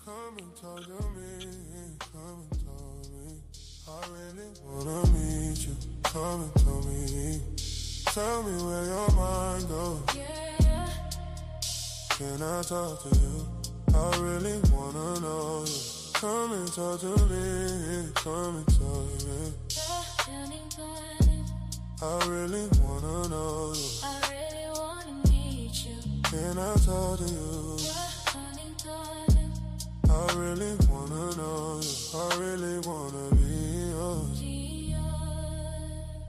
Come and talk to me, come and tell me. I really wanna meet you. Come and tell me. Tell me where your mind goes. Yeah. Can I talk to you? I really wanna know you. Come and talk to me, come and tell me. I really wanna know you. I really wanna meet you. Can I talk to you? I really wanna know you. I really wanna be yours.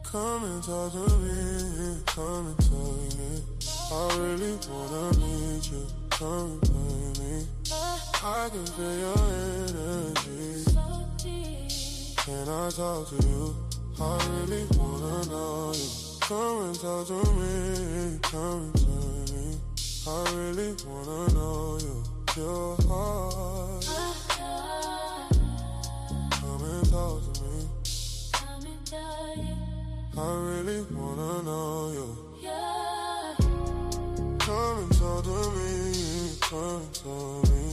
Come and talk to me, come and tell me. I really wanna meet you. Come and tell me. I can feel your energy. So deep. Can I talk to you? I really wanna know you. Come and talk to me, come and tell me. I really wanna know you. Your heart. Come and talk to me. Come and tell you. I really wanna know you. Yeah. Come and talk to me, come and tell me.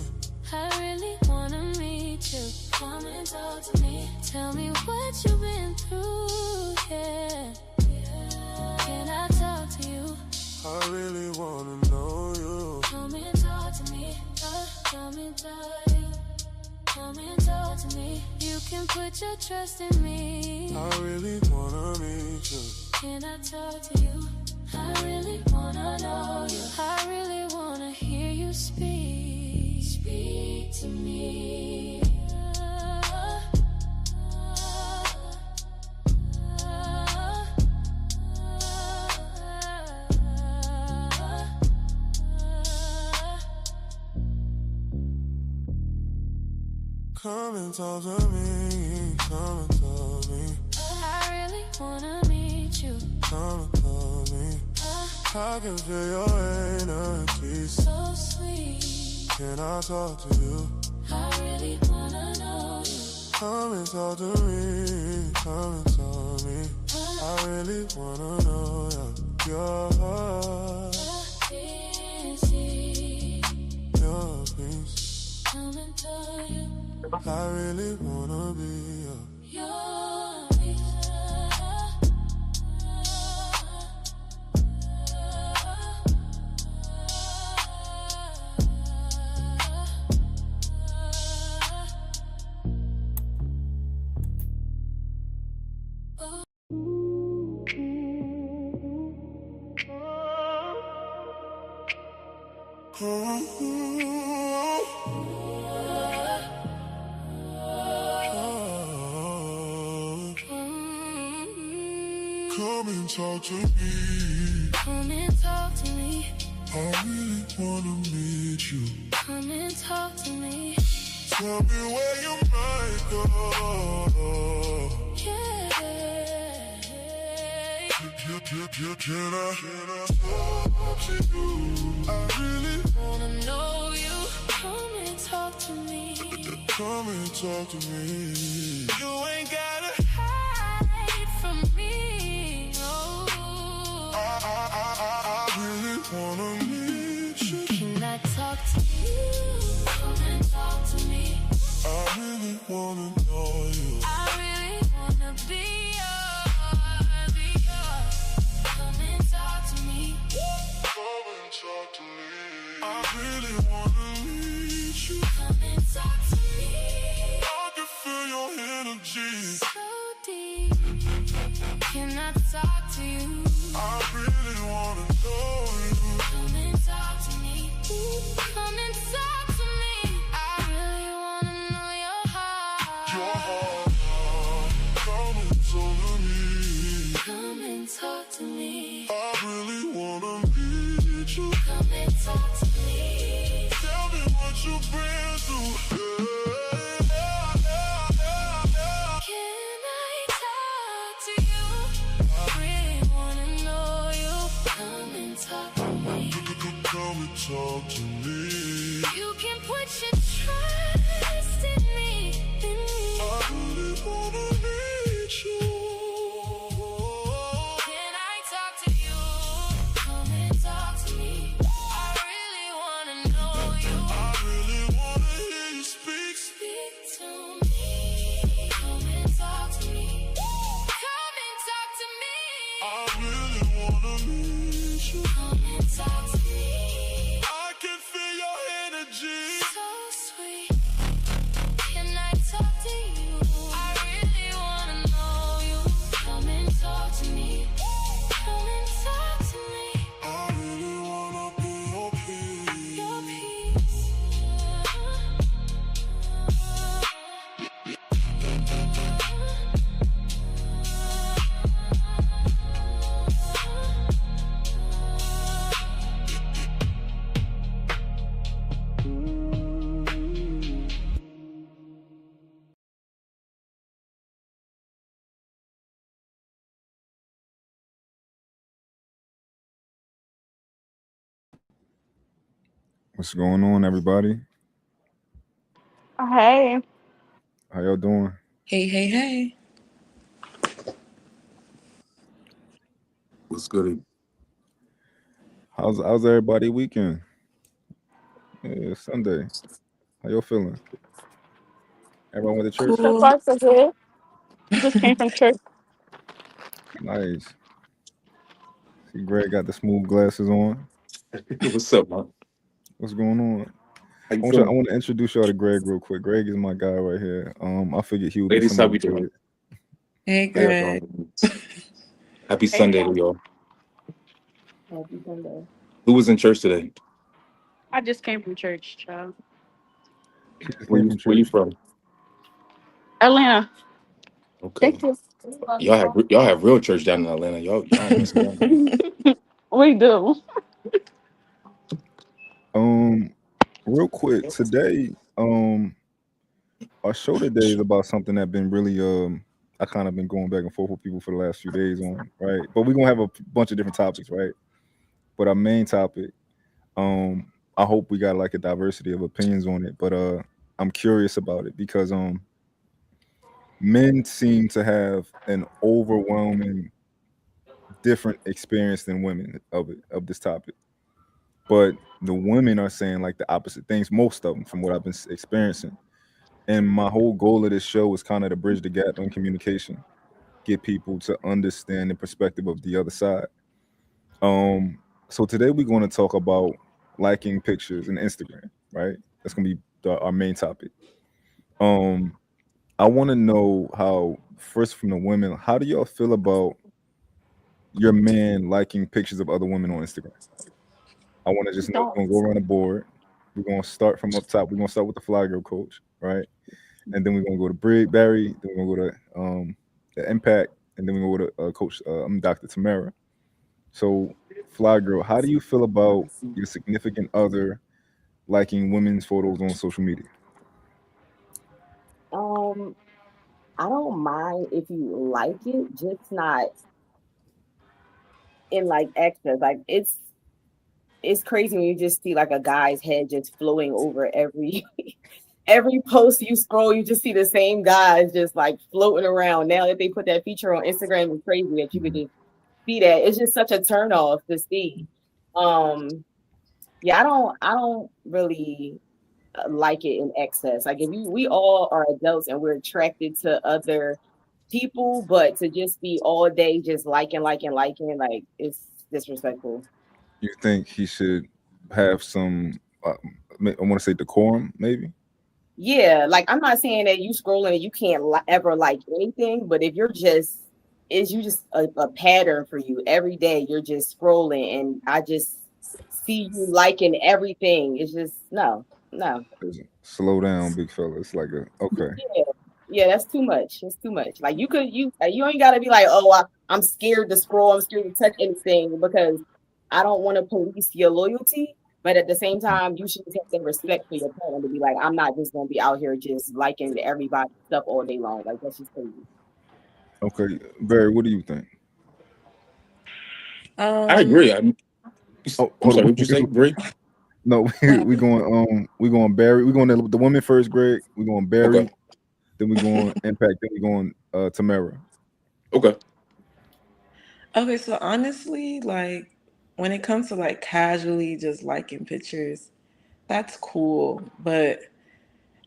I really wanna meet you. Come and talk to me. Tell me what you've been through, yeah. Can I talk to you? I really wanna know you. Come and talk to me. Come and tell you. Come and talk to me. You can put your trust in me. I really wanna meet you. Can I talk to you? I really wanna know you. I really wanna hear you speak. Speak to me. Come and talk to me, come and tell me. I really wanna meet you. Come and tell me. I can feel your energy. So sweet. Can I talk to you? I really wanna know you. Come and talk to me, come and tell me. I really wanna know your heart, your peace. Come and tell you. I really wanna be Your Come and talk to me. Come and talk to me. I really wanna meet you. Come and talk to me. Tell me where you might go. Yeah. Can I talk to you? I really Wanna know you. Come and talk to me. come and talk to me. You ain't gotta Hide from me. Oh. I really wanna meet you. Can I talk to you? Come and talk to me. I really wanna know you. I really wanna be yours, be yours. Come and talk to me. Come and talk to me. I really wanna meet you. Come and talk to me. I can feel your energy. So deep. Can I talk to you? I really wanna know you. Come and talk to me. Come and talk to me. I really wanna know your heart. So sweet. Can I talk to you? I really wanna know you. Come and talk to me. Come and talk to me. I really wanna be your peace. Your peace. What's going on, everybody? Hey, How y'all doing? Hey, hey, hey. What's good? How's everybody weekend? Yeah, it's Sunday. How y'all feeling? Everyone went to church? so Cool. far so good. Just came from church. Nice. See, Greg got the smooth glasses on. What's up, man? What's going on? How you I feeling? want to introduce y'all to Greg real quick. Greg is my guy right here. I figured he would be Ladies, how somebody we doing? good. Hey, How y'all Greg. doing? Happy Hey, Sunday to y'all. happy Sunday. Who was in church today? I just came from church, child. He just Where came you from where you church. from? Atlanta. Okay. Texas. Y'all have real church down in Atlanta. Y'all don't mess around. We do. Um, Real quick today, our show today is about something that been really I kind of been going back and forth with people for the last few days on, right? But we're gonna have a bunch of different topics, right? But our main topic, I hope we got like a diversity of opinions on it. But I'm curious about it because men seem to have an overwhelming different experience than women of this topic. But the women are saying like the opposite things, most of them from what I've been experiencing. And my whole goal of this show is kind of to bridge the gap in communication, get people to understand the perspective of the other side. Um, so today we're going to talk about liking pictures in Instagram, right? That's going to be our main topic. Um, I want to know how, first from the women, how do y'all feel about your man liking pictures of other women on Instagram? I want to just know. Don't. We're going to go around the board. We're going to start from up top. We're going to start with the Fly Girl coach, right? And then we're going to go to Barry. Then we're going to go to the Impact. And then we're going to go to Coach, I'm Dr. Tamara. So, Fly Girl, how do you feel about your significant other liking women's photos on social media? Um, I don't mind if you like it, just not in like excess. Like it's crazy when you just see like a guy's head just floating over every every post you scroll, you just see the same guys just like floating around. Now that they put that feature on Instagram, it's crazy that you could just see that. It's just such a turn off to see. Um, yeah, I don't really like it in excess. Like if we all are adults and we're attracted to other people, but to just be all day just liking, like it's disrespectful. You think he should have some, I want to say decorum, maybe? Yeah, like I'm not saying that you scrolling and you can't ever like anything, but if you're just is you just a pattern for you every day, you're just scrolling and I just see you liking everything. It's just no. Slow down, big fella. It's like okay. Yeah, yeah, that's too much. It's too much. Like you ain't gotta be like, oh, I'm scared to scroll. I'm scared to touch anything because I don't want to police your loyalty. But at the same time, you should have the respect for your partner to be like, I'm not just gonna be out here just liking everybody's stuff all day long. Like that's just crazy. Okay, Barry, what do you think? I Um, agree. Oh, I'm hold sorry. on. What you say, Brie? No, what we happened? going Barry. We going the women first, Greg. We going Okay. Barry. Then we going Impact. Then we going Tamara. Okay. Okay, so honestly, like when it comes to like casually just liking pictures, that's cool. But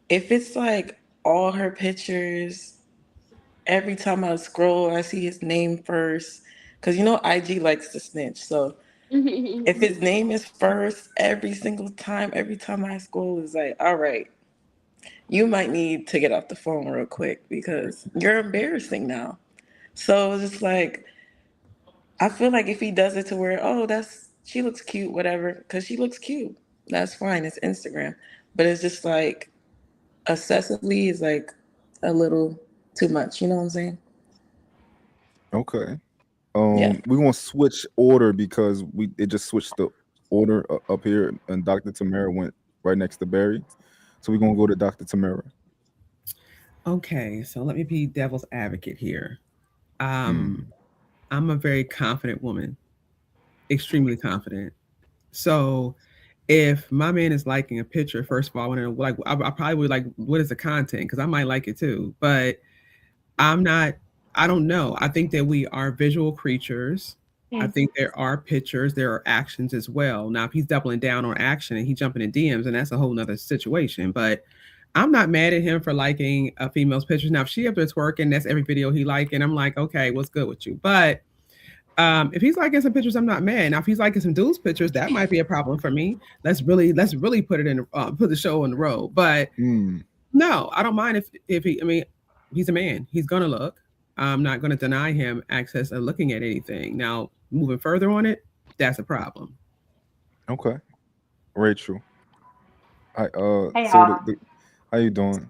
if it's like all her pictures, every time I scroll, I see his name first. Because you know, IG likes to snitch. So If his name is first every time I scroll, is like, all right, you might need to get off the phone real quick because you're embarrassing now. So it's just like, I feel like if he does it to where, oh, she looks cute, whatever, because she looks cute, that's fine. It's Instagram. But it's just like, obsessively is like a little too much. You know what I'm saying? Okay. Yeah. We're gonna switch order because it just switched the order up here, and Dr. Tamara went right next to Barry. So we're gonna go to Dr. Tamara. Okay, so let me be devil's advocate here. Mm. Um, I'm a very confident woman, extremely confident. So if my man is liking a picture, first of all, I want to like, I probably would like, what is the content? Because I might like it too, but I'm not. I don't know. I think that we are visual creatures. I think there are pictures, there are actions as well. Now, if he's doubling down on action and he's jumping in DMs, and that's a whole nother situation. But I'm not mad at him for liking a female's pictures. Now, if she up there twerking, that's every video he like, and I'm like, okay, what's good with you? But if he's liking some pictures, I'm not mad. Now, if he's liking some dudes pictures, that might be a problem for me. Let's really put it in put the show on the road. But Mm. no, I don't mind if he. I mean, he's a man. He's gonna look. I'm not gonna deny him access of looking at anything. Now, moving further on it, that's a problem. Okay. Rachel. I Hey so y'all. the how you doing?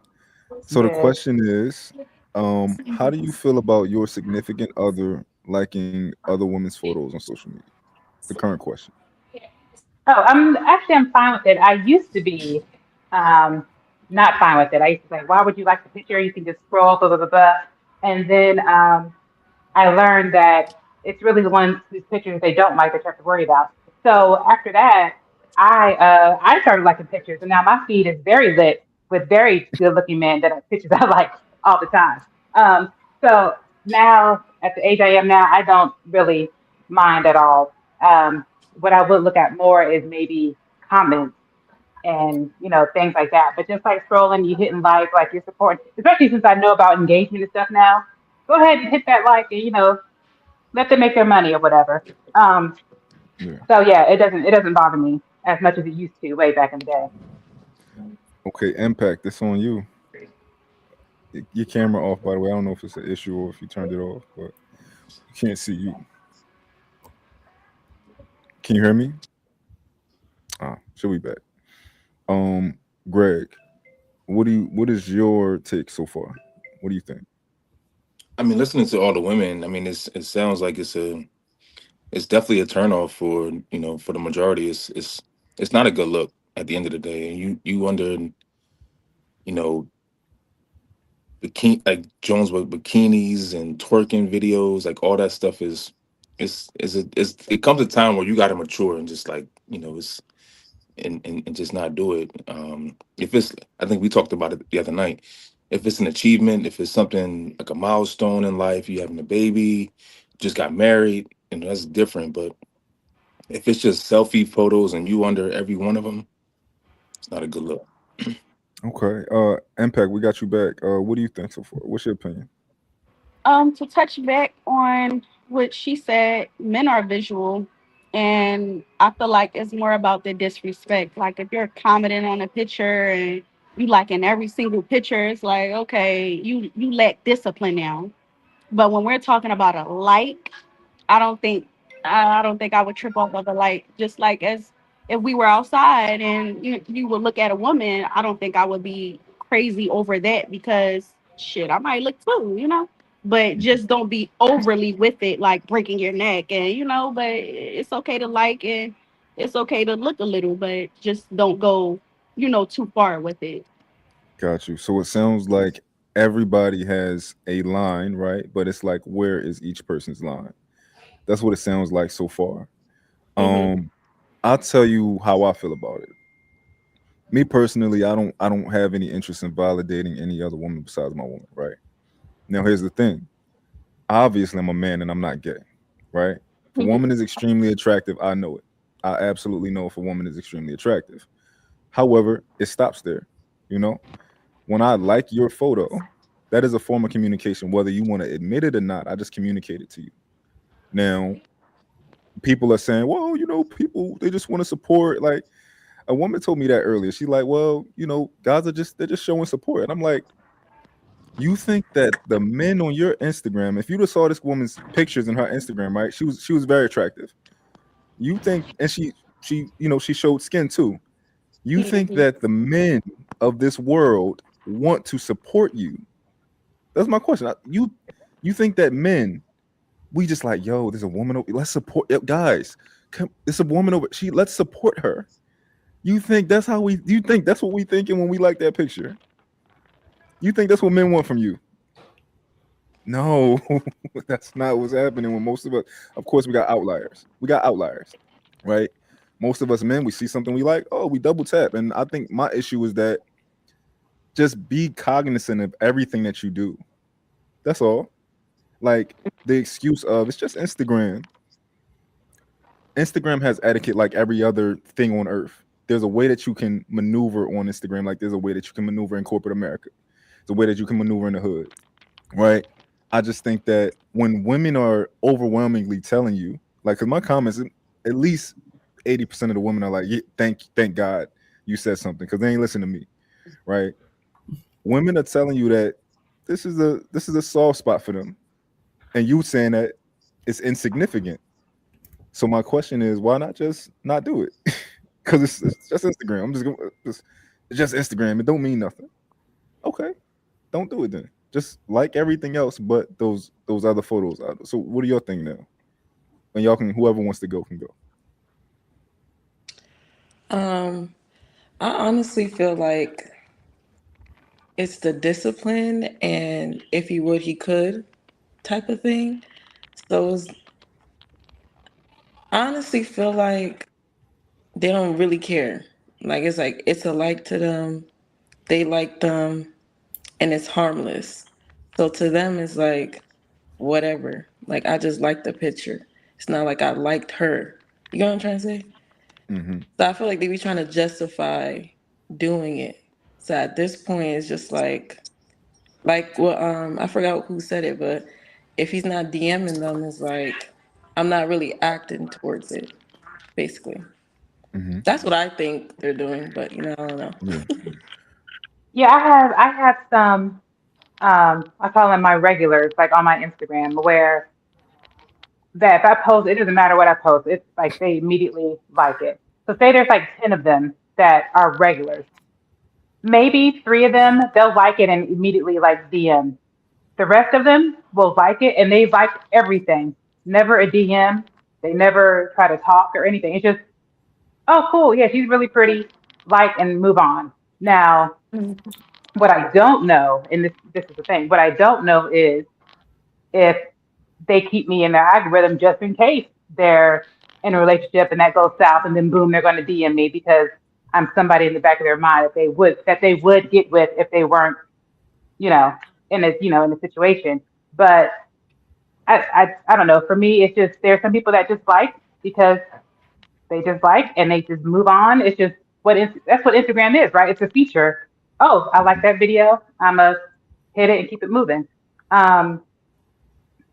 So the Good. question is, how do you feel about your significant other liking other women's photos on social media? The current question. Oh, I'm fine with it. I used to be um not fine with it. I used to say, why would you like the picture? You can just scroll, blah blah blah blah. And then I learned that it's really the ones whose pictures they don't like that you have to worry about. So after that, I started liking pictures, and now my feed is very lit with very good looking men that have pictures I like all the time. So now at the age I am now, I don't really mind at all. What I would look at more is maybe comments and things like that. But just like scrolling, you hitting like you're supporting, especially since I know about engagement and stuff now. Go ahead and hit that like and let them make their money or whatever. Um, Yeah. so yeah, it doesn't bother me as much as it used to way back in the day. Okay, impact. It's on you. Your camera off, by the way. I don't know if it's an issue or if you turned it off, but you can't see you. Can you hear me? Ah, she'll be back. Um, Greg, what is your take so far? What do you think? I mean, listening to all the women, I mean, it sounds like it's definitely a turnoff for for the majority. It's not a good look at the end of the day. And you wonder, know, bikini like Jones with bikinis and twerking videos, like all that stuff it comes a time where you got to mature and just like it's and just not do it. If it's, I think we talked about it the other night. If it's an achievement, if it's something like a milestone in life, you having a baby, just got married, that's different. But if it's just selfie photos and you under every one of them, it's not a good look. Okay. Impact, we got you back. What do you think so far? What's your opinion? To touch back on what she said, men are visual, and I feel like it's more about the disrespect. Like if you're commenting on a picture and you liking every single picture, it's like okay, you lack discipline now. But when we're talking about a like, I don't think I don't think I would trip off of a like. Just like as if we were outside and you would look at a woman, I don't think I would be crazy over that because shit, I might look too. But just don't be overly with it, like breaking your neck and But it's okay to like and it's okay to look a little, but just don't go too far with it. Got you. So it sounds like everybody has a line, right? But it's like, where is each person's line? That's what it sounds like so far. Hmm. Um, I'll tell you how I feel about it. Me personally, I don't have any interest in validating any other woman besides my woman, right? Now here's the thing. Obviously I'm a man and I'm not gay, right? If a woman is extremely attractive, I know it. I absolutely know if a woman is extremely attractive. However, it stops there. You know, when I like your photo, that is a form of communication. Whether you want to admit it or not, I just communicated to you. Now, people are saying, well, people they just want to support. Like a woman told me that earlier. She's like, well, guys they're just showing support, and I'm like, you think that the men on your Instagram, if you just saw this woman's pictures in her Instagram, right? She was very attractive. You think, and she showed skin too. You think Mhm. that the men of this world want to support you? That's my question. You think that men, we just like, yo, there's a woman over, let's support, yo, guys. Come, it's a woman over. Let's support her. You think that's what we thinking when we like that picture? You think that's what men want from you? No, that's not what's happening when most of us. Of course, we got outliers. Right? Most of us men, we see something we like, oh, we double tap. And I think my issue is that just be cognizant of everything that you do. That's all. Like the excuse of it's just Instagram. Instagram has etiquette like every other thing on earth. There's a way that you can maneuver on Instagram, like there's a way that you can maneuver in corporate America. There's a way that you can maneuver in the hood, right? I just think that when women are overwhelmingly telling you, like, cause my comments, at least 80% of the women are like, yeah, thank God you said something, because they ain't listen to me, right? Women are telling you that this is a soft spot for them, and you saying that it's insignificant. So my question is, why not just not do it? Because it's just Instagram. It's just Instagram. It don't mean nothing. Okay, don't do it then. Just like everything else, but those other photos. So what do y'all think now? And y'all can, whoever wants to go can go. Um, I honestly feel like it's the discipline and if he would, he could type of thing. So I honestly feel like they don't really care. Like it's a like to them. They like them, and it's harmless. So to them, it's like whatever. Like I just like the picture. It's not like I liked her. You know what I'm trying to say? Mm-hmm. So I feel like they be trying to justify doing it. So at this point, it's just like well, I forgot who said it, but if he's not DMing them, it's like I'm not really acting towards it. Basically, Mm-hmm. that's what I think they're doing. But I don't know. Yeah. Yeah, I have some I call them my regulars, like on my Instagram, where that if I post, it doesn't matter what I post, it's like they immediately like it. So say there's like 10 of them that are regulars. Maybe three of them they'll like it and immediately like DM. The rest of them will like it and they like everything. Never a DM. They never try to talk or anything. It's just, oh cool, yeah, she's really pretty, like and move on. Now, Mhm. what I don't know, and this is the thing, what I don't know is if they keep me in their algorithm just in case they're in a relationship and that goes south and then boom, they're going to DM me because I'm somebody in the back of their mind that they would get with if they weren't, you know, in a situation. But I don't know. For me, it's just there's some people that just like because they just like and they just move on. It's just that's what Instagram is, right? It's a feature. Oh, I like that video. I'm a hit it and keep it moving. Um,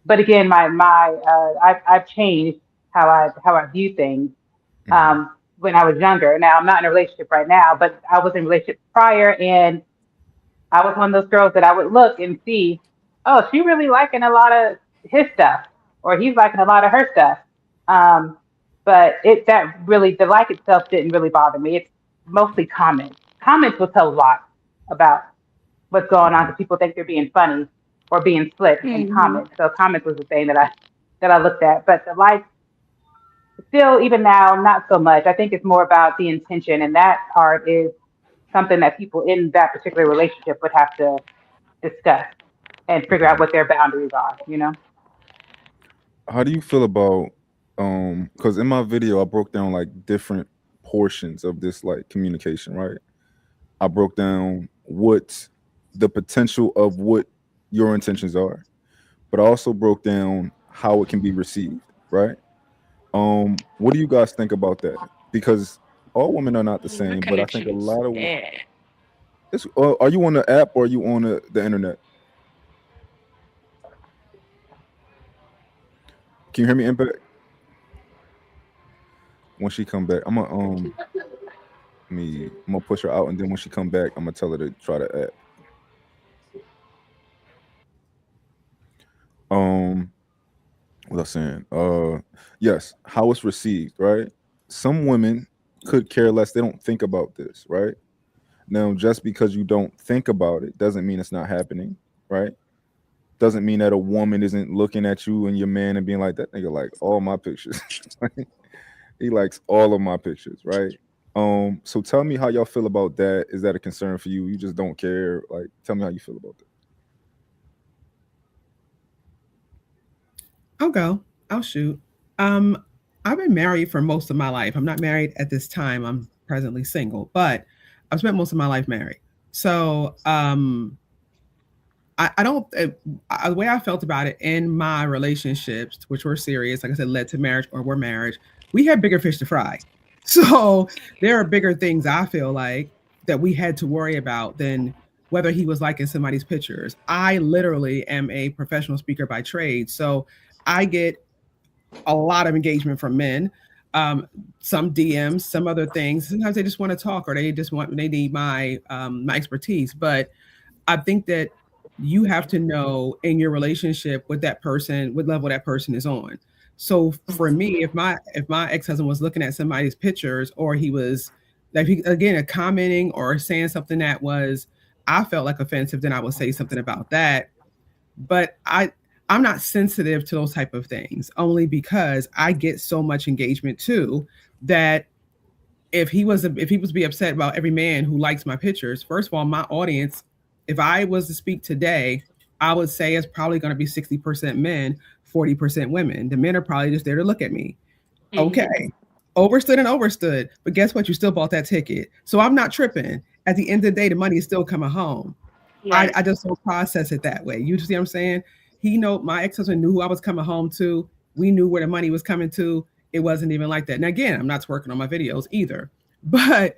but again, I've changed how I view things. Mm-hmm. When I was younger. Now I'm not in a relationship right now, but I was in a relationship prior, and I was one of those girls that I would look and see, oh, she really liking a lot of his stuff, or he's liking a lot of her stuff. Um, but that really the like itself didn't really bother me. It's mostly comments. Comments will tell a lot about what's going on because people think they're being funny or being slick in Mhm. comments. So comments was the thing that I looked at. But the likes still, even now, not so much. I think it's more about the intention, and that part is something that people in that particular relationship would have to discuss and figure out Mm-hmm. what their boundaries are. How do you feel about because in my video I broke down like different portions of this like communication, right? I broke down what the potential of what your intentions are, but I also broke down how it can be received, right? What do you guys think about that? Because all women are not the I same, but I couldn't think a choose lot of that. are you on the app or are you on the internet? Can you hear me, Impact? when she come back, I'm gonna push her out, and then when she come back, I'm gonna tell her to try the app. Um, what I was saying? Yes, how it's received, right? Some women could care less. They don't think about this, right? Now, just because you don't think about it doesn't mean it's not happening, right? Doesn't mean that a woman isn't looking at you and your man and being like, that nigga like all my pictures. He likes all of my pictures, right? So tell me how y'all feel about that. Is that a concern for you? You just don't care? Like, tell me how you feel about that. I'll go. I'll shoot. Um, I've been married for most of my life. I'm not married at this time. I'm presently single, but I've spent most of my life married. So I don't the way I felt about it in my relationships, which were serious, like I said, led to marriage or were marriage, we had bigger fish to fry. So there are bigger things I feel like that we had to worry about than whether he was liking somebody's pictures. I literally am a professional speaker by trade. So I get a lot of engagement from men, um, some DMs, some other things. Sometimes they just want to talk or they need my expertise. But I think that you have to know in your relationship with that person, what level that person is on. So for me, if my ex-husband was looking at somebody's pictures or he was like he, again commenting or saying something that was I felt like offensive, then I would say something about that. But I'm not sensitive to those type of things only because I get so much engagement too that if he was to be upset about every man who likes my pictures, first of all, my audience, if I was to speak today, I would say it's probably going to be 60% men, 40% women. The men are probably just there to look at me. Okay. Overstood and overstood. But guess what? You still bought that ticket. So I'm not tripping. At the end of the day, the money is still coming home. Right. I just don't process it that way. You see what I'm saying? My ex-husband knew who I was coming home to. We knew where the money was coming to. It wasn't even like that. And again, I'm not twerking on my videos either. But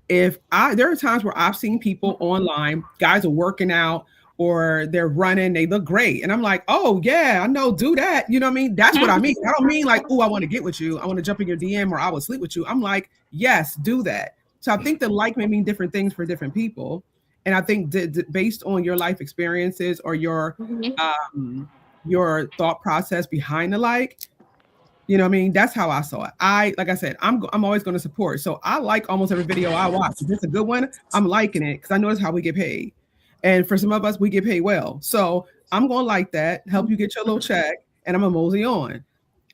there are times where I've seen people online, guys are working out or they're running, they look great. And I'm like, oh yeah, I know, do that. You know what I mean? That's what I mean. I don't mean like, oh, I want to get with you. I want to jump in your DM or I will sleep with you. I'm like, yes, do that. So I think the like may mean different things for different people. And I think based on your life experiences or your thought process behind the like, you know what I mean? That's how I saw it. Like I said, I'm always going to support. So I like almost every video I watch. If it's a good one, I'm liking it because I know it's how we get paid. And for some of us, we get paid well. So I'm going to like that, help you get your little check, and I'm going to mosey on.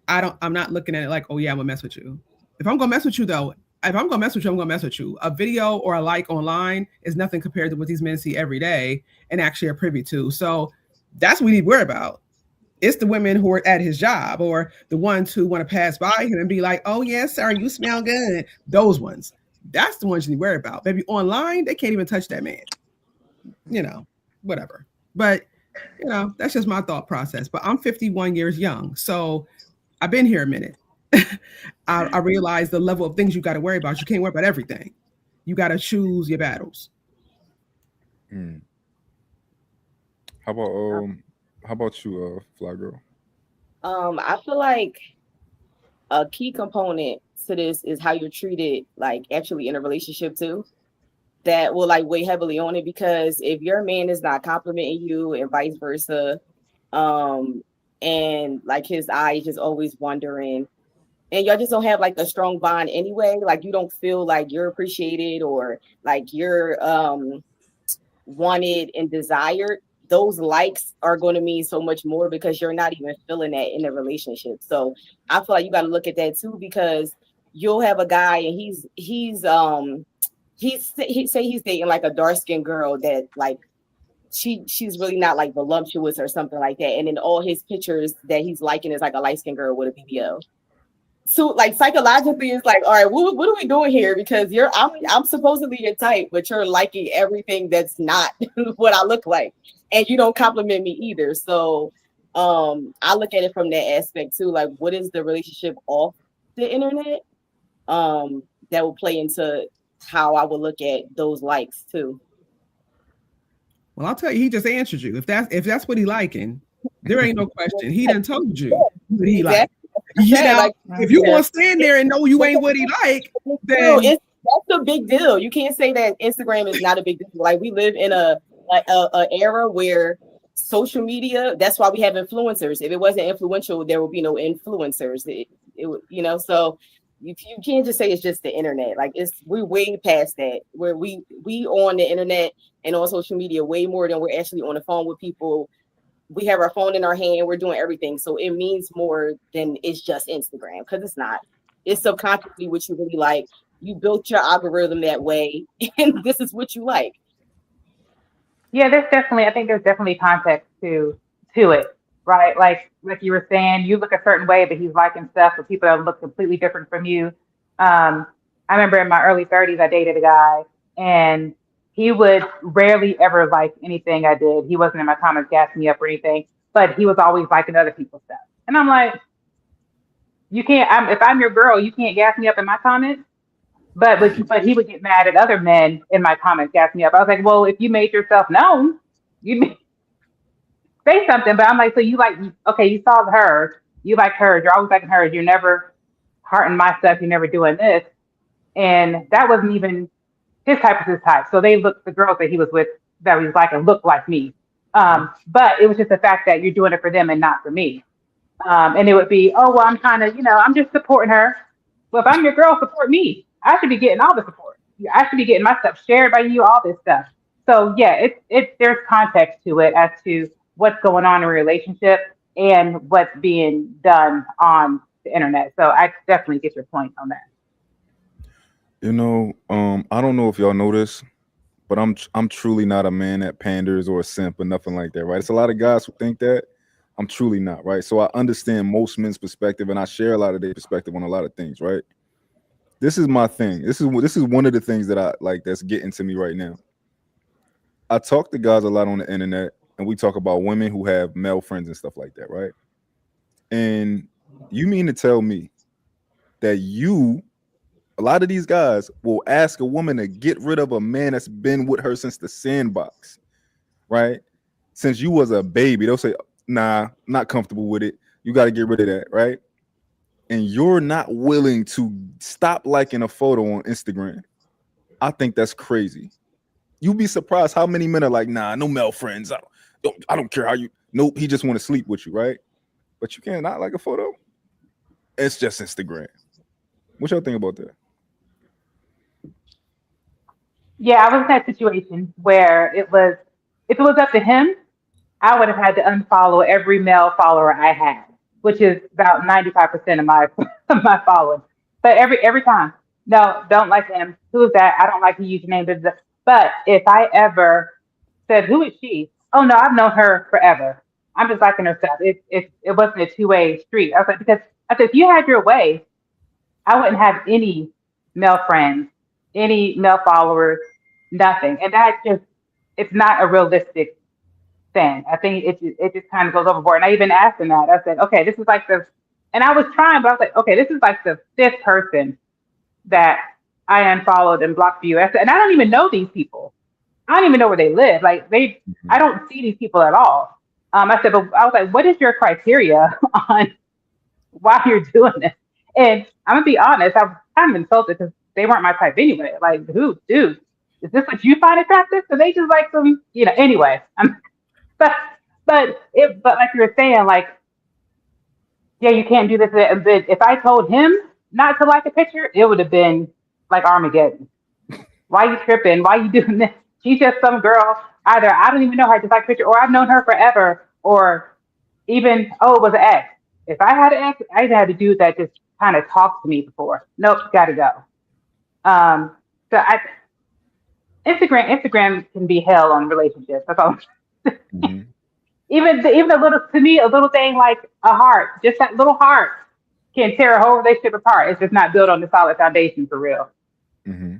I'm not looking at it like, oh yeah, I'm going to mess with you. If I'm going to mess with you though, if I'm going to mess with you, I'm going to mess with you. A video or a like online is nothing compared to what these men see every day and actually are privy to. So that's what we need to worry about. It's the women who are at his job or the ones who want to pass by him and be like, oh, yes, sir, you smell good. Those ones. That's the ones you need to worry about. Maybe online, they can't even touch that man. Whatever. But, that's just my thought process. But I'm 51 years young. So I've been here a minute. I realize the level of things you got to worry about. You can't worry about everything. You got to choose your battles. How about you, Fly Girl? I feel like a key component to this is how you're treated, like actually in a relationship too. That will like weigh heavily on it because if your man is not complimenting you and vice versa, and like his eye just always wondering, and y'all just don't have like a strong bond anyway, like you don't feel like you're appreciated or like you're wanted and desired, those likes are going to mean so much more because you're not even feeling that in a relationship. So I feel like you got to look at that too, because you'll have a guy and he say he's dating like a dark skinned girl that like she's really not like voluptuous or something like that, and then all his pictures that he's liking is like a light skinned girl with a BBL. So like psychologically it's like, all right, what are we doing here? Because I'm supposedly your type, but you're liking everything that's not what I look like, and you don't compliment me either. So I look at it from that aspect too, like what is the relationship off the internet, that will play into how I would look at those likes too. Well, I'll tell you, he just answered you. If that's what he liking, there ain't no question. He done told you what he like. You said, know, like, if you yeah, want to stand there and know you ain't what he like, no, then that's a big deal. You can't say that Instagram is not a big deal. Like we live in a era where social media. That's why we have influencers. If it wasn't influential, there would be no influencers. It would, so you can't just say it's just the internet. Like we're way past that. Where we on the internet and on social media way more than we're actually on the phone with people. We have our phone in our hand. We're doing everything. So it means more than it's just Instagram, because it's not. It's subconsciously what you really like. You built your algorithm that way, and this is what you like. Yeah, I think there's definitely context to it, right? Like you were saying, you look a certain way, but he's liking stuff for people that look completely different from you. I remember in my early 30s, I dated a guy, and he would rarely ever like anything I did. He wasn't in my comments gassing me up or anything, but he was always liking other people's stuff. And I'm like, you can't. If I'm your girl, you can't gas me up in my comments. But he would get mad at other men in my comments, gas me up. I was like, well, if you made yourself known, you say something. But I'm like, so you like, okay, you saw her, you like hers, you're always liking hers, you're never hearting my stuff, you're never doing this. And that wasn't even his type of his type. So the girls that he was with that he was liking looked like me. But it was just the fact that you're doing it for them and not for me. And it would be, oh, well, I'm kind of, I'm just supporting her. Well, if I'm your girl, support me. I should be getting all the support. I should be getting my stuff shared by you, all this stuff. So yeah, there's context to it as to what's going on in a relationship and what's being done on the internet. So I definitely get your point on that. I don't know if y'all know this, but I'm truly not a man that panders or a simp or nothing like that, right? It's a lot of guys who think that. I'm truly not, right? So I understand most men's perspective, and I share a lot of their perspective on a lot of things, right? This is my thing. This is one of the things that I like that's getting to me right now. I talk to guys a lot on the internet, and we talk about women who have male friends and stuff like that, right? And you mean to tell me that a lot of these guys will ask a woman to get rid of a man that's been with her since the sandbox, right? Since you was a baby, they'll say, nah, not comfortable with it. You got to get rid of that, right? And you're not willing to stop liking a photo on Instagram. I think that's crazy. You'd be surprised how many men are like, nah, no male friends. I don't care how you. Nope, he just want to sleep with you, right? But you can't not like a photo. It's just Instagram. What y'all think about that? Yeah, I was in that situation where if it was up to him, I would have had to unfollow every male follower I had, which is about 95% of my of my following. But every time, no, don't like him. Who's that? I don't like the username. Blah, blah, blah. But if I ever said, "Who is she?" Oh no, I've known her forever. I'm just liking her stuff. It wasn't a two-way street. I was like, because I said, if you had your way, I wouldn't have any male friends, any male followers, nothing. And that just it's not a realistic thing. I think it just kind of goes overboard. And I even asked him that. I said, okay, this is like and I was trying, but I was like, okay, this is like the fifth person that I unfollowed and blocked view. I said, and I don't even know these people. I don't even know where they live. I don't see these people at all. I said, but I was like, what is your criteria on why you're doing this? And I'm gonna be honest, I was kind of insulted because they weren't my type anyway. Like, who, dude, is this what you find attractive? So they just like some, anyway. But but like you were saying, like, yeah, you can't do this. But if I told him not to like a picture, it would have been like Armageddon. Why you tripping? Why you doing this? She's just some girl. Either I don't even know her, I just like a picture, or I've known her forever, or even it was an ex. If I had an ex, I either had a dude that just kind of talked to me before. Nope, gotta go. So Instagram can be hell on relationships. That's all. Mm-hmm. Even a little, to me, a little thing like a heart, just that little heart can tear a whole relationship apart. It's just not built on the solid foundation for real. Mm-hmm.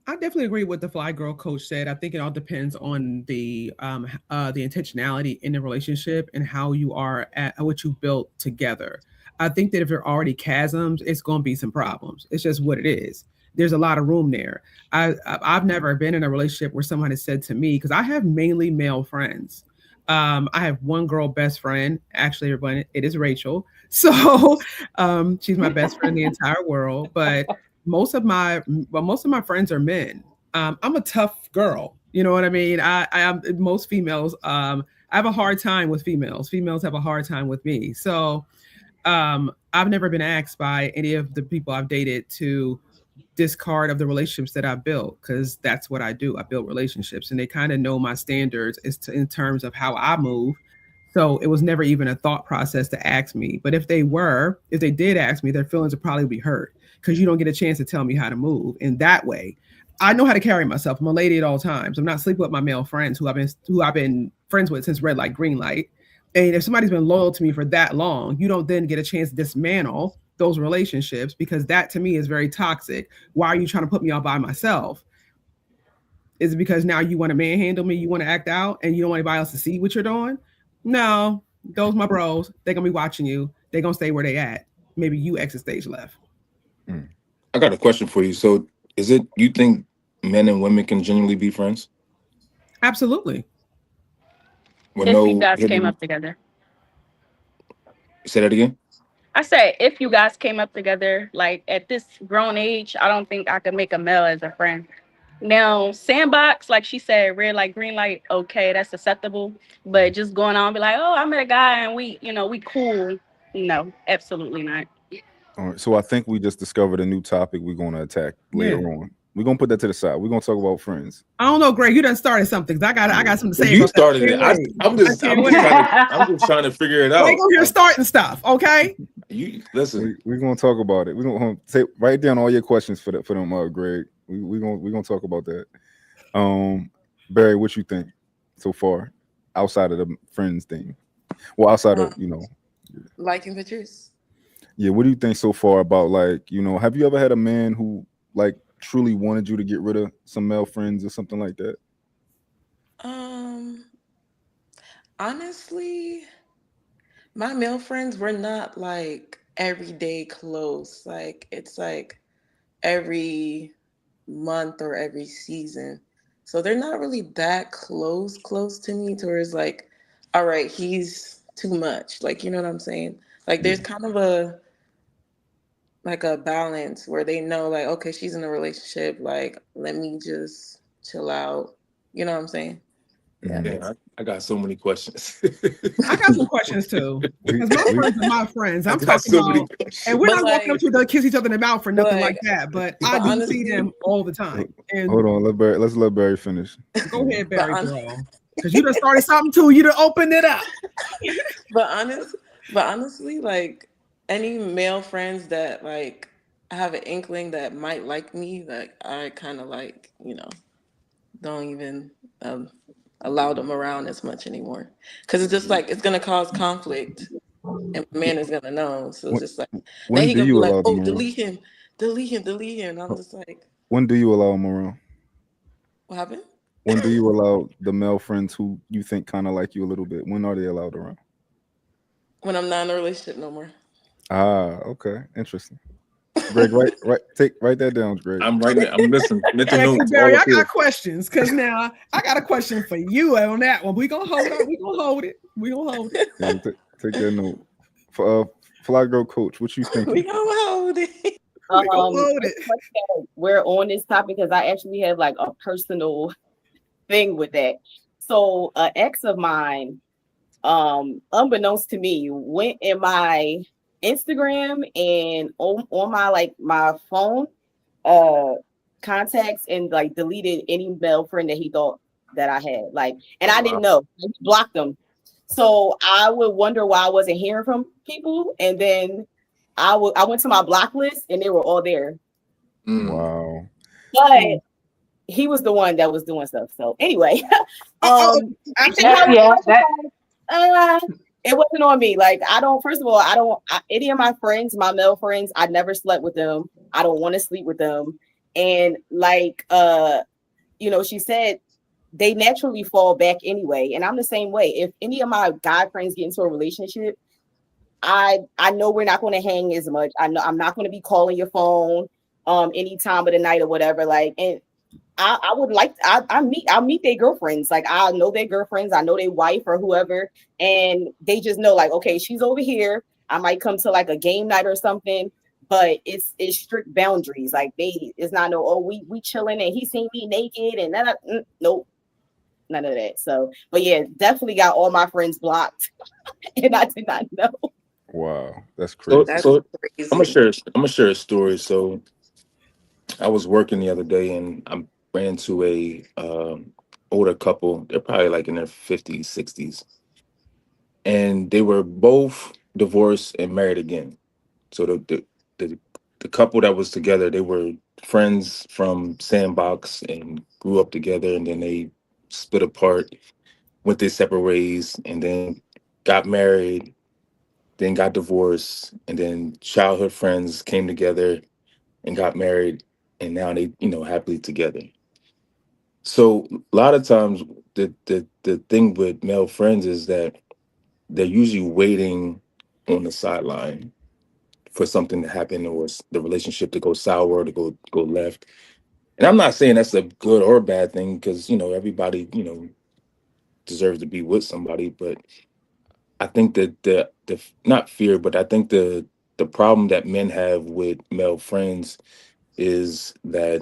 I definitely agree with the Fly Girl coach said. I think it all depends on the intentionality in the relationship and how you are at what you built together. I think that if there are already chasms, it's going to be some problems. It's just what it is. There's a lot of room there. I've never been in a relationship where someone has said to me, because I have mainly male friends. I have one girl best friend. Actually, everyone, it is Rachel. So she's my best friend in the entire world. But most of my friends are men. I'm a tough girl. You know what I mean? I am most females. I have a hard time with females. Females have a hard time with me. So I've never been asked by any of the people I've dated to discard of the relationships that I built because that's what I do. I build relationships, and they kind of know my standards in terms of how I move. So it was never even a thought process to ask me. But if they did ask me, their feelings would probably be hurt because you don't get a chance to tell me how to move in that way. I know how to carry myself. I'm a lady at all times. I'm not sleeping with my male friends who I've been friends with since red light, green light. And if somebody's been loyal to me for that long, you don't then get a chance to dismantle those relationships because that to me is very toxic. Why are you trying to put me all by myself? Is it because now you want to manhandle me? You want to act out and you don't want anybody else to see what you're doing? No, those my bros. They're gonna be watching you. They're gonna stay where they at. Maybe you exit stage left. I got a question for you. So, is it you think men and women can genuinely be friends Absolutely. with If you no guys came hidden? up together. Say that again. I said, if you guys came up together, like at this grown age, I don't think I could make a male as a friend. Now, sandbox, like she said, red light, green light, okay, that's acceptable. But just going on, be like, oh, I met a guy and we cool. No, absolutely not. All right, so I think we just discovered a new topic we're going to attack later Yeah. on. We're going to put that to the side. We're going to talk about friends. I don't know, Greg. You done started something. I got something to Well, say you about that. I started it. can't wait. I'm I just can't I'm just wait. trying to I'm just trying to figure it Greg out. over here starting stuff. Okay. You listen. We're going to talk about it. We're going to say write down all your questions for them, Greg. We're going to talk about that. Barry, what you think so far outside of the friends thing? Well, outside of Liking pictures. yeah. What do you think so far about have you ever had a man who like truly wanted you to get rid of some male friends or something like that? Um, Honestly, my male friends were not like everyday close. Like it's like every month or every season. So they're not really that close to me to where it's like, all right, he's too much. Like, you know what I'm saying? Like Yeah. there's kind of a balance where they know like, okay, she's in a relationship, like let me just chill out. You know what I'm saying? Yeah. Mhm. Yeah, I got so many questions. I got some questions too. We, Because my we, friends are my friends. I I'm got talking so many about, and questions. we're But not walking up like, to kiss each other in the mouth or nothing like like, that. But I but do see honestly, them all the time. And hold on. Let's let Barry finish. go ahead, but Barry on, girl. Because you done started something too. You done opened it up. but honest, but honestly, like any male friends that like have an inkling that might like me, like I kind of like, don't even allow them around as much anymore because it's just like it's gonna cause conflict, and the man is gonna know. So it's When, just like then when he do gonna be you like, allow them oh, around? delete him. I'm just like, When do you allow them around? what happened? When do you allow the male friends who you think kind of like you a little bit? When are they allowed around? When I'm not in a relationship no more. Ah, okay, interesting. Greg, write that down, Greg. I'm writing it. I'm listening. Mental Yeah, because notes Barry, all I up got here. questions. Because now I got a question for you on that one. We gonna hold it. We gonna hold it. We gonna hold it. Yeah, take that note. For Fly Girl Coach, what you We thinking? gonna hold it. We gonna hold it. It's funny that we're on this topic because I actually have like a personal thing with that. So, an ex of mine, unbeknownst to me, went in my Instagram and on my my phone uh contacts and like deleted any male friend that he thought that I had. Like, and Oh I wow. didn't know. He blocked them. So I would wonder why I wasn't hearing from people. And then I went to my block list and they were all there. Mm. Wow. But he was the one that was doing stuff. So anyway, Oh, I think absolutely. I was Yeah, that it wasn't on me. Like I don't. First of all, any of my friends, my male friends, I never slept with them. I don't want to sleep with them. And like she said they naturally fall back anyway. And I'm the same way. If any of my guy friends get into a relationship, I know we're not going to hang as much. I know I'm not going to be calling your phone any time of the night or whatever. Like, and I would like I'll meet their girlfriends. Like I know their girlfriends, I know their wife or whoever, and they just know like, okay, she's over here. I might come to like a game night or something, but it's strict boundaries. Like it's not no, oh, we chilling and he seen me naked and that. Nope, none of that. So, but yeah, definitely got all my friends blocked, and I did not know. Wow, that's So crazy. That's so I'm gonna crazy. share I'm gonna share a story. So I was working the other day and I ran into a older couple. They're probably like in their 50s, 60s, and they were both divorced and married again. So the the couple that was together, they were friends from Sandbox and grew up together, and then they split apart, went their separate ways, and then got married, then got divorced, and then childhood friends came together and got married, and now they happily together. So a lot of times the thing with male friends is that they're usually waiting on the sideline for something to happen or the relationship to go sour, to go left. And I'm not saying that's a good or bad thing because everybody deserves to be with somebody, but I think that the not fear, but I think the problem that men have with male friends is that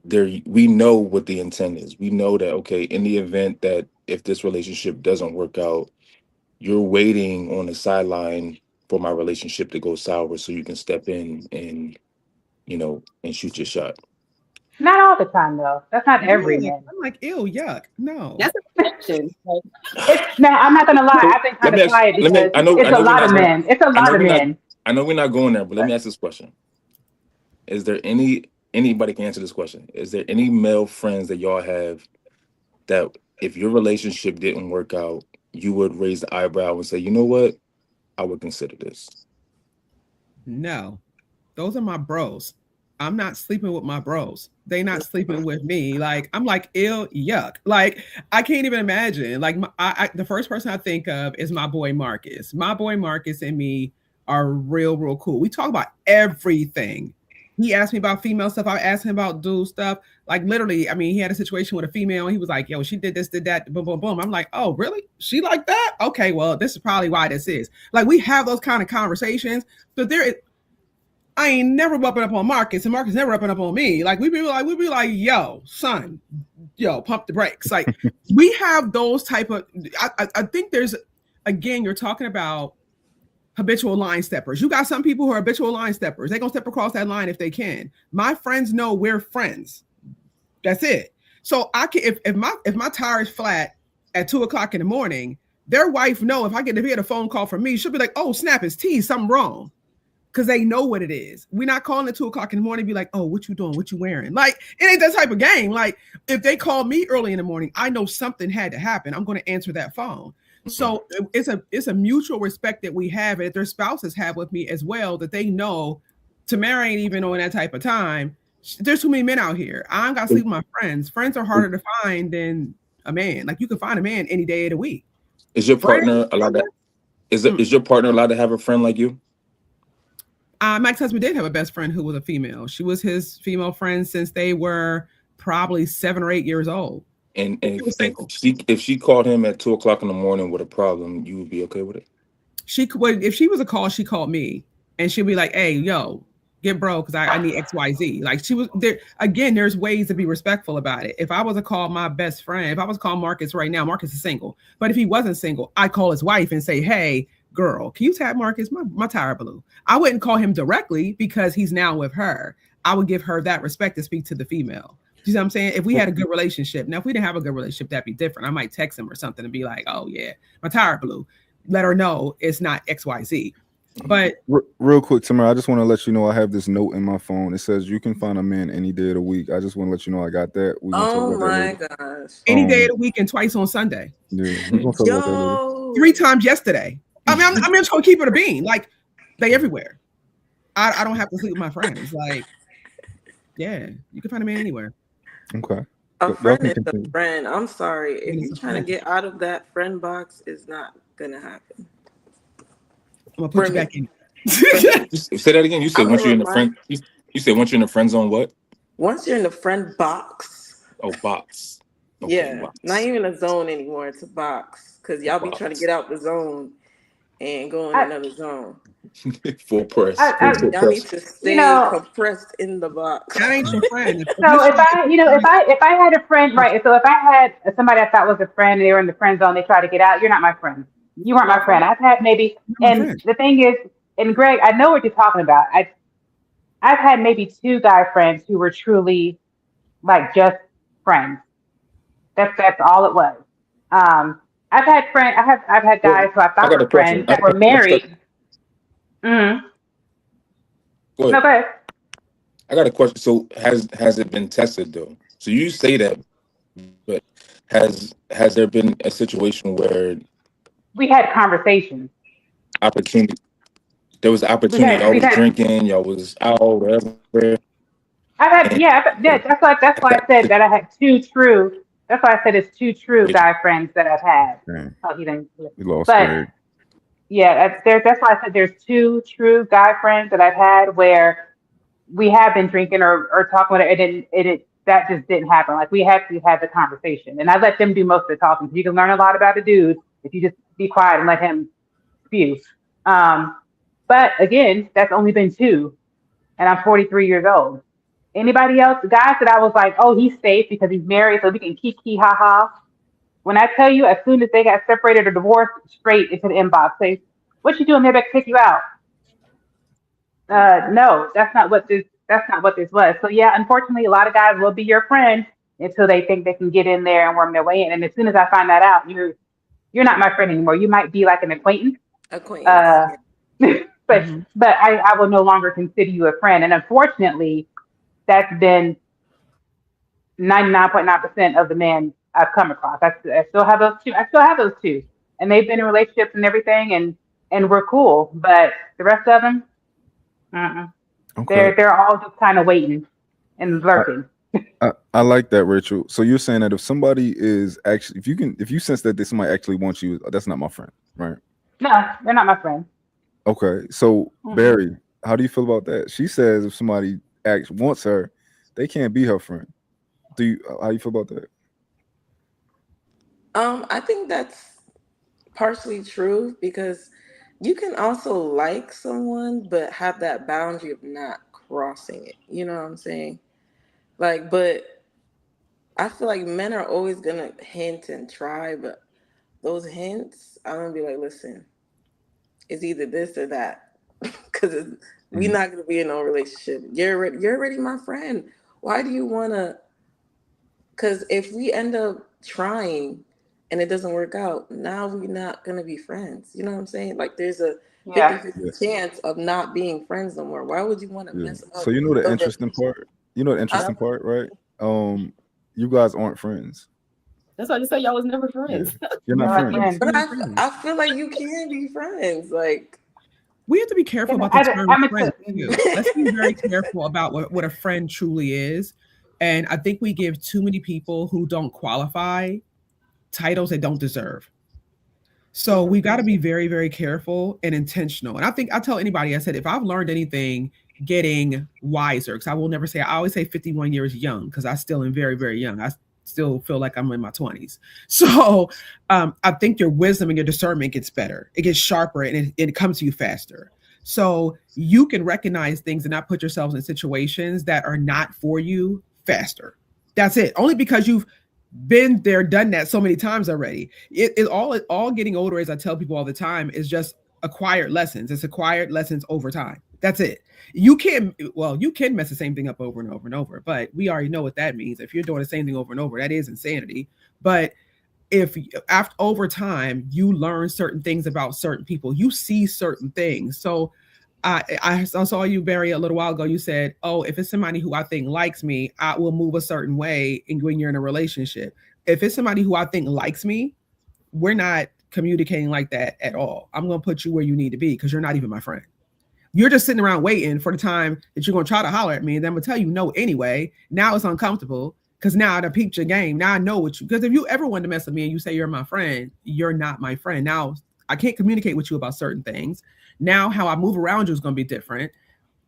we know what the intent is. We know that, okay, in the event that if this relationship doesn't work out, you're waiting on the sideline for my relationship to go sour so you can step in and shoot your shot. Not all the time though. That's not every Yeah, man. I'm like, ew, yuck. No. That's a question. Like, It's now. I'm not gonna lie. So I've been let kind me of ask. quiet Let me. because I it's a know we're lot not of going. men. It's a I lot know of we're not. men. I know we're not going there. But let me But ask this question: Is there anybody can answer this question? Is there any male friends that y'all have that if your relationship didn't work out, you would raise the eyebrow and say, you know what, I would consider this. No. Those are my bros. I'm not sleeping with my bros. They not sleeping with me. Like I'm like ill yuck. Like I can't even imagine. Like the first person I think of is my boy Marcus. My boy Marcus and me are real cool. We talk about everything. He asked me about female stuff. I asked him about dude stuff. Like literally, I mean, he had a situation with a female. And he was like, "Yo, she did this, did that, boom, boom, boom." I'm like, "Oh, really? She like that? Okay, well, this is probably why this is." Like we have those kind of conversations. So I ain't never upping up on Marcus, and Marcus never upping up on me. Like we be like, yo, son, yo, pump the brakes. Like we have those type of. I think there's, again, you're talking about habitual line steppers. You got some people who are habitual line steppers. They gonna step across that line if they can. My friends know we're friends. That's it. So I can if my tire is flat at 2 o'clock in the morning, their wife know if I get a phone call from me, she'll be like, oh snap, it's T, something wrong because they know what it is. We're not calling at 2 o'clock in the morning, be like, oh, what you doing? What you wearing? Like, it ain't that type of game. Like, if they call me early in the morning, I know something had to happen. I'm going to answer that phone. Mhm. So it's a mutual respect that we have, and that their spouses have with me as well, that they know Tamara ain't even on that type of time. There's too many men out here. I ain't got to Is, sleep with my friends. Friends are harder to find than a man. Like, you can find a man any day of the week. is your Friends, partner allowed to mm, is your partner allowed to have a friend like you? Mike's husband did have a best friend who was a female. She was his female friend since they were probably 7 or 8 years old. And And she was single. if she called him at 2 o'clock in the morning with a problem, you would be okay with it? She could, if she was a call, she called me, and she'd be like, "Hey, yo, get bro, because I need XYZ." Like she was there again. There's ways to be respectful about it. If I was to call my best friend, if I was to call Marcus right now, Marcus is single. But if he wasn't single, I call his wife and say, "Hey, girl, can you tag Marcus? My tire blew." I wouldn't call him directly because he's now with her. I would give her that respect to speak to the female. You know what I'm saying? If we had a good relationship, now if we didn't have a good relationship, that'd be different. I might text him or something and be like, "Oh yeah, my tire blew." Let her know it's not XYZ. Mhm. But Real quick, Tamara, I just want to let you know I have this note in my phone. It says you can find a man any day of the week. I just want to let you know I got that. We're gonna talk Oh about that my later. gosh. any day of the week and twice on Sunday. Yeah, we're gonna talk about that later. Three Yo. times yesterday. I'm just gonna keep it a bean. Like they everywhere. I don't have to sleep with my friends. Like, yeah, you can find a man anywhere. Okay. A Y'all friend can is a continue. friend. I'm sorry. If And it's you're a trying to friend. get out of that friend box, it's not gonna happen. I'm gonna put For you me. back in. For me. Say that again. You said I'm once gonna you're in the remind friend. You said once you're in the friend zone. What? once you're in the friend box, Oh, box. Okay, Yeah, not box. even a zone anymore. It's a box because A y'all be trying to box. get out the zone and go in I, another zone. Full press. I, Full Y'all need press. to you stay know, compressed in the box. That ain't your friend. If you so if feel like I, you know, if I had a friend, right? So if I had somebody I thought was a friend, and they were in the friend zone, they try to get out. You're not my friend. You weren't my friend. I've had maybe, you're not my and friend. the thing is, and Greg, I know what you're talking about. I've had maybe two guy friends who were truly like just friends. That's all it was. Um, I've had Well, guys who I I thought got a were question. friends that were married. Mm-hmm. Go No, ahead. go ahead. I got a question. So has it been tested though? So you say that, but has there been a situation where We had conversations. opportunity there was an opportunity, y'all We've was had drinking, y'all was out, whatever, I've and had, yeah, yeah. That's why I said that I had two true. That's why I said it's two true situation. guy friends that I've had. Damn, Oh, he didn't. we lost But Greg. yeah, that's why I said there's two true guy friends that I've had where we have been drinking or talking with it, and that just didn't happen. Like we actually had the conversation, and I let them do most of the talking. You can learn a lot about a dude if you just be quiet and let him spew. Um, but again, that's only been two, and I'm 43 years old. Anybody else? Guys that I was like, oh, he's safe because he's married, so we can kiki ha ha. When I tell you, as soon as they got separated or divorced, straight into the inbox, say, "What you doing? Maybe I can kick you out." No, that's not what this. That's not what this was. So yeah, unfortunately, a lot of guys will be your friend until they think they can get in there and worm their way in. And as soon as I find that out, you're not my friend anymore. You might be like an acquaintance, Acquaintance. uh, Yeah. Hmm. but I will no longer consider you a friend. And unfortunately, that's been 99.9% of the men I've come across. I still have those two. I still have those two, and they've been in relationships and everything, and we're cool. But the rest of them, uh-uh. Okay. They're all just kind of waiting and I, lurking. I like that, Rachel. So you're saying that if somebody is actually, if you sense that this somebody actually wants you, that's not my friend, right? No, they're not my friend. Okay. So Mm-mm. Barry, how do you feel about that? She says if somebody wants her, they can't be her friend. Do you? How you feel about that? I think that's partially true because you can also like someone but have that boundary of not crossing it. You know what I'm saying? Like, but I feel like men are always gonna hint and try, but those hints, I'm gonna be like, listen, it's either this or that, because we're Mhm. not gonna be in no relationship. You're already my friend. Why do you wanna? Because if we end up trying and it doesn't work out, now we're not gonna be friends. You know what I'm saying? Like there's a Yeah. 50-50 Yeah. chance of not being friends no more. Why would you want to Yeah. mess So up you know the a interesting relationship? part. You know the Huh? interesting part, right? You guys aren't friends. That's why I just say y'all was never Yeah. friends. You're They're not my We're friends. friend. But not friends. I feel like you can be friends. Like, We have to be careful And about the term I'm friend a, too. Let's be very careful about what a friend truly is. And I think we give too many people who don't qualify titles they don't deserve. So we got to be very, very careful and intentional. And I think I tell anybody, I said, if I've learned anything getting wiser, because I will never say, I always say 51 years young, because I still am very, very young. I still feel like I'm in my 20s. So I think your wisdom and your discernment gets better. It gets sharper and it comes to you faster. So you can recognize things and not put yourselves in situations that are not for you faster. That's it. Only because you've been there, done that so many times already. It all getting older, as I tell people all the time, is just acquired lessons. It's acquired lessons over time. That's it. You can mess the same thing up over and over and over, but we already know what that means. If you're doing the same thing over and over, that is insanity. But if after over time you learn certain things about certain people, you see certain things. So I saw you, Barry, a little while ago. You said, "Oh, if it's somebody who I think likes me, I will move a certain way." And when you're in a relationship, if it's somebody who I think likes me, we're not communicating like that at all. I'm going to put you where you need to be because you're not even my friend. You're just sitting around waiting for the time that you're going to try to holler at me, and then I'm going to tell you no anyway. Now it's uncomfortable because now I peeped your game. Now I know what you. Because if you ever want to mess with me and you say you're my friend, you're not my friend. Now I can't communicate with you about certain things. Now how I move around you is going to be different.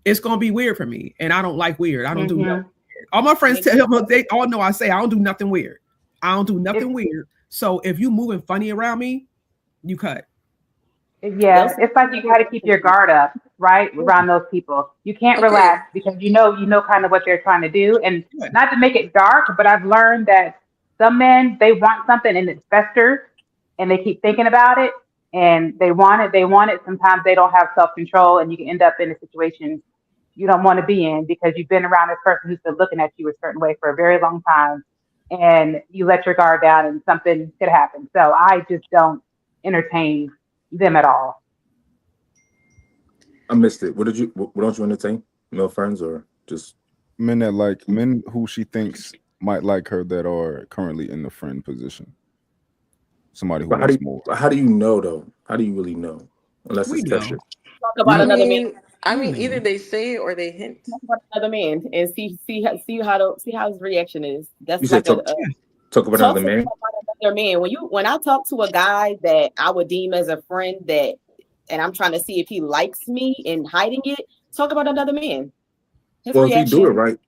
It's going to be weird for me, and I don't like weird. I don't do well mm-hmm. weird. All my friends Makes tell no him they all know I say I don't do nothing weird. I don't do It's nothing weird. So if you moving funny around me, you cut. They'll yeah, say it's like you got to keep your guard up, right, around those people. You can't Okay. relax because you know kind of what they're trying to do. And Yeah. not to make it dark, but I've learned that some men they want something and it festers, and they keep thinking about it, and they want it, they want it. Sometimes they don't have self control, and you can end up in a situation you don't want to be in because you've been around this person who's been looking at you a certain way for a very long time, and you let your guard down, and something could happen. So I just don't entertain them at all. I missed it. What don't you entertain? Male friends or just Men who she thinks might like her that are currently in the friend position. Somebody who but wants more. how do you know though? How do you really know? Unless We it's know. tested. talk We about I know. another man. mean, I We mean, either know. they say it or they hint. Talk about another man and see how his reaction is. You That's said like talk a Yeah. talk about talk another to them man. about another man. When I talk to a guy that I would deem as a friend that, and I'm trying to see if he likes me and hiding it, talk about another man. His Well, if he do it reaction.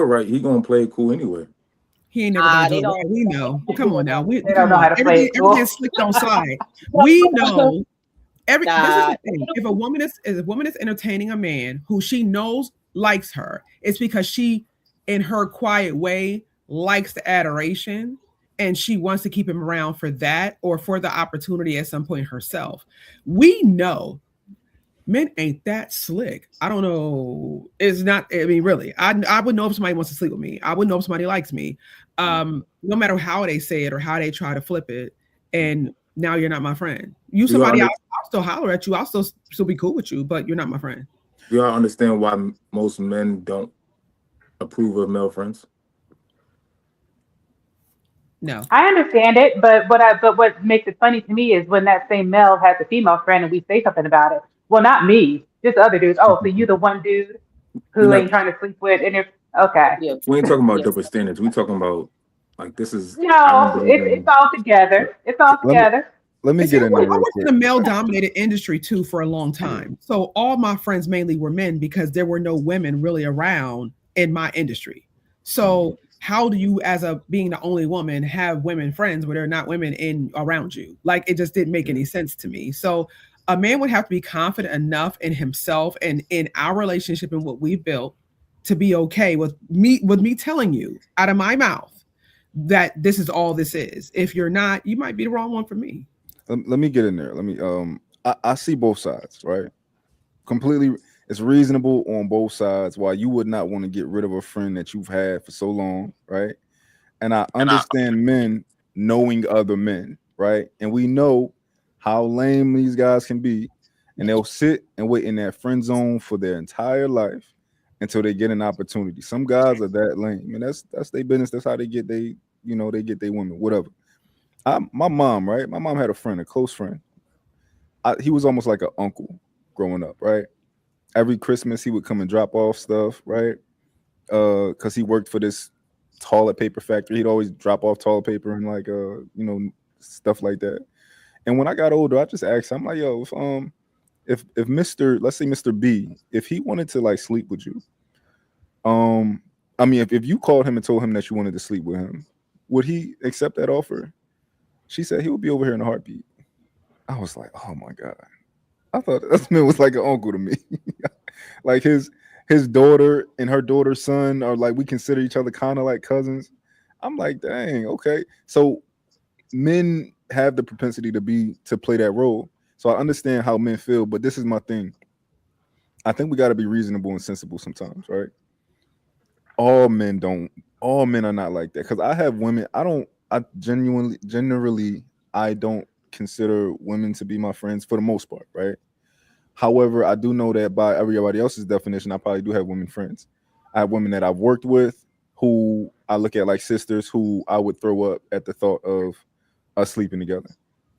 right, he gonna play it cool anyway. He ain't never gonna do They it don't. right. We know. They don't Come do on it now. They don't Come know how on. to play Everything it everything cool. slick don't slide. We know this is Nah, the thing. If a woman is entertaining a man who she knows likes her, it's because she, in her quiet way, likes the adoration and she wants to keep him around for that or for the opportunity at some point herself. We know men ain't that slick. I don't know. It's not. I mean, really, I would know if somebody wants to sleep with me. I would know if somebody likes me. No matter how they say it or how they try to flip it. And now you're not my friend. You Do y'all somebody, under, I'll still holler at you. I'll still be cool with you, but you're not my friend. do y'all understand why most men don't approve of male friends? No. I understand it, but what makes it funny to me is when that same male has a female friend and we say something about it. Well, not me, just other dudes. Oh, so you the one dude We're who not. ain't trying to sleep with, and if okay. yeah, We ain't talking about yeah. double standards. We talking about like this is. I don't No, believe it's in. all together. It's all Let me together. let me And see, get in there I real worked in quick. a male dominated industry too for a long time. So all my friends mainly were men because there were no women really around in my industry. So how do you, as a being the only woman, have women friends where there are not women in around you? Like it just didn't make any sense to me. So a man would have to be confident enough in himself and in our relationship and what we've built to be okay with me telling you out of my mouth that this is all this is. If you're not, you might be the wrong one for me. Let me get in there. Let me I see both sides, right? Completely, it's reasonable on both sides why you would not want to get rid of a friend that you've had for so long, right? And I understand men knowing other men, right? And we know how lame these guys can be, and they'll sit and wait in that friend zone for their entire life until they get an opportunity. Some guys are that lame, and that's their business. That's how they get they get their women, whatever. My mom, right? My mom had a friend, a close friend. He was almost like an uncle growing up, right? Every Christmas he would come and drop off stuff, right? Because he worked for this toilet paper factory. He'd always drop off toilet paper and like stuff like that. And when I got older, I just asked him, I'm like, yo, if Mr. let's say Mr. B, if he wanted to like sleep with you, I mean if you called him and told him that you wanted to sleep with him, would he accept that offer? She said he would be over here in a heartbeat. I was like, oh my God. I thought this man was like an uncle to me. Like his daughter and her daughter's son are like we consider each other kind of like cousins. I'm like, dang, okay. So men have the propensity to play that role. So I understand how men feel, but this is my thing. I think we got to be reasonable and sensible sometimes, right? All men don't. All men are not like that. Because I have women. I don't. I generally, I don't consider women to be my friends for the most part, right? However, I do know that by everybody else's definition, I probably do have women friends. I have women that I've worked with who I look at like sisters who I would throw up at the thought of us sleeping together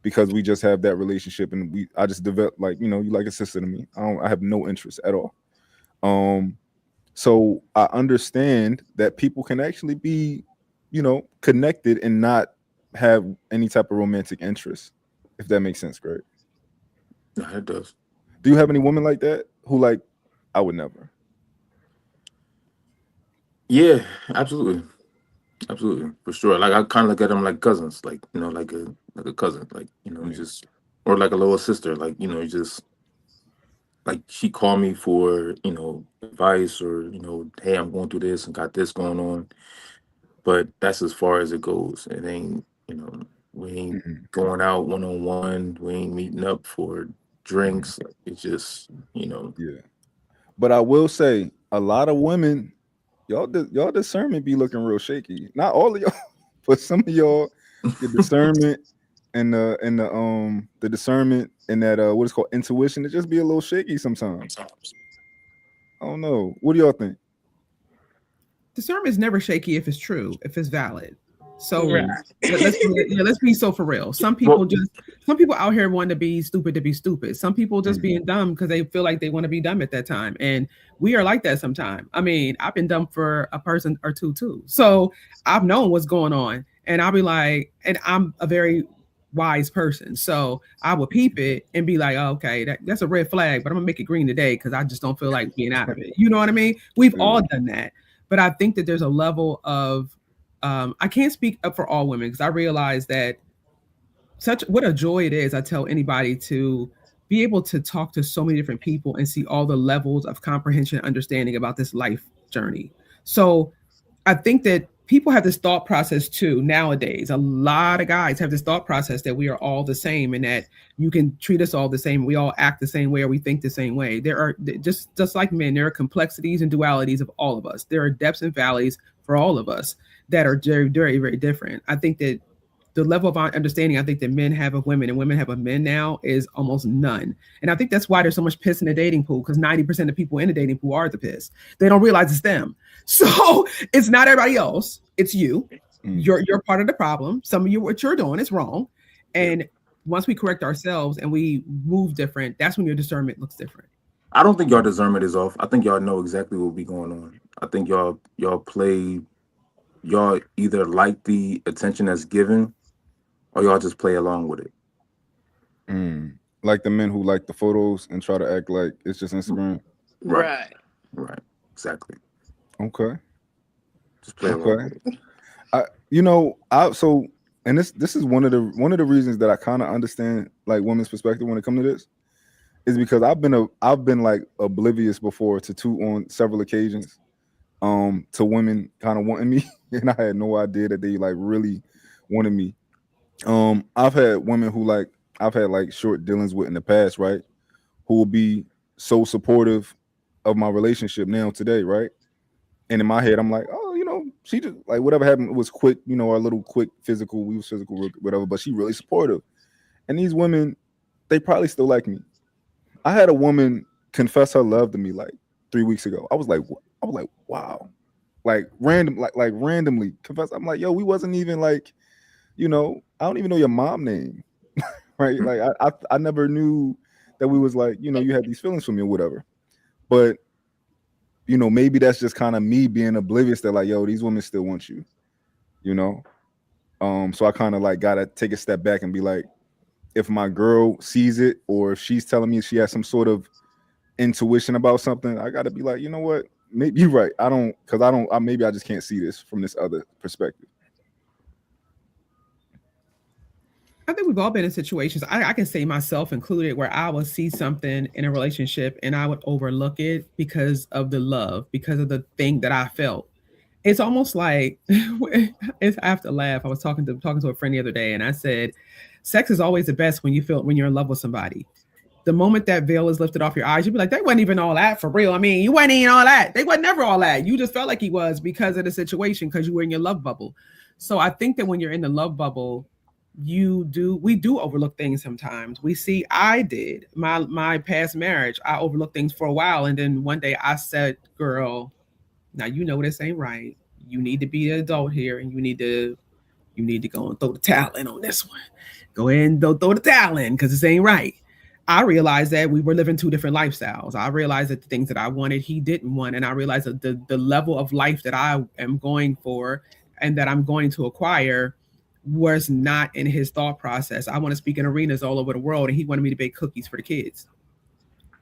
because we just have that relationship and I just develop like, you like a sister to me. I have no interest at all. So I understand that people can actually be, connected and not have any type of romantic interest, if that makes sense, Greg. Yeah, it does. Do you have any women like that who like I would never? Yeah, absolutely. Absolutely, for sure. Like I kind of look at them like cousins, like like a cousin, like Yeah. just or like a little sister, like just like she called me for advice or hey, I'm going through this and got this going on, but that's as far as it goes. It ain't we ain't Mhm. going out one on one. We ain't meeting up for Mhm. drinks. Like, it's just Yeah. But I will say, a lot of women, y'all discernment be looking real shaky. Not all of y'all, but some of y'all, your discernment and the discernment and that what is called intuition, it just be a little shaky sometimes. I don't know. What do y'all think? Discernment is never shaky if it's true, if it's valid. Right. So let's be so for real. well, Some people out here want to be stupid to be stupid. Some people just Mm, being dumb because they feel like they want to be dumb at that time. And we are like that sometimes. I mean, I've been dumb for a person or two too. So I've known what's going on. And I'll be like, and I'm a very wise person. So I will peep it and be like, oh, okay, that's a red flag, but I'm gonna make it green today because I just don't feel like being out of it. You know what I mean? We've all yeah. done that. But I think that there's a level of I can't speak up for all women because I realize that such what a joy it is. I tell anybody to be able to talk to so many different people and see all the levels of comprehension and understanding about this life journey. So I think that people have this thought process too nowadays. A lot of guys have this thought process that we are all the same and that you can treat us all the same. We all act the same way or we think the same way. There are just like men, there are complexities and dualities of all of us. There are depths and valleys for all of us that are very, very, very different. I think that the level of understanding I think that men have of women and women have of men now is almost none. And I think that's why there's so much piss in the dating pool because 90% of people in the dating pool are the piss. They don't realize it's them. So it's not everybody else. It's you. Mm, You're part of the problem. Some of you what you're doing is wrong. yeah. And once we correct ourselves and we move different, that's when your discernment looks different. I don't think y'all discernment is off. I think y'all know exactly what be going on. I think y'all either like the attention that's given or y'all just play along with it. mm. Like the men who like the photos and try to act like it's just Instagram. Right, Right. right, exactly. Okay. Just play along Okay. with it. I you know, I so and this is one of the reasons that I kind of understand like women's perspective when it comes to this is because I've been like oblivious before to on several occasions to women kind of wanting me and I had no idea that they like really wanted me. I've had women who like I've had like short dealings with in the past, right? Who will be so supportive of my relationship now today, right? And in my head, I'm like, oh, she just like whatever happened was quick, our little quick physical, we was physical, whatever. But she really supportive. And these women, they probably still like me. I had a woman confess her love to me like 3 weeks ago. I was like, wow, like random, like randomly confess. I'm like, yo, we wasn't even like, I don't even know your mom name, right? Like I never knew that we was like, you had these feelings for me or whatever. But maybe that's just kind of me being oblivious that like, yo, these women still want you, you know. So I kind of like gotta take a step back and be like, if my girl sees it or if she's telling me she has some sort of intuition about something, I gotta be like, you know what? Maybe you're right. Maybe I just can't see this from this other perspective. I think we've all been in situations, I can say myself included, where I will see something in a relationship and I would overlook it because of the love, because of the thing that I felt. It's almost like I have to laugh. I was talking to a friend the other day, and I said, "Sex is always the best when you feel when you're in love with somebody. The moment that veil is lifted off your eyes, you'll be like, they wasn't even all that for real. I mean, you wasn't even all that. They wasn't never all that. You just felt like he was because of the situation, because you were in your love bubble. So I think that when you're in the love bubble, we do overlook things sometimes. We see I did my past marriage. I overlooked things for a while, and then one day I said, "Girl, now you know this ain't right. You need to be an adult here, and you need to go and throw the towel in on this one. Go ahead and throw the towel in because this ain't right." I realized that we were living two different lifestyles. I realized that the things that I wanted, he didn't want. And I realized that the level of life that I am going for and that I'm going to acquire was not in his thought process. I want to speak in arenas all over the world, and he wanted me to bake cookies for the kids.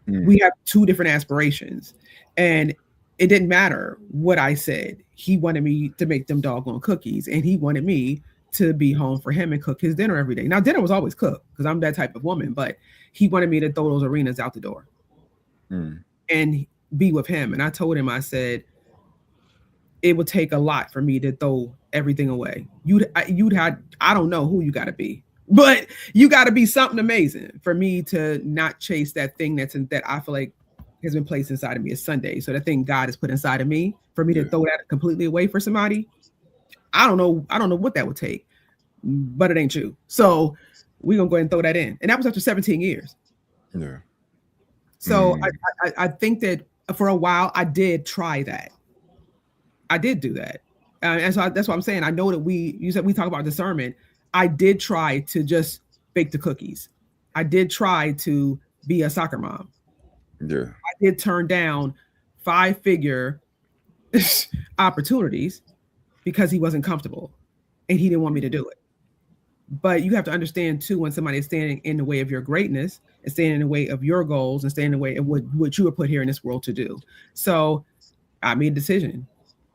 Mm, We have two different aspirations. And it didn't matter what I said. He wanted me to make them doggone cookies, and he wanted me to be home for him and cook his dinner every day. Now, dinner was always cooked because I'm that type of woman, but he wanted me to throw those arenas out the door and be with him. And I told him, I said, it would take a lot for me to throw everything away. You'd have, I don't know who you got to be, but you got to be something amazing for me to not chase that thing that I feel like has been placed inside of me as Sunday. So that thing God has put inside of me, for me to throw that completely away for somebody, I don't know what that would take, but it ain't you. So we're gonna go ahead and throw that in. And that was after 17 years. Yeah. So I think that for a while I did try that. I did do that. And so that's what I'm saying. I know that you said we talk about discernment. I did try to just bake the cookies. I did try to be a soccer mom. Yeah. I did turn down 5-figure opportunities because he wasn't comfortable and he didn't want me to do it. But you have to understand too, when somebody is standing in the way of your greatness and standing in the way of your goals and standing in the way of what you were put here in this world to do. So I made a decision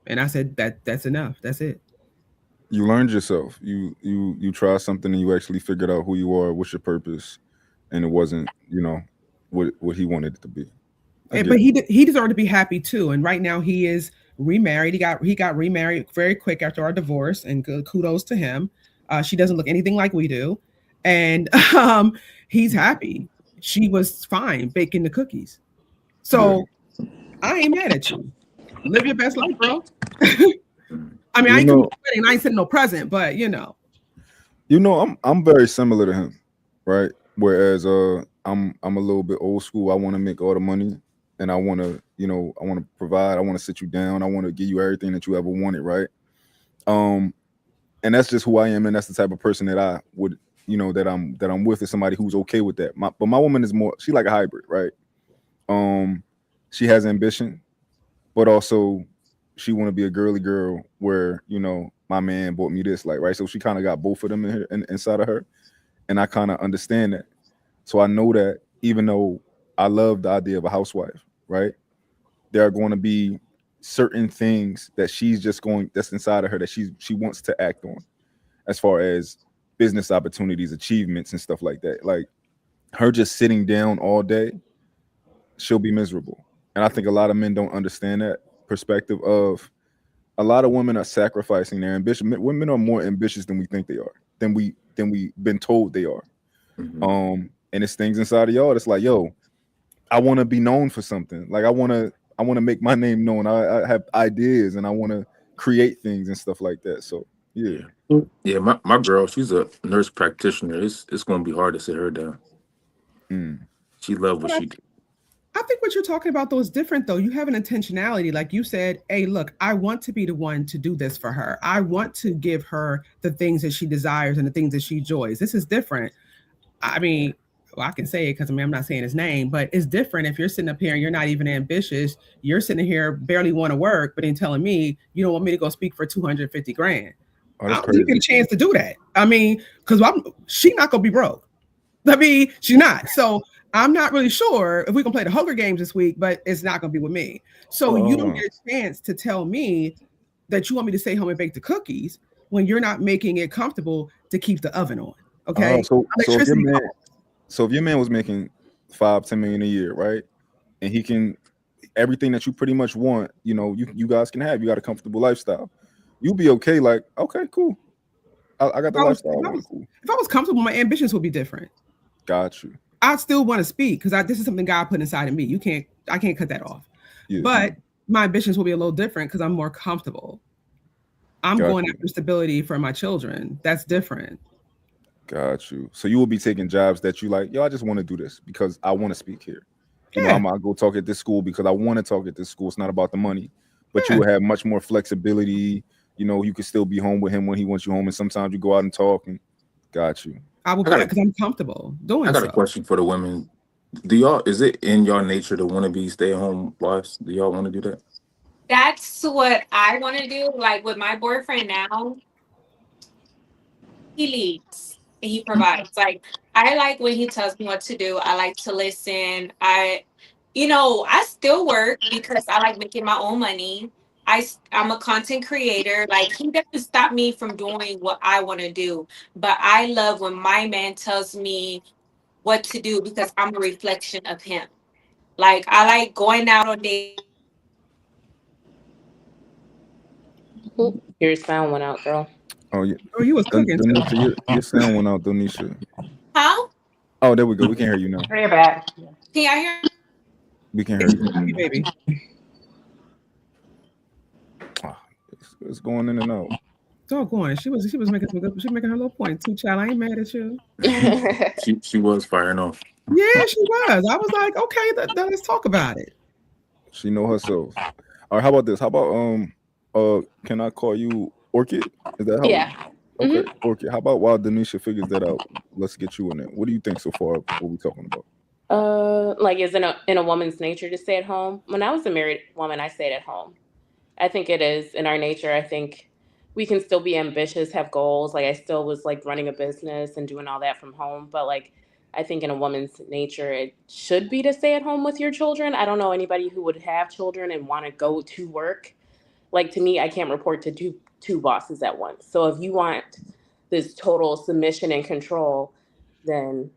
and I said that's enough. That's it. You learned yourself. You tried something and you actually figured out who you are, what's your purpose, and it wasn't, what he wanted it to be. But he deserved to be happy too. And right now he is remarried. He got remarried very quick after our divorce, and kudos to him. She doesn't look anything like we do, and he's happy. She was fine baking the cookies, so I ain't mad at you. Live your best life, bro. I mean, I ain't sending no present, but I'm very similar to him, right? Whereas I'm a little bit old school. I want to make all the money, and I want to provide. I want to sit you down. I want to give you everything that you ever wanted, right? And that's just who I am, and that's the type of person that I would, that I'm with, is somebody who's okay with that. But my woman is more, she like a hybrid, right? She has ambition, but also she want to be a girly girl where, my man bought me this, like, right? So she kind of got both of them inside of her, and I kind of understand that. So I know that even though I love the idea of a housewife, right? There are going to be certain things that that's inside of her that she wants to act on, as far as business opportunities, achievements, and stuff like that. Like, her just sitting down all day, she'll be miserable. And I think a lot of men don't understand that perspective of, a lot of women are sacrificing their ambition. Women are more ambitious than we think they are, than we've been told they are. And it's things inside of y'all that's like, yo, I want to be known for something. Like, I want to make my name known. I have ideas and I want to create things and stuff like that. So yeah. My girl, she's a nurse practitioner. It's going to be hard to sit her down. She loves what she do. I think what you're talking about, though, is different, though. You have an intentionality. Like you said, hey, look, I want to be the one to do this for her. I want to give her the things that she desires and the things that she enjoys. This is different. I mean, well, I can say it because I'm not saying his name, but it's different if you're sitting up here and you're not even ambitious. You're sitting here barely want to work, but then telling me you don't want me to go speak for 250 grand. Oh, I don't think you get a chance to do that. I mean, because she's not gonna be broke. I mean, she's not. So I'm not really sure if we can play the Hunger Games this week, but it's not going to be with me. So you don't get a chance to tell me that you want me to stay home and bake the cookies when you're not making it comfortable to keep the oven on. Okay. So if your man was making $5-10 million a year, right, and he can, everything that you pretty much want, you guys can have. You got a comfortable lifestyle. You'll be okay. Like, okay, cool. I got the lifestyle. If I was comfortable, my ambitions would be different. Got you. I still want to speak because this is something God put inside of me. I can't cut that off. Yeah. But my ambitions will be a little different because I'm more comfortable. I'm going after stability for my children. That's different. Got you. So you will be taking jobs that you like, yo, I just want to do this because I want to speak here. I'm gonna go talk at this school because I want to talk at this school. It's not about the money, but you will have much more flexibility. You can still be home with him when he wants you home, and sometimes you go out and talk. And got you. I will because I'm comfortable doing. I got a question for the women. Is it in your nature to want to be stay-at-home wives? Do y'all want to do that? That's what I want to do. Like with my boyfriend now, he leads and he provides. Like, I like when he tells me what to do. I like to listen. I still work because I like making my own money. I'm a content creator. Like, he doesn't stop me from doing what I want to do. But I love when my man tells me what to do because I'm a reflection of him. Like, I like going out on dates with him. I like Your sound went out, girl. Oh yeah, Oh, you was cooking too. Donisha, your sound went out, Donisha. Huh? Oh, there we go. We can hear you now. Very bad. Can y'all hear me? We can hear you. Hey, baby. Ah, it's going in and out. Doggone. She was making some good. She making her little point too, child. I ain't mad at you. She was firing off. Yeah, she was. I was like, okay, let's talk about it. She know herself. All right, how about this? How about can I call you Orchid? Is that how? Yeah. Okay, Orchid. How about while Denisha figures that out, let's get you in there. What do you think so far of what we talking about? Like is in a woman's nature to stay at home. When I was a married woman, I stayed at home. I think it is in our nature. I think we can still be ambitious, have goals. Like I still was like running a business and doing all that from home, but like I think in a woman's nature, it should be to stay at home with your children. I don't know anybody who would have children and want to go to work. Like to me, I can't report to two bosses at once. So if you want this total submission and control, then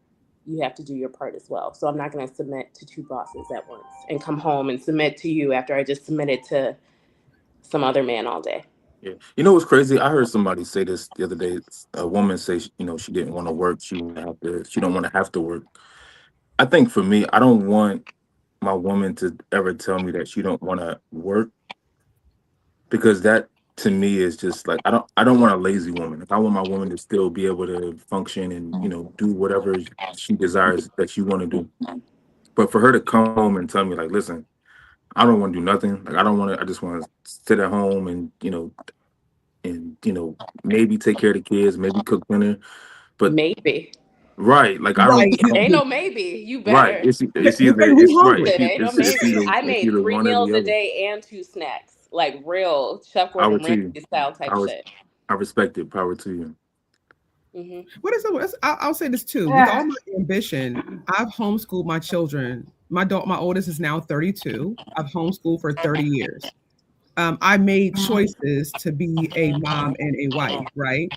you have to do your part as well. So I'm not going to submit to two bosses at once and come home and submit to you after I just submitted to some other man all day. Yeah. You know what's crazy? I heard somebody say this the other day. A woman say, she didn't want to work. She don't want to have to work. I think for me, I don't want my woman to ever tell me that she don't want to work, because that to me is just like I don't want a lazy woman. If I want my woman to still be able to function and do whatever she desires that she want to do. But for her to come home and tell me like, listen, I don't want to do nothing. Like I don't want to. I just want to sit at home and maybe take care of the kids, maybe cook dinner. But Maybe. right, like I don't. Right. Ain't no maybe. You Right, better. it's Baby, either we it's right. hungry. Shit, ain't no maybe. I It's made either three one or meals the a other. day and two snacks. Like real Chef Power Gordon to Ramsay you. style type I was shit. I respect it. Power to you. Hmm. What is it? I'll say this too. With Yeah. all my ambition, I've homeschooled my children. My oldest is now 32. I've homeschooled for 30 years. I made choices to be a mom and a wife, right?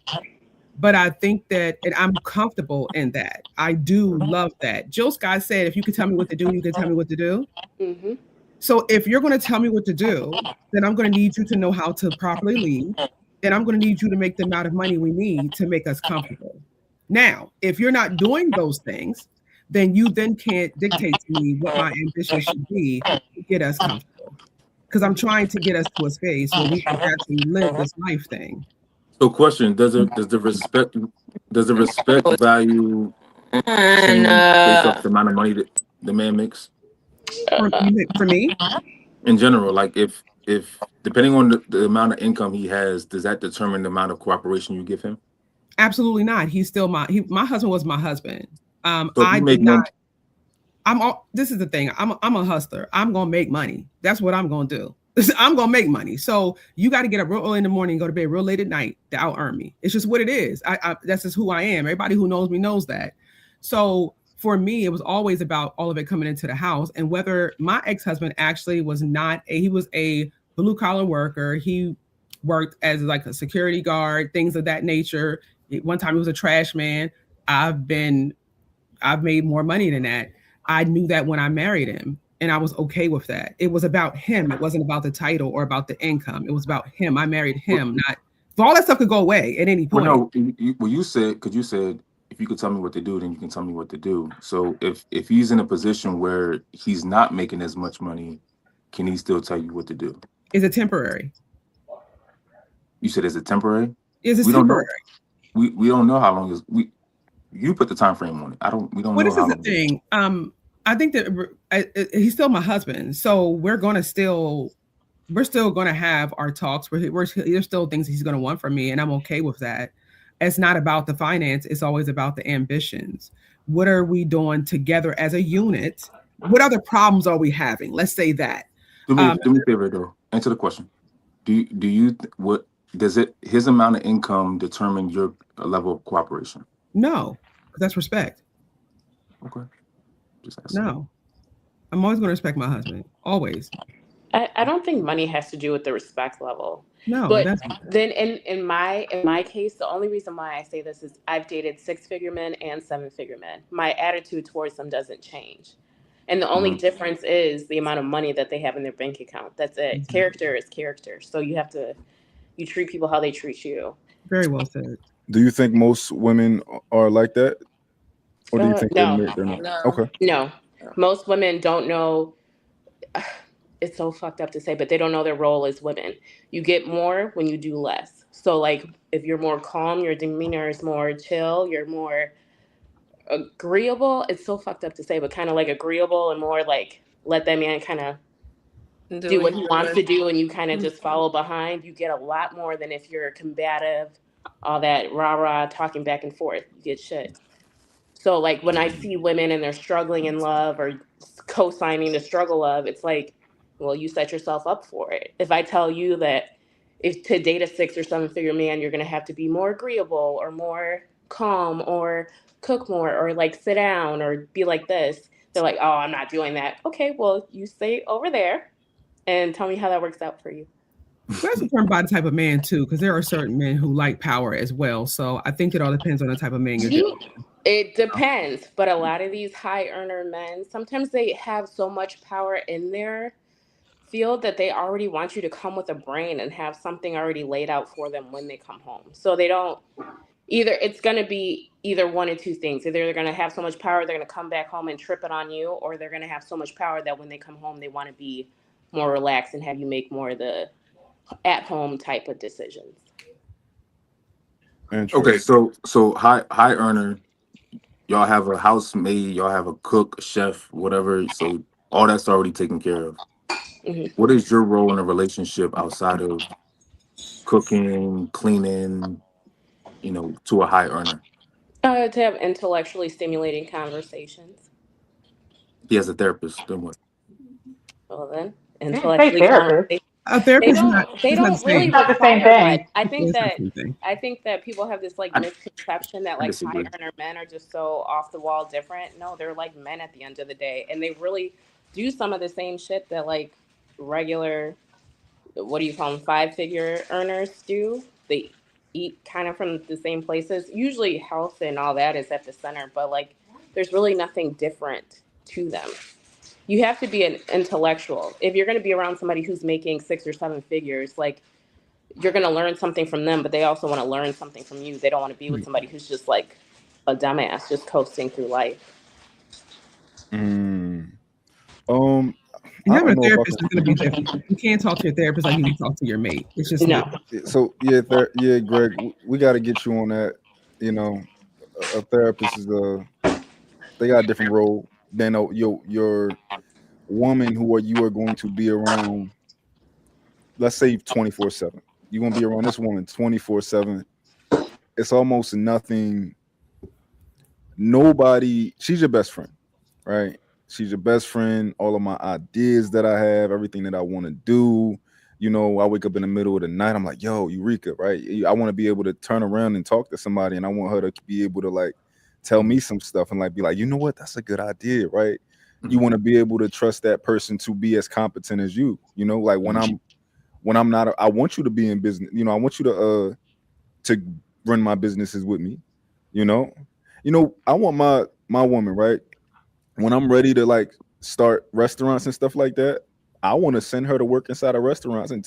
But I think that, and I'm comfortable in that. I do love that. Jill Scott said, if you could tell me what to do, you can tell me what to do. Hmm. So if you're going to tell me what to do, then I'm going to need you to know how to properly lead. And I'm going to need you to make the amount of money we need to make us comfortable. Now, if you're not doing those things, then you then can't dictate to me what my ambition should be to get us comfortable. Because I'm trying to get us to a space where we can actually live this life thing. So, question: does the respect value change based off the amount of money that the man makes For me, in general? Like, if depending on the amount of income he has, does that determine the amount of cooperation you give him? absolutely not. He's still my husband was my husband. So, if I you did make not. more, This is the thing. I'm a hustler. I'm gonna make money. That's what I'm gonna do. I'm gonna make money. So you got to get up real early in the morning, go to bed real late at night to out earn me. It's just what it is. That's just who I am. Everybody who knows me knows that. So for me, it was always about all of it coming into the house. And whether my ex-husband actually was not he was a blue collar worker. He worked as like a security guard, things of that nature. One time he was a trash man. I've made more money than that. I knew that when I married him, and I was okay with that. It was about him. It wasn't about the title or about the income. It was about him. I married him, not all that stuff could go away at any well, point. no, you said, because you said if you could tell me what to do, then you can tell me what to do. So, if he's in a position where he's not making as much money, can he still tell you what to do? Is it temporary? You said, is it temporary? Is it We don't temporary? know. We don't know how long is we. You put the time frame on it. We don't Well, know this is how the long. thing. I think that he's still my husband, so we're still going to have our talks. There's still things he's going to want from me, and I'm okay with that. It's not about the finance. It's always about the ambitions. What are we doing together as a unit? What other problems are we having? Let's say that. Do me a favor though. Answer the question. What does his amount of income determine your level of cooperation? No, that's respect. Okay. Just asking. No. I'm always going to respect my husband. Always. I don't think money has to do with the respect level. No, it But doesn't. then in my case, the only reason why I say this is I've dated 6-figure men and 7-figure men. My attitude towards them doesn't change. And the only Mhm. difference is the amount of money that they have in their bank account. That's it. Exactly. Character is character. So you treat people how they treat you. Very well said. Do you think most women are like that, or do you think No, they're not? No. Okay. no. Most women don't know. It's so fucked up to say, but they don't know their role as women. You get more when you do less. So, like, if you're more calm, your demeanor is more chill, you're more agreeable. It's so fucked up to say, but kind of like agreeable and more like let that man kind of Do do what what he he wants wants. to do and you kind of just follow behind. You get a lot more than if you're combative, all that rah rah talking back and forth. You get shit. So like when I see women and they're struggling in love or co-signing the struggle of, it's like, well, you set yourself up for it. If I tell you that if to date a 6 or 7 figure man, you're gonna have to be more agreeable or more calm or cook more or like sit down or be like this, they're like, oh, I'm not doing that. Okay, well, you stay over there and tell me how that works out for you. But that's determined by the type of man too, because there are certain men who like power as well. So I think it all depends on the type of man you're dealing It depends, but a lot of these high earner men, sometimes they have so much power in their field that they already want you to come with a brain and have something already laid out for them when they come home. So they don't either it's going to be either one or two things. Either they're going to have so much power they're going to come back home and trip it on you, or they're going to have so much power that when they come home they want to be more relaxed and have you make more of the at home type of decisions. Okay, Interesting. so high earner, y'all have a housemaid, y'all have a cook, a chef, whatever. So all that's already taken care of. Mhm. What is your role in a relationship outside of cooking, cleaning, to a high earner? To have intellectually stimulating conversations. He has a therapist, then what? Well then, They didn't say intellectually therapist. conversation. A They therapist is not don't they it's not the don't It's really same. not the same require much. thing. It's not the same thing. I think that people have this like I, misconception that I like high disagree. earner men are just so off the wall different. No, they're like men at the end of the day, and they really do some of the same shit that like regular, what do you call them, 5-figure earners do. They eat kind of from the same places. Usually health and all that is at the center, but like there's really nothing different to them. You have to be an intellectual. If you're going to be around somebody who's making 6 or 7 figures, like you're going to learn something from them, but they also want to learn something from you. They don't want to be with Right. somebody who's just like a dumbass, just coasting through life. Mm. Um, And I having don't a know if I therapist can is going to speak. be different. You can't talk to your therapist like you can talk to your mate. It's just not. No. So yeah, yeah, Greg, we got to get you on that. You know, a therapist is they got a different role than your woman you are going to be around. Let's say 24/7. You're gonna be around this woman 24/7. It's almost nothing. Nobody. She's your best friend, right? She's your best friend. All of my ideas that I have, everything that I want to do. I wake up in the middle of the night. I'm like, yo, Eureka, right? I want to be able to turn around and talk to somebody, and I want her to be able to like tell me some stuff and like be like, you know what, that's a good idea, right? You Mhm. want to be able to trust that person to be as competent as you. Like Mhm. when I'm not, I want you to be in business. I want you to run my businesses with me. You know, I want my woman, right? When I'm ready to like start restaurants and stuff like that, I want to send her to work inside of restaurants and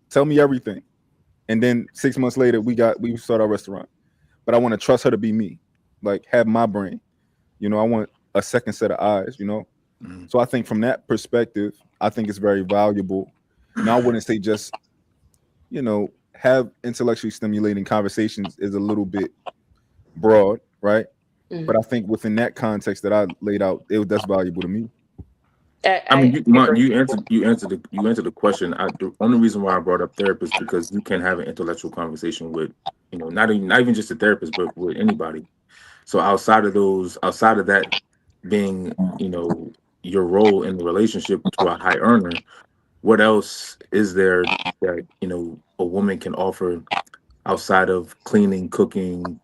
tell me everything. And then 6 months later, we start our restaurant. But I want to trust her to be me, like have my brain. I want a second set of eyes. Mhm. So I think from that perspective, I think it's very valuable. Now I wouldn't say just have intellectually stimulating conversations is a little bit broad, right? But Mhm. I think within that context that I laid out, that's valuable to me. I mean, I agree. you answered the question. The only reason why I brought up therapist because you can have an intellectual conversation with, not even just a therapist, but with anybody. So outside of that being, your role in the relationship to a high earner, what else is there that a woman can offer outside of cleaning, cooking,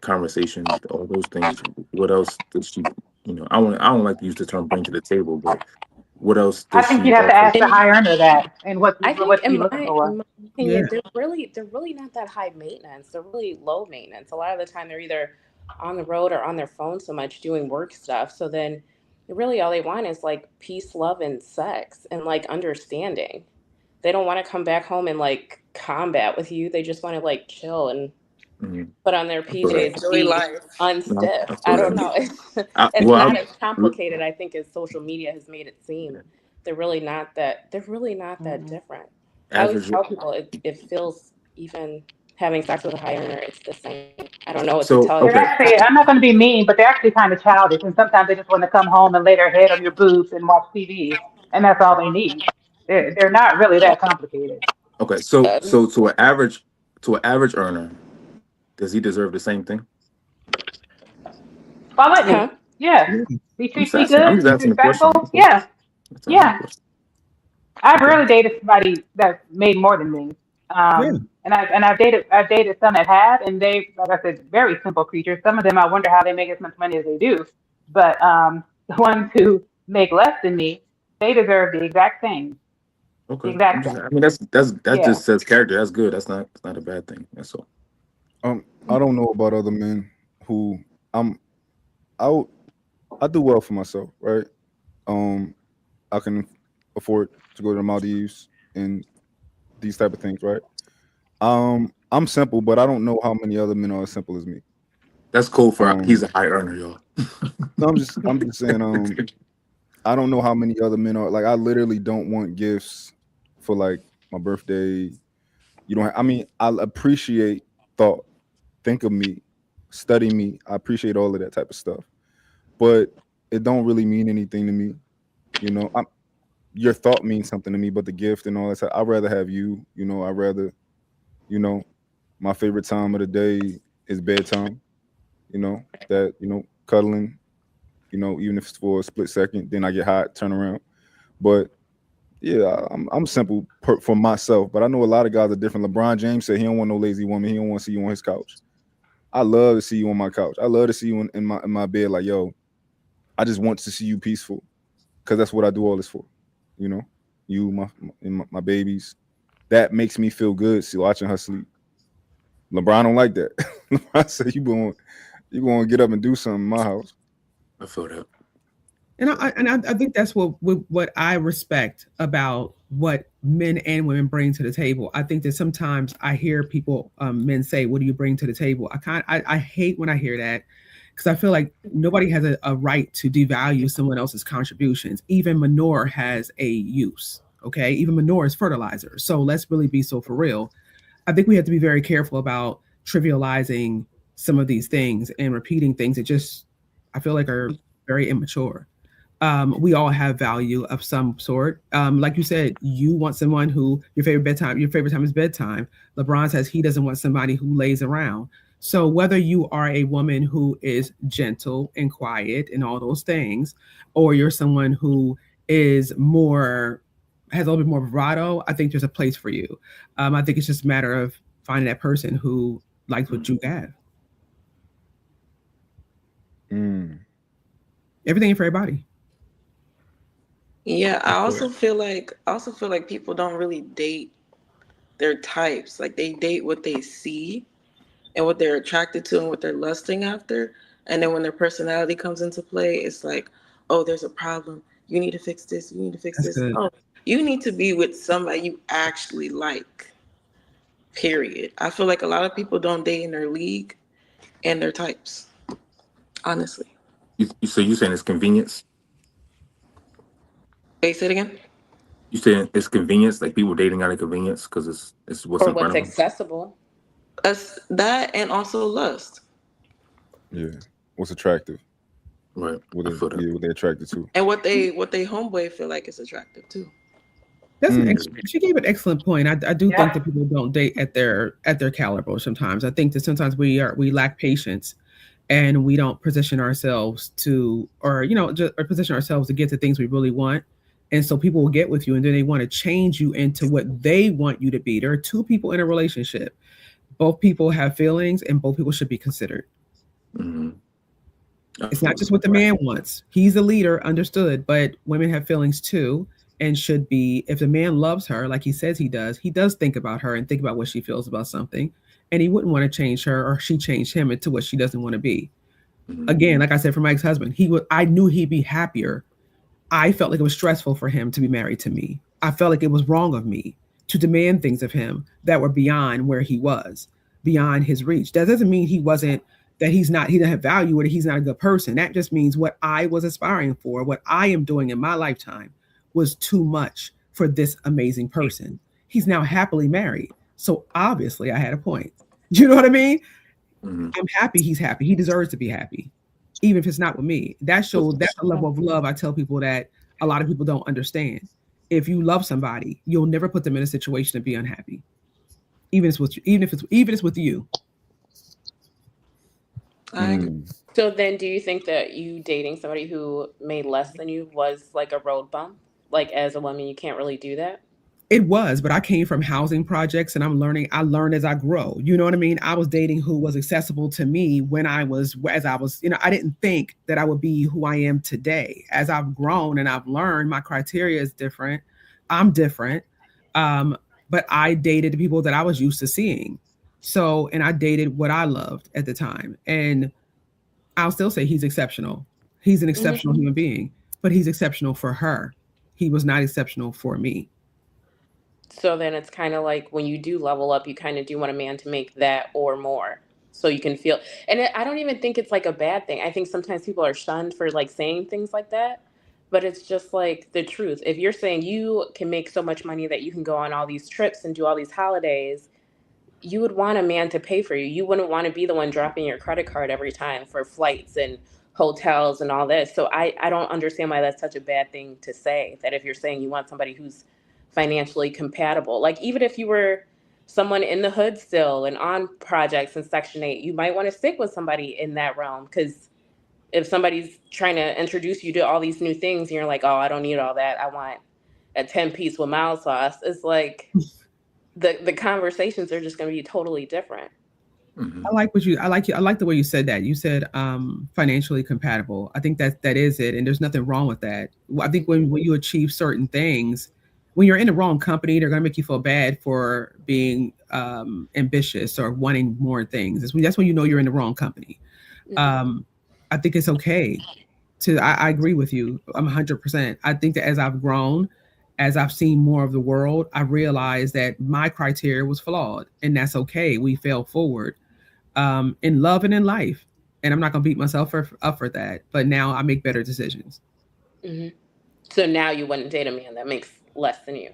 conversation, all those things? What else does she? I don't like to use the term bring to the table, but what else I does think she you'd have to offer? ask the And high earner that and I think what you looking in for. my Yeah. opinion, they're really not that high maintenance. They're really low maintenance. A lot of the time they're either on the road or on their phone so much doing work stuff. So then really all they want is like peace, love, and sex and like understanding. They don't want to come back home and like combat with you. They just want to like chill and Mhm. put on their I feel that. PJs and Enjoy be life. No, unstiff. I I feel don't that. know. It's Well, not as complicated, I think, as social media has made it seem. They're really not that Mhm. different. I always average. tell people it feels even having sex with a high earner, it's the same. I don't know what to So tell you. They're okay, actually, I'm not going to be mean, but they're actually kind of childish, and sometimes they just want to come home and lay their head on your boobs and watch TV, and that's all they need. They're not really that complicated. okay. So Uh, so to an average earner, does he deserve the same thing? Politely, huh? yeah. Yeah. He I'm treats just me asking. I'm good. just He's asking a question. respectful. That's all. Yeah, That's asking a yeah. question. I've Okay. rarely dated somebody that made more than me. Yeah. I've dated some that have, and they, like I said, very simple creatures. Some of them I wonder how they make as much money as they do. But the ones who make less than me, they deserve the exact same. The Okay. I'm exact just. same. I mean, that Yeah. just says character. That's good. That's not a bad thing. That's all. I don't know about other men who I'm I I do well for myself, right? Um, I can afford to go to the Maldives and these type of things, right? I'm simple, but I don't know how many other men are as simple as me. That's cool for. He's Um, a high earner, y'all. no, I'm just saying, I don't know how many other men are like. I literally don't want gifts for like my birthday. You don't. I mean, I appreciate thought. Think of me, study me. I appreciate all of that type of stuff, but it don't really mean anything to me. You know, your thought means something to me, but the gift and all that stuff, I'd rather have you. You know, I'd rather, you know, my favorite time of the day is bedtime. You know, that, cuddling, even if it's for a split second, then I get hot, turn around. But yeah, I'm simple for myself, but I know a lot of guys are different. LeBron James said he don't want no lazy woman. He don't want to see you on his couch. I love to see you on my couch. I love to see you in my bed. Like, yo, I just want to see you peaceful because that's what I do all this for. You know, you, my babies. That makes me feel good. See, watching her sleep. LeBron don't like that. LeBron said you going to get up and do something in my house. I feel that. And I think that's what I respect about what men and women bring to the table. I think that sometimes I hear people, men say, "What do you bring to the table?" I hate when I hear that because I feel like nobody has a right to devalue someone else's contributions. Even manure has a use. Okay, even manure is fertilizer. So let's really be so for real. I think we have to be very careful about trivializing some of these things and repeating things that just I feel like are very immature. We all have value of some sort. Like you said, you want someone who your favorite time is bedtime. LeBron says he doesn't want somebody who lays around. So whether you are a woman who is gentle and quiet and all those things, or you're someone who is more has a little bit more bravado, I think there's a place for you. I think it's just a matter of finding that person who likes what you have. Mm, Everything for everybody. Yeah, I feel that. I also feel like people don't really date their types. Like they date what they see and what they're attracted to and what they're lusting after. And then when their personality comes into play, it's like, oh, there's a problem. You need to fix this. You need to fix That's this. good. Oh, you need to be with somebody you actually like. Period. I feel like a lot of people don't date in their league and their types. Honestly. So you saying it's convenience? Hey, say it again. You saying it's convenience? Like people dating out of convenience because it's what's Or in front what's of them? accessible. Us that and also lust. yeah. What's attractive? Right. What I they, feel that. yeah, what they attracted to? And what they homeboy feel like is attractive too. That's an Mm, she gave an excellent point. I do think Yep. that people don't date at their caliber sometimes. I think that sometimes we lack patience and we don't position ourselves to or just or position ourselves to get the things we really want. And so people will get with you and then they want to change you into what they want you to be. There are two people in a relationship. Both people have feelings and both people should be considered. hmm It's not Absolutely. just what the Right. man wants. He's a leader, understood, but women have feelings too and should be. If the man loves her like he says he does think about her and think about what she feels about something, and he wouldn't want to change her or she change him into what she doesn't want to be. Hmm. Again, like I said, for my ex-husband, I knew he'd be happier. I felt like it was stressful for him to be married to me. I felt like it was wrong of me to demand things of him that were beyond where he was, beyond his reach. That doesn't mean he doesn't have value or that he's not a good person. That just means what I was aspiring for, what I am doing in my lifetime was too much for this amazing person. He's now happily married. So obviously I had a point. You know what I mean? Hmm. I'm happy he's happy. He deserves to be happy, even if it's not with me. That's a level of love I tell people that a lot of people don't understand. If you love somebody, you'll never put them in a situation to be unhappy, even if it's with you. I agree. Mm. So then, do you think that you dating somebody who made less than you was like a road bump? Like as a woman, you can't really do that. It was, but I came from housing projects and I'm learning. I learned as I grow. You know what I mean? I was dating who was accessible to me as I was, I didn't think that I would be who I am today. As I've grown and I've learned, my criteria is different. I'm different. Um, but I dated the people that I was used to seeing. So, and I dated what I loved at the time. And I'll still say he's exceptional. He's an Hmm. exceptional human being, but he's exceptional for her. He was not exceptional for me. So then it's kind of like when you do level up, you kind of do want a man to make that or more. So you can feel, I don't even think it's like a bad thing. I think sometimes people are shunned for like saying things like that, but it's just like the truth. If you're saying you can make so much money that you can go on all these trips and do all these holidays, you would want a man to pay for you. You wouldn't want to be the one dropping your credit card every time for flights and hotels and all this. So I don't understand why that's such a bad thing to say. That if you're saying you want somebody who's financially compatible, like even if you were someone in the hood still and on projects in Section 8, you might want to stick with somebody in that realm. Because if somebody's trying to introduce you to all these new things and you're like, oh, I don't need all that, I want a 10-piece with mild sauce, it's like the conversations are just going to be totally different. Hmm. I like the way you said that. You said financially compatible. I think that is it, and there's nothing wrong with that. I think when you achieve certain things, when you're in the wrong company, they're going to make you feel bad for being ambitious or wanting more things. That's when you know you're in the wrong company. Hmm. Um, I think it's okay I agree with you. I'm 100%. I think that as I've grown, as I've seen more of the world, I realized that my criteria was flawed, and that's okay. We fail forward in love and in life, and I'm not gonna beat myself up for that. But now I make better decisions. Hmm. So now you wouldn't date a man that makes less than you.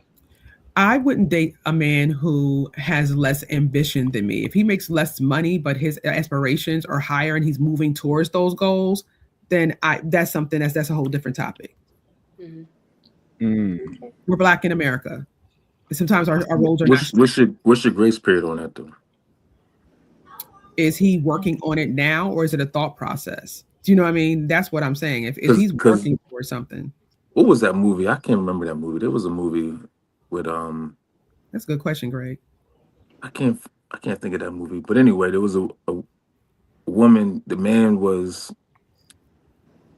I wouldn't date a man who has less ambition than me. If he makes less money, but his aspirations are higher and he's moving towards those goals, then I that's something that's a whole different topic. Hmm. Mm. Okay. We're black in America. Sometimes our roles are not. What's your grace period on that though? Is he working on it now or is it a thought process? Do you know what I mean? That's what I'm saying. If he's Because working for something, what was that movie? I can't remember that movie. There was a movie with that's a good question, Greg. I can't I can't think of that movie. But anyway, there was a woman. The man was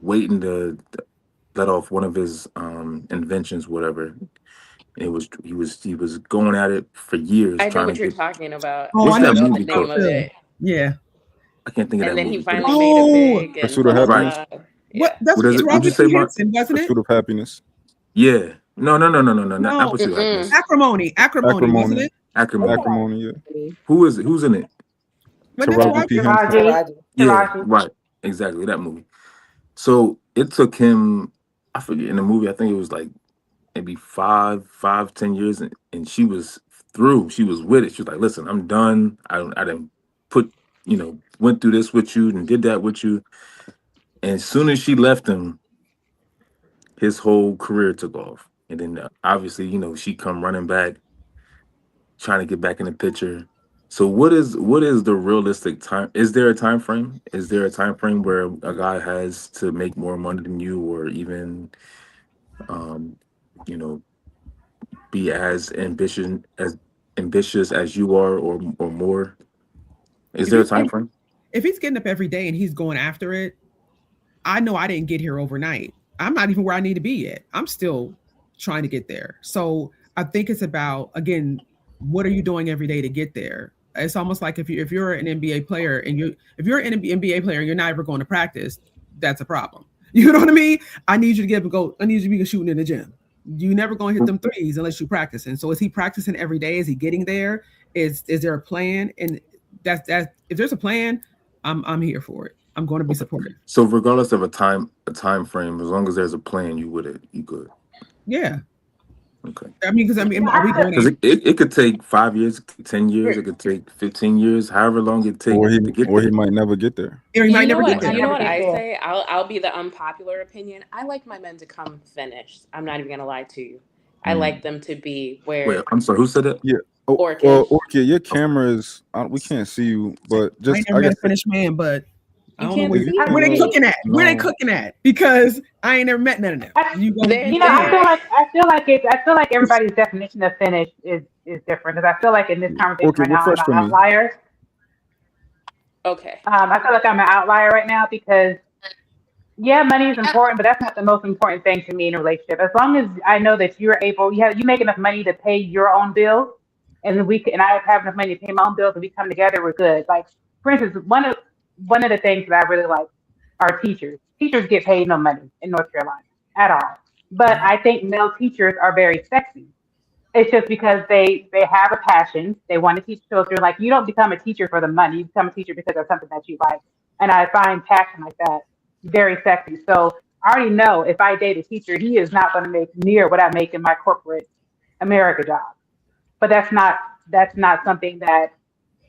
waiting to let off one of his inventions, whatever. And he was going at it for years I know trying to what you're get. talking about. Oh, I I What's know don't that you're know talking the movie about name called? of too. it. Yeah. I can't think of And that then he movie. But finally made it Oh, big and Pursuit of blah blah right, happiness. blah. what? Yeah. That's what is with it? Would you Robert say, T. Mark? Henson, wasn't it? Pursuit of happiness. Yeah. No, no, no, no, no, no. Not No, Pursuit of Mm-mm. Happiness. acrimony, wasn't Acrimony. it? It's Acrimony. Acrimony. Yeah. Who is it? Who's in it? But that's Taraji Robert. P Henson. Taraji, Taraji. Yeah, Taraji. right. Exactly that movie. So it took him. I forget in the movie. I think it was like maybe 10 years, and she was through. She was with it. She was like, "Listen, I'm done. I didn't put, went through this with you and did that with you." And as soon as she left him, his whole career took off. And then obviously, she come running back, trying to get back in the picture. So what is the realistic time? Is there a time frame? Is there a time frame where a guy has to make more money than you, or even, um, you know, be as ambitious as you are, or more? Is If there a he's time getting frame? if he's getting up every day and he's going after it, I know I didn't get here overnight. I'm not even where I need to be yet. I'm still trying to get there. So I think it's about, again, what are you doing every day to get there? It's almost like if you're an NBA player and if you're an NBA player and you're not ever going to practice, that's a problem. You know what I mean? I need you to get up and go. I need you to be shooting in the gym. You never going to hit them threes unless you practicing. So is he practicing every day? Is he getting there? Is there a plan? And that's if there's a plan, I'm here for it. I'm going to be Okay. supportive. So regardless of a time frame, as long as there's a plan, you good. Yeah. Okay. I mean, because Yeah, are we going Because to? it could take 5 years, 10 years, it could take 15 years, however long it takes Or he to get or he there. might never get there. Or he might never get I there. You know never what get I there. say? I'll be the unpopular opinion. I like my men to come finished. I'm not even gonna lie to you. I like them to be Wait, where I'm sorry, who said that? Yeah. Oh, Orchid. Orchid, your camera is. We can't see you, but I ain't just never I met guess a finished man, but I You don't know can't where if you see where they can, me. cooking at. Where they no. cooking at? Because I ain't never met none of them. Oh. You go. They're You know, Go ahead. I feel like everybody's definition of finish is different. Because I feel like in this conversation Okay, right now, I'm refresh an for me. outlier. Okay. I feel like I'm an outlier right now because yeah, money is important, but that's not the most important thing to me in a relationship. As long as I know that you make enough money to pay your own bills, and I have enough money to pay my own bills, and we come together, we're good. Like for instance, one of the things that I really like are teachers. Teachers get paid no money in North Carolina at all, but I think male teachers are very sexy. It's just because they have a passion. They want to teach children. Like you don't become a teacher for the money. You become a teacher because of something that you like. And I find passion like that very sexy. So I already know if I date a teacher, he is not going to make near what I make in my corporate America job. But that's not something that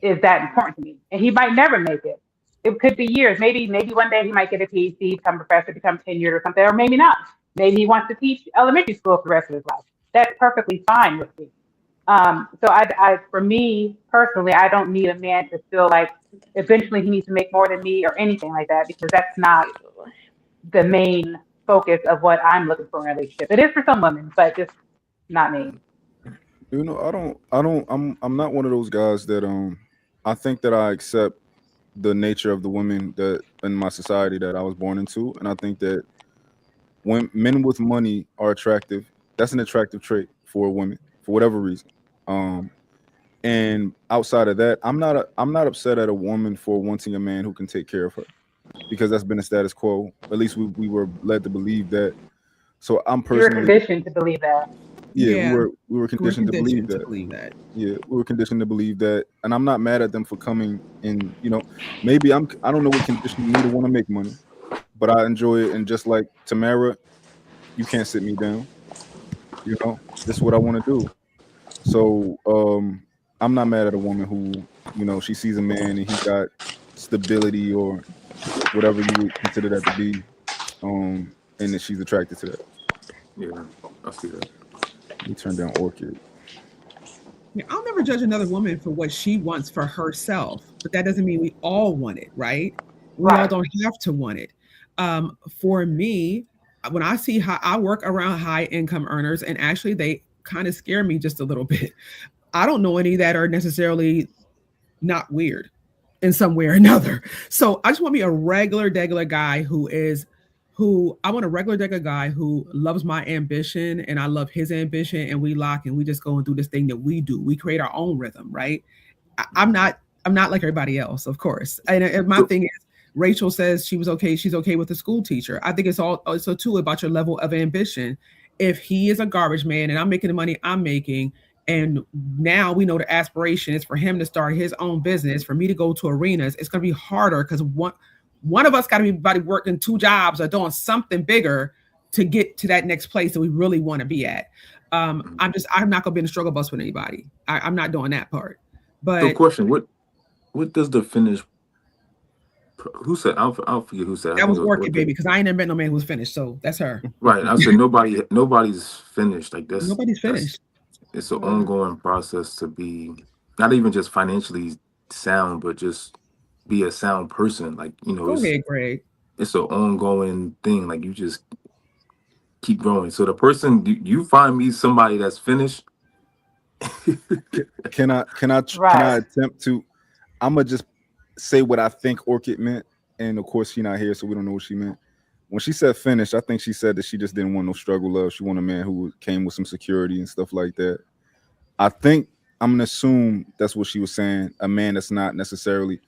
is that important to me. And he might never make it. It could be years. Maybe one day he might get a PhD, become a professor, become tenured or something, or maybe not. Maybe he wants to teach elementary school for the rest of his life. That's perfectly fine with me. So for me personally, I don't need a man to feel like eventually he needs to make more than me or anything like that because that's not the main focus of what I'm looking for in a relationship. It is for some women, but just not me. I'm not one of those guys that I think that I accept the nature of the women that in my society that I was born into, and I think that when men with money are attractive, that's an attractive trait for a woman for whatever reason. Um, and outside of that, I'm not upset at a woman for wanting a man who can take care of her because that's been the status quo. At least we were led to believe that. So I'm You're personally, conditioned to believe that. yeah, Yeah, we were we're conditioned to believe conditioned to that. believe that. Yeah, we were conditioned to believe that, and I'm not mad at them for coming in. Maybe I don't know what conditioned me to want to make money, but I enjoy it. And just like Tamara, you can't sit me down. This is what I want to do. So I'm not mad at a woman who she sees a man and he got stability or whatever you would consider that to be, and that she's attracted to that. Yeah, I see that. Let me turn down Orchid. Yeah, I'll never judge another woman for what she wants for herself, but that doesn't mean we all want it, right? We all Right. don't have to want it. For me, when I see how I work around high income earners, and actually they kind of scare me just a little bit. I don't know any that are necessarily not weird in some way or another. So I just want to be a regular guy who I want a regular guy who loves my ambition and I love his ambition, and we lock and we just go and do this thing that we do. We create our own rhythm, right? I'm not like everybody else, of course. And my So, thing is, Rachel says she was okay. She's okay with the school teacher. I think it's also too about your level of ambition. If he is a garbage man and I'm making the money I'm making, and now we know the aspiration is for him to start his own business, for me to go to arenas, it's going to be harder because one of us got to be working two jobs or doing something bigger to get to that next place that we really want to be at. I'm not going to be in a struggle bus with anybody. I'm not doing that part. so But question, what does the finish? Who said? I'll forget who said. I that think was it was Orchid Orchid. Baby because I ain't never met no man who was finished. So that's her. Right. I said nobody's finished. Like Nobody's that's finished. it's an Mm. ongoing process to be not even just financially sound, but just be a sound person. Like Go ahead, Greg. it's an ongoing thing. Like you just keep growing. So the person you find me somebody that's finished. Can I Right. attempt to? I'm gonna just say what I think Orchid meant, and of course she's not here, so we don't know what she meant. when she said finished, I think she said that she just didn't want no struggle love. She wanted a man who came with some security and stuff like that. I think I'm gonna assume that's what she was saying. A man that's not necessarily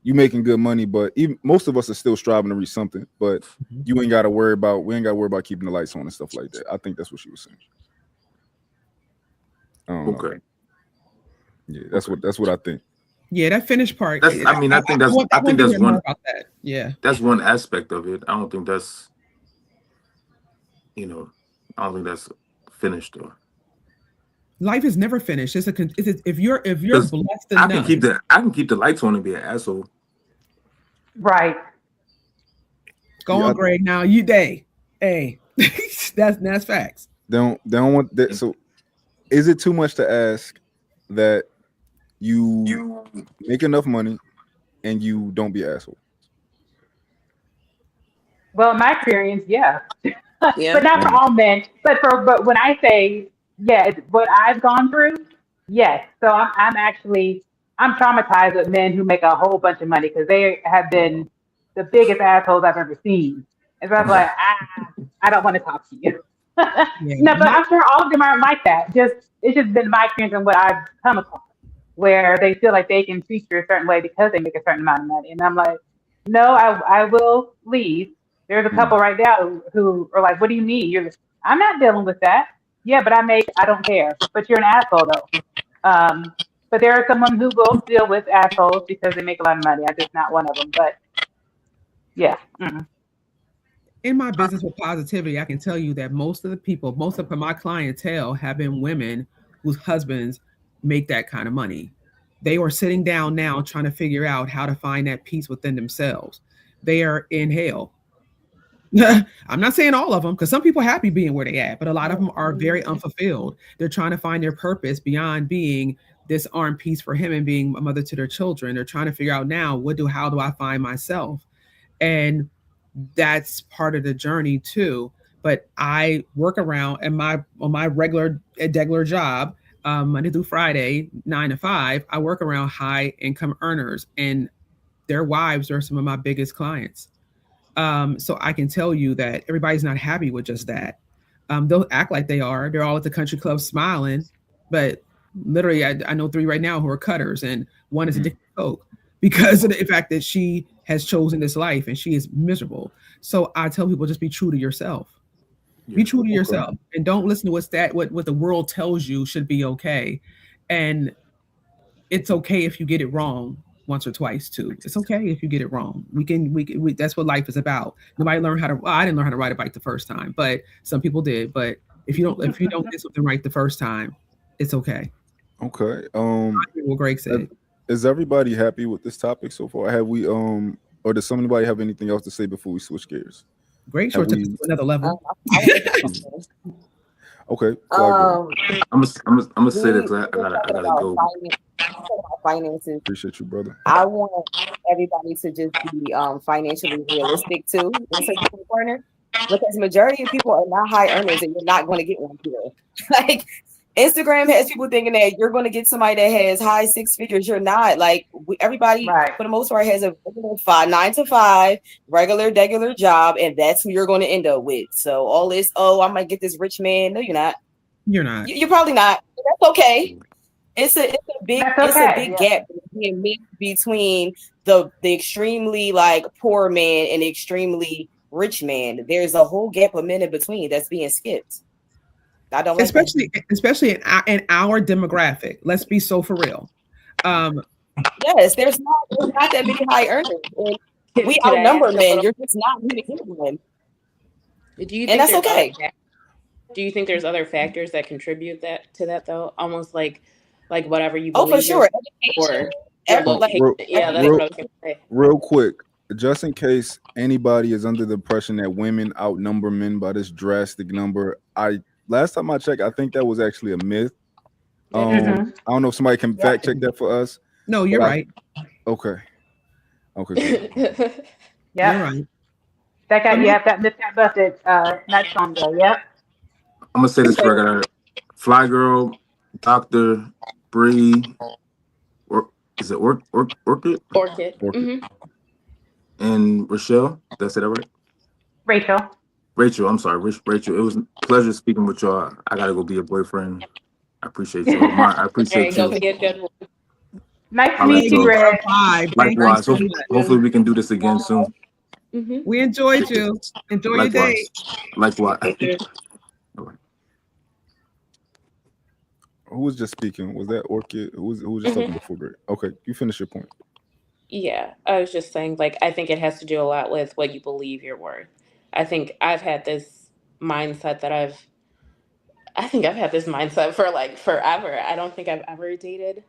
you making good money, but even most of us are still striving to reach something. But you ain't got to worry about we ain't got to worry about keeping the lights on and stuff like that. I think that's what she was saying. I don't know. Okay. Yeah, that's what I think. Yeah, that finished part. That's. I mean, I think that's. I think that's one. About that. Yeah, that's one aspect of it. I don't think that's. You know, I don't think that's finished though. Life is never finished. If you're 'Cause blessed I enough, can keep the lights on and be an asshole. Right. go on, Greg. Now you day. Hey, that's facts. They don't want that. So, is it too much to ask that you make enough money and you don't be an asshole? Well, in my experience, yeah. Yeah. But not for all men. But when I say yeah, it's what I've gone through, yes. So I'm traumatized with men who make a whole bunch of money because they have been the biggest assholes I've ever seen. And so I was like, I don't want to talk to you. No, but I'm sure all of them aren't like that. It's just been my experience and what I've come across, where they feel like they can treat you a certain way because they make a certain amount of money. And I'm like, no, I will leave. There's a couple right now who are like, what do you mean? I'm not dealing with that. Yeah, but I don't care. But you're an asshole though. But there are someone who will deal with assholes because they make a lot of money. I'm just not one of them. But yeah. Mm-mm. In my business with positivity, I can tell you that most of my clientele have been women whose husbands make that kind of money. They are sitting down now trying to figure out how to find that peace within themselves. They are in hell. I'm not saying all of them, because some people are happy being where they at, but a lot of them are very unfulfilled. They're trying to find their purpose beyond being this armed piece for him and being a mother to their children. They're trying to figure out now, how do I find myself? And that's part of the journey too. But I work around on my regular job, Monday through Friday, 9 to 5. I work around high income earners, and their wives are some of my biggest clients. So I can tell you that everybody's not happy with just that. They'll act like they are. They're all at the country club smiling, but literally, I know 3 right now who are cutters, and one is addicted to coke because of the fact that she has chosen this life and she is miserable. So I tell people, just be true to yourself. Be true to yourself, and don't listen to what the world tells you should be okay. And it's okay if you get it wrong once or twice too. It's okay if you get it wrong. We that's what life is about. Nobody learned how to. Well, I didn't learn how to ride a bike the first time, but some people did. But if you don't get something right the first time, it's okay. Okay. What Greg said. Is everybody happy with this topic so far? Have we or does somebody have anything else to say before we switch gears? Greg took it to another level. Okay. I'm gonna say that because I gotta go. Finances. Appreciate you, brother. I want everybody to just be financially realistic too in certain corner, because majority of people are not high earners, and you're not going to get one here. Like Instagram has people thinking that you're going to get somebody that has high 6 figures. You're not. Like everybody, for the most part, has a regular 9 to 5 regular job, and that's who you're going to end up with. So all this, I might get this rich man. No, you're not. You're not. You're probably not. That's okay. It's a big gap being made between the extremely like poor man and the extremely rich man. There's a whole gap of men in between that's being skipped. I don't like especially in our demographic. Let's be so for real. Yes, there's not that many high earners. And we outnumber men. You're just not going to get one. And that's okay. Do you think there's other factors that contribute to that though? Almost like whatever you believe. Oh, for sure. Real quick, just in case anybody is under the impression that women outnumber men by this drastic number, last time I checked, I think that was actually a myth. I don't know if somebody can fact check that for us. No, you're right. Okay. Yeah, you're right. That guy, that myth got busted not long ago. Yep. I'm gonna say this for I got Fly Girl, Dr. Bree, is it Orchid? Orchid. Mm-hmm. And Rochelle. Did I say that right? Rachel. Rachel, I'm sorry, Rachel. It was a pleasure speaking with y'all. I gotta go be a boyfriend. I appreciate y'all. I There you appreciate go. you. Be a good one. Nice to I'll let meet Thank you, you y'all. for Greg. a vibe. Thank you Likewise. so much. Hopefully we can do this again soon. Hmm. We enjoyed you. Enjoy your day. Likewise. Likewise. You too. All right. Who was just speaking? Was that Orchid? Who was just Hmm. talking before Greg? Okay, you finish your point. Yeah, I was just saying, like, I think it has to do a lot with what you believe you're worth. I think I've had this mindset that I think I've had this mindset for like forever. I don't think I've ever dated,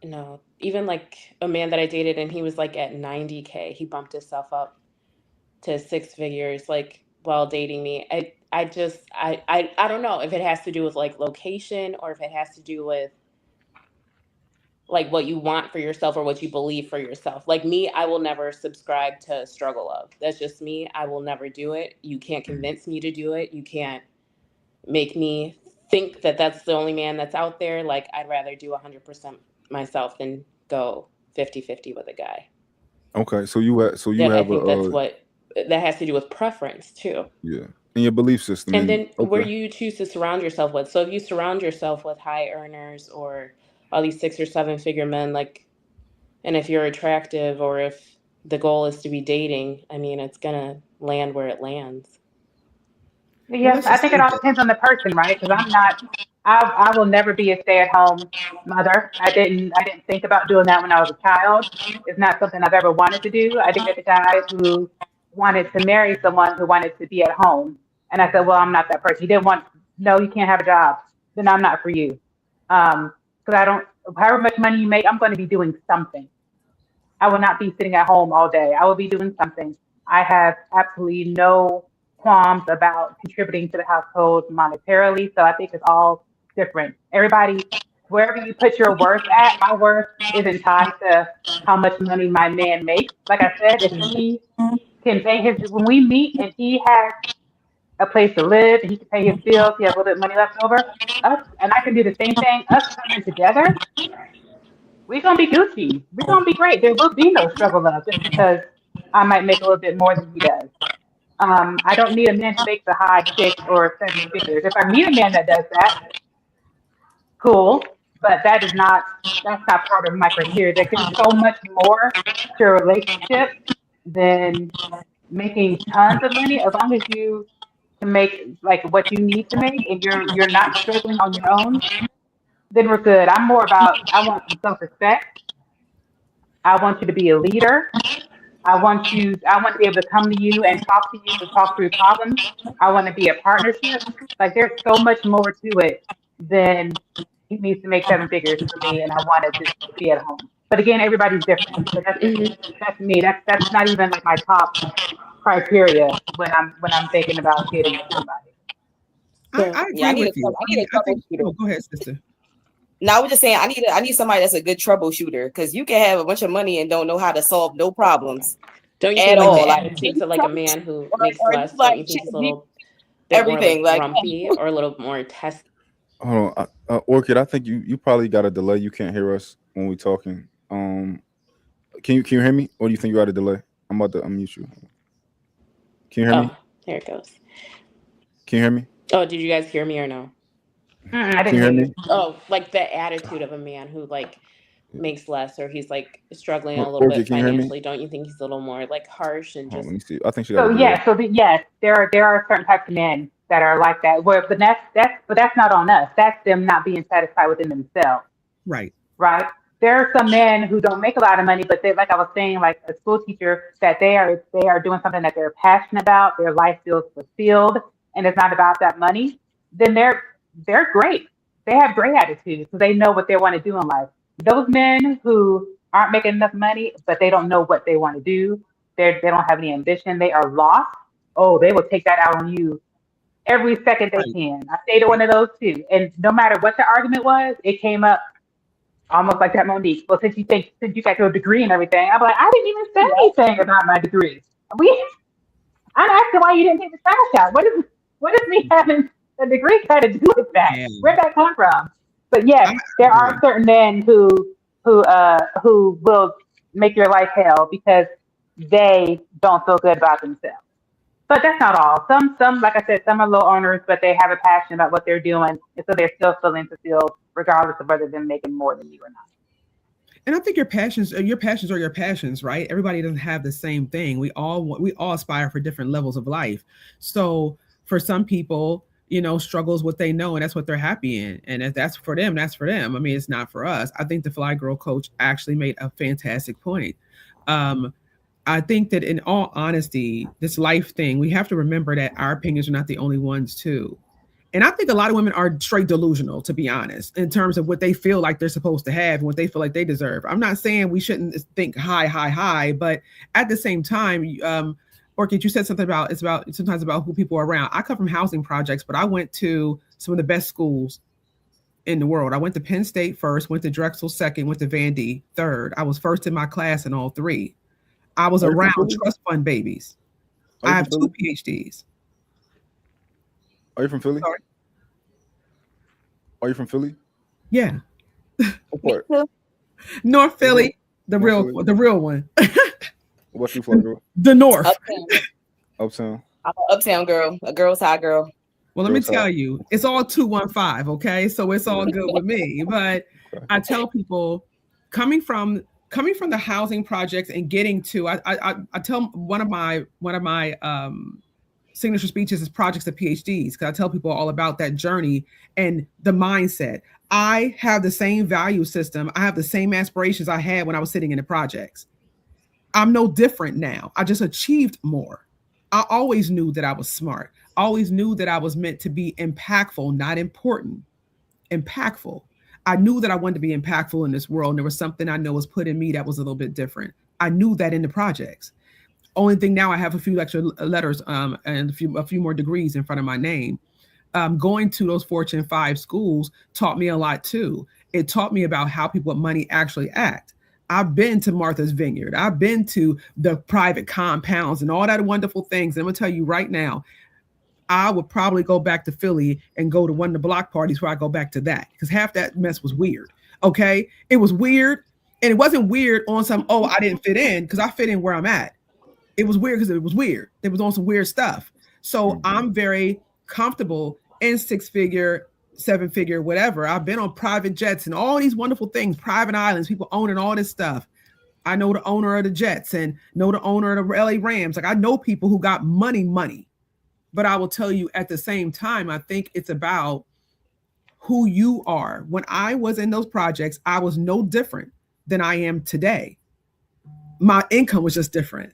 no, even like a man that I dated and he was like at 90K. He bumped himself up to six figures like while dating me. I don't know if it has to do with like location or if it has to do with like what you want for yourself or what you believe for yourself. Like me, I will never subscribe to struggle love. That's just me. I will never do it. You can't convince me to do it. You can't make me think that that's the only man that's out there. Like I'd rather do 100% myself than go 50-50 with a guy. Okay, so you I have think that's what that has to do with preference too. yeah, in your belief system, And and then where okay, you choose to surround yourself with. So if you surround yourself with high earners or all these 6 or 7 figure men, like, and if you're attractive or if the goal is to be dating, I mean, it's gonna land where it lands. Well, Yes, let's I just think say it all this. depends on the person, right? Because I'm not, I will never be a stay-at-home mother. I didn't think about doing that when I was a child. It's not something I've ever wanted to do. I dated a guy who wanted to marry someone who wanted to be at home, and I said, well, I'm not that person. He didn't want, no, you can't have a job. Then I'm not for you. Because I don't, however much money you make, I'm going to be doing something. I will not be sitting at home all day. I will be doing something. I have absolutely no qualms about contributing to the household monetarily. So I think it's all different. Everybody, wherever you put your worth at, my worth isn't tied to how much money my man makes. Like I said, if he can pay his, when we meet and he has a place to live and he can pay his bills, he has a little bit of money left over, us, and I can do the same thing, us coming together, we're gonna be Gucci. We're gonna be great. There will be no struggle love just because I might make a little bit more than he does. I don't need a man who makes a high 6 or 7 figures. If I meet a man that does that, cool. But that's not part of my criteria. There's so much more to a relationship than making tons of money. As long as you can make like what you need to make and you're not struggling on your own, then we're good. I'm more about I want some self respect. I want you to be a leader. I want to be able to come to you and talk through problems. I want to be a partnership. Like there's so much more to it than he needs to make 7 figures for me and I want to just be at home. But again, everybody's different. But Hmm. that's me. That's not even like my top criteria when I'm thinking about getting with somebody. I So Yeah, agree with you. I I need mean, a I think. troubleshooter. Oh, go ahead, sister. No, I was just saying I need somebody that's a good troubleshooter because you can have a bunch of money and don't know how to solve no problems don't you at think like all. the Like attitudes of like a man who makes or you less, don't like you think chat he's a little bit more everything. like Like grumpy or a little more testy? hold on, Orchid. I think you probably got a delay. You can't hear us when we talking. Can you hear me, or do you think you got a delay? I'm about to unmute you. Can you hear me? Oh, there it goes. Can you hear me? Oh, did you guys hear me or no? I Can didn't you hear hear you. me? Oh, like the attitude of a man who like makes less or he's like struggling a little bit Orchid, can you hear me? financially. Don't you think he's a little more like harsh and Hold on, let just me see. I think she got a So delay. yeah, yes, there are certain types of men that are like that. But that's not on us. That's them not being satisfied within themselves, Right. right? There are some men who don't make a lot of money, but they, like I was saying, like a school teacher, that they are doing something that they're passionate about. Their life feels fulfilled, and it's not about that money. Then they're great. They have great attitudes, so they know what they want to do in life. Those men who aren't making enough money, but they don't know what they want to do, they don't have any ambition, they are lost. Oh, they will take that out on you every second they Right. can. I dated one of those too, and no matter what the argument was, it came up almost like that, Monique. Well, since you got your degree and everything, I'm like, I didn't even say anything about my degree. We, I'm asking why you didn't take the trash out. What is me having a degree got to do with that? Yeah. Where'd that come from? But I yes, there are agree. certain men who will make your life hell because they don't feel good about themselves. But that's not all. Some, like I said, some are low earners, but they have a passion about what they're doing, and so they're still feeling fulfilled, regardless of whether they're making more than you or not. And I think your passions are your passions, right? Everybody doesn't have the same thing. We all aspire for different levels of life. So for some people, struggles what they know, and that's what they're happy in. And if that's for them, that's for them. I mean, it's not for us. I think the Fly Girl coach actually made a fantastic point. Um, I think that in all honesty, this life thing, we have to remember that our opinions are not the only ones too. And I think a lot of women are straight delusional, to be honest, in terms of what they feel like they're supposed to have and what they feel like they deserve. I'm not saying we shouldn't think high, high, high, but at the same time, Orchid, you said something about it's about sometimes about who people are around. I come from housing projects, but I went to some of the best schools in the world. I went to Penn State first, went to Drexel second, went to Vandy third. I was first in my class in all three. I was Are you from around Philly? trust fund babies. Are I you have from two Philly? PhDs. Are you from Philly? Sorry. Are you from Philly? Yeah. What part? North What part? Philly, the North real Philly? the real one. What about you, Fly Girl? The North. Uptown. Uptown. I'm an uptown girl, a girl's high girl. Well, let me Girls tell High. you, it's all 215, okay? So it's all Yeah. good with me. But Okay. I tell people coming from the housing projects and getting to I tell one of my signature speeches is projects to PhDs, because I tell people all about that journey and the mindset. I have the same value system. I have the same aspirations I had when I was sitting in the projects. I'm no different now. I just achieved more. I always knew that I was smart. I always knew that I was meant to be impactful, not important. Impactful. I knew that I wanted to be impactful in this world. And there was something I know was put in me that was a little bit different. I knew that in the projects. Only thing now, I have a few extra letters and a few more degrees in front of my name. Going to those Fortune 5 schools taught me a lot too. It taught me about how people with money actually act. I've been to Martha's Vineyard. I've been to the private compounds and all that wonderful things. And I'm gonna tell you right now, I would probably go back to Philly and go to one of the block parties where I go back to that, because half that mess was weird. Okay, it was weird, and it wasn't weird on some I didn't fit in, because I fit in where I'm at. It was weird because it was weird. It was on some weird stuff. So I'm very comfortable in 6-figure, 7-figure, whatever. I've been on private jets and all these wonderful things, private islands, people owning all this stuff. I know the owner of the Jets and know the owner of the LA Rams. Like, I know people who got money. But I will tell you, at the same time, I think it's about who you are. When I was in those projects, I was no different than I am today. My income was just different.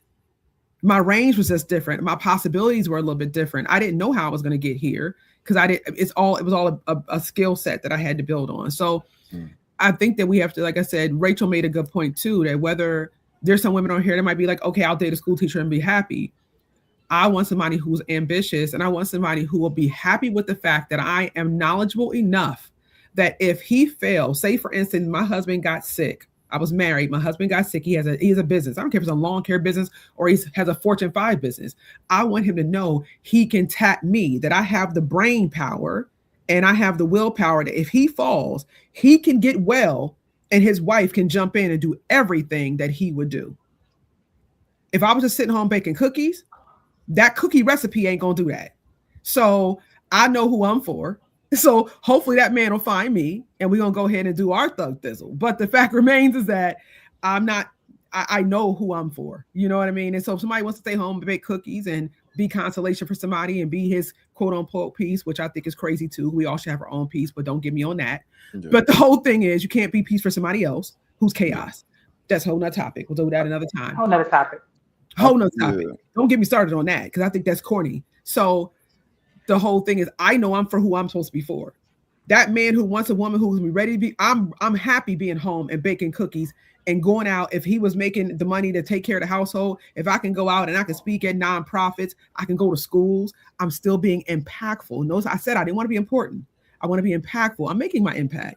My range was just different. My possibilities were a little bit different. I didn't know how I was going to get here, because it was all a skill set that I had to build on. So I think that we have to, like I said, Rachel made a good point too, that whether there's some women on here that might be like, okay, I'll date a school teacher and be happy. I want somebody who's ambitious, and I want somebody who will be happy with the fact that I am knowledgeable enough that if he fails, say for instance, my husband got sick. I was married. My husband got sick. He has a business. I don't care if it's a lawn care business or he has a Fortune 5 business. I want him to know he can tap me, that I have the brain power and I have the willpower that if he falls, he can get well and his wife can jump in and do everything that he would do. If I was just sitting home baking cookies, that cookie recipe ain't gonna do that. So I know who I'm for. So hopefully that man will find me and we're gonna go ahead and do our thug thizzle. But the fact remains is that I know who I'm for. You know what I mean? And so if somebody wants to stay home and bake cookies and be consolation for somebody and be his quote unquote peace, which I think is crazy too. We all should have our own peace, but don't get me on that. Yeah. But the whole thing is, you can't be peace for somebody else who's chaos. That's a whole nother topic. We'll do that another time. Whole nother topic. Yeah. Don't get me started on that, because I think that's corny. So the whole thing is, I know I'm for who I'm supposed to be for. That man who wants a woman who's ready to be, I'm happy being home and baking cookies and going out. If he was making the money to take care of the household, if I can go out and I can speak at nonprofits, I can go to schools, I'm still being impactful. Notice I said I didn't want to be important. I want to be impactful. I'm making my impact.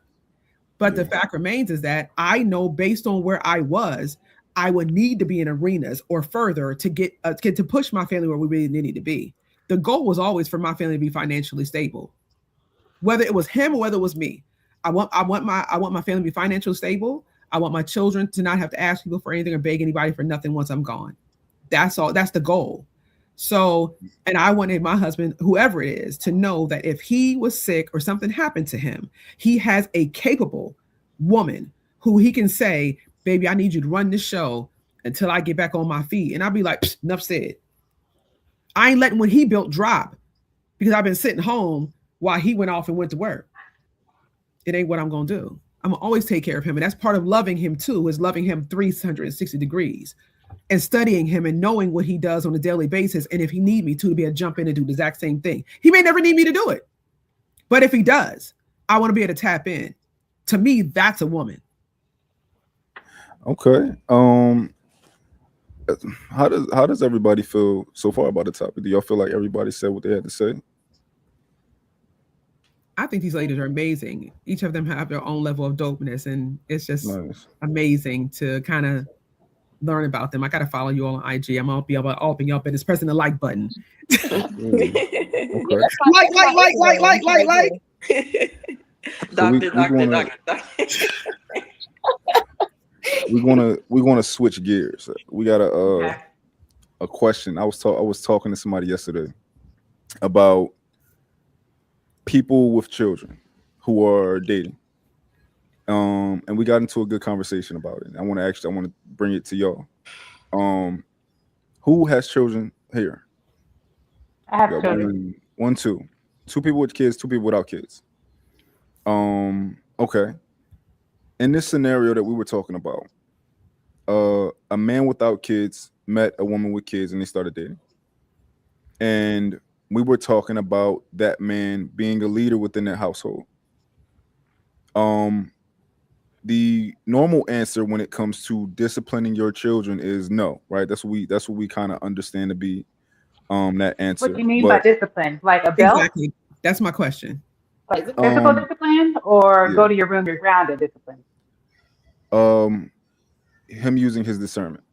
But the fact remains is that I know, based on where I was, I would need to be in arenas or further to get to push my family where we really need to be. The goal was always for my family to be financially stable, whether it was him or whether it was me. I want my family to be financially stable. I want my children to not have to ask people for anything or beg anybody for nothing once I'm gone. That's all. That's the goal. So, and I wanted my husband, whoever it is, to know that if he was sick or something happened to him, he has a capable woman who he can say, baby, I need you to run this show until I get back on my feet. And I'll be like, enough said. I ain't letting what he built drop because I've been sitting home while he went off and went to work. It ain't what I'm going to do. I'm going to always take care of him. And that's part of loving him too, is loving him 360 degrees and studying him and knowing what he does on a daily basis. And if he need me to be able to jump in and do the exact same thing, he may never need me to do it. But if he does, I want to be able to tap in. To me, that's a woman. Okay. How does everybody feel so far about the topic? Do y'all feel like everybody said what they had to say? I think these ladies are amazing. Each of them have their own level of dopeness, and it's just Nice. amazing to kind of learn about them. I got to follow you all on IG. I'm gonna be able to open you up and just pressing the like button. Okay. Like. We're gonna switch gears. We got a question. I was talking to somebody yesterday about people with children who are dating. And we got into a good conversation about it. I want to bring it to y'all. Who has children here? I have children. Two people with kids, two people without kids. Okay. In this scenario that we were talking about, a man without kids met a woman with kids and they started dating. And we were talking about that man being a leader within that household. The normal answer when it comes to disciplining your children is no, right? That's what we kind of understand to be that answer. What do you mean by discipline? Like a belt? Exactly. That's my question. Like physical discipline, or go to your room, you're grounded discipline? Him using his discernment.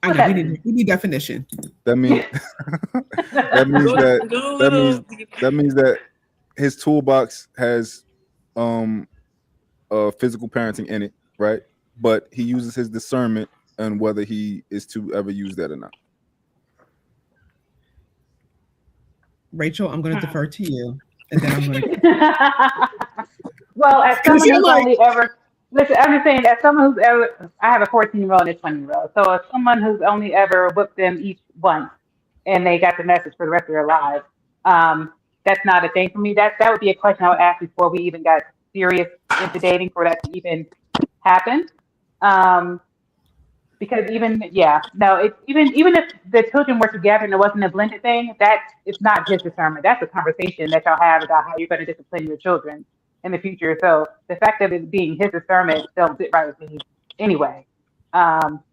I know we need definition. That means that means that his toolbox has physical parenting in it, right? But he uses his discernment on whether he is to ever use that or not. Rachel, I'm going to defer to you, and then I'm going to. Well, as someone who's only ever listen, I'm just saying, as someone who's ever, I have a 14-year-old and a 20-year-old. So as someone who's only ever whipped them each once, and they got the message for the rest of their lives, that's not a thing for me. That would be a question I would ask before we even got serious into dating for that to even happen. Because even if the children were together and it wasn't a blended thing, that it's not just discernment. That's a conversation that y'all have about how you're going to discipline your children in the future. So the fact of it being his discernment don't sit right with me anyway. So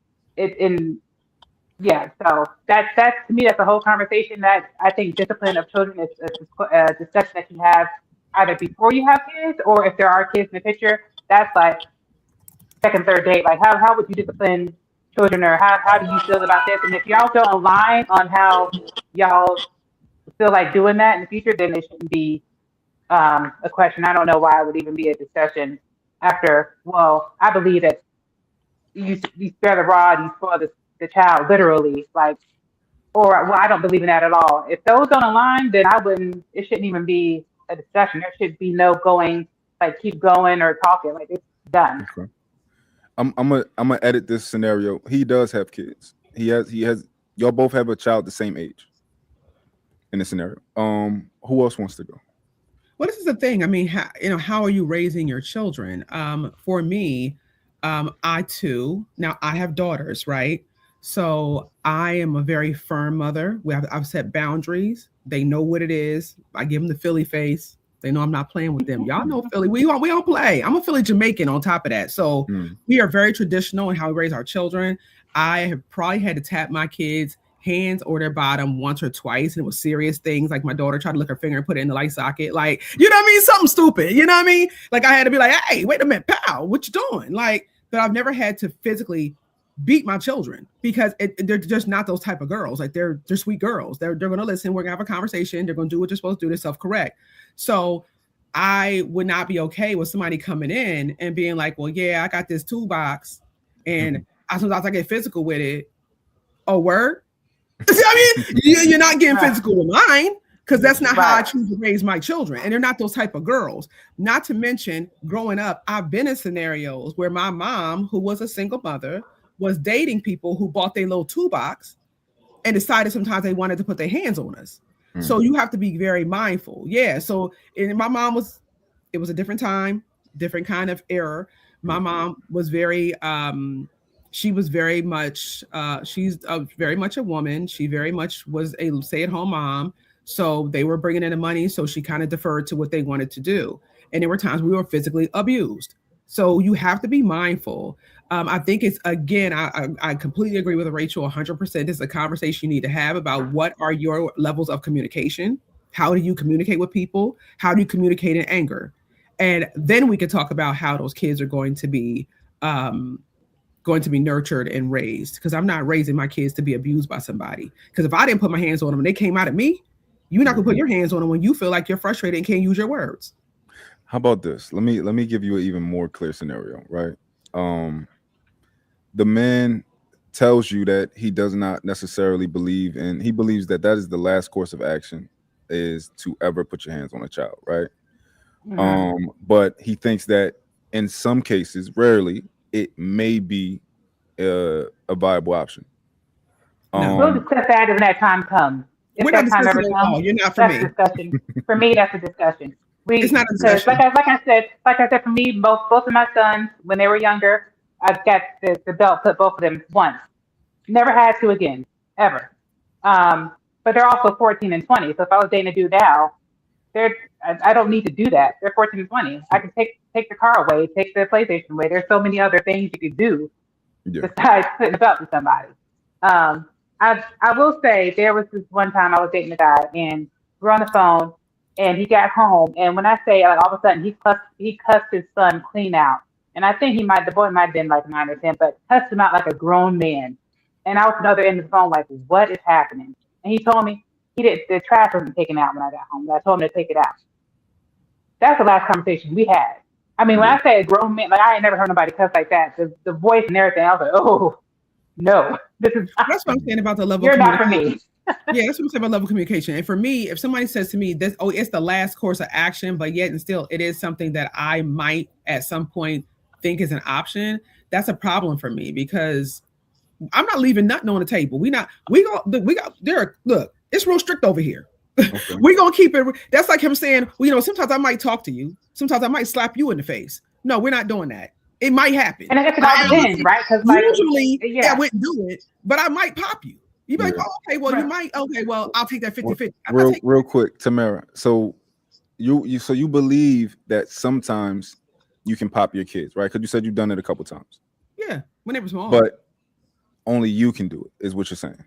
that's to me, that's a whole conversation that I think discipline of children is a discussion that you have either before you have kids, or if there are kids in the picture, that's like second, third date. Like how would you discipline children, or how do you feel about this? And if y'all don't align on how y'all feel like doing that in the future, then it shouldn't be a question. I don't know why it would even be a discussion after. Well, I believe that you spare the rod, you spoil the child, literally. Like, or well, I don't believe in that at all. If those don't align, then it shouldn't even be a discussion. There should be no going, like keep going or talking. Like it's done. Okay. I'm gonna edit this scenario. He does have kids. He has. Y'all both have a child the same age. In this scenario, who else wants to go? Well, this is the thing. I mean, how are you raising your children? For me, I too. Now I have daughters, right? So I am a very firm mother. I've set boundaries. They know what it is. I give them the Philly face. They know I'm not playing with them. Y'all know Philly. We don't play. I'm a Philly Jamaican on top of that. So we are very traditional in how we raise our children. I have probably had to tap my kids' hands or their bottom once or twice. And it was serious things. Like my daughter tried to lick her finger and put it in the light socket. Like, you know what I mean? Something stupid. You know what I mean? Like I had to be like, hey, wait a minute, pal, what you doing? Like, but I've never had to physically beat my children because they're just not those type of girls. Like they're sweet girls. They're going to listen. We're going to have a conversation. They're going to do what they're supposed to do. They're self-correct. So I would not be okay with somebody coming in and being like, well, yeah, I got this toolbox and sometimes I get physical with it. Oh, word? See, I mean, you're not getting physical with mine because that's not how I Right. choose to raise my children. And they're not those type of girls. Not to mention, growing up, I've been in scenarios where my mom, who was a single mother, was dating people who bought their little toolbox and decided sometimes they wanted to put their hands on us. So you have to be very mindful. Yeah. So and my mom was, it was a different time, different kind of era. My mom was very she was very much she's very much a woman. She very much was a stay-at-home mom. So they were bringing in the money, so she kind of deferred to what they wanted to do. And there were times we were physically abused. So you have to be mindful. I think it's, again, I completely agree with Rachel 100%. It's a conversation you need to have about what are your levels of communication. How do you communicate with people? How do you communicate in anger? And then we can talk about how those kids are going to be nurtured and raised. Because I'm not raising my kids to be abused by somebody. Because if I didn't put my hands on them and they came out at me, you're not gonna put your hands on them when you feel like you're frustrated and can't use your words. How about this? Let me give you an even more clear scenario, right? The man tells you that he does not necessarily believe in, he believes that that is the last course of action is to ever put your hands on a child, right? But he thinks that in some cases, rarely, it may be a viable option. We'll discuss that when that time comes. If We're not that time ever discussing it at all. comes, You're not for that's me. a discussion. For me, that's a discussion. It's not a Because discussion. like I said, for me, both of my sons, when they were younger, I got the belt put both of them once. Never had to again, ever. But they're also 14 and 20. So if I was dating a dude now, I don't need to do that. They're 14 and 20. I can take the car away, take the PlayStation away. There's so many other things you could do Yeah. besides putting a belt to somebody. I will say there was this one time I was dating a guy and we're on the phone and he got home and when I say like all of a sudden he cussed his son clean out and I think the boy might have been like 9 or 10 but cussed him out like a grown man and I was on the other end of the phone like what is happening and he told me the trash wasn't taken out when I got home and I told him to take it out. That's the last conversation we had. I mean when I say a grown man like I ain't never heard nobody cuss like that the voice and everything I was like oh no, this is That's what I'm saying about the level you're of not for communication. me. Yeah, that's what I'm saying about level of communication. And for me, if somebody says to me, "This, oh, it's the last course of action," but yet and still, it is something that I might at some point think is an option. That's a problem for me because I'm not leaving nothing on the table. We got there. Look, it's real strict over here. Okay. We're gonna keep it. That's like him saying, well, sometimes I might talk to you. Sometimes I might slap you in the face. No, we're not doing that. It might happen. And I guess it all depends, right? Because like Usually, yeah. I wouldn't do it, but I might pop you. You'd be like, Yeah. oh, okay, well, you Right. might. Okay, well, I'll take that 50-50. I'm not taking Real quick, Tamara. So you believe that sometimes you can pop your kids, right? Because you said you've done it a couple times, yeah, when they were small. but only you can do it, is what you're saying,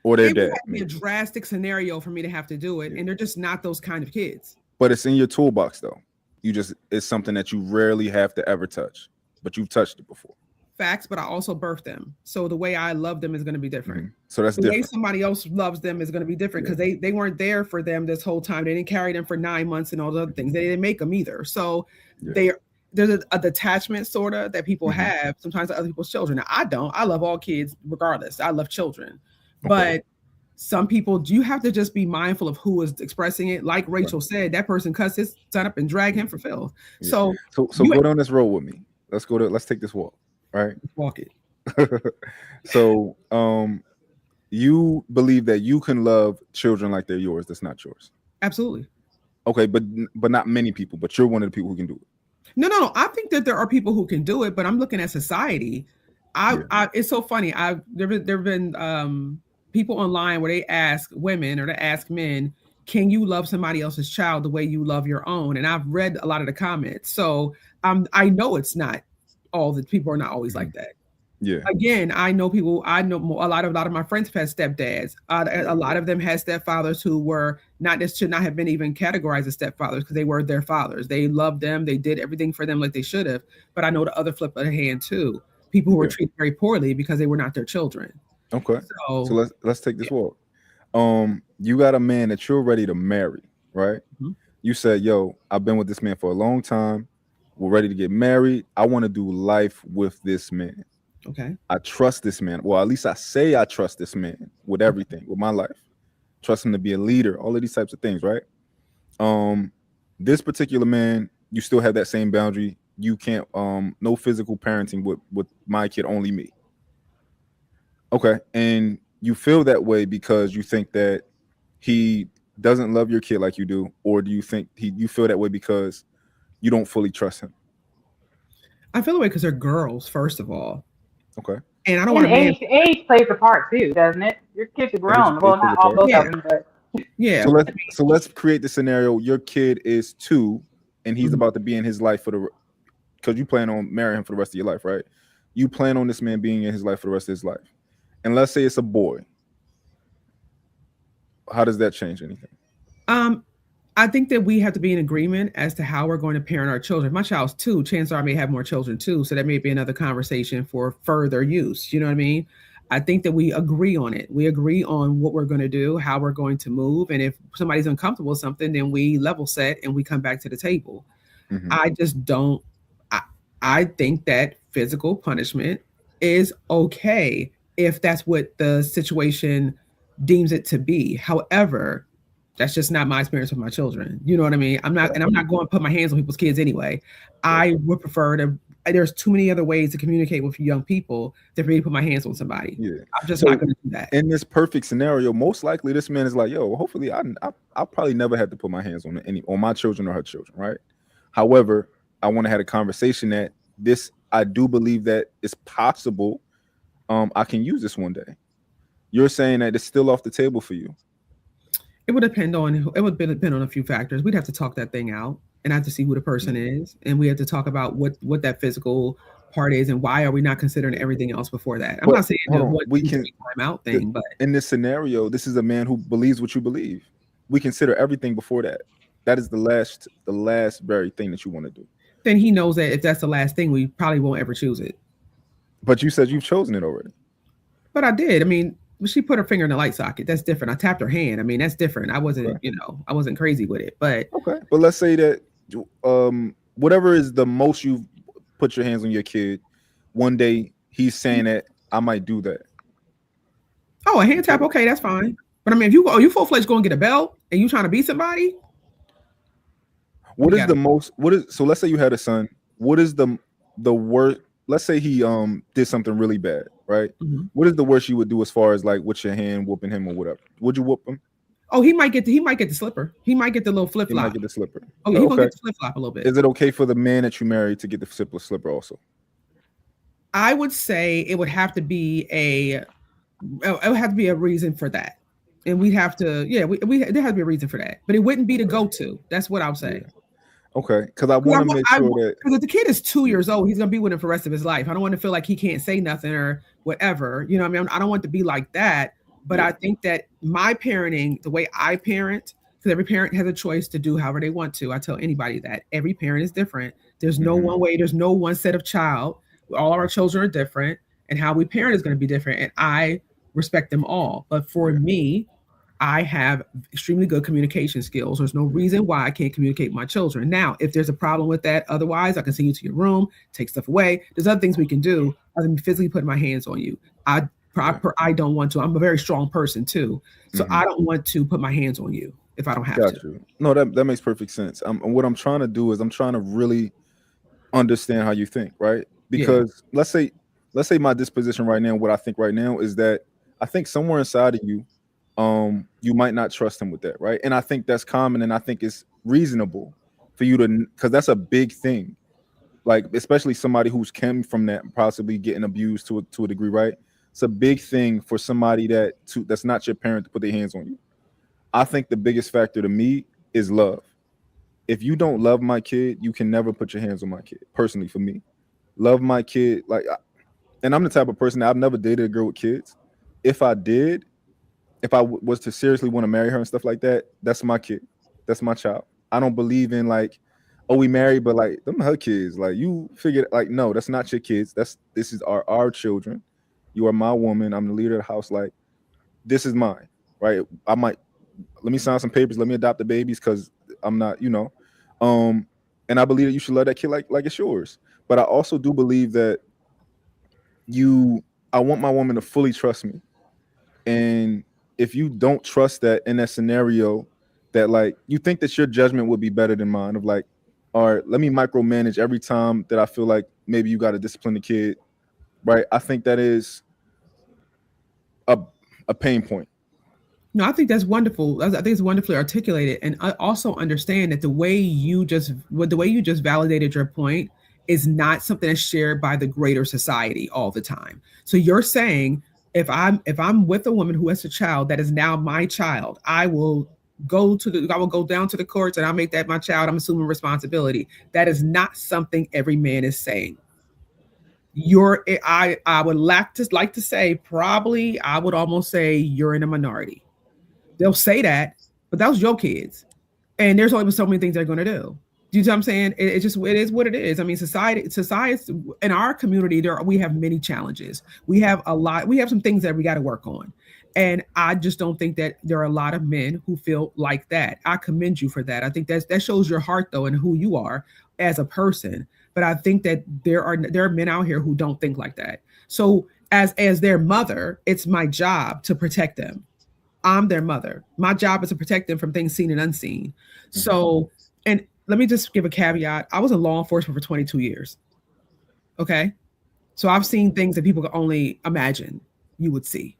or their it would dad. have to be a drastic scenario for me to have to do it, and they're just not those kind of kids. But it's in your toolbox, though. It's something that you rarely have to ever touch, but you've touched it before. Facts, but I also birthed them, so the way I love them is going to be different. So that's The way different. somebody else loves them is going to be different because they weren't there for them this whole time. They didn't carry them for 9 months and all the other things. They didn't make them either. So there's a detachment sort of that people have sometimes to other people's children. Now, I don't. I love all kids regardless. I love children, but some people, you have to just be mindful of who is expressing it. Like Rachel said, that person cussed his son up and dragged him for filth. Yeah. So go down this road with me. Let's take this walk. Right. Walk it. So you believe that you can love children like they're yours. That's not yours. Absolutely. Okay, but not many people, but you're one of the people who can do it. No. I think that there are people who can do it, but I'm looking at society. It's so funny. There've been people online where they ask women or they ask men, can you love somebody else's child the way you love your own? And I've read a lot of the comments. So I know it's not all the people are not always like that. Yeah. Again, I know a lot of my friends have had stepdads. A lot of them had stepfathers who were should not have been even categorized as stepfathers because they were their fathers. They loved them. They did everything for them like they should have. But I know the other flip of the hand too. People who were treated very poorly because they were not their children. Okay. So let's take this walk. You got a man that you're ready to marry, right? You said, yo, I've been with this man for a long time. We're ready to get married. I want to do life with this man. Okay. I trust this man. Well, at least I say I trust this man with Okay. everything, with my life. Trust him to be a leader, all of these types of things, right? Um, this particular man, you still have that same boundary. You can't no physical parenting with my kid, only me. Okay. And you feel that way because you think that he doesn't love your kid like you do, or do you think you feel that way because you don't fully trust him? I feel the way because they're girls, first of all, Okay. and I don't want And a man. age plays a part too, doesn't it? Your kids are Age, grown. age Well, plays not a all, part. both of Yeah, them, but yeah. So let's create the scenario. Your kid is 2, and he's Mhm. about to be in his life for the because you plan on marrying him for the rest of your life, right? You plan on this man being in his life for the rest of his life. And let's say it's a boy. How does that change anything? Um, I think that we have to be in agreement as to how we're going to parent our children. If my child's 2, chances are I may have more children too, so that may be another conversation for further use. You know what I mean? I think that we agree on it. We agree on what we're going to do, how we're going to move, and if somebody's uncomfortable with something, then we level set and we come back to the table. Hmm. I just don't. I, I think that physical punishment is okay if that's what the situation deems it to be. However, that's just not my experience with my children. You know what I mean? And I'm not going to put my hands on people's kids anyway. Right. I would prefer to. There's too many other ways to communicate with young people than for me to put my hands on somebody. Yeah. I'm just not So going to do that. in this perfect scenario, most likely this man is like, yo, hopefully I'll probably never have to put my hands on my children or her children, right? However, I want to have a conversation that this I do believe that it's possible. I can use this one day. You're saying that it's still off the table for you. It would depend on a few factors. We'd have to talk that thing out and have to see who the person is, and we have to talk about what that physical part is and why are we not considering everything else before that. I'm But not saying hold the on, one we two can three time out thing, but in this scenario, this is a man who believes what you believe. We consider everything before that. That is the last very thing that you want to do. then he knows that if that's the last thing, we probably won't ever choose it. But you said you've chosen it already. But I did. I mean, she put her finger in the light socket. That's different. I tapped her hand. I mean, that's different. Okay. I wasn't crazy with it. But Okay. But let's say that whatever is the most you've put your hands on your kid, one day he's saying that I might do that. oh, a hand tap, okay, that's fine. But I mean, if you full fledged go and get a belt and you trying to beat somebody, What we is got the most what is so let's say you had a son. What is the worst, let's say he did something really bad, right? Mhm. What is the worst you would do as far as like with your hand whooping him or whatever? Would you whoop him? Oh, he might get the slipper. He might get the little flip He might flop. get the slipper. Oh yeah, he gonna Okay. get the flip flop a little bit. Is it okay for the man that you married to get the slipper also? I would say it would have to be a reason for that. And we'd have to, yeah, there has to be a reason for that. But it wouldn't be the Okay. go-to. That's what I would Yeah. say. Okay. Because I want to make sure that Because if the kid is 2 years old, he's gonna be with him for the rest of his life. I don't want to feel like he can't say nothing or whatever. You know what I mean? I don't want it to be like that. But Yeah. I think that my parenting, the way I parent, because every parent has a choice to do however they want to. I tell anybody that every parent is different. There's no Mhm. one way, there's no one set of child. All our children are different, and how we parent is going to be different. And I respect them all. But for Yeah. me, I have extremely good communication skills. There's no reason why I can't communicate with my children. Now, if there's a problem with that, otherwise, I can send you to your room, take stuff away. There's other things we can do other than physically putting my hands on you. Yeah. I don't want to. I'm a very strong person too, so Mhm. I don't want to put my hands on you if I don't have to. Got you. No, that makes perfect sense. And what I'm trying to do is I'm trying to really understand how you think, right? Yeah. Because let's say my disposition right now, what I think right now is that I think somewhere inside of you, you might not trust him with that, right? And I think that's common, and I think it's reasonable for you to, because that's a big thing, like especially somebody who's came from that, possibly getting abused to a degree, right? It's a big thing for somebody that's not your parent to put their hands on you. I think the biggest factor to me is love. If you don't love my kid, you can never put your hands on my kid. Personally, for me, love my kid and I'm the type of person that I've never dated a girl with kids. If I did, if I was to seriously want to marry her and stuff like that, that's my kid. That's my child. I don't believe in like, oh, we married, but like them her kids. Like you figured, like no, that's not your kids. This is our children. You are my woman. I'm the leader of the house. Like this is mine, right? I might let me sign some papers. Let me adopt the babies because I'm not. And I believe that you should love that kid like it's yours. But I also do believe that you I want my woman to fully trust me. And if you don't trust that in that scenario, that like you think that your judgment would be better than mine of like, all right, let me micromanage every time that I feel like maybe you got to discipline the kid, right? I think that is a a pain point. No, I think that's wonderful. I think it's wonderfully articulated, and I also understand that the way you just validated your point is not something that's shared by the greater society all the time. So you're saying if I'm with a woman who has a child that is now my child, I will go down to the courts and I'll make that my child. I'm assuming responsibility. That is not something every man is saying. I would like to say probably I would almost say you're in a minority. They'll say that, but that was your kids, and there's only so many things they're going to do. Do you see what I'm saying? It is what it is. I mean, society in our community, we have many challenges. We have a lot. We have some things that we got to work on, and I just don't think that there are a lot of men who feel like that. I commend you for that. I think that shows your heart though and who you are as a person. But I think that there are men out here who don't think like that. So as their mother, it's my job to protect them. I'm their mother. My job is to protect them from things seen and unseen. So, and let me just give a caveat. I was in law enforcement for 22 years. Okay. So I've seen things that people can only imagine you would see.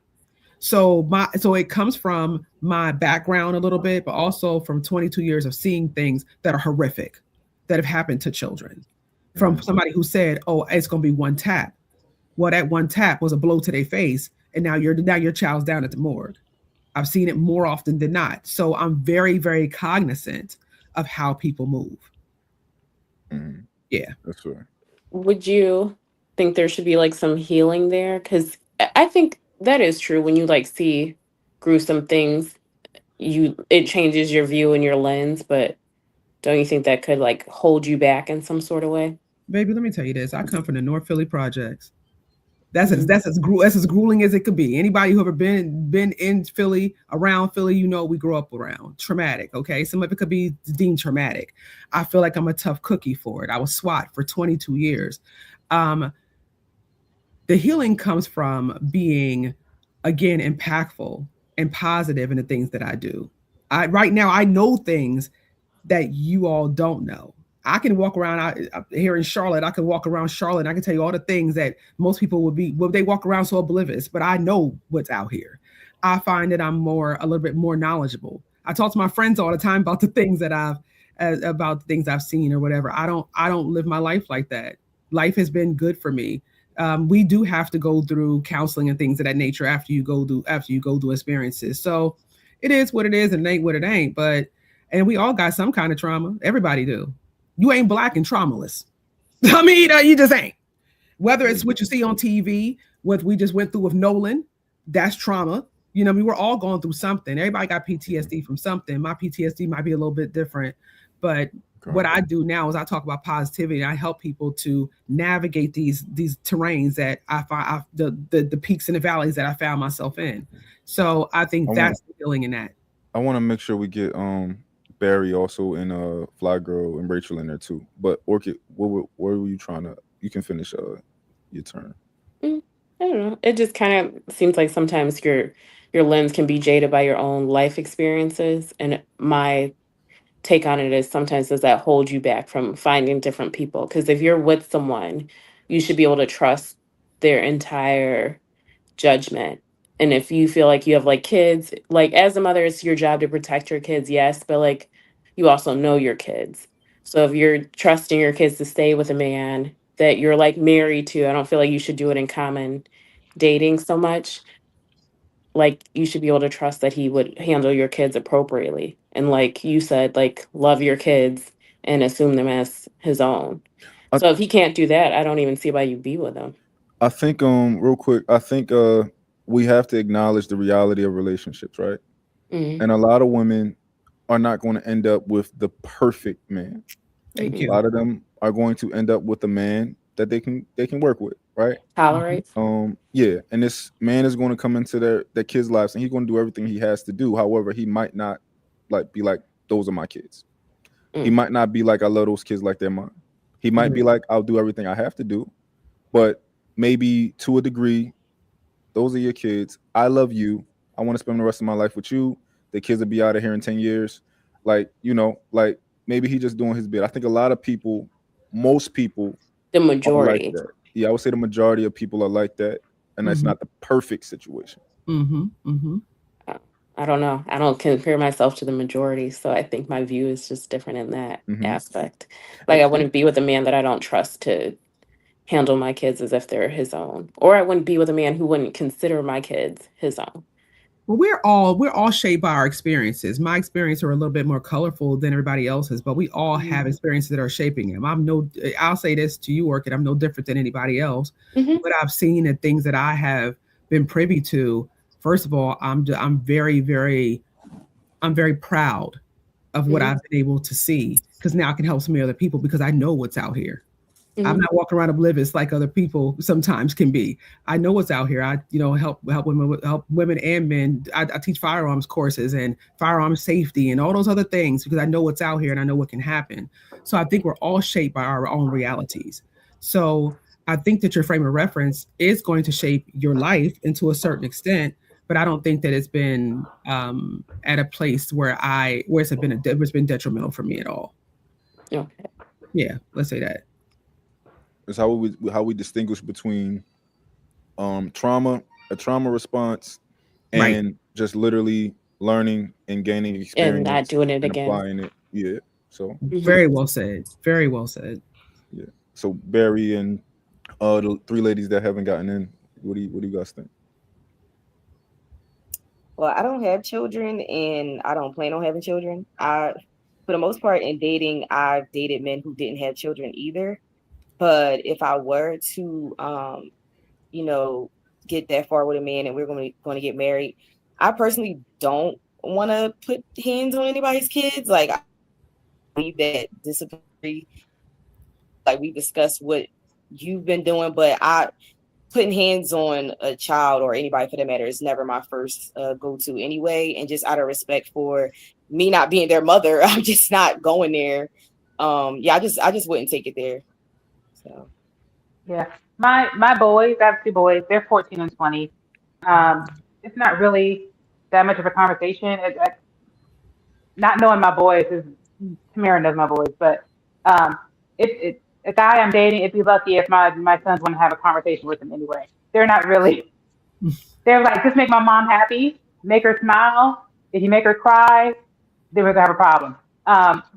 So it comes from my background a little bit, but also from 22 years of seeing things that are horrific that have happened to children from somebody who said, "Oh, it's going to be one tap." Well, that one tap was a blow to their face, and now your child's down at the morgue. I've seen it more often than not. So I'm very, very cognizant of how people move. Yeah. That's right. Would you think there should be like some healing there? Because I think that is true. When you like see gruesome things, it changes your view and your lens. But don't you think that could like hold you back in some sort of way? Baby, let me tell you this. I come from the North Philly projects. That's as grueling as it could be. Anybody who ever been in Philly, around Philly, we grew up around. Traumatic, okay? Some of it could be deemed traumatic. I feel like I'm a tough cookie for it. I was SWAT for 22 years. The healing comes from being, again, impactful and positive in the things that I do. Right now, I know things that you all don't know. I can walk around here in Charlotte. I can walk around Charlotte. And I can tell you all the things that most people they walk around so oblivious, but I know what's out here. I find that I'm a little bit more knowledgeable. I talk to my friends all the time about the things that I've seen or whatever. I don't live my life like that. Life has been good for me. We do have to go through counseling and things of that nature after you go through experiences. So it is what it is and it ain't what it ain't. And we all got some kind of trauma. Everybody do. You ain't Black and traumaless. I mean, you just ain't. Whether it's what you see on TV, what we just went through with Nolan, that's trauma. We were all going through something. Everybody got PTSD from something. My PTSD might be a little bit different, but what I do now is I talk about positivity. I help people to navigate these terrains that I find, the peaks and the valleys that I found myself in. So I think that's the healing in that. I want to make sure we get Barry also and Fly Girl and Rachel in there too. But Orchid, where were you trying to? You can finish your turn. I don't know. It just kind of seems like sometimes your lens can be jaded by your own life experiences, and my take on it is sometimes does that hold you back from finding different people? Because if you're with someone, you should be able to trust their entire judgment. And if you feel like you have like kids, like as a mother, it's your job to protect your kids, yes, but like you also know your kids. So if you're trusting your kids to stay with a man that you're like married to, I don't feel like you should do it in common dating so much. Like you should be able to trust that he would handle your kids appropriately. And like you said, like love your kids and assume them as his own. So if he can't do that, I don't even see why you be with him. I think real quick, I think we have to acknowledge the reality of relationships, right? Mm-hmm. And a lot of women are not going to end up with the perfect man. Thank A you. lot of them are going to end up with a man that they can work with, right? Tolerate. Yeah, and this man is going to come into their kids' lives, and he's going to do everything he has to do. However, he might not be like, those are my kids. He might not be like, I love those kids like they're mine. He might be like, I'll do everything I have to do, but maybe to a degree, those are your kids. I love you. I want to spend the rest of my life with you. The kids will be out of here in 10 years. Like, like maybe he just doing his bit. I think a lot of people, most people The are like majority. that. Yeah, I would say the majority of people are like that. And that's Mhm. not the perfect situation. Mhm. Mhm. Uh, I don't know. I don't compare myself to the majority, so I think my view is just different in that Hmm. aspect. Like I wouldn't be with a man that I don't trust to handle my kids as if they're his own, or I wouldn't be with a man who wouldn't consider my kids his own. Well, we're all shaped by our experiences. My experiences are a little bit more colorful than everybody else's, but we all have experiences that are shaping them. I'll say this to you, Orchid, I'm no different than anybody else. Hmm. What I've seen and things that I have been privy to. First of all, I'm very, very, I'm very proud of what Hmm. I've been able to see because now I can help so many other people because I know what's out here. I'm Hmm. not walking around oblivious like other people sometimes can be. I know what's out here. I, help women and men. I teach firearms courses and firearm safety and all those other things because I know what's out here and I know what can happen. So I think we're all shaped by our own realities. So I think that your frame of reference is going to shape your life into a certain extent, but I don't think that it's been at a place where it's been detrimental for me at all. Okay. Yeah, let's say that. It's how we distinguish between trauma, a trauma response, Right. and just literally learning and gaining And not experience doing it and again. applying it. Yeah. So Hmm. Very well said. Very well said. yeah. So Barry and the three ladies that haven't gotten in, what do you guys think? Well, I don't have children and I don't plan on having children. For the most part, in dating, I've dated men who didn't have children either. But if I were to, you know, get that far with a man and we're going to get married, I personally don't want to put hands on anybody's kids. Like, I believe that disciplinary, like we discussed what you've been doing, but I putting hands on a child or anybody for that matter is never my first go-to anyway. And just out of respect for me not being their mother, I'm just not going there. Yeah, I just wouldn't take it there. So Yeah. My boys, I have two boys, they're 14 and 20. Um, it's not really that much of a conversation. Not knowing my boys is Tamara knows my boys, but um, it a guy I'm dating, it'd be lucky if my sons want to have a conversation with him anyway. They're not really. They're like, just make my mom happy, make her smile. If you make her cry, then we're gonna have a problem.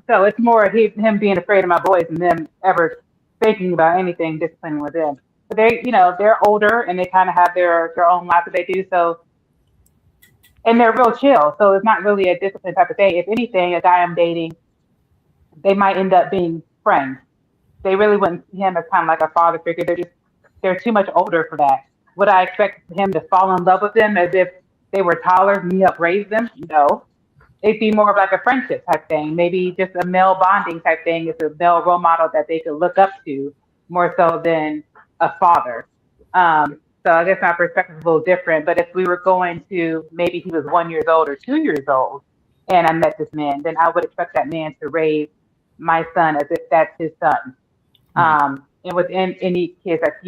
So it's more him being afraid of my boys and them ever thinking about anything disciplining with them. But they're older and they kind of have their own life that they do. So and they're real chill. So it's not really a discipline type of thing. If anything, a guy I'm dating, they might end up being friends. They really wouldn't see him as kind of like a father figure. They're too much older for that. Would I expect him to fall in love with them as if they were taller, me upraise them? No. It'd be more of like a friendship type thing, maybe just a male bonding type thing. It's a male role model that they could look up to more so than a father. So I guess my perspective is a little different. But if we were going to maybe he was 1 year old or 2 years old, and I met this man, then I would expect that man to raise my son as if that's his son. Right. And with any kids that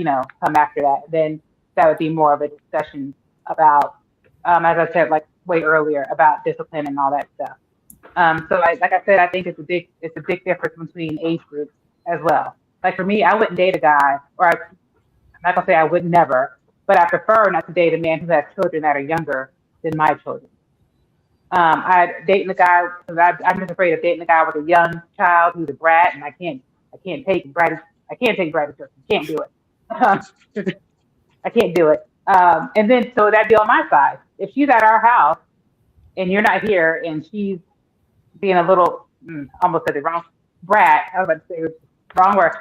come after that, then that would be more of a discussion about, as I said, like way earlier, about discipline and all that stuff. Like I said, I think it's a big difference between age groups as well. Like for me, I wouldn't date a guy, I'm not gonna say I would never, but I prefer not to date a man who has children that are younger than my children. I dating a guy because I'm just afraid of dating a guy with a young child who's a brat, and I can't take brat, I can't take brat children. Can't do it. I can't do it. And then so that'd be on my side. If she's at our house and you're not here, and she's being a little, almost said it wrong, brat. I was about to say wrong word.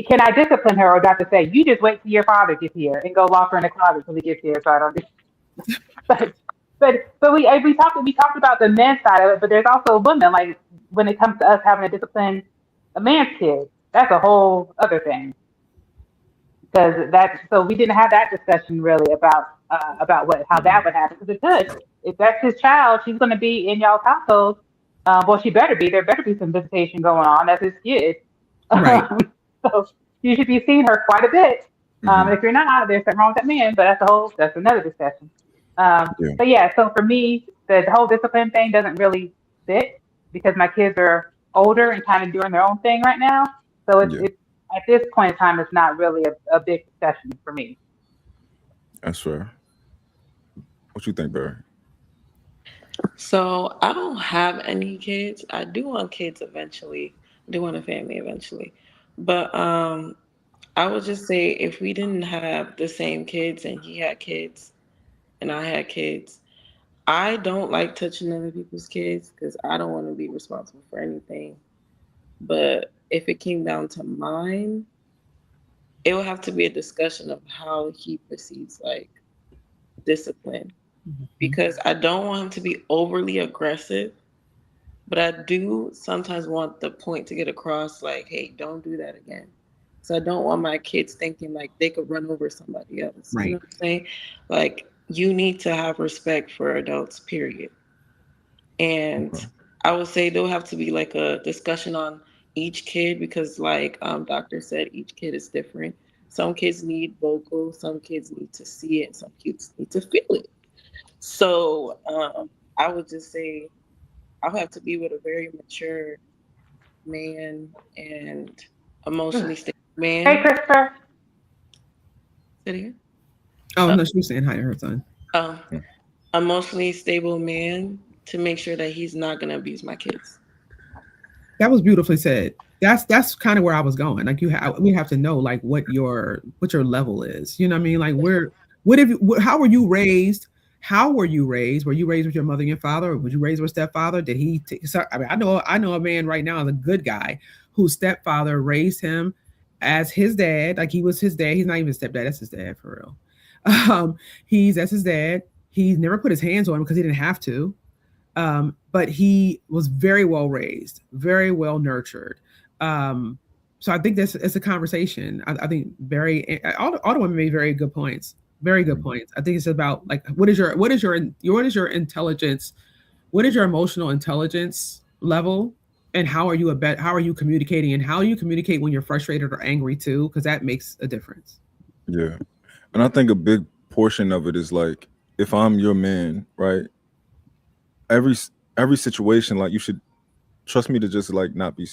Can I discipline her, or do I have to say, you just wait till your father gets here and go lock her in the closet till he gets here, so I don't? But we talked about the men's side of it, but there's also women. Like when it comes to us having to discipline a man's kid, that's a whole other thing. Because so we didn't have that discussion really about what how that would happen. Because it could, if that's his child, she's going to be in y'all's household. Well, she better be. There better be some visitation going on. That's his kid. Right. So you should be seeing her quite a bit. Mhm. If you're not, there's something wrong with that man, but that's another discussion. Yeah. But yeah, so for me, the whole discipline thing doesn't really fit because my kids are older and kind of doing their own thing right now. So Yeah. it's at this point in time, it's not really a big discussion for me. That's fair. What you think, Barry? So I don't have any kids. I do want kids eventually. I do want a family eventually. But I would just say if we didn't have the same kids and he had kids and I had kids, I don't like touching other people's kids because I don't want to be responsible for anything. But if it came down to mine, it would have to be a discussion of how he perceives like discipline Mhm. because I don't want him to be overly aggressive, but I do sometimes want the point to get across like, hey, don't do that again. So I don't want my kids thinking like they could run over somebody else. You know Right. what I'm saying? Like, you need to have respect for adults, period. And Okay. I would say there'll have to be like a discussion on each kid because, like doctor said, each kid is different. Some kids need vocal, some kids need to see it, some kids need to feel it. So I would just say I'll have to be with a very mature man and emotionally stable Hey, man. Christopher. Sit here. Oh Uh, no, she was saying hi to her son. uh, Hmm. Emotionally stable man to make sure that he's not gonna abuse my kids. That was beautifully said. That's kind of where I was going. Like we have to know like what your level is. You know what I mean? Like what if how were you raised? How were you raised? Were you raised with your mother and your father, or were you raised with stepfather? Did he? So, I mean, I know a man right now is a good guy whose stepfather raised him as his dad. Like he was his dad. He's not even stepdad. That's his dad for real. That's his dad. He's never put his hands on him because he didn't have to. But he was very well raised, very well nurtured. Um, so I think that's it's a conversation. I think all the women made very good points. Very good Mhm. points. I think it's about like what is your intelligence? What is your emotional intelligence level? And how are you communicating? And how you communicate when you're frustrated or angry too? Because that makes a difference. Yeah. And I think a big portion of it is like if I'm your man, right? Every every situation, like you should trust me to just like not be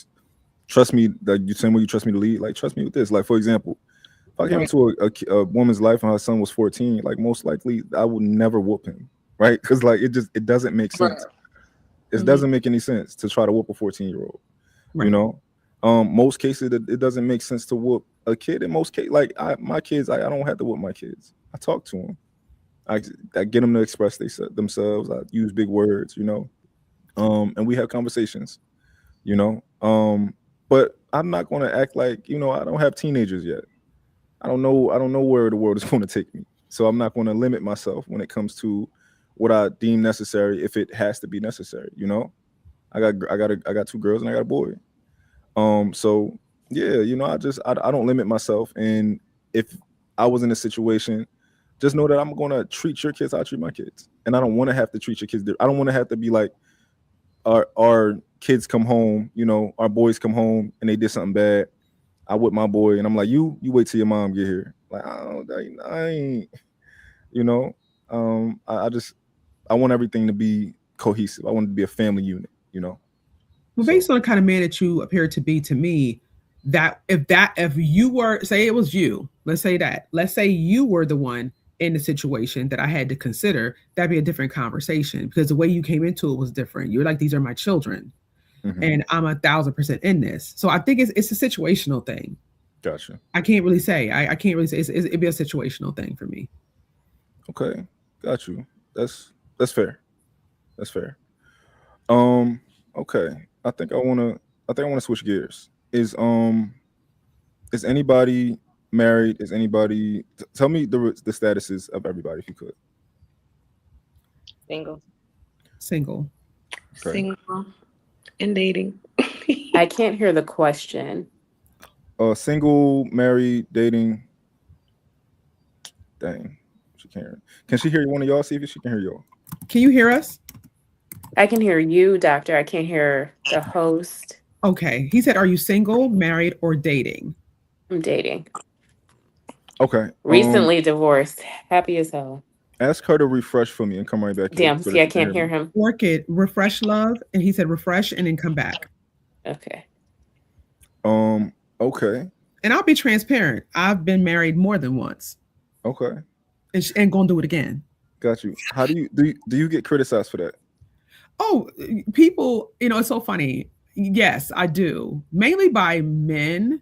trust me like you same way you trust me to lead. Like trust me with this. Like for example, if I came Right. into a woman's life and her son was 14, like most likely I would never whoop him, right? Because like it doesn't make Right. sense. It Hmm. doesn't make any sense to try to whoop a 14-year-old. You Right. know, most cases it doesn't make sense to whoop a kid. In most cases, like my kids, I don't have to whoop my kids. I talk to them. I, I get them to express themselves. I use big words, and we have conversations, you know. But I'm not going to act like I don't have teenagers yet. I don't know where the world is going to take me. So I'm not going to limit myself when it comes to what I deem necessary if it has to be necessary. I got two girls and I got a boy. So yeah, I don't limit myself. And if I was in a situation, just know that I'm gonna treat your kids how I treat my kids. And I don't want to have to treat your kids. I don't want to have to be like our kids come home, our boys come home and they did something bad. I whip my boy and I'm like, you wait till your mom get here. Like I ain't, you know. I want everything to be cohesive. I want it to be a family unit. Well, So based on the kind of man that you appear to be to me, if you were, say it was you, let's say you were the one in the situation that I had to consider, that'd be a different conversation because the way you came into it was different. You're like, these are my children, mhm, and I'm 1,000% in this. So I think it's a situational thing. gotcha. I can't really say. I can't really say. It'd be a situational thing for me. Okay, got you. That's fair. That's fair. Um, okay. I think I wanna switch gears. Is anybody married? Is anybody tell me the statuses of everybody if you could. Single. Single. Okay. Single and dating. I can't hear the question. Single, married, dating. Dang. She can't. Can she hear one of y'all? See if she can hear y'all. Can you hear us? I can hear you, doctor. I can't hear the host. Okay. He said, "Are you single, married, or dating?" I'm dating. Okay. Recently divorced. Happy as hell. Ask her to refresh for me and come right back in Damn, so see, that I you can can't hear hear me. him. Orchid, refresh love. And he said refresh and then come back. Okay. Okay. And I'll be transparent. I've been married more than once Okay. and gonna do it again. Got you. How do you get criticized for that? Oh, people, it's so funny. Yes, I do. Mainly by men.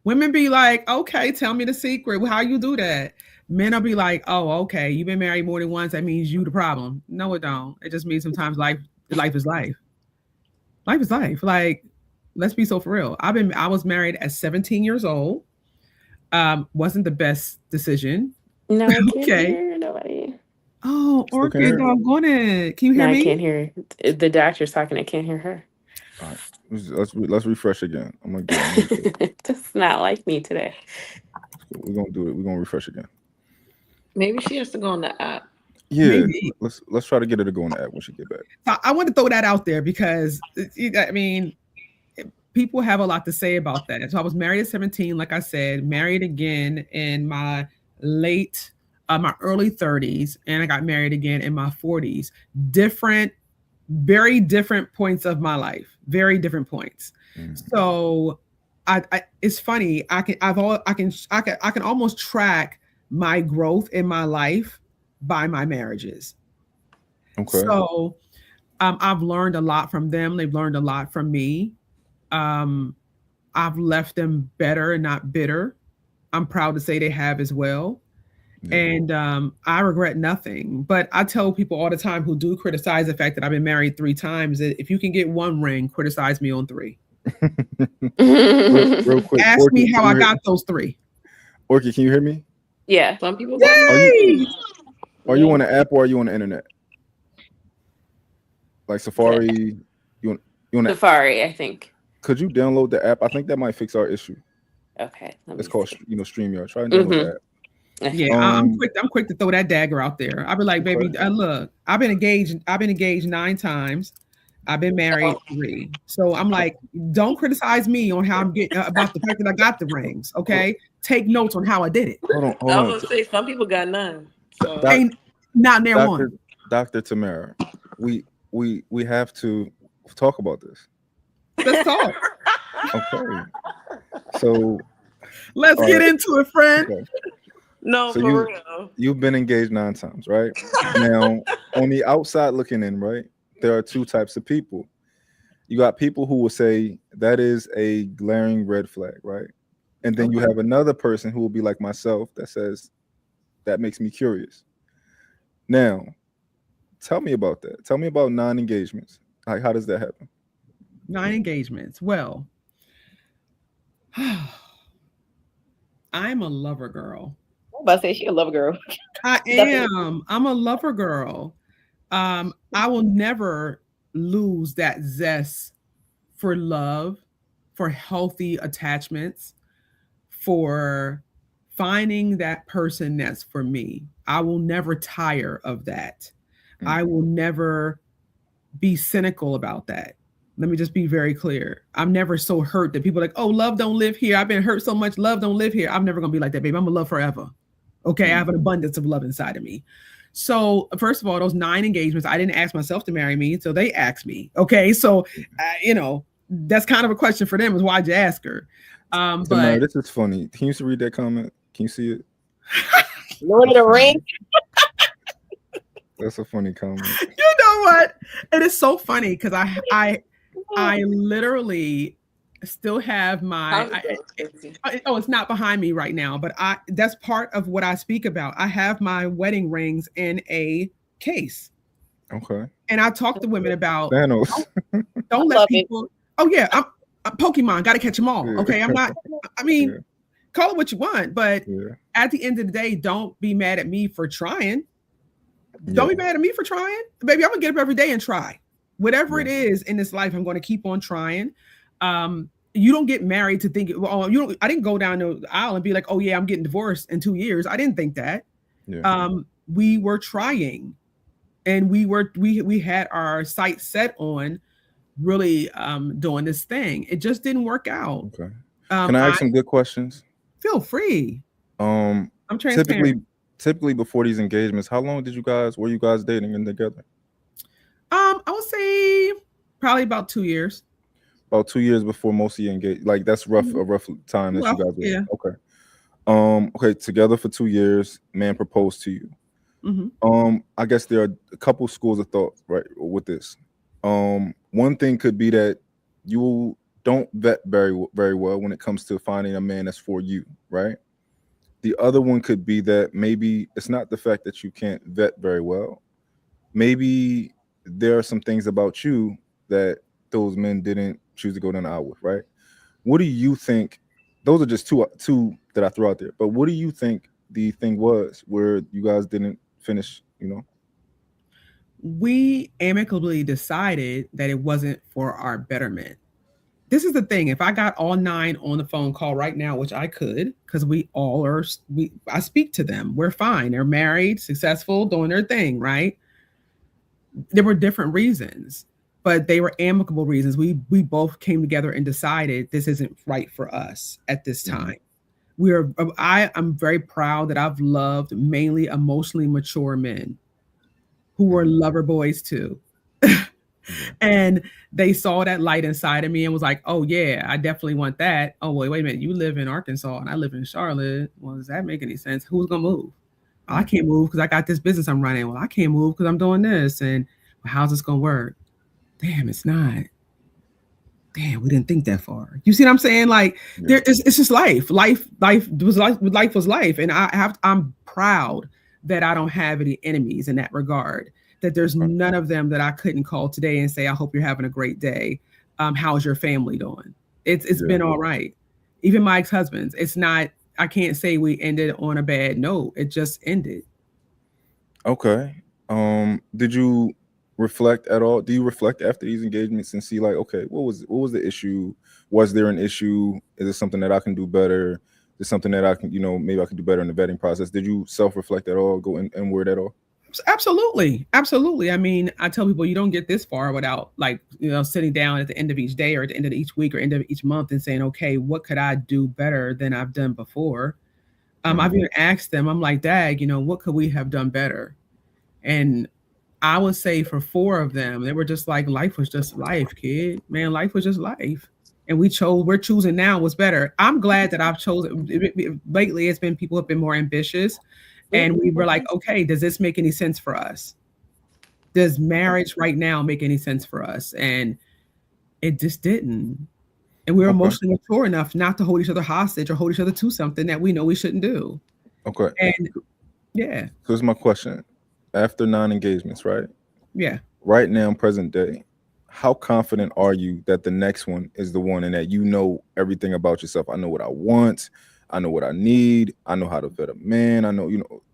Women be like, okay, tell me the secret. How you do that? Men will be like, oh, okay, you've been married more than once. That means you the problem. No, it don't. It just means sometimes life is life. Life is life. Like, let's be so for real. I was married at 17 years old. Wasn't the best decision. No, I can't Okay. hear nobody. Oh, Still can't Orchid, hear? doggone it. Can you No, hear I me? can't hear. The doctor's talking. I can't hear her. All right. Let's refresh again. I'm gonna refresh. Just not like me today. We're gonna do it. We're gonna refresh again. Maybe she has to go on the app. Yeah. Maybe. Let's try to get her to go on the app when she get back. So I want to throw that out there because I mean, people have a lot to say about that. So I was married at 17, like I said, married again in my my early 30s, and I got married again in my 40s. Very different points of my life, very different points. Mhm. So it's funny. I can almost track my growth in my life by my marriages. Okay. So I've learned a lot from them. They've learned a lot from me. I've left them better and not bitter. I'm proud to say they have as well. Yeah. And I regret nothing. But I tell people all the time who do criticize the fact that I've been married 3 times that if you can get 1 ring, criticize me on 3. real quick. Ask Orchid, me how can I you got those 3. Orchid, can you hear me? Yeah. Some people got Yay! Are you on the app or are you on the internet? Like Safari? You on the Safari, I think. Could you download the app? I think that might fix our issue. Okay. It's called StreamYard. Try and download the app. Yeah, I'm quick to throw that dagger out there. I'll be like, baby, Okay. look, I've been engaged 9 times. I've been married 3. So I'm like, don't criticize me on how I'm getting about the fact that I got the rings. Okay, take notes on how I did it. Hold on. I was gonna say some people got none. So. Ain't not near one. Dr. Tamara, we have to talk about this. Let's talk. Okay. So let's get into it, friend. Okay. No, so for real. You've been engaged 9 times, right? Now, on the outside looking in, right, there are 2 types of people. You got people who will say that is a glaring red flag, right? And then you have another person who will be like myself that says that makes me curious. Now, tell me about that. Tell me about non-engagements. Like, how does that happen? 9 engagements. Well, I'm a lover girl. I'm about to say she a lover girl. I am. I'm a lover girl. I will never lose that zest for love, for healthy attachments, for finding that person that's for me. I will never tire of that. I will never be cynical about that. Let me just be very clear. I'm never so hurt that people are like, oh, love don't live here. I've been hurt so much. Love don't live here. I'm never going to be like that, baby. I'm going to love forever. Okay. I have an abundance of love inside of me. So first of all, those 9 engagements, I didn't ask myself to marry me. So they asked me. Okay. So, that's kind of a question for them is why'd you ask her? But this is funny. Can you read that comment? Can you see it? Lord of the Rings. That's a funny comment. You know what? It is so funny because I literally still have my it's not behind me right now, but that's part of what I speak about. I have my wedding rings in a case. Okay. And I talk to women about Thanos. Don't let people. Oh yeah, I'm Pokemon. Got to catch them all. Yeah. Okay, I'm not. I mean, call it what you want, but at the end of the day, don't be mad at me for trying. Don't be mad at me for trying, baby. I'm gonna get up every day and try whatever it is in this life. I'm going to keep on trying. You don't get married to think. Well, I didn't go down the aisle and be like, oh yeah, I'm getting divorced in 2 years. I didn't think that. Yeah. We were trying, and we had our sights set on really doing this thing. It just didn't work out. Okay. Can I ask some good questions? Feel free. I'm Typically, transparent. typically before these engagements, how long did you guys were you guys dating and together? I would say probably about 2 years. About 2 years before most of you engaged. Like that's rough, a Mhm. rough time that you Well, guys were. yeah. Okay. Okay, together for 2 years, man proposed to you. Hmm. I guess there are a couple schools of thought, right, with this. One thing could be that you don't vet very well when it comes to finding a man that's for you, right? The other one could be that maybe it's not the fact that you can't vet very well. Maybe there are some things about you that those men didn't choose to go down the aisle with, right? What do you think? Those are just two that I throw out there. But what do you think the thing was where you guys didn't finish? We amicably decided that it wasn't for our betterment. This is the thing. If I got all nine on the phone call right now, which I could, because we all are, I speak to them. We're fine. They're married, successful, doing their thing, right? There were different reasons, but they were amicable reasons. We both came together and decided this isn't right for us at this Mhm. time. I'm very proud that I've loved mainly emotionally mature men who were Mhm. lover boys too. Mhm. And they saw that light inside of me and was like, oh yeah, I definitely want that. Oh wait a minute, you live in Arkansas and I live in Charlotte. Well, does that make any sense? Who's gonna move? I Mhm. can't move because I got this business I'm running. Well, I can't move because I'm doing this. And well, how's this gonna work? Damn, it's not. Damn, we didn't think that far. You see what I'm saying? Like Yeah. it's just life. Life was life. And I'm proud that I don't have any enemies in that regard. That there's Okay. none of them that I couldn't call today and say, I hope you're having a great day. How's your family doing? It's Yeah. been all right. Even my ex-husbands, it's not, I can't say we ended on a bad note. It just ended. Okay. Did you reflect at all? Do you reflect after these engagements and see like, okay, what was the issue? Was there an issue? Is it something that I can do better? Is it something that I can, maybe I can do better in the vetting process? Did you self-reflect at all? Go in inward at all? Absolutely. Absolutely. I mean, I tell people you don't get this far without like, sitting down at the end of each day or at the end of each week or end of each month and saying, okay, what could I do better than I've done before? I've Mhm. even asked them, I'm like, Dag, what could we have done better? And I would say for four of them, they were just like, life was just life, kid. Man, life was just life. And we're choosing now what's better. I'm glad that I've chosen lately. It's been people have been more ambitious. And we were like, okay, does this make any sense for us? Does marriage right now make any sense for us? And it just didn't. And we were Okay. emotionally mature enough not to hold each other hostage or hold each other to something that we know we shouldn't do. Okay. And yeah, So here's my question. After 9 engagements, right? yeah. Right now, present day, how confident are you that the next one is the one and that you know everything about yourself? I know what I want. I know what I need. I know how to vet a man. I know,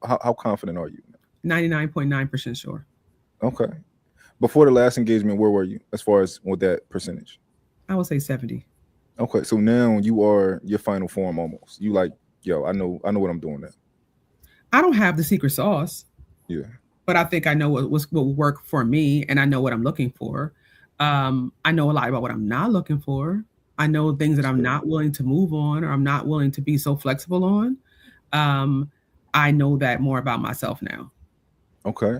how confident are you? 99.9% sure. Okay. Before the last engagement, where were you as far as with that percentage? I would say 70. Okay. So now you are your final form almost. You like, yo, I know what I'm doing now. I don't have the secret sauce, Yeah. but I think I know what will work for me and I know what I'm looking for. I know a lot about what I'm not looking for. I know things that That's I'm good. not willing to move on or I'm not willing to be so flexible on. Um, I know that more about myself now. Okay.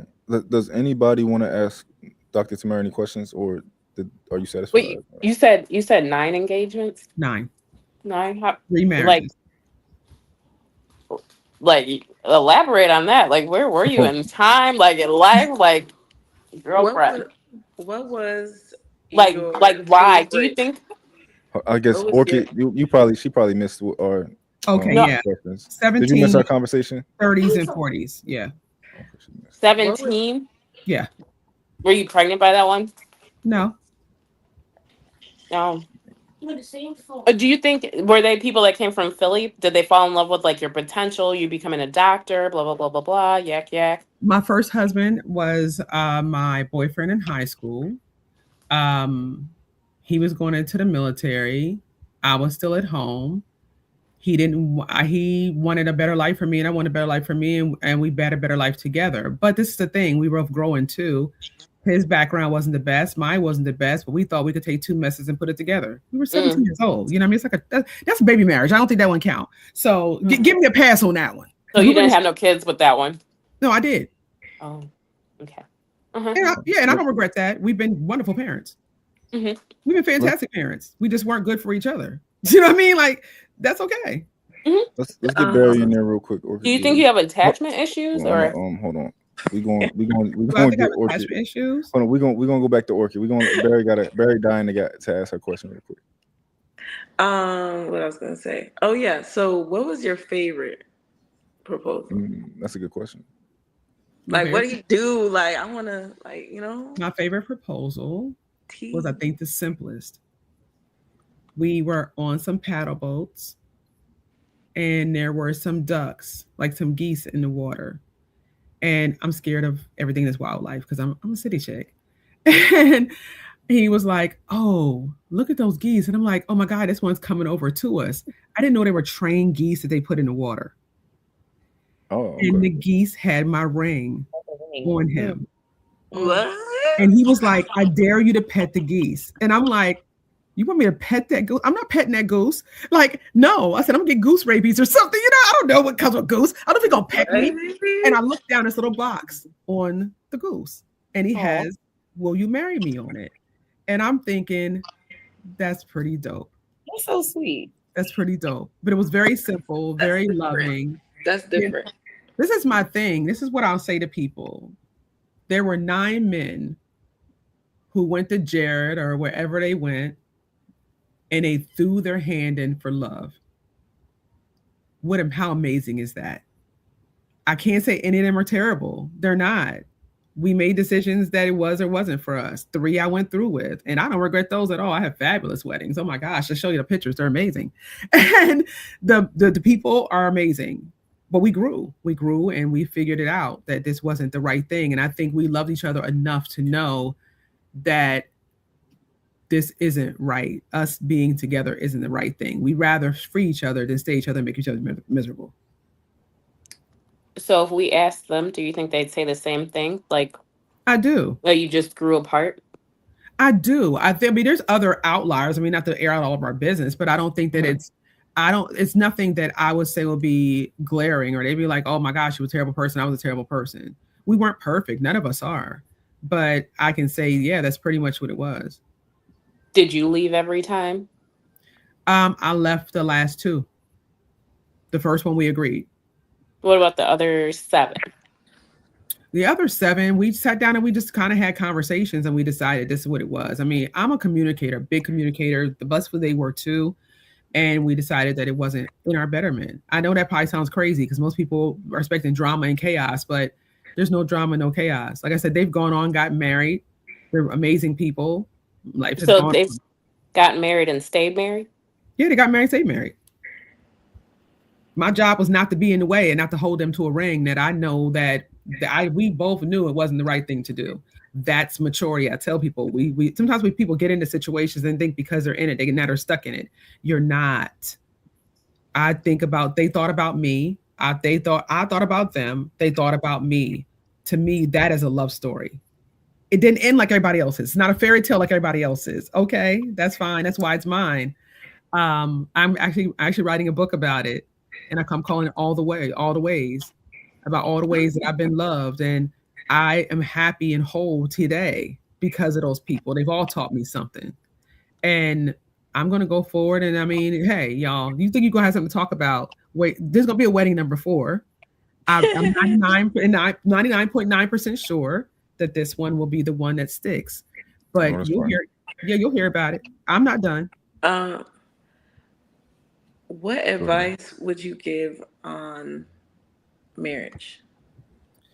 Does anybody want to ask Dr. Tamara any questions or are you Wait, satisfied? you said 9 engagements? 9, Nine? How, 3 like marriages. like elaborate on that. Like where were you in time? Like in life? Like What girlfriend. was what was Like your why? Do you favorite? think I guess What was your Orchid, she probably missed our Okay, no yeah. questions. Did you miss 17, our conversation? 30s, and 40s. Yeah. Okay, she missed it. what was 17? Yeah. Were you pregnant by that one? No. No. Do you think were they people that came from Philly? Did they fall in love with like your potential, you becoming a doctor, blah blah blah blah blah, yak yak? My first husband was my boyfriend in high school. Um, he was going into the military. I was still at home. He didn't. He wanted a better life for me, and I wanted a better life for me, and we had a better life together. But this is the thing: we were both growing too. His background wasn't the best. Mine wasn't the best, but we thought we could take two messes and put it together. We were 17 years old. You know what I mean? It's like that's a baby marriage. I don't think that one count. So give me a pass on that one. So you didn't have no kids with that one? No, I did. Oh, okay. And I don't regret that. We've been wonderful parents. We've been fantastic parents. We just weren't good for each other. Do you know what I mean? Like, that's okay. Let's get Barry in there real quick. Do you think you have attachment issues, or hold on? We going I to think I get have Orchid. attachment issues. Hold on, we're gonna go back to Orchid. Barry dying to ask her question real quick. What I was gonna say. Oh yeah. So what was your favorite proposal? That's a good question. Like, what do you do? Like, I want to, like, My favorite proposal was, I think, the simplest. We were on some paddle boats, and there were some ducks, like some geese in the water. And I'm scared of everything that's wildlife because I'm a city chick. And he was like, "Oh, look at those geese." And I'm like, "Oh my God, this one's coming over to us." I didn't know they were trained geese that they put in the water. Oh, okay. And the geese had my ring on him. What? And he was like, "I dare you to pet the geese." And I'm like, "You want me to pet that goose? I'm not petting that goose." Like, no. I said, "I'm gonna get goose rabies or something." I don't know what comes with goose. I don't think he'll pet me. And I looked down this little box on the goose, and he has, "Will you marry me?" on it. And I'm thinking, that's pretty dope. That's so sweet. That's pretty dope. But it was very simple, very loving. That's different. This is my thing. This is what I'll say to people. There were 9 men who went to Jared or wherever they went, and they threw their hand in for love. How amazing is that? I can't say any of them are terrible. They're not. We made decisions that it was or wasn't for us. 3 I went through with, and I don't regret those at all. I have fabulous weddings. Oh my gosh, I'll show you the pictures. They're amazing. And the people are amazing. But we grew and we figured it out that this wasn't the right thing. And I think we loved each other enough to know that this isn't right. Us being together isn't the right thing. We'd rather free each other than stay each other and make each other miserable. So if we asked them, do you think they'd say the same thing? Like, I do. Oh, you just grew apart? I do. I mean, there's other outliers. I mean, not to air out all of our business, but I don't think that it's nothing that I would say will be glaring or they'd be like, "Oh my gosh, you were a terrible person. I was a terrible person." We weren't perfect. None of us are. But I can say, yeah, that's pretty much what it was. Did you leave every time? I left the last 2. The first one we agreed. What about the other 7? The other 7, we sat down and we just kind of had conversations and we decided this is what it was. I mean, I'm a communicator, big communicator. The bus they were too. And we decided that it wasn't in our betterment. I know that probably sounds crazy because most people are expecting drama and chaos, but there's no drama, no chaos. Like I said, they've gone on, got married. They're amazing people. So they've gotten married and stayed married? Yeah, they got married, stayed married. My job was not to be in the way and not to hold them to a ring that I know that we both knew it wasn't the right thing to do. That's maturity. I tell people we sometimes people get into situations and think because they're in it, they're stuck in it. You're not. I think about they thought about me. I thought about them. They thought about me. To me, that is a love story. It didn't end like everybody else's. It's not a fairy tale like everybody else's. Okay, that's fine. That's why it's mine. I'm actually writing a book about it, and I'm calling it all the ways, about all the ways that I've been loved, and I am happy and whole today because of those people. They've all taught me something, and I'm gonna go forward. And I mean, hey, y'all, you think you're gonna have something to talk about? Wait, there's gonna be a wedding number 4. I'm 99.9% sure that this one will be the one that sticks. But you'll hear about it. I'm not done. What advice would you give on marriage?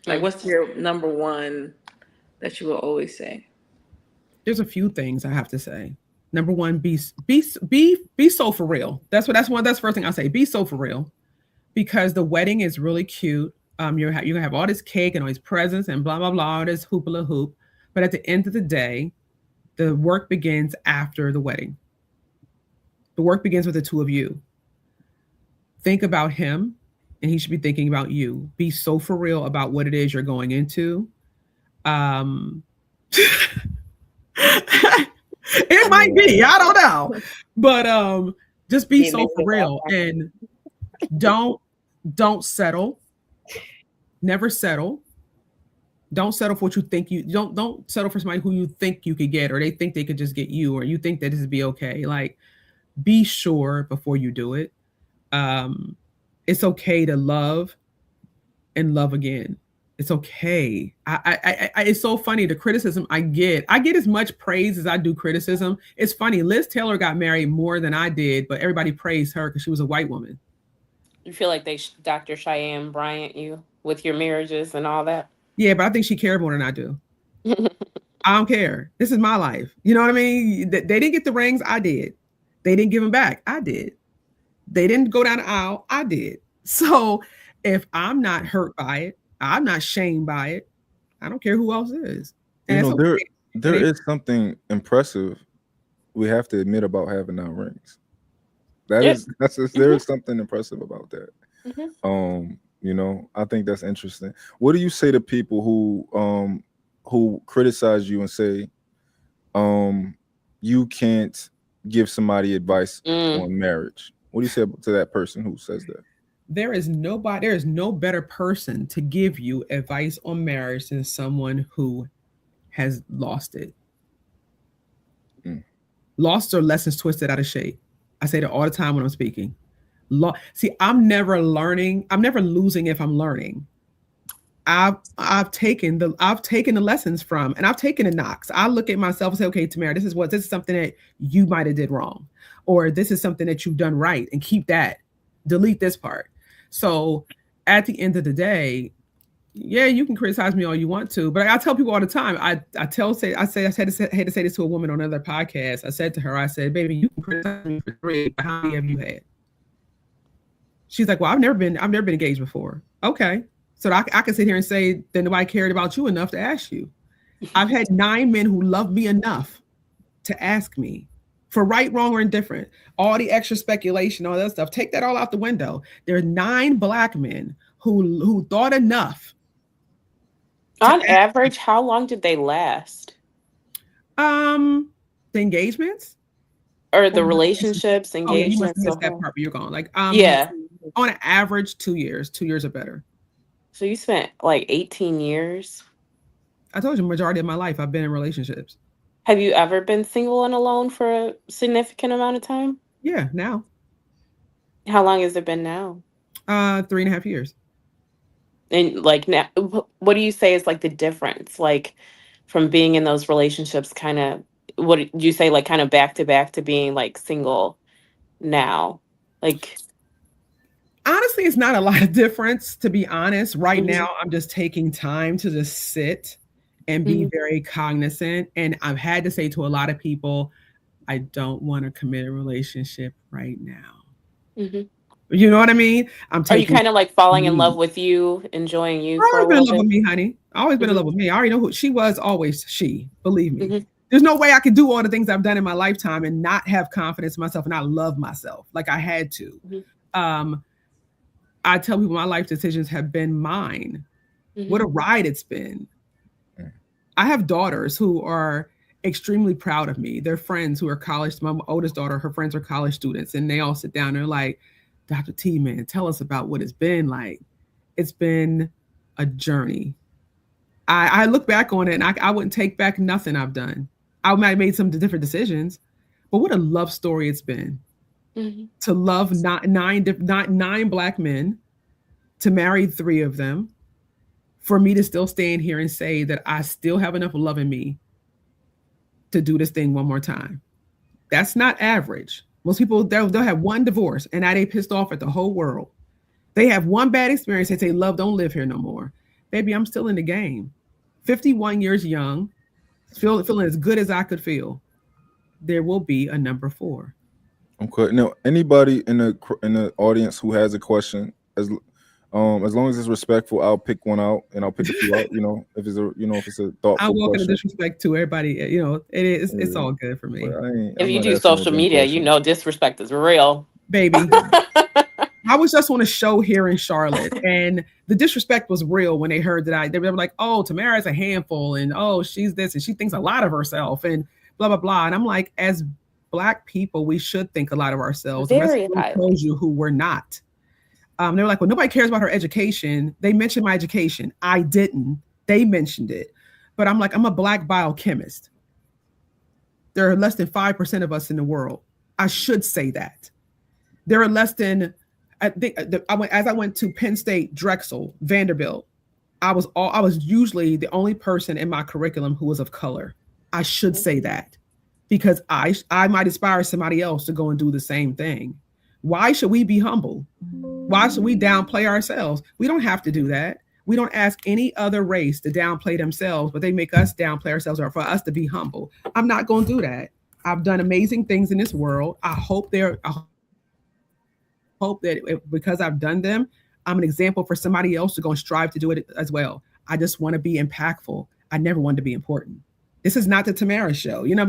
Like, what's your number one that you will always say? There's a few things I have to say. Number one, be so for real. That's the first thing I say. Be so for real, because the wedding is really cute. You're gonna have all this cake and all these presents and blah blah blah, all this hoopla hoop. But at the end of the day, the work begins after the wedding. The work begins with the 2 of you. Think about him, and he should be thinking about you. Be so for real about what it is you're going into. It might be. I don't know. But just be Yeah, so maybe for real and don't settle. Never settle. Don't settle for what you think you don't settle for somebody who you think you could get or they think they could just get you or you think that this would be okay. Like be sure before you do it. It's okay to love and love again. It's okay. It's so funny the criticism I get. I get as much praise as I do criticism. It's funny. Liz Taylor got married more than I did, but everybody praised her because she was a white woman. You feel like they Dr. Cheyenne Bryant you with your marriages and all that? Yeah, but I think she cared more than I do. I don't care. This is my life. You know what I mean? They didn't get the rings. I did. They didn't give them back. I did. They didn't go down the aisle. I did. So if I'm not hurt by it, I'm not shamed by it. I don't care who else is. And You know, okay. there is something impressive we have to admit about having our rings. There is something impressive about that. You know, I think that's interesting. What do you say to people who criticize you and say you can't give somebody advice on marriage? What do you say to that person who says that? There is no better person to give you advice on marriage than someone who has lost it. Lost or lessons twisted out of shape. I say that all the time when I'm speaking. See, I'm never learning. I'm never losing if I'm learning. I've taken the lessons from, and I've taken the knocks. I look at myself and say, okay, Tamara, this is something that you might have did wrong, or this is something that you've done right, and keep that. Delete this part. So at the end of the day, yeah, you can criticize me all you want to, but I tell people all the time. I had to say this to a woman on another podcast. I said to her, I said, baby, you can criticize me for 3, but how many have you had? She's like, well, I've never been engaged before. Okay. So I can sit here and say that nobody cared about you enough to ask you. I've had 9 men who loved me enough to ask me for right, wrong, or indifferent. All the extra speculation, all that stuff, take that all out the window. There are 9 Black men who thought enough. On average, how long did they last? The engagements? Or the relationships, engagements. You must miss that part, but you're gone. Like, yeah. On an average, 2 years. 2 years or better. So you spent like 18 years? I told you, majority of my life, I've been in relationships. Have you ever been single and alone for a significant amount of time? Yeah, now. How long has it been now? 3.5 years. And like now, what do you say is like the difference? Like from being in those relationships, kind of, what do you say, like kind of back to back to being like single now? Like, honestly, it's not a lot of difference, to be honest. Right now, I'm just taking time to just sit and be very cognizant. And I've had to say to a lot of people, I don't want to commit a relationship right now. You know what I mean? Are you kind of like falling in love with you, enjoying you? I've always been in love with me, honey. Always been in love with me. I already know who she was. Always she. Believe me. There's no way I could do all the things I've done in my lifetime and not have confidence in myself and not love myself like I had to. I tell people my life decisions have been mine. What a ride it's been. I have daughters who are extremely proud of me. They're friends who are college. My oldest daughter, her friends are college students, and they all sit down. They're like, Dr. T, man, tell us about what it's been like. It's been a journey. I look back on it and I wouldn't take back nothing I've done. I might have made some different decisions, but what a love story it's been. To love nine Black men, to marry 3 of them, for me to still stand here and say that I still have enough love in me to do this thing one more time. That's not average. Most people, they'll have one divorce and now they pissed off at the whole world. They have one bad experience. They say, love don't live here no more. Baby, I'm still in the game. 51 years young, feeling as good as I could feel. There will be a number 4. Okay. Now, anybody in the audience who has a question, as long as it's respectful, I'll pick one out and I'll pick a few out. You know, if it's a thoughtful I'm walking question. in disrespect to everybody. You know, it's all good for me. If you do social media, you know disrespect is real, baby. I was just on a show here in Charlotte, and the disrespect was real when they heard that they were like, "Oh, Tamara's a handful," and "Oh, she's this," and she thinks a lot of herself, and blah blah blah. And I'm like, as Black people, we should think a lot of ourselves. The rest Very of them highly. shows you who we're not. They were like, "Well, nobody cares about her education." They mentioned my education. I didn't. They mentioned it, but I'm like, I'm a Black biochemist. There are less than 5% of us in the world. I should say that. There are less than, I think, as I went to Penn State, Drexel, Vanderbilt, I was usually the only person in my curriculum who was of color. I should say that because I might inspire somebody else to go and do the same thing. Why should we be humble? Why should we downplay ourselves? We don't have to do that. We don't ask any other race to downplay themselves, but they make us downplay ourselves or for us to be humble. I'm not going to do that. I've done amazing things in this world. I hope that because I've done them, I'm an example for somebody else to go and strive to do it as well. I just want to be impactful. I never wanted to be important. This is not the Tamara show. You know,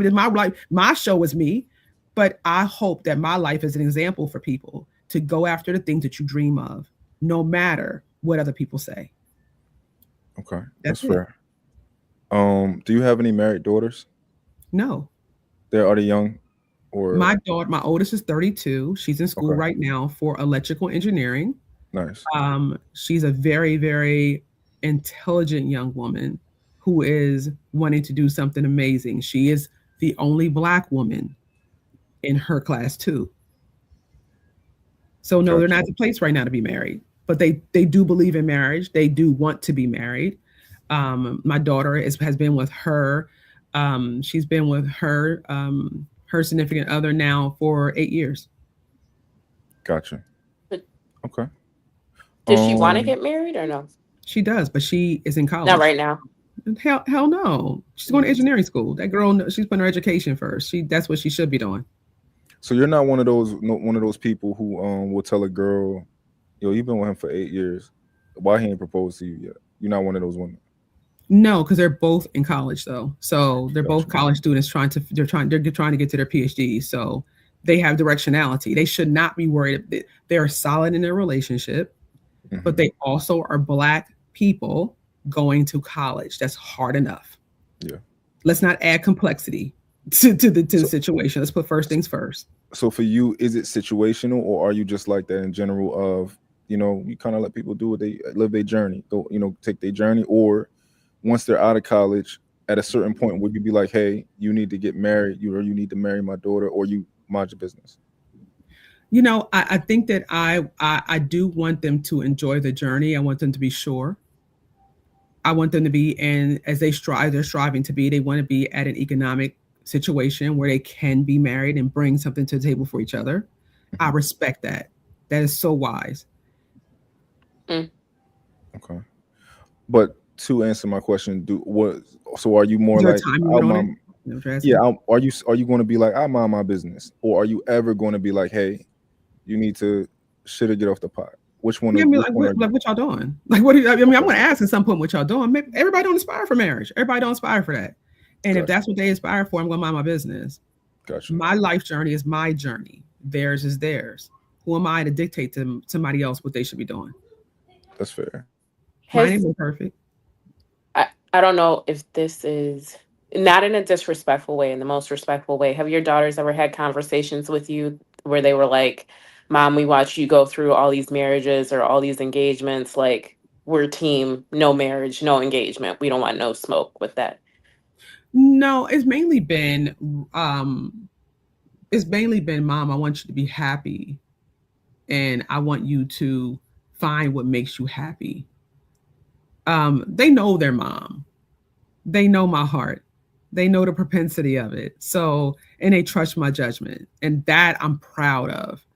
my show was me, but I hope that my life is an example for people to go after the things that you dream of, no matter what other people say. Okay, that's fair. Do you have any married daughters? No. Are they young? Or my oldest is 32. She's in school right now for electrical engineering. Nice. She's a very, very intelligent young woman who is wanting to do something amazing. She is the only Black woman in her class too. So no, they're not at the place right now to be married, but they do believe in marriage. They do want to be married. My daughter has been with her. She's been with her significant other now for 8 years. Gotcha. Okay. Does she want to get married or no? She does, but she is in college. Not right now. Hell no. She's going to engineering school. That girl, she's putting her education first. That's what she should be doing. So you're not one of those people who will tell a girl, "Yo, you've been with him for 8 years. Why he ain't proposed to you yet?" You're not one of those women. No, because they're both in college though. So they're both college students trying to get to their PhD. So they have directionality. They should not be worried. They're solid in their relationship, but they also are Black people going to college. That's hard enough. Yeah. Let's not add complexity to the situation. Let's put first things first. So for you, is it situational, or are you just like that in general of, you kind of let people do what they live their journey, go, take their journey, or once they're out of college, at a certain point, would you be like, "Hey, you need to get married, or you need to marry my daughter, or you mind your business"? I think that I do want them to enjoy the journey. I want them to be sure. I want them to be, and as they're striving to be, they want to be at an economic situation where they can be married and bring something to the table for each other. I respect that. That is so wise. Okay. But to answer my question, so are you more like, are you going to be like, "I mind my business," or are you ever going to be like, "Hey, you need to shit or get off the pot"? Which one? What y'all doing? Like, what? I'm going to ask at some point what y'all doing. Maybe everybody don't aspire for marriage. Everybody don't aspire for that. And if that's what they aspire for, I'm going to mind my business. Gotcha. My life journey is my journey. Theirs is theirs. Who am I to dictate to somebody else what they should be doing? That's fair. Mine ain't perfect. I don't know if this is not in a disrespectful way, in the most respectful way. Have your daughters ever had conversations with you where they were like, "Mom, we watch you go through all these marriages or all these engagements. Like, we're team, no marriage, no engagement. We don't want no smoke with that." No, it's mainly been, Mom, I want you to be happy. And I want you to find what makes you happy. They know their mom. They know my heart. They know the propensity of it. So, and they trust my judgment. And that I'm proud of.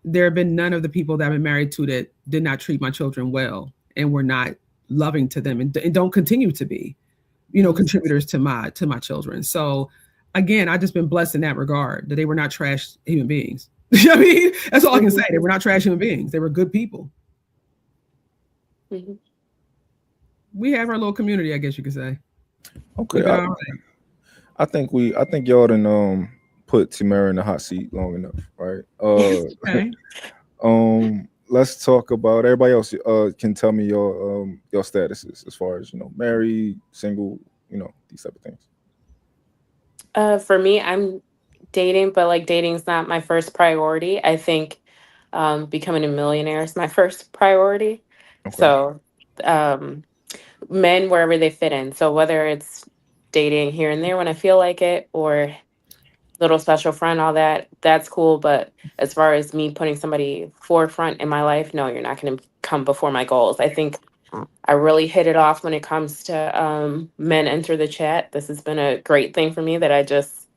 There have been none of the people that I've been married to that did not treat my children well and were not loving to them and don't continue to be, contributors to my children. So again, I've just been blessed in that regard, that they were not trash human beings. I mean, that's all I can say. They were not trash human beings. They were good people. Mm-hmm. We have our little community, I guess you could say. Okay. I think y'all done put Tamara in the hot seat long enough, right? Okay. Let's talk about everybody else. Can tell me your statuses as far as married, single, these type of things. For me, I'm dating, but like dating's not my first priority. I think becoming a millionaire is my first priority. Okay. So, um, men wherever they fit in. So whether it's dating here and there when I feel like it, or little special friend, all that, that's cool. But as far as me putting somebody forefront in my life, no, you're not going to come before my goals. I think I really hit it off when it comes to men enter the chat. This has been a great thing for me that I just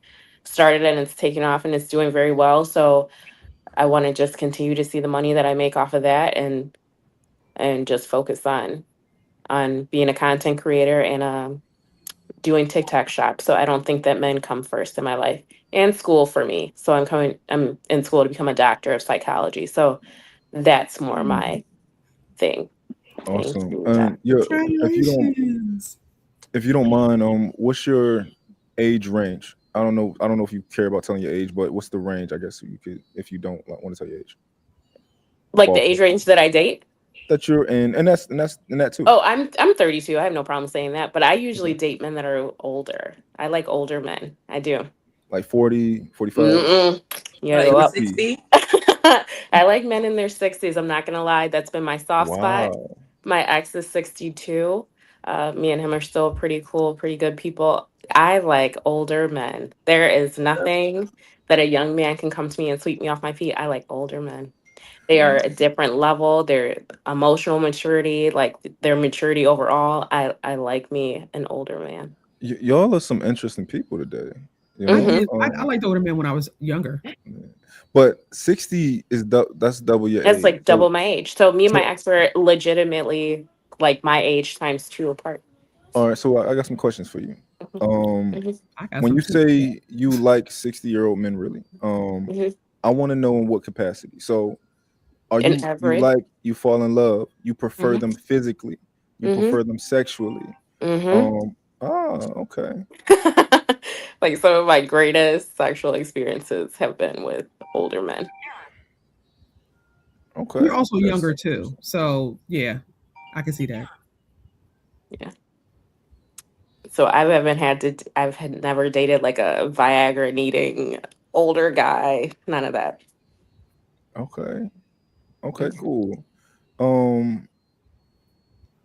started and it's taken off and it's doing very well. So I want to just continue to see the money that I make off of that and just focus on being a content creator and doing TikTok shop. So I don't think that men come first in my life. And school for me. So I'm in school to become a doctor of psychology. So that's more my thing. Thank Awesome. you, And Doctor. yeah, if you don't Congratulations. if you don't mind, what's your age range? I don't know if you care about telling your age, but what's the range? I guess you could, if you don't want to tell your age, Like the age ballpark range that I date. that you're in, and that too. Oh, I'm 32. I have no problem saying that, but I usually Okay. date men that are older. I like older men. I do. Like 40, 45, Mm-mm. You gotta Like go up. 50. 60? I like men in their 60s. I'm not gonna lie. That's been my soft spot. Wow. My ex is 62. Me and him are still pretty cool, pretty good people. I like older men. There is nothing that a young man can come to me and sweep me off my feet. I like older men. They are a different level. Their emotional maturity, like their maturity overall. I like me an older man. Y'all are some interesting people today. You I know, Hmm. did. I liked older men when I was younger. yeah. But 60 is that's double your It's age. like So double my age. So me and my so ex were legitimately like my age times two apart. all right. So I got some questions for you. Mhm, Um, mhm, I got when some you too. say you like 60-year-old men, really, mhm. I want to know in what capacity. So are In you every. like, you fall in love, you prefer Hmm. them physically, you Hmm. prefer them sexually? Hmm. Um, okay, Like some of my greatest sexual experiences have been with older men. okay. You're also That's younger too. So yeah, I can see that. Yeah. So I haven't had to. I've had never dated like a Viagra needing older guy. None of that. okay. Okay, Mhm. cool. Um,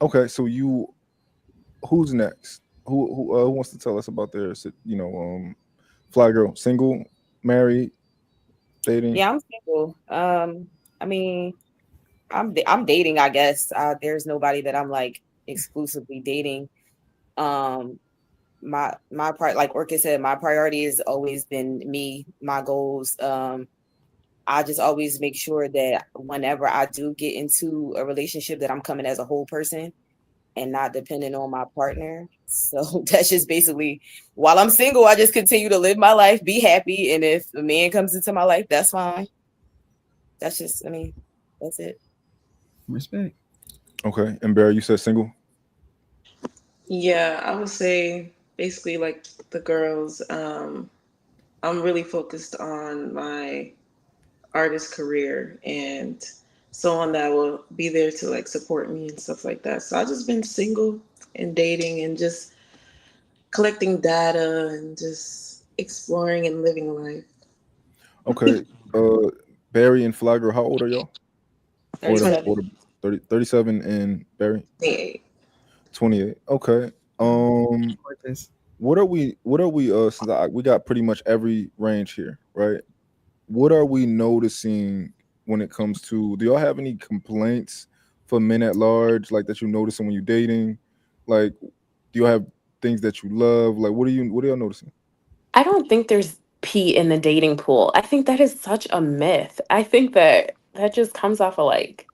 okay, so who's next? Who wants to tell us about their fly girl, single, married, dating? Yeah, I'm single. I mean, I'm dating, I guess. There's nobody that I'm like exclusively dating. Um, my part, like Orchid said, my priority has always been me, my goals. I just always make sure that whenever I do get into a relationship, that I'm coming as a whole person and not depending on my partner. So that's just basically, while I'm single, I just continue to live my life, be happy, and if a man comes into my life, that's fine. That's just, I mean, that's it. Respect. Okay, and Barry, you said single. Yeah, I would say basically like the girls, I'm really focused on my artist career and someone that will be there to like support me and stuff like that. So I've just been single and dating and just collecting data and just exploring and living life. Okay, uh, Barry and Fly girl, how old are y'all? Or 37. the 37 and Barry 28. 28. Okay. Um, Gorgeous. what are we since we got pretty much every range here, right? What are we noticing when it comes to, do y'all have any complaints for men at large, like that you noticing when you're dating? Like, do you have things that you love? Like, what are y'all noticing? I don't think there's pee in the dating pool. I think that is such a myth. I think that that just comes off of like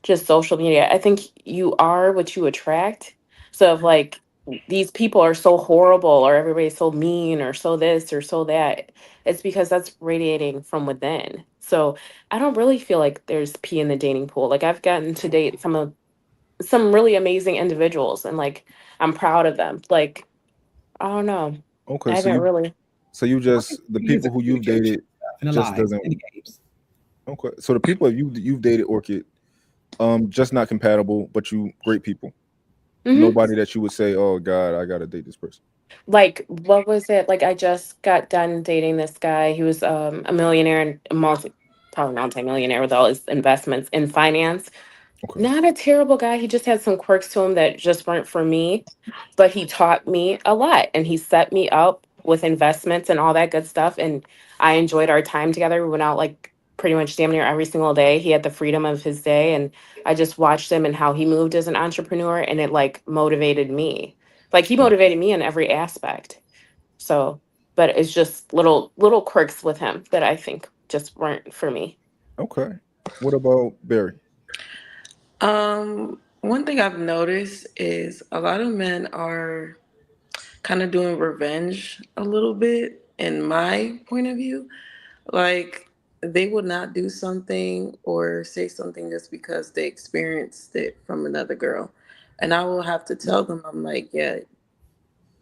just social media. I think you are what you attract. So if like these people are so horrible or everybody's so mean or so this or so that, it's because that's radiating from within. So I don't really feel like there's pee in the dating pool. Like I've gotten to date some really amazing individuals and like I'm proud of them. Like I don't know. Okay, I so haven't you really. So you Working just for the me is a people who you've communication dated stuff and a just lie doesn't. in the games. Okay. So the people you've dated, Orchid, just not compatible, but you great people. Hmm. Nobody that you would say, oh God, I gotta date this person. Like, what was it? Like, I just got done dating this guy. He was a millionaire and probably multi-millionaire with all his investments in finance. Okay. Not a terrible guy. He just had some quirks to him that just weren't for me, but he taught me a lot and he set me up with investments and all that good stuff. And I enjoyed our time together. We went out like pretty much damn near every single day. He had the freedom of his day, and I just watched him and how he moved as an entrepreneur, and it like motivated me. Like, he motivated me in every aspect. So, but it's just little quirks with him that I think just weren't for me. Okay. What about Barry? One thing I've noticed is a lot of men are kind of doing revenge a little bit, in my point of view. Like, they would not do something or say something just because they experienced it from another girl. And I will have to tell them, I'm like, yeah,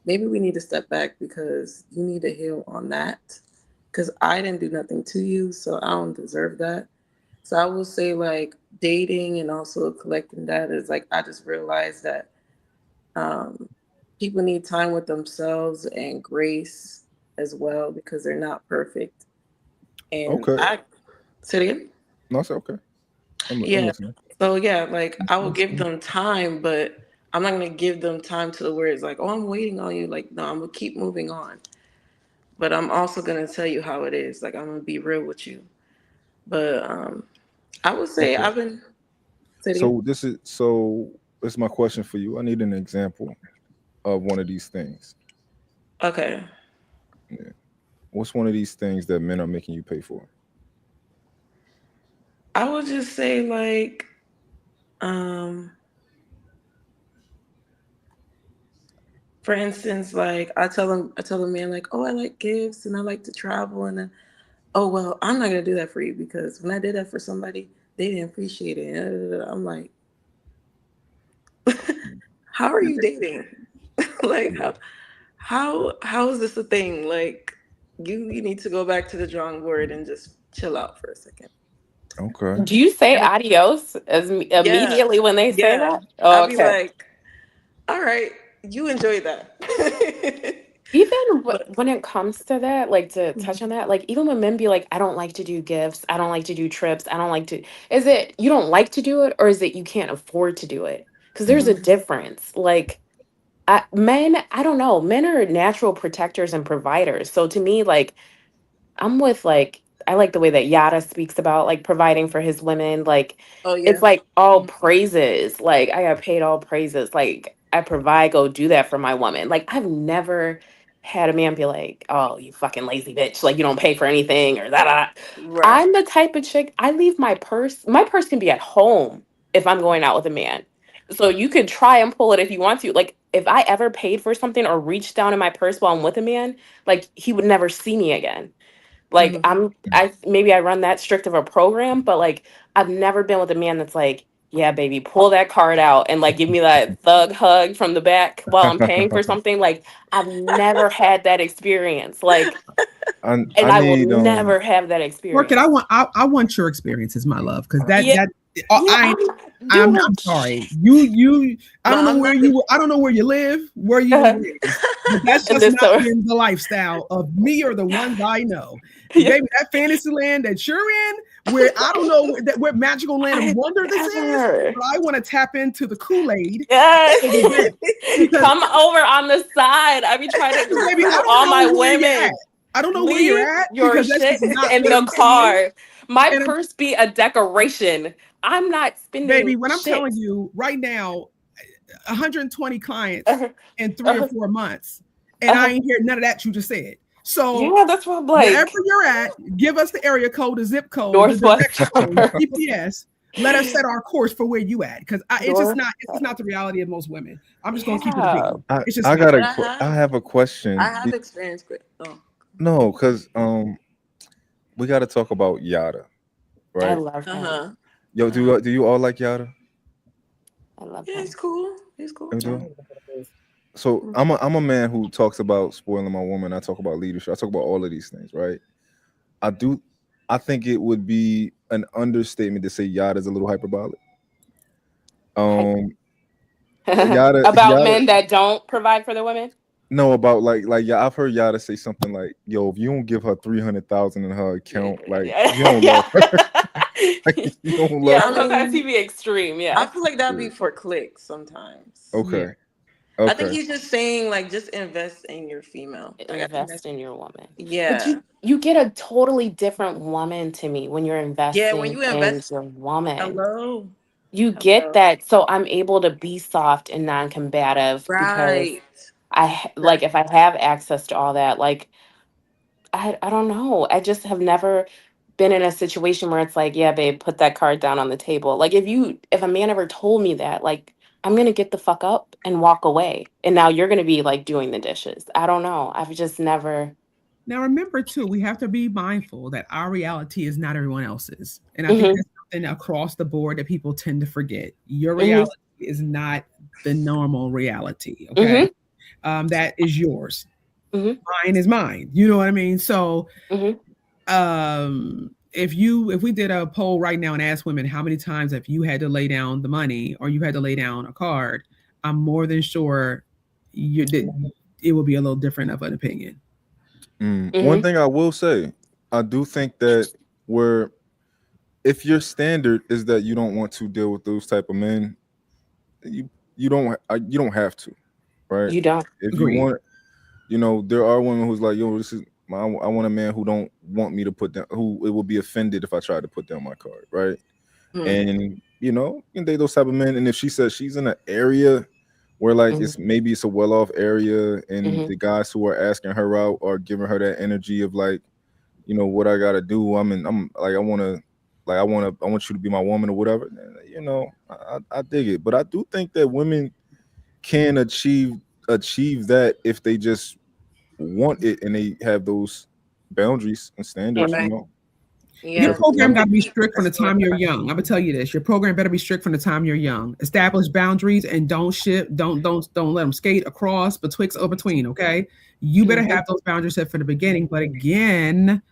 maybe we need to step back because you need to heal on that. Because I didn't do nothing to you, so I don't deserve that. So I will say, like, dating and also collecting data is like, I just realized that um, people need time with themselves and grace as well because they're not perfect. And Okay. I say it again. No, it's okay. I'm Yeah. listening. So yeah, like I will give them time, but I'm not gonna give them time to where it's like, oh, I'm waiting on you. Like, no, I'm gonna keep moving on. But I'm also gonna tell you how it is. Like, I'm gonna be real with you. But I would say Okay. I've been say it again. So this is my question for you. I need an example of one of these things. Okay. Yeah. What's one of these things that men are making you pay for? I would just say like um for instance, like I tell a man like, oh, I like gifts and I like to travel and oh well, I'm not gonna do that for you because when I did that for somebody, they didn't appreciate it. I'm like, how are you dating? Like Yeah. how is this a thing? Like you need to go back to the drawing board and just chill out for a second. Okay. Do you say And adios yeah, immediately when they say yeah. that? Oh, I'll be okay. like, all right, you enjoy that. Even But when it comes to that, like, to touch on that, like, even when men be like, I don't like to do gifts, I don't like to do trips, I don't like to, is it you don't like to do it or is it you can't afford to do it? Because there's a Mhm. difference. Like, men, I don't know, men are natural protectors and providers. So to me, like, I'm with like I like the way that Yada speaks about like providing for his women. Like, oh it's yeah. like all Mhm. praises. Like, I got paid all praises. Like, I provide, go do that for my woman. Like, I've never had a man be like, "Oh, you fucking lazy bitch! Like, you don't pay for anything," or that. Right. I'm the type of chick. I leave my purse. My purse can be at home if I'm going out with a man. So you could try and pull it if you want to. Like, if I ever paid for something or reached down in my purse while I'm with a man, like, he would never see me again. Like, Hmm. I maybe I run that strict of a program, but like, I've never been with a man that's like, yeah, baby, pull that card out and like give me that thug hug from the back while I'm paying for something. Like, I've never had that experience. Like, I and I will need never have that Orchid, experience. I want your experiences, my love, because Yeah, that yeah, I I'm dude. sorry. You I No, don't know I'm where not. you I don't know where you live, where you were raised, but that's And just this not so been the lifestyle of me or the ones I know. yeah, Baby, that fantasy land that you're in, where I don't know where magical land of I've wonder this is, never. but I want to tap into the Kool-Aid Yes. over there because Come over on the side. I be trying to baby, I recruit don't all know my where you're at. women. I don't know where you're Leave at your because that's shit just not in what the I'm seeing. car. My And purse be a decoration. I'm not spending baby, when I'm telling shit. you right now, 120 clients Uh, in 3 or 4 months, and I uh, ain't hear none of that you just said. So yeah, that's what I'm wherever like. you're at, give us the area code, the zip code, the Northwest direction, the suburbs. GPS. Let us set our course for where you at, because North. it's just not the reality of most women. I'm just gonna keep it a Yeah. bean. It's just I not. got But I have a question. I have experience with. Oh. No, because we got to talk about Yada, I right? love Uh him. huh. Yo, Uh huh. do you all like Yada? I love Yeah, he's him. cool. He's cool. You I don't do? even know who it is. So I'm a man who talks about spoiling my woman. I talk about leadership. I talk about all of these things, right? I do. I think it would be an understatement to say Yada's a little hyperbolic. Hype. Um, Yada, About Yada. men that don't provide for their women. No, about like yeah, I've heard Yada say something like, "Yo, if you don't give her 300,000 in her account, like you Yeah. don't love her. Yeah. Like, you don't love Yeah, I her." sometimes he mean, be extreme. I Yeah. feel like that'd Yeah. be for clicks sometimes. Yeah. Okay. I think Okay. he's just saying like just invest in your female. Like I think Invest that's in your woman. But yeah. you get a totally different woman to me when you're Yeah, when investing you in invest your woman. hello. You get Hello. that, so I'm able to be soft and non-combative because Right. like Right. if I have access to all that, like I don't know. I just have never been in a situation where it's like, yeah, babe, put that card down on the table. Like if a man ever told me that, like I'm gonna get the fuck up and walk away. And now you're gonna be like doing the dishes. I don't know. I've just never. Now, remember too, we have to be mindful that our reality is not everyone else's, and I think Hmm. that's something across the board that people tend to forget. Your Hmm. reality is not the normal reality. Okay, Hmm. that is yours. Hmm. Mine is mine. You know what I mean? So, Hmm. if we did a poll right now and asked women how many times have you had to lay down the money or you had to lay down a card, I'm more than sure you did. It will be a little different of an opinion. One Hmm. thing I will say, I do think that where if your standard is that you don't want to deal with those type of men, you you don't have to, right? You don't. If you Agreed. want, there are women who's like, yo, this is I want a man who don't want me to put down, who it will be offended if I try to put down my card, right? Hmm. And you can date those type of men. And if she says she's in an area where like Hmm. it's a well-off area, and Hmm. the guys who are asking her out are giving her that energy of like, what I gotta do. I'm like, I want you to be my woman or whatever. I dig it, but I do think that women can achieve that if they just want it and they have those boundaries and standards. Right. Your Yeah. Because You program have got to to be keep strict from that the sword time you're sharp. young. I'm gonna tell you this. Your program better be strict from the time you're young. Establish boundaries and don't ship. Don't let them skate across betwixt or between. Okay, you better Hmm. have those boundaries set for the beginning. But again,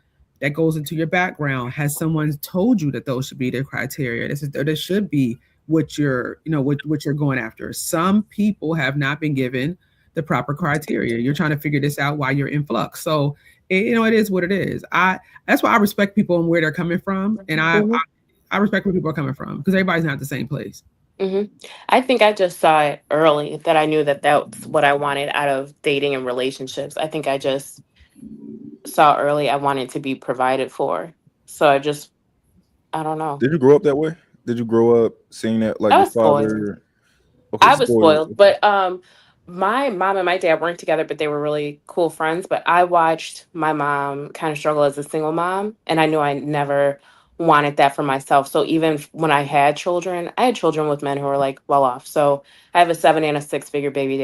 that goes into your background. Has someone told you that those should be the criteria? This should be what what you're going after. Some people have not been given the proper criteria. You're trying to figure this out while you're in flux. So it is what it is. I That's why I respect people and where they're coming from, and Hmm. I respect where people are coming from because everybody's not the same place. Hmm. I think I just saw it early that I knew that that's what I wanted out of dating and relationships. I think I just saw early I wanted to be provided for. So I don't know. did you grow up that way? Did you grow up seeing that like I your was spoiled. father? Okay, I was spoiled. spoiled, but my mom and my dad weren't together, but they were really cool friends. But I watched my mom kind of struggle as a single mom, and I knew I never wanted that for myself. So even when I had children with men who were like well off. So I have a 7 and a 6 figure baby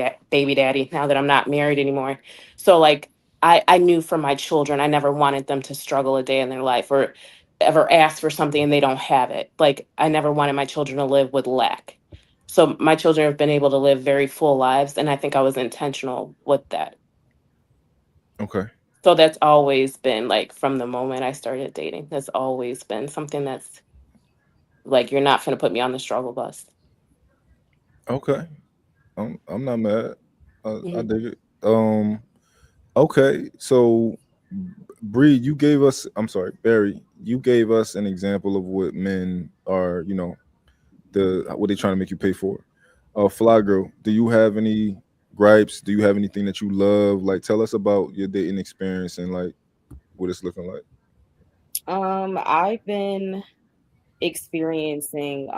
daddy now that I'm not married anymore. So like I knew for my children, I never wanted them to struggle a day in their life or ever ask for something and they don't have it. Like I never wanted my children to live with lack. So my children have been able to live very full lives, and I think I was intentional with that. Okay. So that's always been like from the moment I started dating. That's always been something that's like you're not going to put me on the struggle bus. Okay. I'm not mad. I Hmm. dig it. Okay. So, Bree, you gave us. I'm sorry, Barry. You gave us an example of what men are. The what they trying to make you pay for. Fly girl, do you have any gripes? Do you have anything that you love? Like, tell us about your dating experience and like what it's looking like. I've been experiencing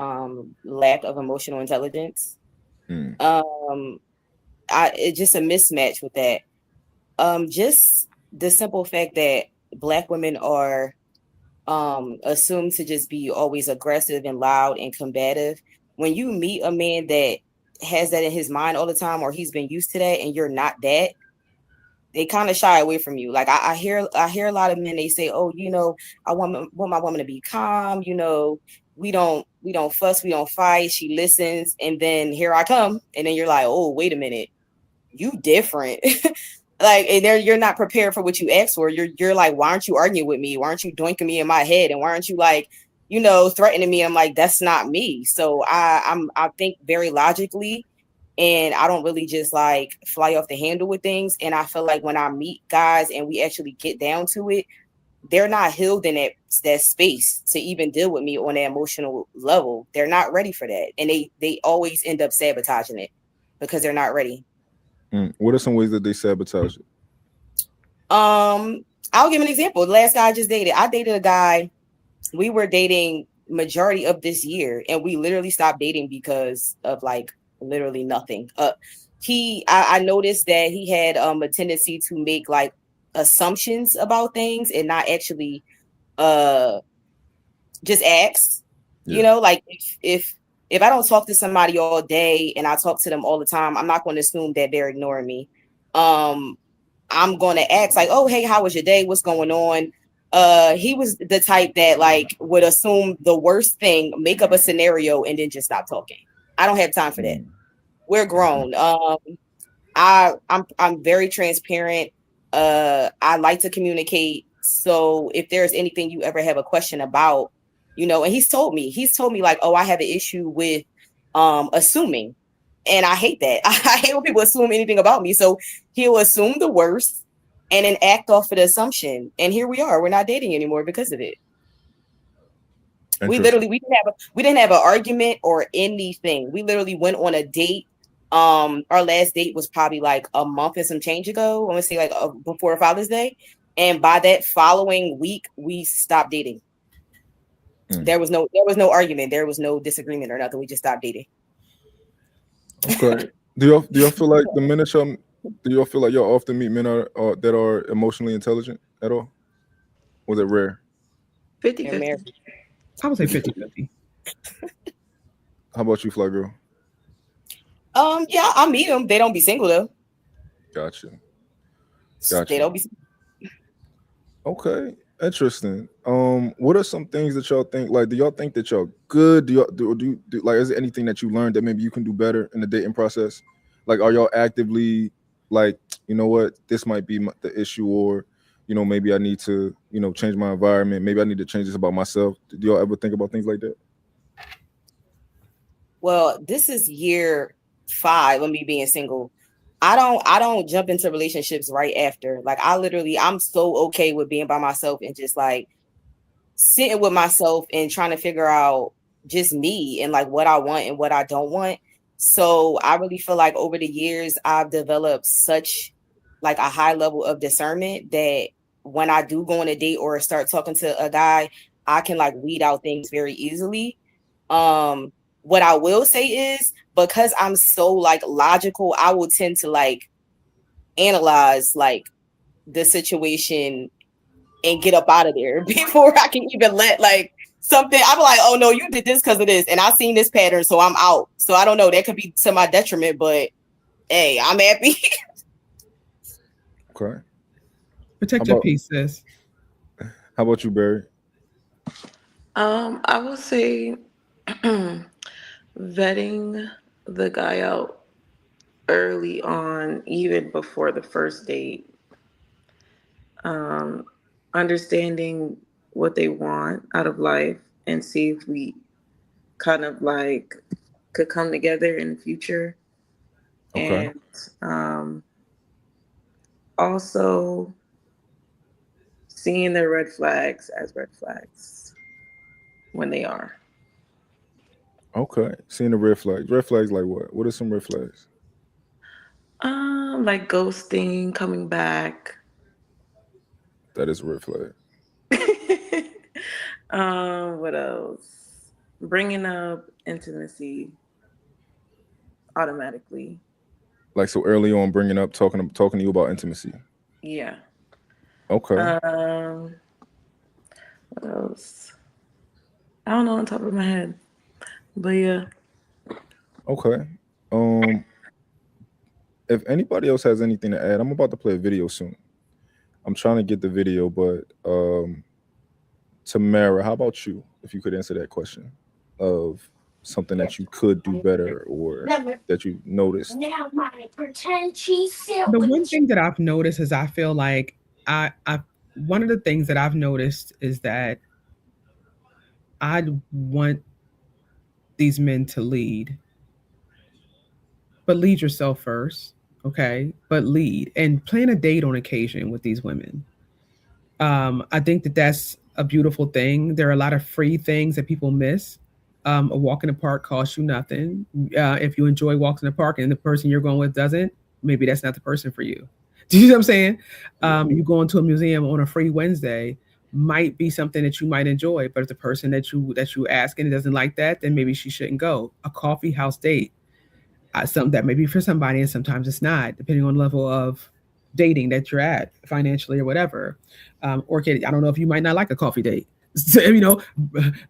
lack of emotional intelligence. Hmm. Um, it's just a mismatch with that. Just the simple fact that Black women are assumed to just be always aggressive and loud and combative. When you meet a man that has that in his mind all the time, or he's been used to that, and you're not that, they kind of shy away from you. Like I hear a lot of men, they say, "Oh, want my woman to be calm. We don't fuss, we don't fight. She listens, and then here I come, and then you're like, oh, wait a minute." you different. Like, and there, you're not prepared for what you asked for. You're like, why aren't you arguing with me? Why aren't you doinking me in my head? And why aren't you like, threatening me? I'm like, that's not me. So I think very logically, and I don't really just like fly off the handle with things. And I feel like when I meet guys and we actually get down to it, they're not healed in that space to even deal with me on an emotional level. They're not ready for that, and they always end up sabotaging it because they're not ready. What are some ways that they sabotage it? I'll give an example. The last guy I just dated, I dated a guy. We were dating majority of this year, and we literally stopped dating because of like literally nothing. I noticed that he had a tendency to make like assumptions about things and not actually just ask. Yeah. Like if I don't talk to somebody all day and I talk to them all the time, I'm not going to assume that they're ignoring me. I'm going to ask like, oh, hey, how was your day? What's going on? He was the type that like would assume the worst thing, make up a scenario, and then just stop talking. I don't have time for that. We're grown. I'm very transparent. I like to communicate. So if there's anything you ever have a question about, and he's told me like, oh, I have an issue with assuming. And I hate that. I hate when people assume anything about me. So he'll assume the worst and then act off of the assumption. And here we are. We're not dating anymore because of it. We didn't have an argument or anything. We literally went on a date. Our last date was probably like a month and some change ago. I want to say like before Father's Day. And by that following week, we stopped dating. There was no argument. There was no disagreement or nothing. We just stopped dating. Okay. Do y'all feel like the men do y'all feel like y'all often meet men that are emotionally intelligent at all? Or is it rare? 50-50. I would say 50-50. How about you, Fly Girl? Yeah, I meet them. They don't be single though. Gotcha. They don't be. Okay, interesting. What are some things that y'all think? Like, do y'all think that y'all good? Do y'all do like? Is there anything that you learned that maybe you can do better in the dating process? Like, are y'all actively like, you know what, this might be the issue, or maybe I need to change my environment. Maybe I need to change this about myself. Do y'all ever think about things like that? Well, this is year 5 of me being single. I don't jump into relationships right after. Like I'm so okay with being by myself and just like sitting with myself and trying to figure out just me and like what I want and what I don't want. So I really feel like over the years I've developed such like a high level of discernment that when I do go on a date or start talking to a guy, I can like weed out things very easily. What I will say is because I'm so like logical, I will tend to like analyze like the situation and get up out of there before I can even let like something. I'm like, oh no, you did this because of this, and I've seen this pattern, so I'm out. So I don't know. That could be to my detriment, but hey, I'm happy. Okay. Protect your peace, sis. How about you, Barry? I would say vetting the guy out early on, even before the first date. Understanding what they want out of life and see if we kind of like could come together in the future. Okay. And also seeing their red flags as red flags when they are. Okay. Seeing the red flags. Red flags like what? What are some red flags? Like ghosting, coming back. That is a red flag. What else? Bringing up intimacy automatically. Like, so early on, bringing up talking to you about intimacy. Yeah. Okay. What else? I don't know on top of my head, but yeah. Okay. If anybody else has anything to add, I'm about to play a video soon. I'm trying to get the video, but Tamara, how about you? If you could answer that question of something that you could do better or that you noticed? Now my pretend she's The one sandwich. thing that I've noticed is I feel like I one of the things that I've noticed is that I want these men to lead, but lead yourself first, okay? But lead and plan a date on occasion with these women. I think that that's a beautiful thing. There are a lot of free things that people miss. A walk in the park costs you nothing. If you enjoy walks in the park and the person you're going with doesn't, maybe that's not the person for you. Do you know what I'm saying? You go into a museum on a free Wednesday might be something that you might enjoy, but if the person that you ask and doesn't like that, then maybe she shouldn't go. A coffee house date, some that may be for somebody, and sometimes it's not, depending on the level of dating that you're at, financially or whatever. Or I don't know if you might not like a coffee date. So,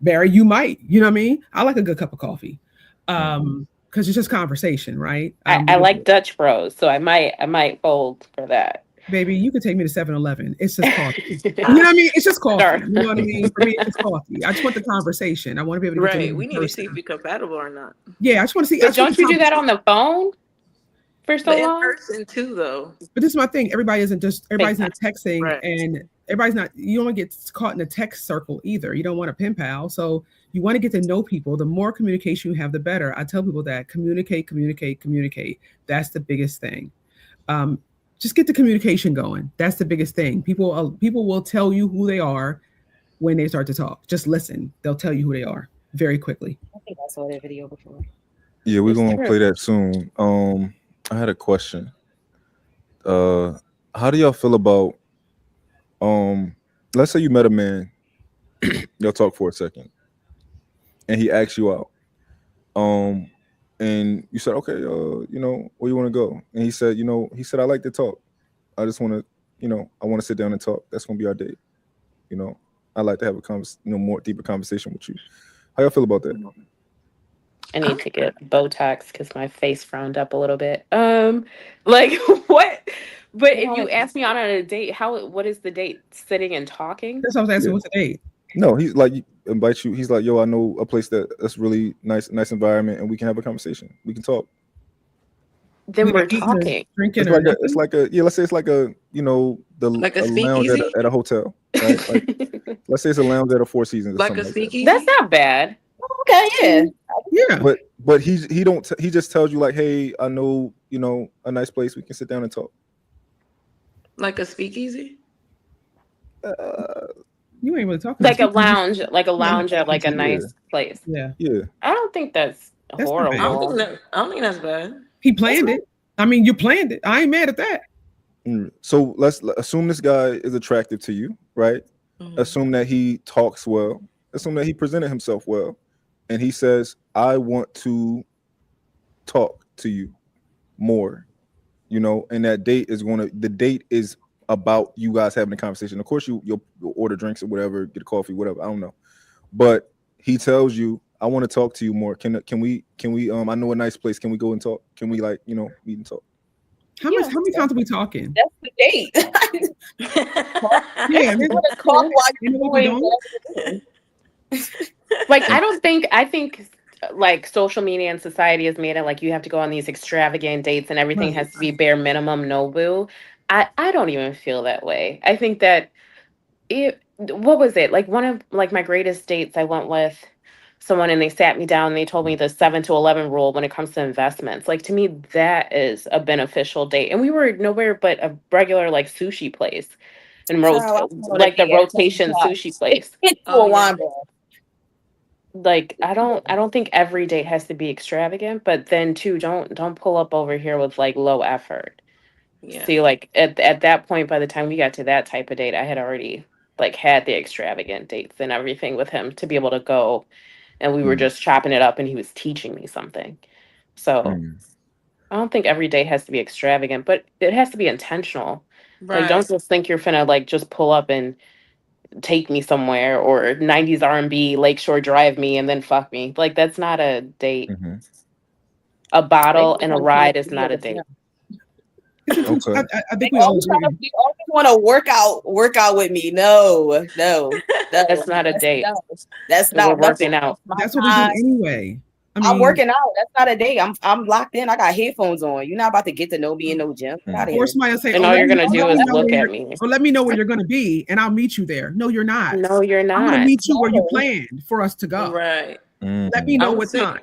Barry, you might. You know what I mean? I like a good cup of coffee, because it's just conversation, right? I like Dutch Bros, so I might fold for that. Baby, you could take me to 7-Eleven. It's just coffee. You know what I mean? It's just coffee. Sure. You know what I mean? For me, it's just coffee. I just want the conversation. I want to be able to get to know Right. the We need to see if person. you're compatible or not. Yeah, I just want to see. But don't you do that on the phone for so But in long? person too, though. But this is my thing. Everybody's not texting, Right. and everybody's not. You don't want to get caught in a text circle either. You don't want a pen pal. So you want to get to know people. The more communication you have, the better. I tell people that communicate, communicate, communicate. That's the biggest thing. Just get the communication going. That's the biggest thing. People will tell you who they are when they start to talk. Just listen. They'll tell you who they are very quickly. I think I saw that video before. Yeah, we're It's gonna true. play that soon. I had a question. How do y'all feel about let's say you met a man, y'all talk for a second, and he asks you out. And you said, okay, where you want to go? And he said, I like to talk. I just want to, I want to sit down and talk. That's gonna be our date. I like to have a more deeper conversation with you. How y'all feel about that? I need to get Botox because my face frowned up a little bit. Like what? But if you ask me out on a date, what is the date? Sitting and talking? That's what I was asking. Yeah. What's the date? No, he's like invite you. He's like, yo, I know a place that's really nice environment, and we can have a conversation. We can talk. Then we're talking. Drinking, It's like a let's say it's like a Like a a lounge speakeasy? at a hotel, right? Like, let's say it's a lounge at a Four Seasons, or Like something a like that. speakeasy? That's not bad. Okay, yeah. Yeah. But he just tells you like, hey, I know a nice place, we can sit down and talk. Like a speakeasy? You ain't really talking. Like a lounge at like a nice place. Yeah. Yeah. I don't think that's not horrible. bad. I don't think that's bad. He planned it. I mean, you planned it. I ain't mad at that. So let's assume this guy is attractive to you, right? Mhm. Assume that he talks well. Assume that he presented himself well, and he says, "I want to talk to you more," and that date is the date is about you guys having a conversation. Of course, you'll order drinks or whatever, get a coffee, whatever. I don't know, but he tells you, "I want to talk to you more. Can we? I know a nice place. Can we go and talk? Can we meet and talk?" How many times are we talking? That's the date. Yeah, You want to talk while You know you're what we're doing doing? Like I think like social media and society has made it like you have to go on these extravagant dates and everything Right. has to be bare minimum, no boo. I don't even feel that way. I think that what was it? Like one of like my greatest dates, I went with someone and they sat me down and they told me the 7 to 11 rule when it comes to investments. Like to me, that is a beneficial date. And we were nowhere but a regular like sushi place and like the rotation sushi place. Hit to a wine bar. Like I don't think every date has to be extravagant, but then too don't pull up over here with like low effort. Yeah. See, like at that point, by the time we got to that type of date, I had already like had the extravagant dates and everything with him to be able to go, and we were just chopping it up, and he was teaching me something. So I don't think every date has to be extravagant, but it has to be intentional. Right. Like don't just think you're finna like just pull up and take me somewhere or 90s R&B Lakeshore Drive me and then fuck me. Like that's not a date. A bottle and a ride is not a date. Okay. I think we all always want to work out with me. No. That's not a date. That's We're not working out. That's what we do anyway. I I'm mean, working out. That's not a date. I'm locked in. I got headphones on. You're not about to get to know me in no gym. Get out of or here. somebody will say, And "Oh, all let you're me, gonna oh, let do me is know look where at you're, me. or let me know where you're going to be, and I'll meet you there." No, you're not. No, you're I'm going to not. meet you where you No. planned for us to go. Right. Let me I know would what say, time.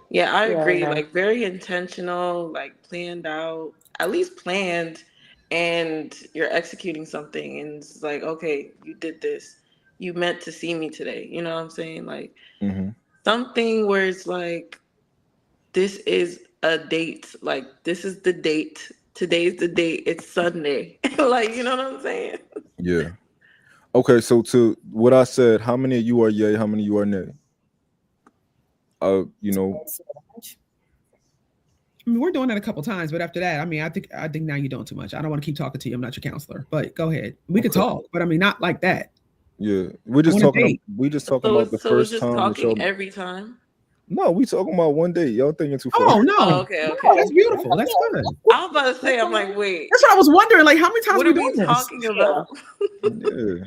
yeah, I Yeah, agree. no. Like very intentional, like planned out, at least planned, and you're executing something, and it's like, okay, you did this. You meant to see me today. You know what I'm saying? Like Mm-hmm. something where it's like, this is a date. Like this is the date. Today's the date. It's Sunday. Like you know what I'm saying? Yeah. Okay, so to what I said, how many of you are yay? How many of you are nay? You know, I mean, we're doing that a couple times, but after that, I mean, I think now you're doing too much. I don't want to keep talking to you. I'm not your counselor, but go ahead. We could okay, talk, but I mean, not like that. yeah, we're I just want to talking. date. We just talking So about the it's first just time that talking y'all. every time. No, we talking about one day. Y'all thinking too far. Oh Oh, no, okay, no, okay. that's beautiful. That's good. I was about to say, I'm like, wait, That's what I was wondering. Like, how many times what are we are we doing this? talking about? Yeah,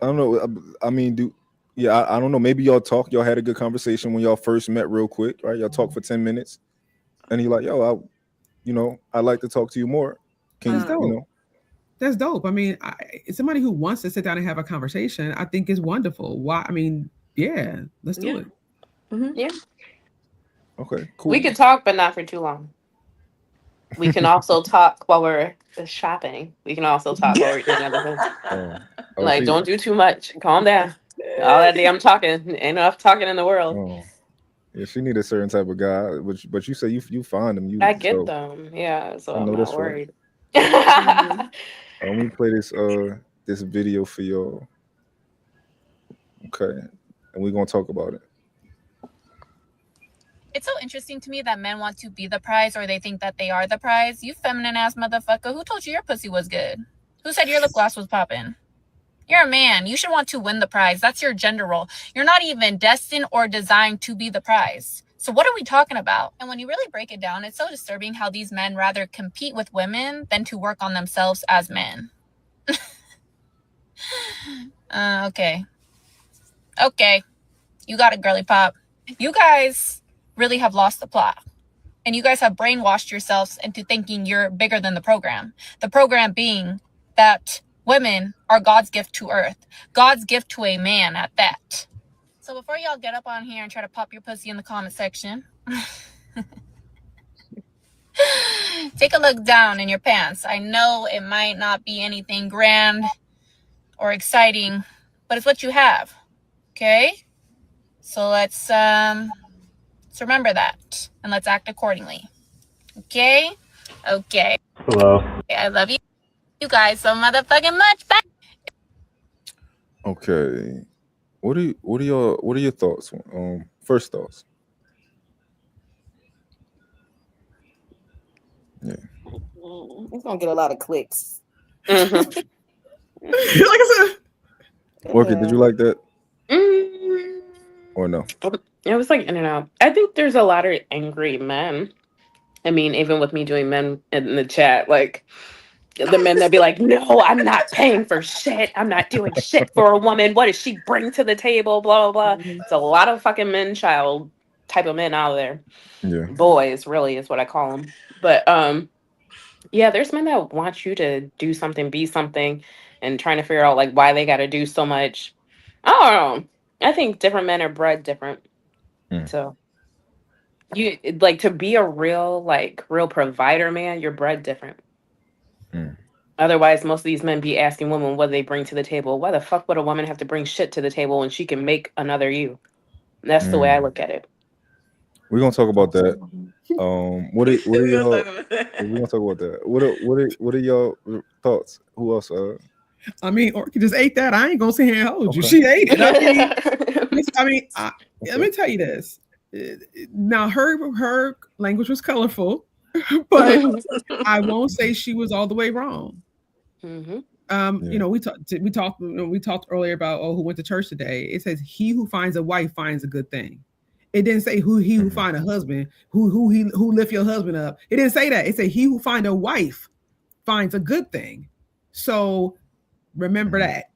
I don't know. I mean, do yeah, I don't know. Maybe y'all talk. Y'all had a good conversation when y'all first met, real quick, right? Y'all talk for 10 minutes, and he like, yo, I'd like to talk to you more. Can That's you, Uh, dope. That's dope. I mean, somebody who wants to sit down and have a conversation, I think is wonderful. Why? I mean, yeah, let's do yeah. it. Hmm. Yeah. okay, We cool. could talk, but not for too long. We can also talk while we're shopping. We can also talk while we're doing other things. Oh, oh, Like, she, don't do too much. Calm down. All that damn talking. Ain't enough talking in the world. oh, yeah, she need a certain type of guy. But you say you find him. I You get so them. Yeah, so I I'm know not that's right. worried. Hmm. Let me play this video for y'all. Okay, and we're gonna talk about it. It's so interesting to me that men want to be the prize or they think that they are the prize. You feminine ass motherfucker. Who told you your pussy was good? Who said your lip gloss was popping? You're a man. You should want to win the prize. That's your gender role. You're not even destined or designed to be the prize. So what are we talking about? And when you really break it down, it's so disturbing how these men rather compete with women than to work on themselves as men. Okay. Okay. You got it, girly pop. You guys really have lost the plot. And you guys have brainwashed yourselves into thinking you're bigger than the program. The program being that women are God's gift to earth, God's gift to a man at that. So before y'all get up on here and try to pop your pussy in the comment section, take a look down in your pants. I know it might not be anything grand or exciting, but it's what you have. Okay? So let's remember that and let's act accordingly. Okay? Okay. Hello. I love you guys so motherfucking much. Bye. Okay, what are your thoughts? First thoughts. Yeah. It's gonna get a lot of clicks. Hmm. Like I said, Orchid, did Yeah. you like that Mm, or no? it was like in and out. I think there's a lot of angry men. I mean, even with me doing men in the chat, like the men that be like, "No, I'm not paying for shit. I'm not doing shit for a woman. What does she bring to the table?" Blah blah blah. Mhm. It's a lot of fucking men child type of men out there. Yeah. Boys, really, is what I call them. But yeah, there's men that want you to do something, be something, and trying to figure out like why they got to do so much. I don't know. I think different men are bred different. Mm, So you like to be a real provider, man. You're bred different. mm, Otherwise, most of these men be asking women what they bring to the table. Why the fuck would a woman have to bring shit to the table when she can make another you? That's the way I mm. look at it. We're gonna talk about that. What are We're gonna y'all? talk about We're that. gonna talk about that. What are y'all thoughts? Who else? I mean, Orchid just ate that. I ain't gonna sit here and hold you. Okay, She ate it. I mean, let okay. me tell you this. Now, her language was colorful, but I won't say she was all the way wrong. Hmm. Yeah. We talked earlier about who went to church today. It says he who finds a wife finds a good thing. It didn't say who Hmm. find a husband, who lift your husband up. It didn't say that. It said he who find a wife finds a good thing. So remember Hmm. that.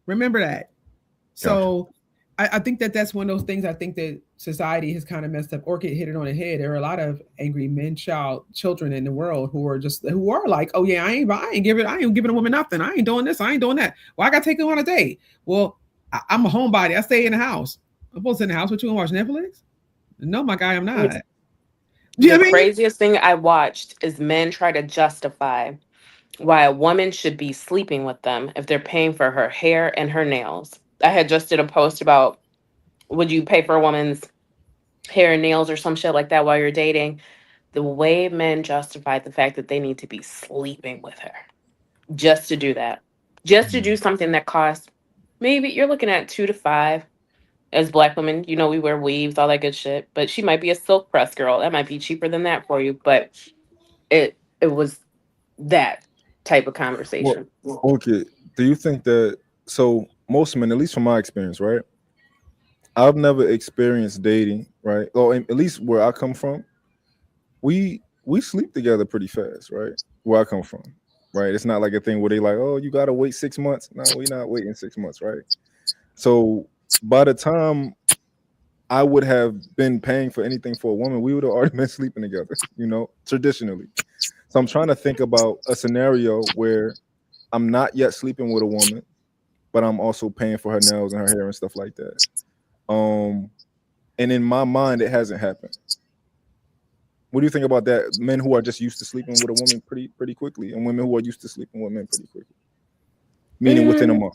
Remember that. Gotcha. So I think that that's one of those things. I think that society has kind of messed up. Orchid hit it on the head. There are a lot of angry men, children in the world who are like, oh yeah, I ain't giving a woman nothing. I ain't doing this. I ain't doing that. Well, I got to take her on a date. Well, I'm a homebody. I stay in the house. I'm supposed to sit in the house with you and watch Netflix. No, my guy, I'm not. Do you know The what I mean? craziest thing I watched is men try to justify why a woman should be sleeping with them if they're paying for her hair and her nails. I had just did a post about, would you pay for a woman's hair and nails or some shit like that while you're dating? The way men justify the fact that they need to be sleeping with her just to do that, just to do something that costs, maybe you're looking at 2 to 5. As black women, we wear weaves, all that good shit. But she might be a silk press girl. That might be cheaper than that for you. But it was that type of Well, conversation. okay. Do you think that so most men, at least from my experience, right? I've never experienced dating, right? Or at least where I come from, we sleep together pretty fast, right? Where I come from, right? It's not like a thing where they like, oh, you gotta wait 6 months. No, we're not waiting 6 months, right? So by the time I would have been paying for anything for a woman, we would have already been sleeping together, traditionally. So I'm trying to think about a scenario where I'm not yet sleeping with a woman, but I'm also paying for her nails and her hair and stuff like that. Um, and in my mind, it hasn't happened. What do you think about that? Men who are just used to sleeping with a woman pretty quickly, and women who are used to sleeping with men pretty quickly, meaning within a Mm, month.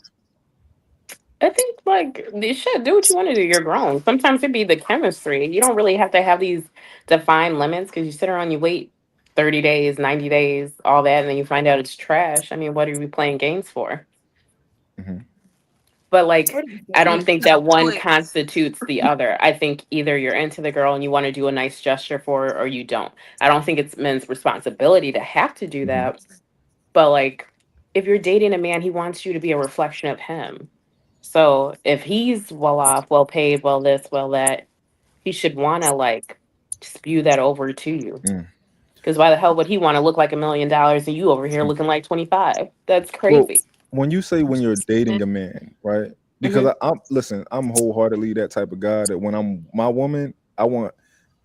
I think like you should do what you want to do. You're grown. Sometimes it be the chemistry. You don't really have to have these defined limits because you sit around, you wait 30 days, 90 days, all that, and then you find out it's trash. I mean, what are we playing games for? Hmm. But What like, do you I think? don't think that one constitutes the other. I think either you're into the girl and you want to do a nice gesture for her or you don't. I don't think it's men's responsibility to have to do Hmm. that. But like, if you're dating a man, he wants you to be a reflection of him. So if he's well off, well paid, well this, well that, he should want to like spew that over to you. Mm. Because why the hell would he want to look like $1 million and you over here looking like 25? That's Well, crazy. when you say when you're dating a man, right? Because Hmm. I'm listen, I'm wholeheartedly that type of guy that when I'm my woman, I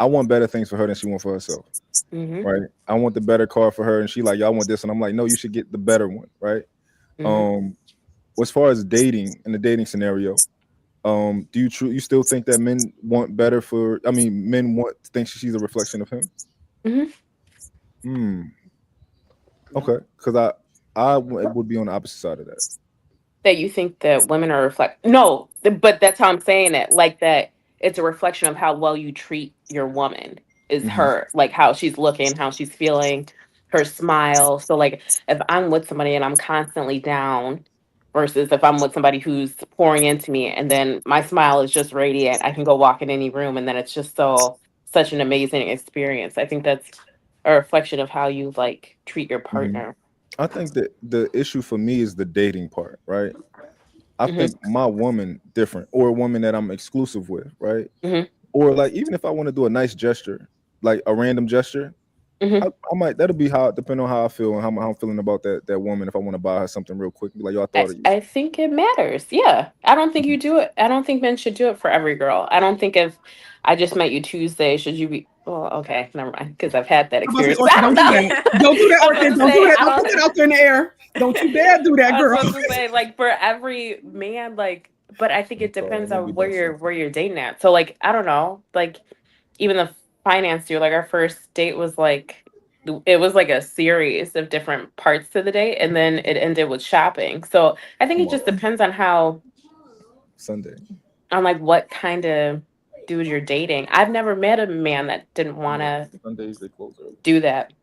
want better things for her than she wants for herself, Hmm. right? I want the better car for her, and she like, y'all want this, and I'm like, no, you should get the better one, right? Hmm. Um, as far as dating in the dating scenario, do you still think that men want better for? I mean, men want think she's a reflection of him. Hmm. Hmm. Okay, because I would be on the opposite side of that. That you think that women are reflect no, but that's how I'm saying it, like that it's a reflection of how well you treat your woman, is Hmm. her, like how she's looking, how she's feeling, her smile. So like if I'm with somebody and I'm constantly down versus if I'm with somebody who's pouring into me and then my smile is just radiant, I can go walk in any room and then it's just such an amazing experience. I think that's a reflection of how you like treat your Hmm. partner. I think that the issue for me is the dating part, right? I Hmm. think my woman different, or a woman that I'm exclusive with, right? Hmm. Or like even if I want to do a nice gesture, like a random gesture, Hmm. I might that'll be how depending on how I feel and how I'm feeling about that woman. If I want to buy her something real quick, be like, yo, I I, thought of you. I think it matters. Yeah. I don't think you do it. I don't think men should do it for every girl. I don't think if I just met you Tuesday, should you be, well, okay, never mind. Because I've had that I'm about to say, experience. Orchid, I don't don't do know. that. Don't do that, I was Orchid. supposed to Don't do say, that. I Don't put don't, that out there in the air. Don't you dare do that, I was girl. supposed to say, like, for every man, like, but I think I'm it sorry, depends don't be on where done you're, so. where you're dating at. So, like, I don't know. Like, even the finance dude, like, our first date was like, it was like a series of different parts to the date. And then it ended with shopping. So I think it just Tomorrow, depends on how, Sunday. on like what kind of dude you're dating. I've never met a man that didn't want No, to Sundays they close early. do that.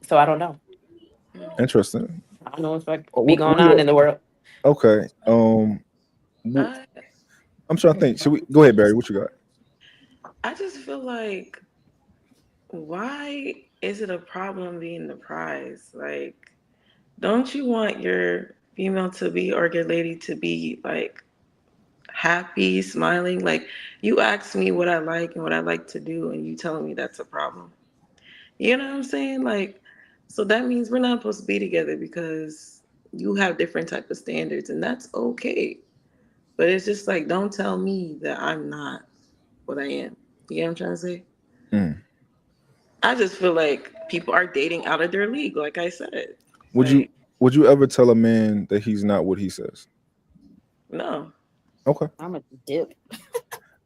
So I don't know. Interesting. I don't know what's like Oh, be what going do on you? in the world. Okay. w- I I'm trying to think. Should we go ahead, Barry? What you got? I just feel like, why is it a problem being the prize? Like, don't you want your female to be, or your lady to be, like, happy, smiling? Like, you ask me what I like and what I like to do, and you telling me that's a problem. You know what I'm saying? Like, so that means we're not supposed to be together because you have different type of standards, and that's okay. But it's just like, don't tell me that I'm not what I am. You get what I'm trying to say? Mm. I just feel like people are dating out of their league, like I said. Would you Like, would you ever tell a man that he's not what he says? no. Okay. I'm a dip.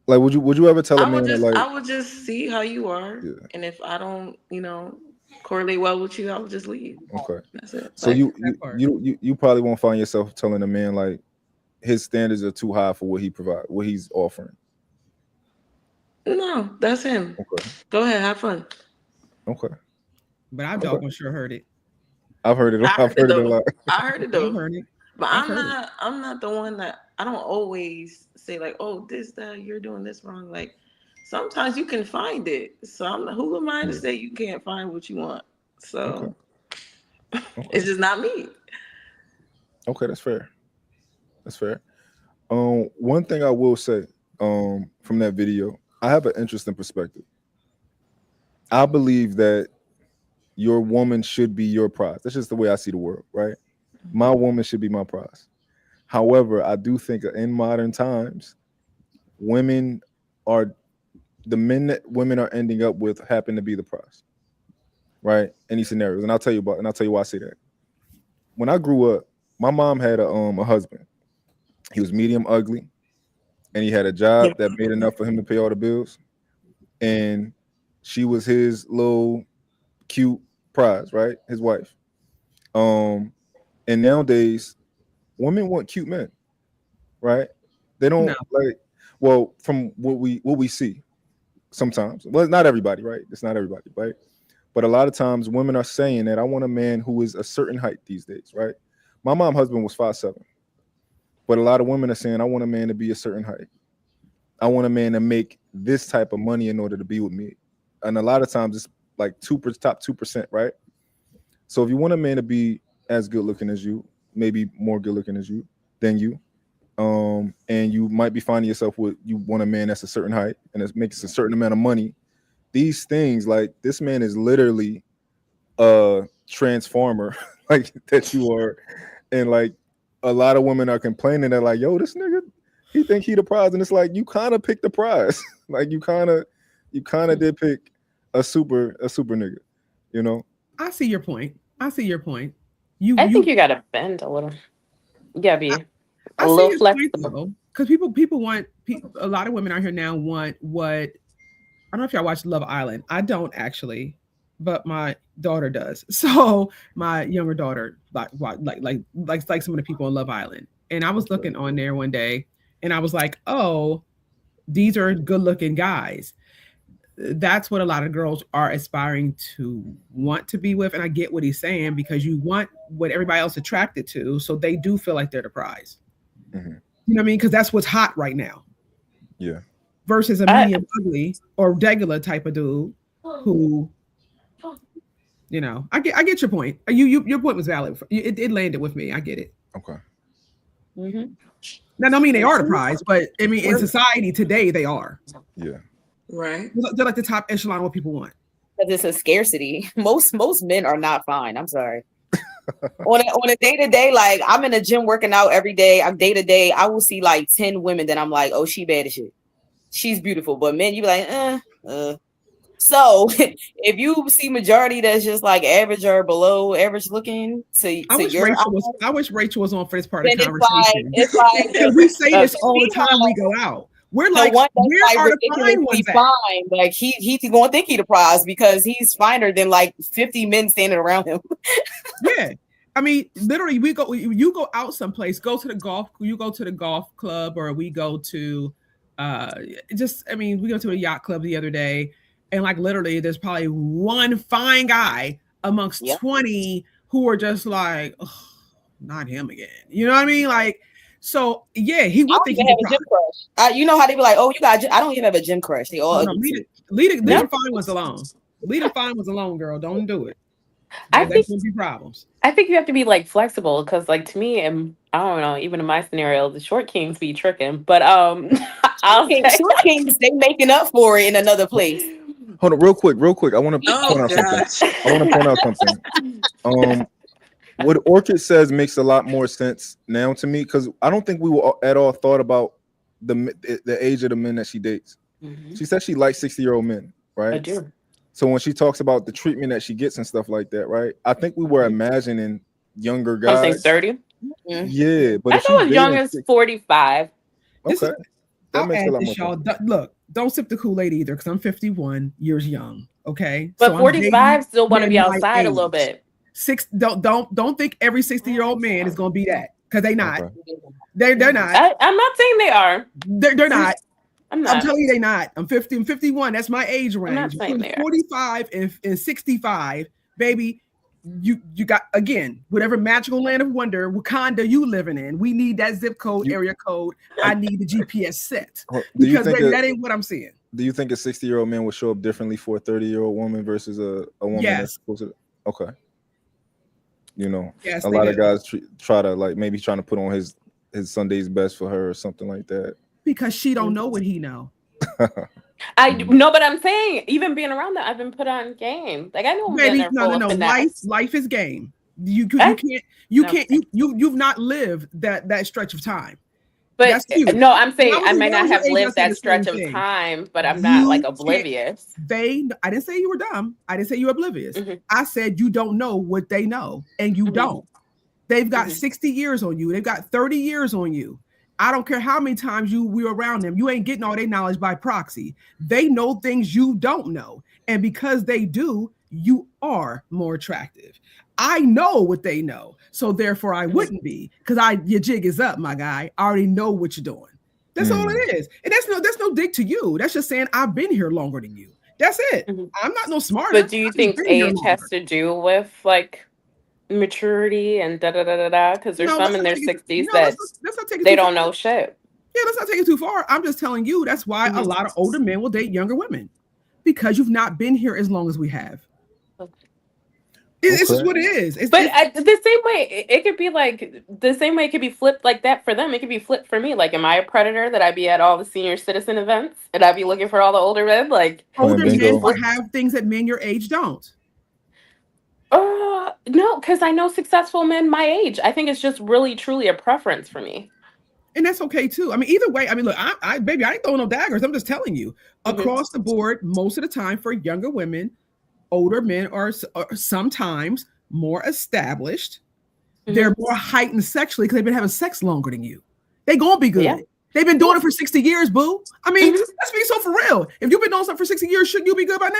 Like, would you ever tell a man that, like, I would just see how you are. yeah, And if I don't, correlate well with you, I would just leave. okay. That's it. So Like, you probably won't find yourself telling a man like his standards are too high for what he's offering. no, that's him. Okay. Go ahead, have fun. Okay. But I've Okay. doggone sure heard it. I've heard it. I I've heard it heard it a though. lot. I heard it I've though. heard it. But I've heard it. I'm not the one that I don't always say like, oh, that you're doing this wrong. Like sometimes you can find it. So who am I to Yeah. say you can't find what you want? Okay. So Okay. it's just not me. Okay, that's fair. That's fair. One thing I will say, from that video, I have an interesting perspective. I believe that your woman should be your prize. That's just the way I see the world, right? My woman should be my prize. However, I do think in modern times, women are the men that women are ending up with happen to be the prize, right? Any scenarios, and I'll tell you why I say that. When I grew up, my mom had a husband. He was medium ugly, and he had a job that made enough for him to pay all the bills, and she was his little cute prize, right? His wife. And nowadays, women want cute men, right? They don't No. like. Well, from what we see, sometimes. Well, not everybody, right? It's not everybody, right? But a lot of times, women are saying that I want a man who is a certain height these days, right? My mom's husband was 5'7", but a lot of women are saying I want a man to be a certain height. I want a man to make this type of money in order to be with me, and a lot of times it's like top 2%, right? So if you want a man to be as good looking as you, maybe more good looking than you, and you might be finding yourself with you want a man that's a certain height and that makes a certain amount of money. These things, like this man is literally a transformer, like that you are, and like a lot of women are complaining that like, yo, this nigga, he think he the prize, and it's like you kind of picked the prize, like you kind of did pick a super nigga, you know. I see your point. I think you gotta bend a little. You gotta be I a see little his point flexible. though, because people want a lot of women out here now want what I don't know if y'all watch Love Island. I don't actually, but my daughter does. So my younger daughter like some of the people on Love Island, and I was looking on there one day, and I was like, oh, these are good looking guys. That's what a lot of girls are aspiring to want to be with, and I get what he's saying because you want what everybody else attracted to, so they do feel like they're the prize. Mm-hmm. You know what I mean? Because that's what's hot right now. Yeah. Versus a medium ugly or regular type of dude who, you know, I get your point. Your point was valid. It landed with me. I get it. Okay. Mm-hmm. Now, I don't mean they are the prize, but I mean in society today they are. Yeah. Right. They're like the top echelon of what people want. Because it's a scarcity. Most men are not fine. I'm sorry. on a day-to-day, like I'm in the gym working out every day. I'm day-to-day. I will see like 10 women that I'm like, oh, she bad as shit. She's beautiful. But men, you be like, So if you see majority that's just like average or below average looking I wish Rachel was on for this part of the conversation. It's like we say this all the time we go out. We're like, where are the fine ones at? Fine. Like he's gonna think he the prize because he's finer than like 50 men standing around him. Yeah. I mean, literally, you go out someplace, you go to the golf club, or we go to we go to a yacht club the other day, and like literally there's probably one fine guy amongst 20 who are just like, oh, not him again. You know what I mean? Like, so yeah, he would think he have a gym crush. You know how they be like, oh, I don't even have a gym crush. They all leave the fine ones alone. Leave the fine ones alone, girl. Don't do it. I think gonna be problems. I think you have to be like flexible because, like, to me, and I don't know, even in my scenario, the short kings be tricking. But short kings, they making up for it in another place. Hold on, real quick. I want to point out something. what Orchid says makes a lot more sense now to me because I don't think we were at all thought about the age of the men that she dates. Mhm. She said she likes 60-year-old men, I right? do. So when she talks about the treatment that she gets and stuff like that, right? I think we were imagining younger Something guys. 30. Yeah, but I if she's thought as young dating as 45. This okay, is, that I'll makes a add lot more this, sense. y'all. Look, don't sip the Kool-Aid either, because I'm 51 years young. Okay, But so I'm dating 45 still want to men be my outside a little age. bit. Don't think every 60-year-old man is gonna be that, because they not. Okay. They're not. I'm not saying they are. They're not. I'm I'm not. telling you, they not. I'm 50 and 51. That's my age I'm not range. saying Between they are. 45 and 65, baby. You got, again, whatever magical land of wonder, Wakanda you living in. We need that zip code, area code. I need the GPS set. Do you Because think baby, that ain't what I'm seeing. Do you think a 60-year-old man would show up differently for a 30-year-old woman versus a woman Yes. that's supposed to? Okay. You know, Yes, a they lot of do. guys try to like maybe trying to put on his Sunday's best for her or something like that. Because she don't know what he know. I know, but I'm saying, even being around that, I've been put on game. Like I know men Baby, are full of finesse. Life is game. You've not lived that stretch of time. But That's you. no, I'm saying When I may when not was your have age, I lived said that the stretch same of thing. time, but I'm not like oblivious. I didn't say you were dumb. I didn't say you were oblivious. Mhm. I said you don't know what they know, and you don't. They've got 60 years on you. They've got 30 years on you. I don't care how many times we were around them. You ain't getting all their knowledge by proxy. They know things you don't know. And because they do, you are more attractive. I know what they know. So therefore I wouldn't be, because your jig is up, my guy. I already know what you're doing. That's all it is. And that's no dig to you. That's just saying I've been here longer than you. That's it. I'm not no smarter. But do you think age has to do with like maturity and da da da da da? Because there's some in their 60s that they don't know shit. Yeah, let's not take it too far. I'm just telling you that's why a lot of older men will date younger women, because you've not been here as long as we have. It's just what it is. The same way it could be like the same way it could be flipped like that for them. It could be flipped for me. Like, am I a predator that I'd be at all the senior citizen events and I'd be looking for all the older men? Like older men will have things that men your age don't. No, because I know successful men my age. I think it's just really truly a preference for me. And that's okay too. I mean, either way, I mean, look, baby, I ain't throwing no daggers. I'm just telling you, across the board, most of the time for younger women, older men are sometimes more established. They're more heightened sexually because they've been having sex longer than you. They gonna be good. Yeah. They've been doing it for 60 years, boo. I mean, let's be so for real. If you've been doing something for 60 years, shouldn't you be good by now?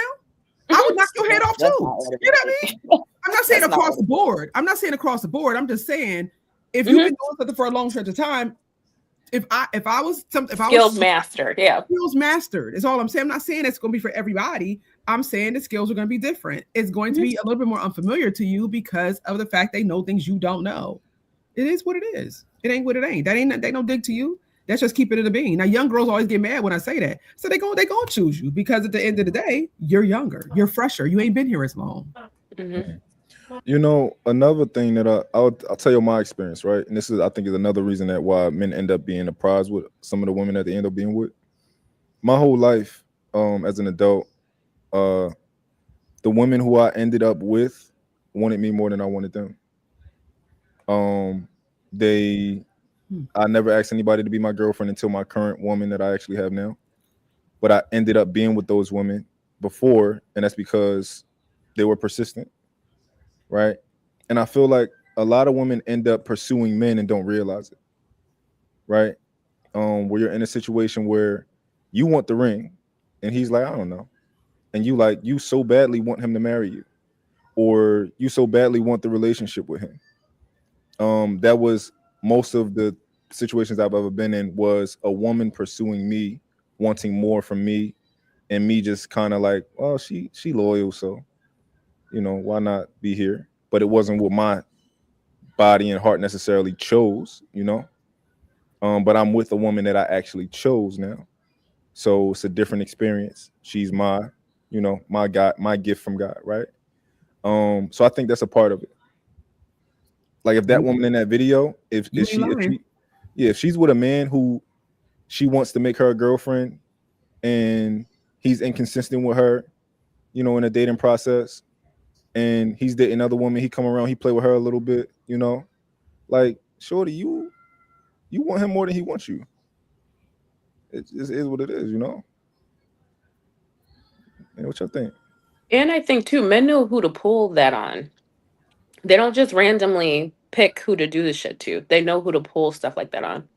I would knock your head off too. You know what I mean? I'm not saying across the board. I'm not saying across the board. I'm just saying if you've been doing something for a long stretch of time, if I was skills mastered, skills mastered is all I'm saying. I'm not saying it's going to be for everybody. I'm saying the skills are going to be different. It's going to be a little bit more unfamiliar to you because of the fact they know things you don't know. It is what it is. It ain't what it ain't. They don't dig to you. That's just keeping it a bean. Now, young girls always get mad when I say that. So they gonna choose you because at the end of the day, you're younger, you're fresher, you ain't been here as long. You know, another thing that I'll tell you my experience, right? And this is, I think, is another reason that why men end up being surprised with some of the women that they end up being with. My whole life, as an adult, the women who I ended up with wanted me more than I wanted them. I never asked anybody to be my girlfriend until my current woman that I actually have now. But I ended up being with those women before, and that's because they were persistent. Right. And I feel like a lot of women end up pursuing men and don't realize it. Right. Where you're in a situation where you want the ring and he's like, I don't know. And you so badly want him to marry you, or you so badly want the relationship with him. That was most of the situations I've ever been in, was a woman pursuing me, wanting more from me, and me just kind of like, well, she loyal, so why not be here? But it wasn't what my body and heart necessarily chose, but I'm with a woman that I actually chose now. So it's a different experience. She's my God, my gift from God, right? So I think that's a part of it. Like if that woman in that video, if she's with a man who she wants to make her a girlfriend and he's inconsistent with her, in a dating process, and he's dating another woman. He come around, he play with her a little bit, you know. Like, shorty, you want him more than he wants you. It just is what it is, you know. And what y'all think? And I think too, men know who to pull that on. They don't just randomly pick who to do the shit to. They know who to pull stuff like that on.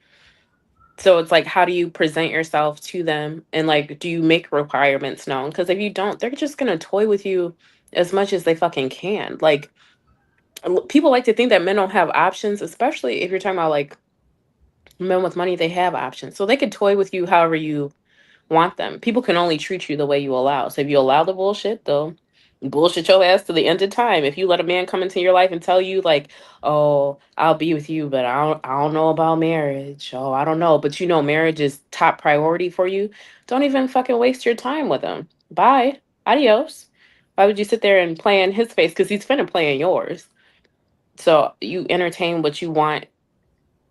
So it's like, how do you present yourself to them? And like, do you make requirements known? Because if you don't, they're just going to toy with you as much as they fucking can. Like, people like to think that men don't have options, especially if you're talking about like men with money, they have options. So they could toy with you however you want them. People can only treat you the way you allow. So if you allow the bullshit, they'll bullshit your ass to the end of time. If you let a man come into your life and tell you like, "Oh, I'll be with you, but I don't know about marriage. Oh, I don't know." But you know marriage is top priority for you. Don't even fucking waste your time with him. Bye. Adios. Why would you sit there and play in his face? Because he's finna play in yours. So you entertain what you want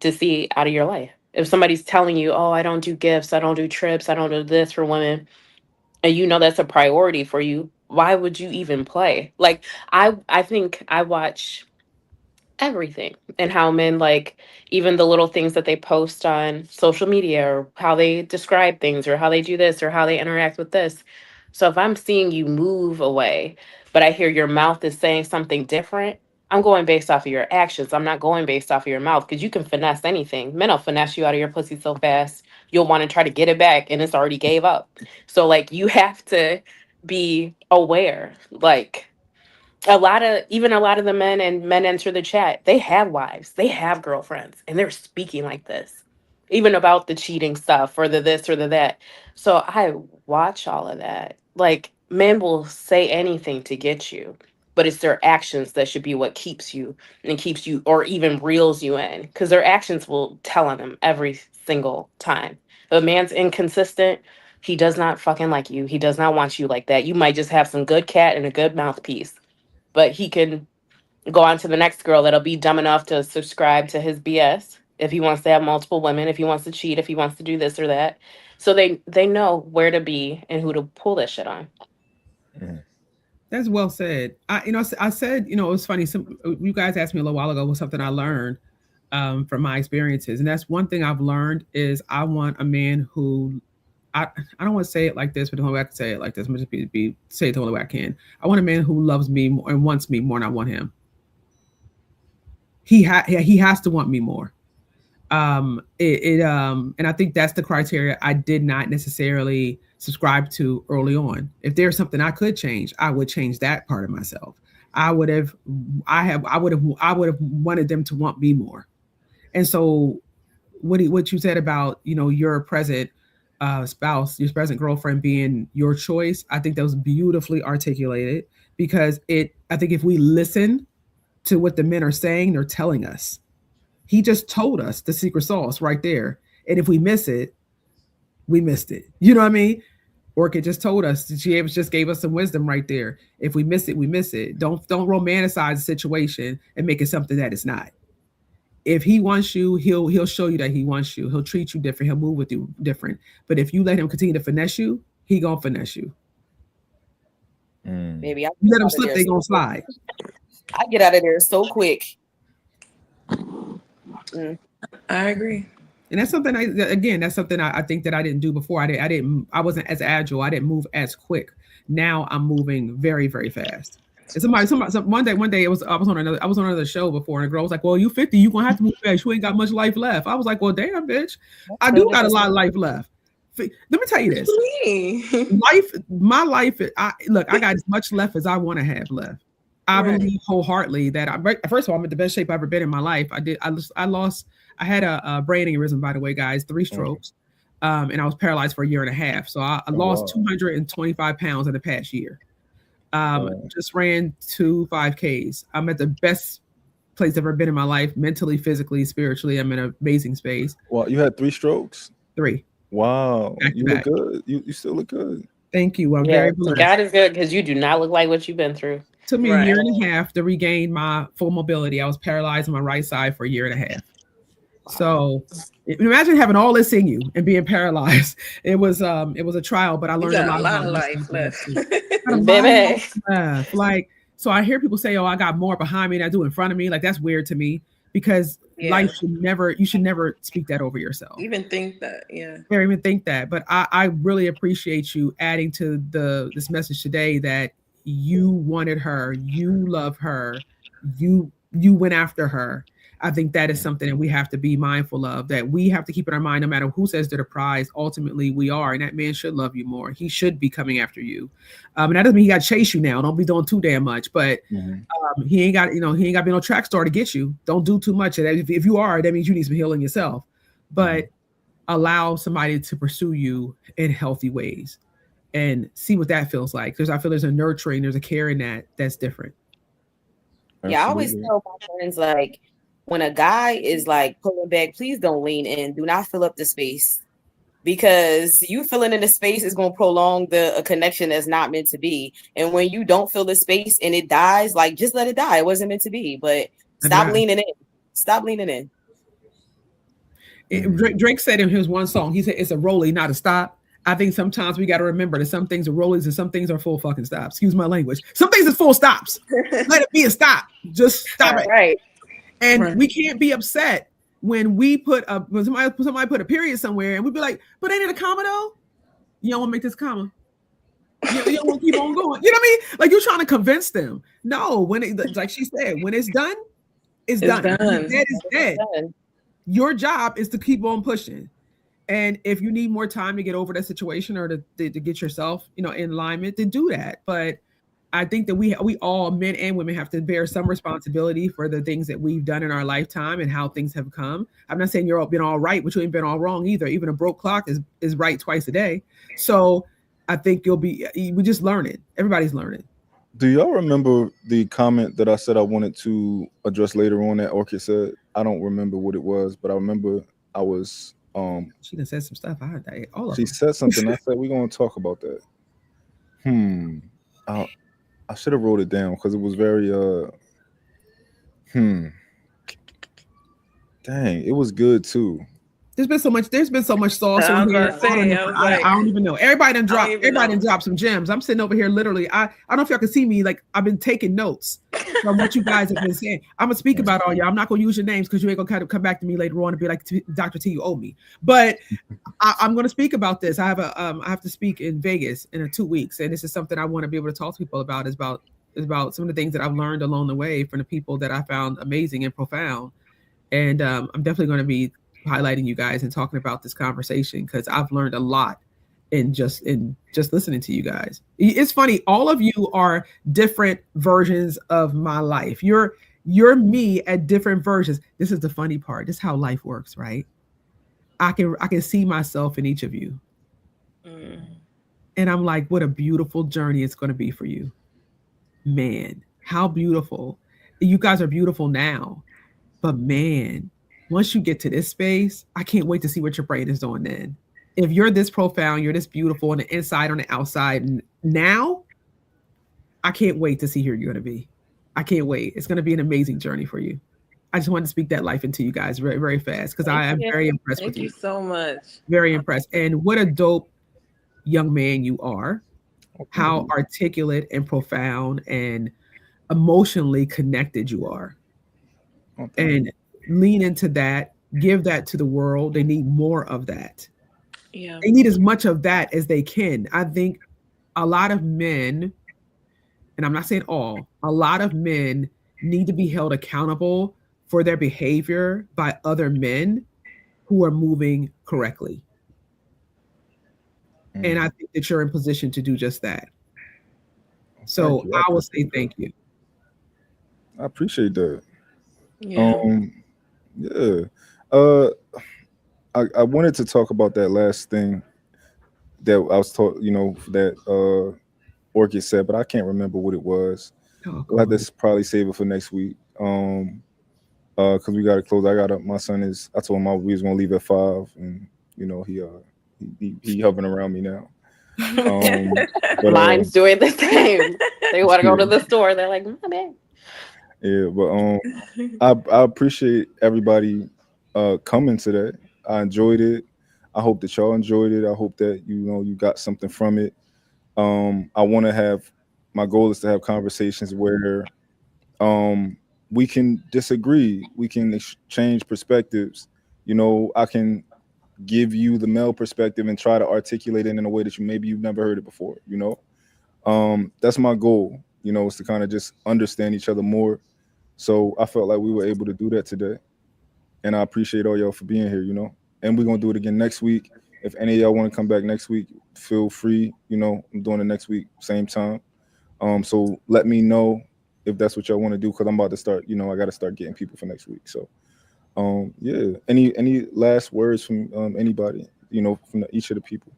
to see out of your life. If somebody's telling you, "Oh, I don't do gifts, I don't do trips, I don't do this for women," and you know that's a priority for you, why would you even play? Like, I think I watch everything, and how men, like, even the little things that they post on social media, or how they describe things, or how they do this, or how they interact with this. So if I'm seeing you move away, but I hear your mouth is saying something different, I'm going based off of your actions. I'm not going based off of your mouth, because you can finesse anything. Men will finesse you out of your pussy so fast you'll want to try to get it back and it's already gave up. So like, you have to be aware. Like, a lot of the men, and men enter the chat, they have wives, they have girlfriends, and they're speaking like this, even about the cheating stuff, or the this or the that. So I watch all of that. Like, men will say anything to get you, but it's their actions that should be what keeps you, and keeps you, or even reels you in, because their actions will tell on them every single time. If a man's inconsistent, he does not fucking like you, he does not want you like that. You might just have some good cat and a good mouthpiece, but he can go on to the next girl that'll be dumb enough to subscribe to his BS if he wants to have multiple women, if he wants to cheat, if he wants to do this or that. So they know where to be and who to pull that shit on. Mhm. That's well said. I said, it was funny. You guys asked me a little while ago was something I learned from my experiences, and that's one thing I've learned is I want a man who, I don't want to say it like this, but the only way I can say it like this, I'm just say it the only way I can. I want a man who loves me more and wants me more than I want him. He has to want me more. And I think that's the criteria I did not necessarily subscribe to early on. If there's something I could change, I would change that part of myself. I would have wanted them to want me more. And so what you said about, your present spouse, your present girlfriend being your choice, I think that was beautifully articulated, because I think if we listen to what the men are saying, they're telling us. He just told us the secret sauce right there. And if we miss it, we missed it. You know what I mean? Orchid just told us, just gave us some wisdom right there. If we miss it, we miss it. Don't romanticize the situation and make it something that it's not. If he wants you, he'll show you that he wants you. He'll treat you different. He'll move with you different. But if you let him continue to finesse you, he gonna finesse you. Maybe I You let him slip, they gonna slide. I get out of there so quick. I agree. And that's something I think that I didn't do before. I wasn't as agile. I didn't move as quick. Now I'm moving very, very fast. And one day I was on another show before, and a girl was like, "Well, you 50, you gonna have to move fast. You ain't got much life left." I was like, "Well, damn, bitch, I do got a lot of life left." Let me tell you this: my life. I got as much left as I want to have left. I believe wholeheartedly that first of all, I'm in the best shape I've ever been in my life. I had a brain aneurysm, by the way, guys, 3 strokes, and I was paralyzed for a year and a half. So I lost 225 pounds in the past year. Just ran 2 5Ks. I'm at the best place I've ever been in my life, mentally, physically, spiritually. I'm in an amazing space. Well, you had 3 strokes? 3. Wow. You look good. You still look good. Thank you. I'm very blessed. God is good, because you do not look like what you've been through. It took me a year and a half to regain my full mobility. I was paralyzed on my right side for a year and a half. So imagine having all this in you and being paralyzed. It was a trial, but I learned a lot of life left. Baby. Like, So I hear people say, "Oh, I got more behind me than I do in front of me." Like that's weird to me because Yeah. you should never speak that over yourself. Even think that, yeah. Or even think that. But I really appreciate you adding to this message today that you wanted her, you love her, you went after her. I think that is something that we have to be mindful of, that we have to keep in our mind no matter who says they're the prize, ultimately we are. And that man should love you more. He should be coming after you. And that doesn't mean he got to chase you now. Don't be doing too damn much. But he ain't got, he ain't got to be no track star to get you. Don't do too much of that. If you are, that means you need some healing yourself. But allow somebody to pursue you in healthy ways and see what that feels like. Because I feel there's a nurturing, there's a care in that's different. Yeah, I always tell my friends, like, when a guy is like pulling back, please don't lean in. Do not fill up the space, because you filling in the space is going to prolong a connection that's not meant to be. And when you don't fill the space and it dies, like, just let it die. It wasn't meant to be. But stop leaning in. Stop leaning in. Drake said in his one song, he said it's a rollie, not a stop. I think sometimes we got to remember that some things are rollies and some things are full fucking stops. Excuse my language. Some things are full stops. Let it be a stop. Just stop it. Right. And we can't be upset when we when somebody put a period somewhere and we'd be like, but ain't it a comma though? You don't want to make this comma. You don't want to keep on going. You know what I mean? Like, you're trying to convince them. No, like she said, when it's done, it's done. Dead is dead. Your job is to keep on pushing. And if you need more time to get over that situation or to get yourself, in alignment, then do that. But I think that we all, men and women, have to bear some responsibility for the things that we've done in our lifetime and how things have come. I'm not saying you're been all right, but you ain't been all wrong either. Even a broke clock is right twice a day. So I think we just learning. Everybody's learning. Do y'all remember the comment that I said I wanted to address later on that Orchid said? I don't remember what it was, but I remember I was she done said some stuff. She said something. I said we're gonna talk about that. I should have wrote it down because it was very dang, it was good too. There's been so much sauce on here. I don't even know. Everybody done dropped some gems. I'm sitting over here literally. I don't know if y'all can see me. Like, I've been taking notes from what you guys have been saying. I'm gonna speak about all y'all. I'm not gonna use your names because you ain't gonna kind of come back to me later on and be like, Dr. T, you owe me. But I'm gonna speak about this. I have to speak in Vegas in 2 weeks, and this is something I want to be able to talk to people about. Is about some of the things that I've learned along the way from the people that I found amazing and profound. And I'm definitely going to be highlighting you guys and talking about this conversation because I've learned a lot in just listening to you guys. It's funny, all of you are different versions of my life. You're me at different versions. This is the funny part. This is how life works, right? I can see myself in each of you. And I'm like, what a beautiful journey it's going to be for you. Man, how beautiful. You guys are beautiful now. But man, once you get to this space, I can't wait to see what your brain is doing then. If you're this profound, you're this beautiful on the inside, on the outside now, I can't wait to see who you're going to be. I can't wait. It's going to be an amazing journey for you. I just wanted to speak that life into you guys very, very fast because I am very impressed with you. Thank you so much. Very impressed. And what a dope young man you are. How articulate and profound and emotionally connected you are. And lean into that, give that to the world. They need more of that. Yeah. They need as much of that as they can. I think a lot of men, and I'm not saying all, a lot of men need to be held accountable for their behavior by other men who are moving correctly. And I think that you're in position to do just that. So I will say thank you. I appreciate that. Yeah. I wanted to talk about that last thing that I was taught, that Orchid said, but I can't remember what it was. We'll have to probably save it for next week. Because we gotta close. My son I told him we was gonna leave at 5, and he hovering around me now. Mine's doing the same. They want to go to the store. They're like, my bad. Yeah, but I appreciate everybody coming to that. I enjoyed it. I hope that y'all enjoyed it. I hope that you got something from it. I want to have my goal is to have conversations where um we can disagree, we can exchange perspectives. I can give you the male perspective and try to articulate it in a way that you've never heard it before. That's my goal, is to kind of just understand each other more. So I felt like we were able to do that today, and I appreciate all y'all for being here. And we're gonna do it again next week. If any of y'all want to come back next week, feel free. I'm doing it next week, same time. So let me know if that's what y'all want to do, because I'm about to start. I got to start getting people for next week. So yeah. Any last words from anybody? From each of the people.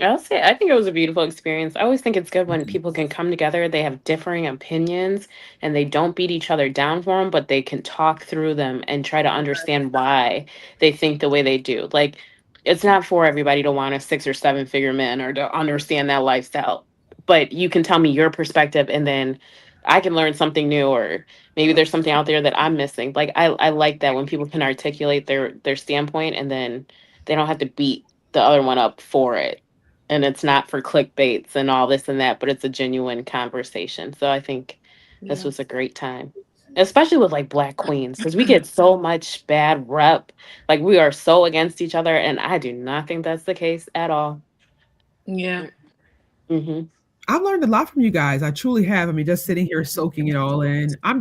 I'll say I think it was a beautiful experience. I always think it's good when people can come together, they have differing opinions and they don't beat each other down for them, but they can talk through them and try to understand why they think the way they do. Like, it's not for everybody to want a 6 or 7 figure man or to understand that lifestyle, but you can tell me your perspective and then I can learn something new, or maybe there's something out there that I'm missing. Like, I like that when people can articulate their standpoint and then they don't have to beat the other one up for it. And it's not for clickbaits and all this and that, but it's a genuine conversation. So I think this Yeah. was a great time, especially with like Black queens, because we get so much bad rep. Like, we are so against each other. And I do not think that's the case at all. Yeah. Mm-hmm. I've learned a lot from you guys. I truly have. I mean, just sitting here soaking it all in. I'm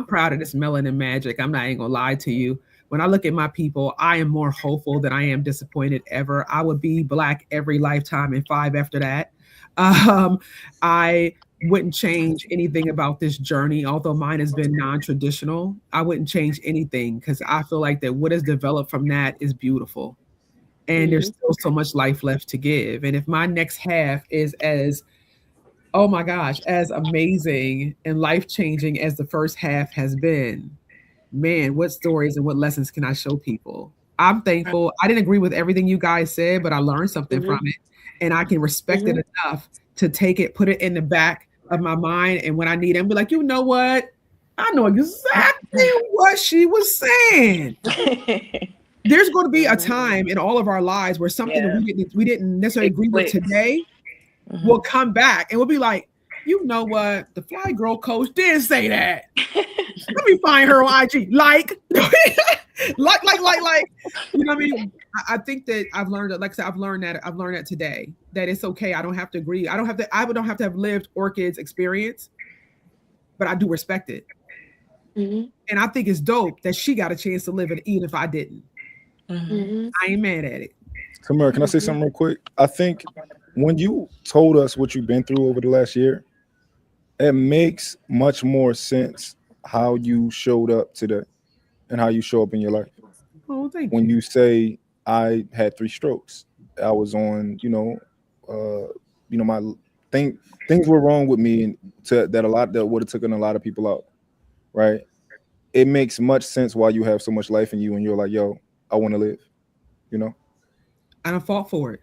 proud of this melanin magic. I'm not even gonna lie to you. When I look at my people, I am more hopeful than I am disappointed ever. I would be Black every lifetime and 5 after that. I wouldn't change anything about this journey, although mine has been non-traditional. I wouldn't change anything because I feel like that what is developed from that is beautiful. And there's Mm-hmm. still so much life left to give. And if my next half is as, oh my gosh, as amazing and life changing as the first half has been, man, what stories and what lessons can I show people? I'm thankful. I didn't agree with everything you guys said, but I learned something Mm-hmm. from it. And I can respect it Mm-hmm. enough to take it, put it in the back of my mind. And when I need it, be like, you know what? I know exactly what she was saying. There's going to be a Mm-hmm. time in all of our lives where something that Yeah. we didn't necessarily It agree with clicks. today will Mhm. come back and we'll be like, you know what? The fly girl coach did say that. Let me find her on IG. Like. You know what I mean? I think that I've learned that, like I said, I've learned that today. That it's okay. I don't have to agree. I don't have to have lived Orchid's experience, but I do respect it. Mm-hmm. And I think it's dope that she got a chance to live it, even if I didn't. Mhm. Mm-hmm. I ain't mad at it. Tamara, can I say Mm-hmm. something real quick? I think when you told us what you've been through over the last year, it makes much more sense how you showed up today and how you show up in your life. Oh, thank When you. you say I had 3 strokes, I was on, my thing things were wrong with me, and that would have taken a lot of people out, right? It makes much sense why you have so much life in you, and you're like, yo, I want to live, you know. And I fought for it.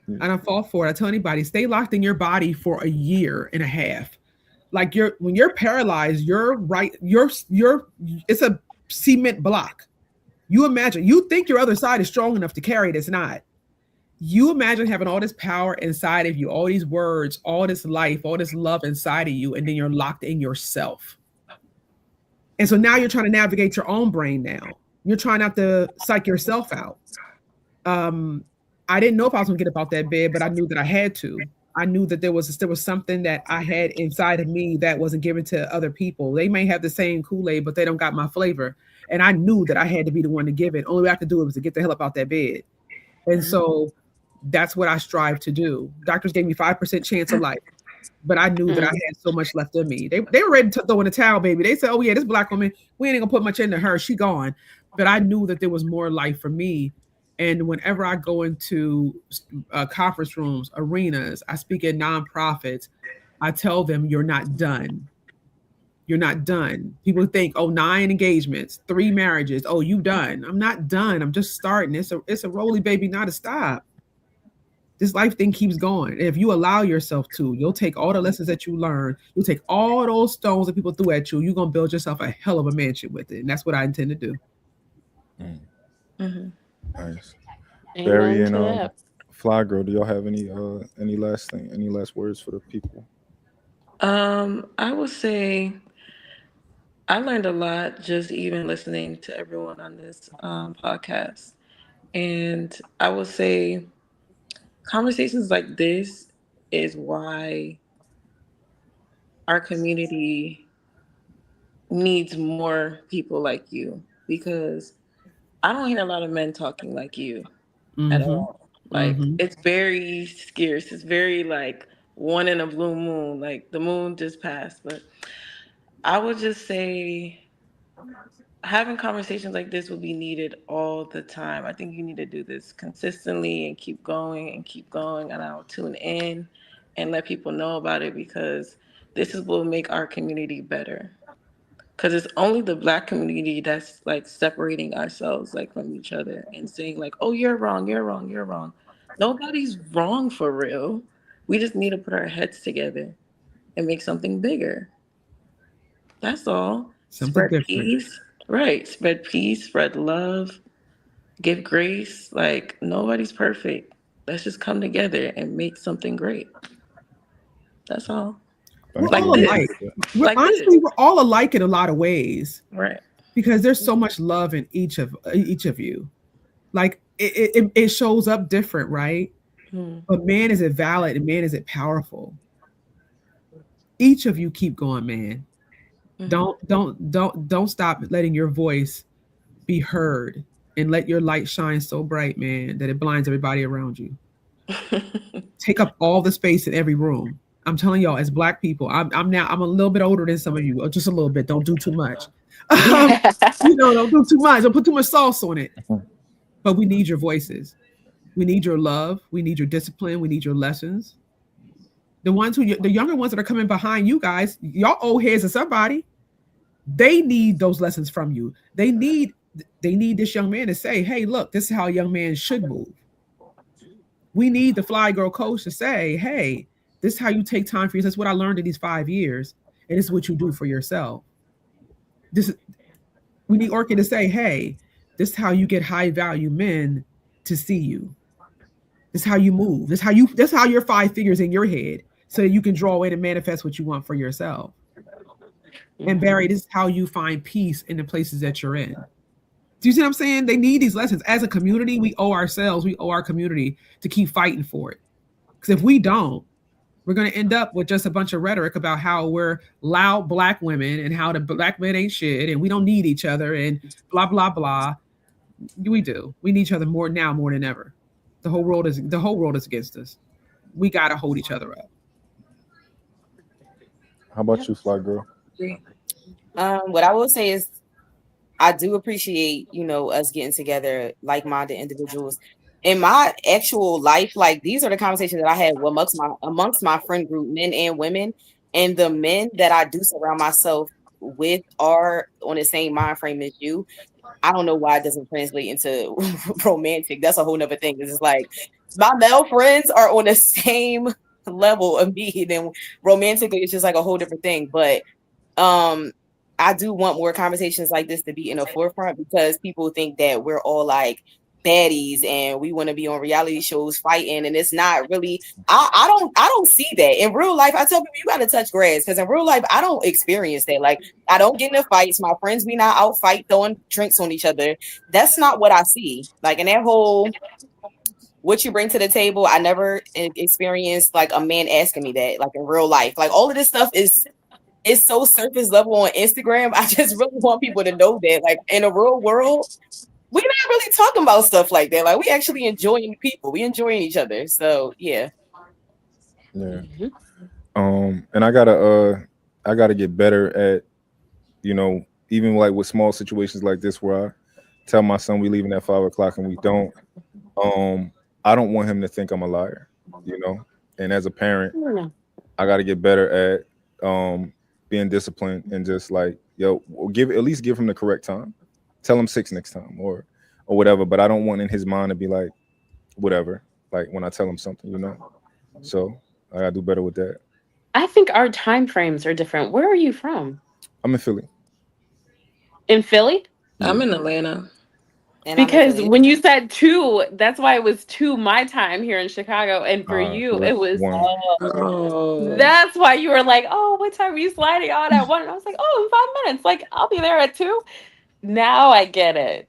Yeah. And I fought for it. I tell anybody, stay locked in your body for a year and a half. Like when you're paralyzed, you're right, you're it's a cement block. You imagine, you think your other side is strong enough to carry it, it's not. You imagine having all this power inside of you, all these words, all this life, all this love inside of you, and then you're locked in yourself. And so now you're trying to navigate your own brain now. You're trying not to psych yourself out. Um, I didn't know if I was gonna get up out that bed, but I knew that I had to. I knew that there was something that I had inside of me that wasn't given to other people. They may have the same Kool-Aid, but they don't got my flavor. And I knew that I had to be the one to give it. Only way I could do it was to get the hell up out that bed. And so that's what I strive to do. Doctors gave me 5% chance of life, but I knew that I Mm-hmm. had so much left in me. They were ready to throw in the towel, baby. They said, "Oh yeah, this Black woman, we ain't gonna put much into her. She gone." But I knew that there was more life for me. And whenever I go into conference rooms, arenas, I speak at nonprofits, I tell them, "You're not done. You're not done." People think, "Oh, 9 engagements, 3 marriages. Oh, you done?" I'm not done. I'm just starting. It's a rolly baby, not a stop. This life thing keeps going. And if you allow yourself to, you'll take all the lessons that you learn, you'll take all those stones that people threw at you, you're gonna build yourself a hell of a mansion with it. And that's what I intend to do. Mm, Mhm. nice. Barry Amen and to that. Fly Girl, do y'all have any last words for the people? I would say I learned a lot just even listening to everyone on this podcast. And I would say conversations like this is why our community needs more people like you, because I don't hear a lot of men talking like you at Mm-hmm. all. Like, Mm-hmm. it's very scarce. It's very like one in a blue moon. Like the moon just passed. But I would just say having conversations like this will be needed all the time. I think you need to do this consistently and keep going and keep going. And I'll tune in and let people know about it, because this is what will make our community better. Because it's only the black community that's like separating ourselves like from each other and saying like, oh, you're wrong, you're wrong, you're wrong. Nobody's wrong for real. We just need to put our heads together and make something bigger. That's all. Something Spread different. peace. Right. Spread peace, spread love, give grace. Like, nobody's perfect. Let's just come together and make something great. That's all. We're Thank you. Like all I this. alike. appreciate that. We're Like this. honestly we're all alike in a lot of ways Right. because there's so much love in each of you. Like it shows up different, right? Mm. But man, is it valid and man, is it powerful? Each of you keep going, man. Mm. Don't stop letting your voice be heard and let your light shine so bright, man, that it blinds everybody around you. Take up all the space in every room. I'm telling y'all, as black people, I'm a little bit older than some of you, just a little bit. Don't do too much. Um, don't do too much. Don't put too much sauce on it. Mhm. But we need your voices. We need your love. We need your discipline. We need your lessons. The younger ones that are coming behind you guys, y'all old heads of somebody. They need those lessons from you. They need this young man to say, "Hey, look, this is how a young man should move." We need the fly girl coach to say, "Hey, this is how you take time for yourself. This is what I learned in these 5 years, and this is what you do for yourself." This is, we need Orchid to say, "Hey, this is how you get high value men to see you. This is how you move. This is how your 5 figures in your head, so that you can draw in and manifest what you want for yourself." And Barry, this is how you find peace in the places that you're in. Do you see what I'm saying? They need these lessons. As a community, we owe our community to keep fighting for it. Because if we don't, we're going to end up with just a bunch of rhetoric about how we're loud black women and how the black men ain't shit and we don't need each other and blah, blah, blah. We do. We need each other more now more than ever. The whole world is against us. We got to hold each other up. How about you, Fly Girl? What I will say is I do appreciate, us getting together, like-minded individuals. In my actual life, like these are the conversations that I had amongst my friend group, men and women, and the men that I do surround myself with are on the same mind frame as you. I don't know why it doesn't translate into romantic. That's a whole nother thing. It's just like my male friends are on the same level of me, then romantically it's just like a whole different thing. But um I do want more conversations like this to be in the forefront, because people think that we're all like baddies and we want to be on reality shows fighting, and it's not really. I don't see that in real life. I tell people you got to touch grass, because in real life I don't experience that. Like, I don't get into fights. My friends be not out fight throwing drinks on each other. That's not what I see. Like, in that whole what you bring to the table, I never experienced like a man asking me that, like in real life. Like, all of this stuff is it's so surface level on Instagram. I just really want people to know that, like, in the real world, we're not really talking about stuff like that. Like, we actually enjoying people. We enjoying each other. So yeah. Yeah. And I gotta get better at, even like with small situations like this where I tell my son we leaving at 5 o'clock and we don't. I don't want him to think I'm a liar, And as a parent, I gotta get better at being disciplined and just like, at least give him the correct time. Tell him 6 next time or whatever. But I don't want in his mind to be like whatever, like when I tell him something. So I gotta do better with that. I think our time frames are different. Where are you from? I'm in Philly. In Philly? I'm in Atlanta. And I'm in Because Philly. when you said two, that's why it was two my time here in Chicago, and for you So it that's was. one. Oh, That's why you were like, "Oh, what time are you sliding on at one?" And I was like, "Oh, in 5 minutes. Like, I'll be there at 2." Now I get it.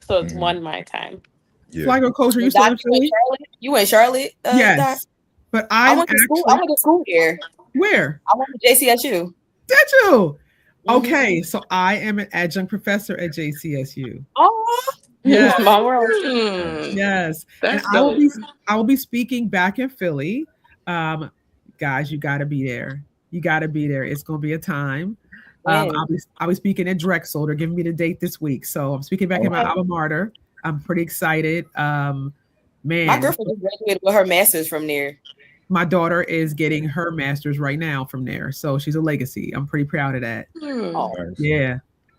So it's Mhm. one my time. Yeah. Fly Girl Coach, are you and still Doc, in Philly? you in Charlotte, Doc? Yes. But I'm I actually went to school here. where? I went to JCSU. Did you? Mm-hmm. Okay, so I am an adjunct professor at JCSU. Oh, Yes, Small world. Hmm. yes. And That's I will dope. be speaking back in Philly. Um, guys, you gotta be there. You gotta be there. It's gonna be a time. when? I'll be speaking at Drexel. They're giving me the date this week. So I'm speaking back in my Okay. alma mater. I'm pretty excited. My Man, girlfriend just graduated with her master's from there. my daughter is getting her master's right now from there. So she's a legacy. I'm pretty proud of that. Hmm. Oh, Nice. Yeah.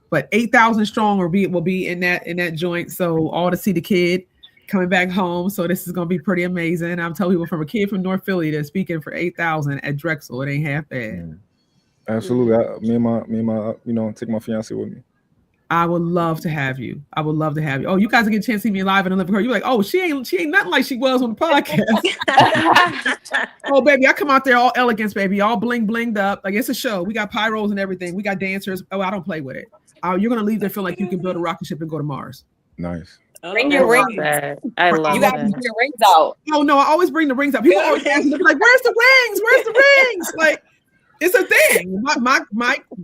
But 8,000 strong will be in that joint. So all to see the kid coming back home. So this is gonna be pretty amazing. I'm telling people from a kid from North Philly that's speaking for 8,000 at Drexel. It ain't half bad. Mm. Absolutely. Me and my, take my fiance with me. I would love to have you. I would love to have you. Oh, you guys will get a chance to see me live and live with her. You're like, oh, she ain't nothing like she was on the podcast. Oh, baby, I come out there all elegance, baby, all bling blinged up. Like it's a show. We got pyros and everything. We got dancers. Oh, I don't play with it. You're gonna leave there feeling like you can build a rocket ship and go to Mars. Nice. bring I your love rings. that. I I You love got to always, bring that. your rings out. no, I always bring the rings up. People always ask me, they're like, "Where's the rings? Where's the rings?" Like, it's a thing.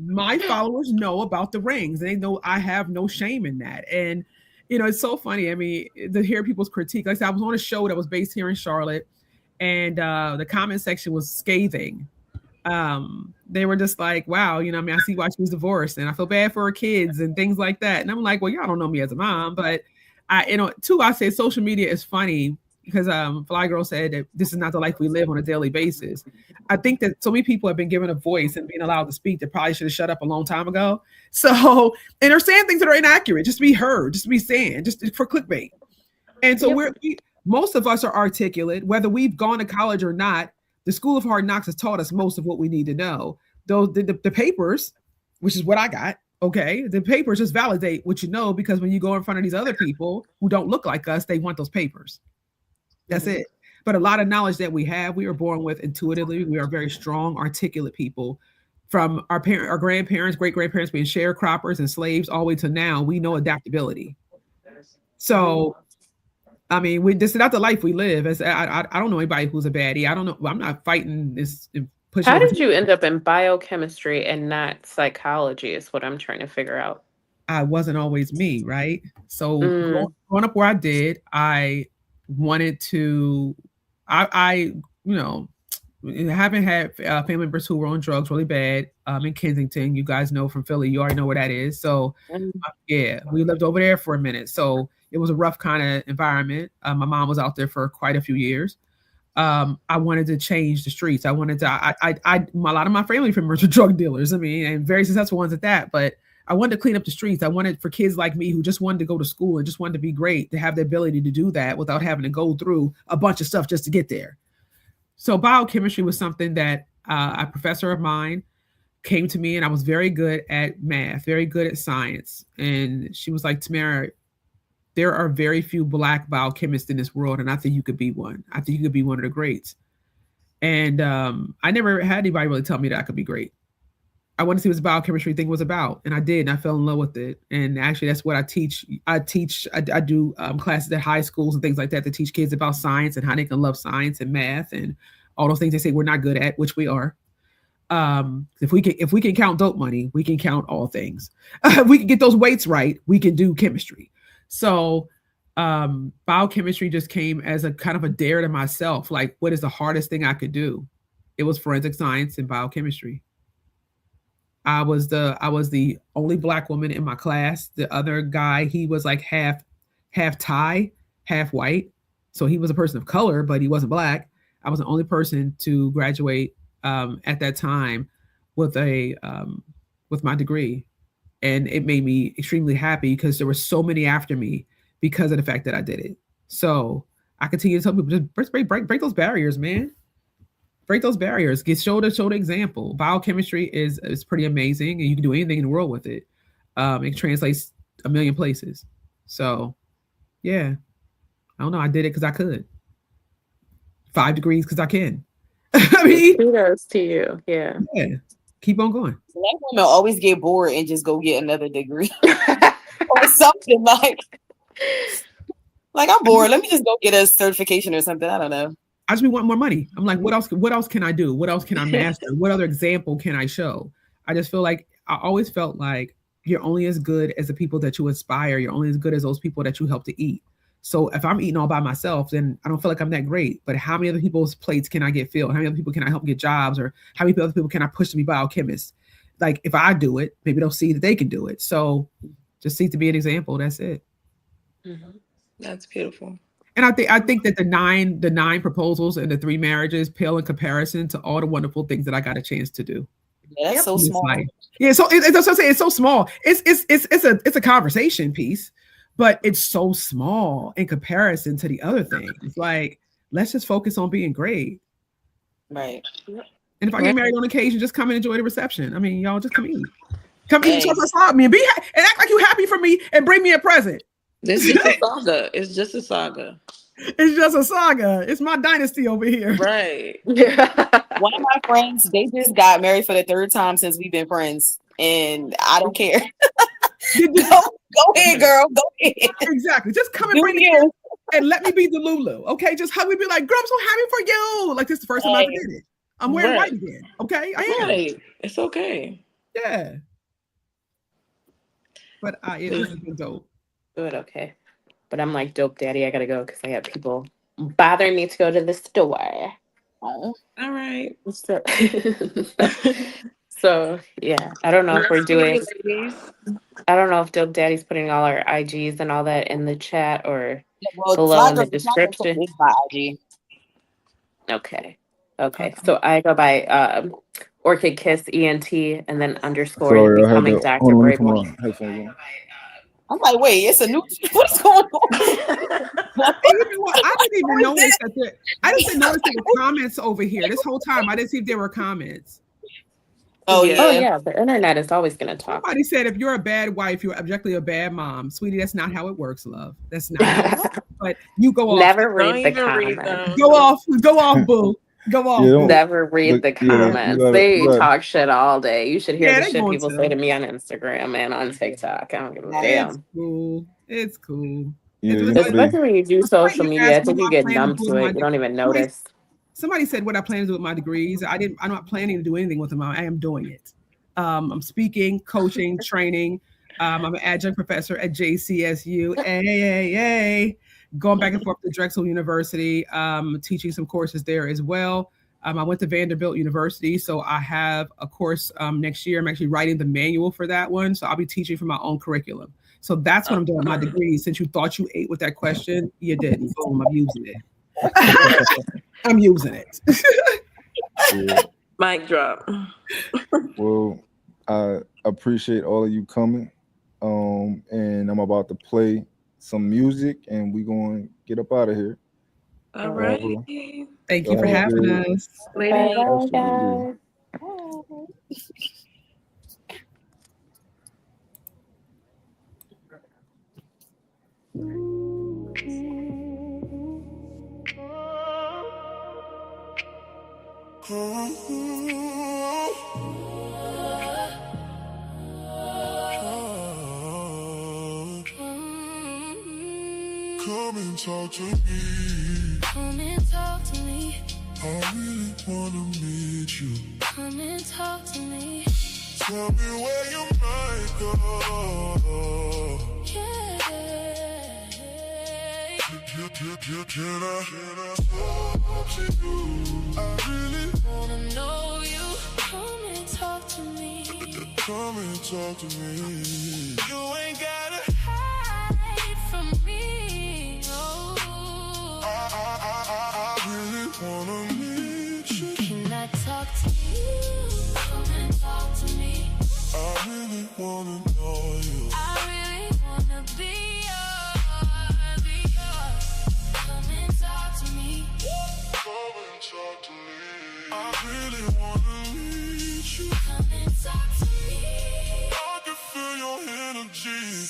My followers know about the rings. They know I have no shame in that. And it's so funny. I mean, to hear people's critique. Like I said, I was on a show that was based here in Charlotte, and the comment section was scathing. They were just like, wow, I mean, I see why she was divorced and I feel bad for her kids and things like that. And I'm like, well, y'all don't know me as a mom, but I say social media is funny because Fly Girl said that this is not the life we live on a daily basis. I think that so many people have been given a voice and being allowed to speak that probably should have shut up a long time ago. So, and they're saying things that are inaccurate, just to be heard, just to be saying, just for clickbait. And so most of us are articulate, whether we've gone to college or not. The School of Hard Knocks has taught us most of what we need to know. Though the papers, which is what I got, okay, the papers just validate what you know because when you go in front of these other people who don't look like us, they want those papers. That's it. But a lot of knowledge that we have, we were born with intuitively. We are very strong, articulate people. From our grandparents, great grandparents being sharecroppers and slaves, all the way to now, we know adaptability. So I mean, this is not the life we live. As I don't know anybody who's a baddie. I don't know. I'm not fighting this and pushing. How Over did you end up in biochemistry and not psychology is what I'm trying to figure out. I wasn't always me, right? So growing up where I did, I wanted to. I haven't had family members who were on drugs really bad. In Kensington, you guys know from Philly, you already know where that is. So yeah, we lived over there for a minute. So it was a rough kind of environment. My mom was out there for quite a few years. I wanted to change the streets. I wanted to. A lot of my family members were drug dealers. I mean, and very successful ones at that. But I wanted to clean up the streets. I wanted for kids like me who just wanted to go to school and just wanted to be great to have the ability to do that without having to go through a bunch of stuff just to get there. So biochemistry was something that a professor of mine came to me, and I was very good at math, very good at science. And she was like, Tamara, there are very few Black biochemists in this world, and I think you could be one. I think you could be one of the greats. And I never had anybody really tell me that I could be great. I wanted to see what this biochemistry thing was about, and I did, and I fell in love with it. And actually, that's what I teach. I do classes at high schools and things like that to teach kids about science and how they can love science and math and all those things they say we're not good at, which we are. If we can count dope money, we can count all things. We can get those weights right. We can do chemistry. So biochemistry just came as a kind of a dare to myself. Like, what is the hardest thing I could do? It was forensic science and biochemistry. I was the only Black woman in my class. The other guy, he was like half Thai, half white. So he was a person of color, but he wasn't Black. I was the only person to graduate at that time with my degree. And it made me extremely happy because there were so many after me because of the fact that I did it. So I continue to tell people, just break those barriers, man. Break those barriers. Show the example. Biochemistry is pretty amazing, and you can do anything in the world with it. It translates a million places. So Yeah. I don't know. I did it because I could. 5 degrees because I can. I mean, kudos to you. Yeah. yeah. Keep on going. Black women always get bored and just go get another degree or something like I'm bored. Let me just go get a certification or something. I don't know. I just want more money. I'm like, what else? What else can I do? What else can I master? What other example can I show? I just feel like I always felt like you're only as good as the people that you inspire. You're only as good as those people that you help to eat. So if I'm eating all by myself, then I don't feel like I'm that great. But how many other people's plates can I get filled? How many other people can I help get jobs? Or how many other people can I push to be biochemists? Like if I do it, maybe they'll see that they can do it. So just seek to be an example. That's it. Mm-hmm. That's beautiful. And I think that the nine proposals and the 3 marriages pale in comparison to all the wonderful things that I got a chance to do. Yeah, that's so small. Yeah, so that's what I'm saying. It's so small. It's a conversation piece, but it's so small in comparison to the other things. It's like, let's just focus on being great. Right. And if I get married on occasion, just come and enjoy the reception. I mean, y'all just come eat. Come eat and me and and act like you happy for me and bring me a present. This is a saga. It's just a saga. It's just a saga. It's my dynasty over here. Right. One of my friends, they just got married for the 3rd time since we've been friends. And I don't care. Go ahead, girl. Go ahead. Exactly. Just come and bring me and let me be the Lulu. Okay. Just hug me, be like, girl, I'm so happy for you. Like, this is the first time I ever did it. I'm wearing white again. Okay. I am. Right. It's okay. Yeah. But it was dope. Good. Okay. But I'm like, dope daddy, I gotta go because I got people bothering me to go to the store. Oh. All right. So yeah, I don't know if we're doing. I don't know if Dope Daddy's putting all our IGs and all that in the chat or below in the description. Okay. So I go by Orchid Kiss ENT and then underscore Sorry, becoming Dr. Brable. I'm like, wait, it's a new. What's going on? I didn't even notice that. I didn't notice there were comments over here this whole time. I didn't see if there were comments. Oh yeah, the internet is always going to talk. Somebody said if you're a bad wife, you're objectively a bad mom, sweetie. That's not how it works, love. That's not. How it works. But you go off. Never read the comments. Go off, boo. Go off. Yeah, never read the comments. They talk shit all day. You should hear the shit people say to me on Instagram and on TikTok. I don't give a damn. It's cool. Especially when you do social media, I think you get numb to it. You don't even notice. Somebody said what I plan to do with my degrees. I'm not planning to do anything with them. I am doing it. I'm speaking, coaching, training. I'm an adjunct professor at JCSU. Going back and forth to Drexel University, teaching some courses there as well. I went to Vanderbilt University, so I have a course next year. I'm actually writing the manual for that one, so I'll be teaching from my own curriculum. So that's what I'm doing with my degrees. Since you thought you ate with that question, you didn't. Boom, I'm using it. I'm using it. Yeah. Mic drop. Well, I appreciate all of you coming. And I'm about to play some music and we're going to get up out of here. All right. Thank you for having us. Bye, guys. Come and talk to me. Come and talk to me. I really wanna meet you. Come and talk to me. Tell me where you might go. Yeah. Can I talk to you? I really wanna know you. Come and talk to me. Come and talk to me. You ain't gotta hide from me. No. I really wanna meet you. Can I talk to you? Come and talk to me. I really wanna know you. I really wanna be yours. Come and talk to me. Come and talk to me. I really wanna meet you. Come and talk to me. I can feel your energy.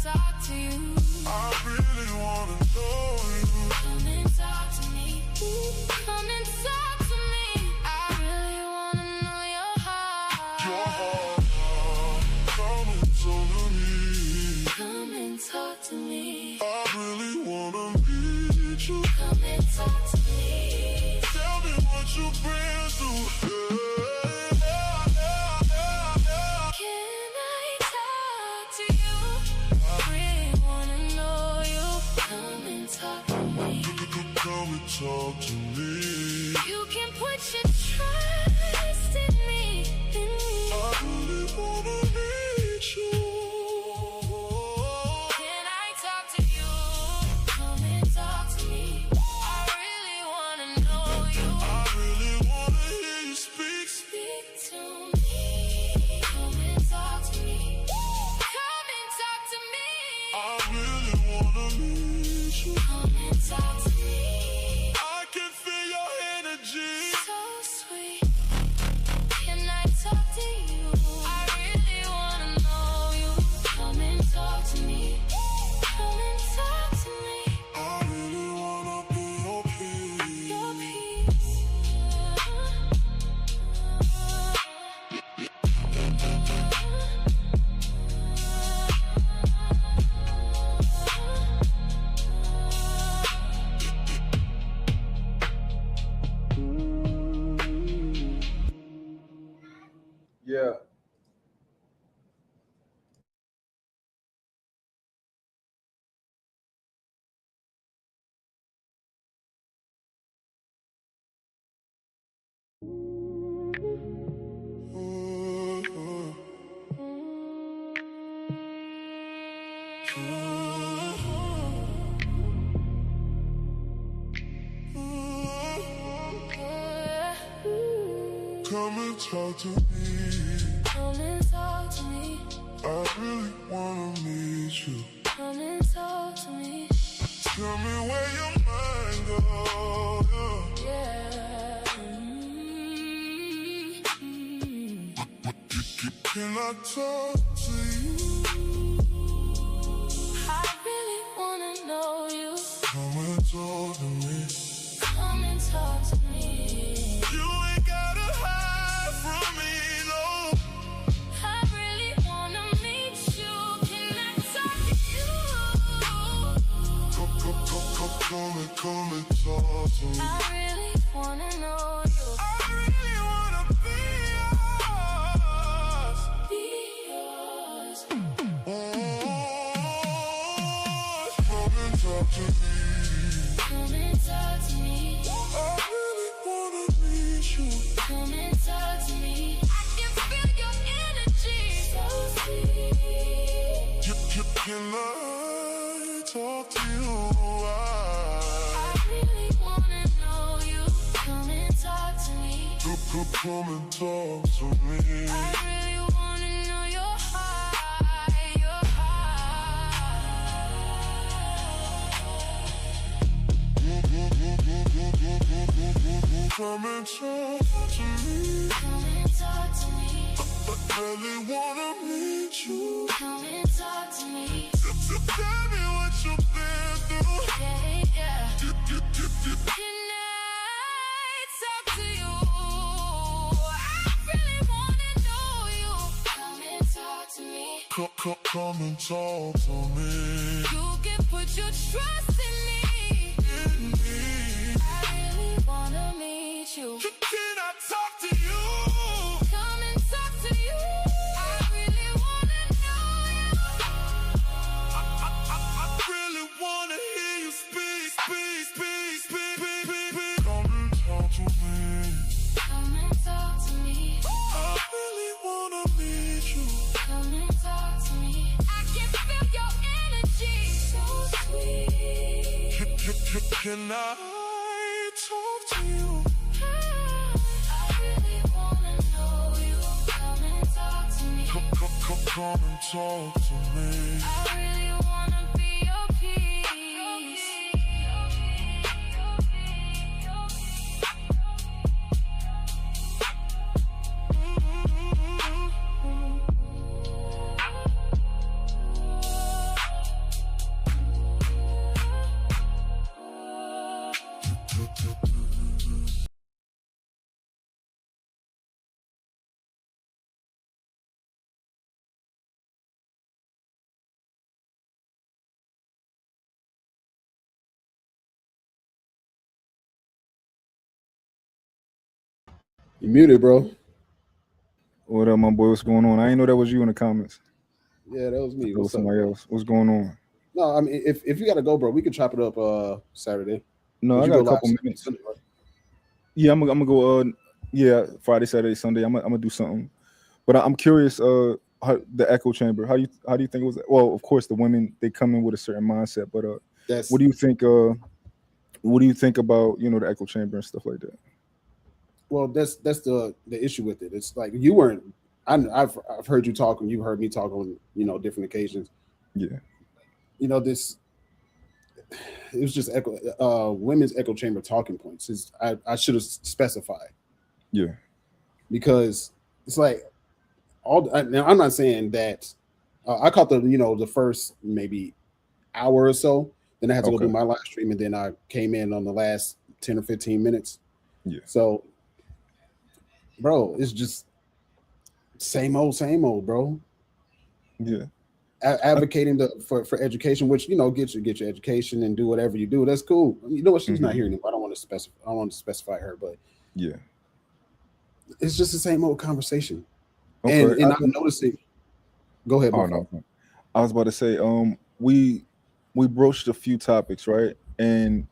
talk to you. I really wanna know you. Come and talk to me. Come and talk to me. I really wanna know your heart. Your heart, come and talk to me. Come and talk to me. I really wanna meet you. Come and talk to me. Tell me what you've been through. Can I talk to you? I really wanna know you. Come and talk to me. Come and talk to me. You can put your trust in me. I really wanna meet you. Can I talk to you? Come and talk to me. I really wanna know you. I really wanna hear you speak. Speak to me. Come and talk to me. Come and talk to me. I really wanna meet you. Come and talk to me. I can feel your energy. So sweet. Can I talk to you? I really wanna know you. Come and talk to me. Come and talk to me. I really wanna be your peace. Your peace. Yeah. Come and talk to me. Come and talk to me. I really wanna meet you. Come and talk to me. Tell me where your mind goes. Yeah. Can I talk to you? I really wanna know you. Come and talk to me. Come and talk to me. You ain't gotta hide from me, no. I really wanna meet you. Can I talk to you? Come and talk to me. I really wanna know you. I really wanna be yours. Be yours. Come and talk to me. Come and talk to me. I really wanna meet you. Come and talk to me. I can feel your energy. So sweet. Can I talk to you? I really wanna know you. Come and talk to me. Come and talk to me. I really wanna know your heart. Your heart. Come and talk to me. Come and talk to me. I really wanna meet you. Come and talk to me. Tell me what you've been through. Yeah, yeah. Can I talk to you? I really wanna know you. Come and talk to me. Come and talk to me. You can put your trust in me. I really wanna meet you. Can I talk to you? Come and talk to you. I really wanna know you. I really wanna hear you speak. Come and talk to me. Come and talk to me. I really wanna meet you. Come and talk to me. I can feel your energy. So sweet. Can I talk to you? I really wanna know you. Come and talk to me. Come and talk to me. I really wanna be your peace. You muted, bro. What up, my boy? What's going on? I didn't know that was you in the comments. Yeah, that was I me. thought it was What's up, somebody bro? else. What's going on? No, I mean, if you gotta go, bro, we can chop it up Saturday. No, Cause I you got go a live couple minutes. Sunday, right? Yeah, I'm gonna go. Yeah, Friday, Saturday, Sunday. I'm gonna do something. But I'm curious. The echo chamber. How do you think it was? Well, of course, the women they come in with a certain mindset. But what That's do you think? What do you think about the echo chamber and stuff like that? well, that's the issue with it. It's like you weren't. I've heard you talk and you've heard me talk on different occasions. Yeah. This it was just echo women's echo chamber talking points. I should have specified Yeah. because it's like now I'm not saying that I caught the first maybe hour or so. Then I had to go do Okay. my live stream, and then I came in on the last 10 or 15 minutes. Yeah. So, bro, it's just same old, bro. Yeah. Advocating for education, which get your education and do whatever you do. That's cool. You know what? She's not Hmm. here anymore. I don't want to specify. I don't want to specify her, but Yeah. it's just the same old conversation. And Okay. and I'm noticing. Go ahead, my Oh fault. no. I was about to say. We broached a few topics, right? And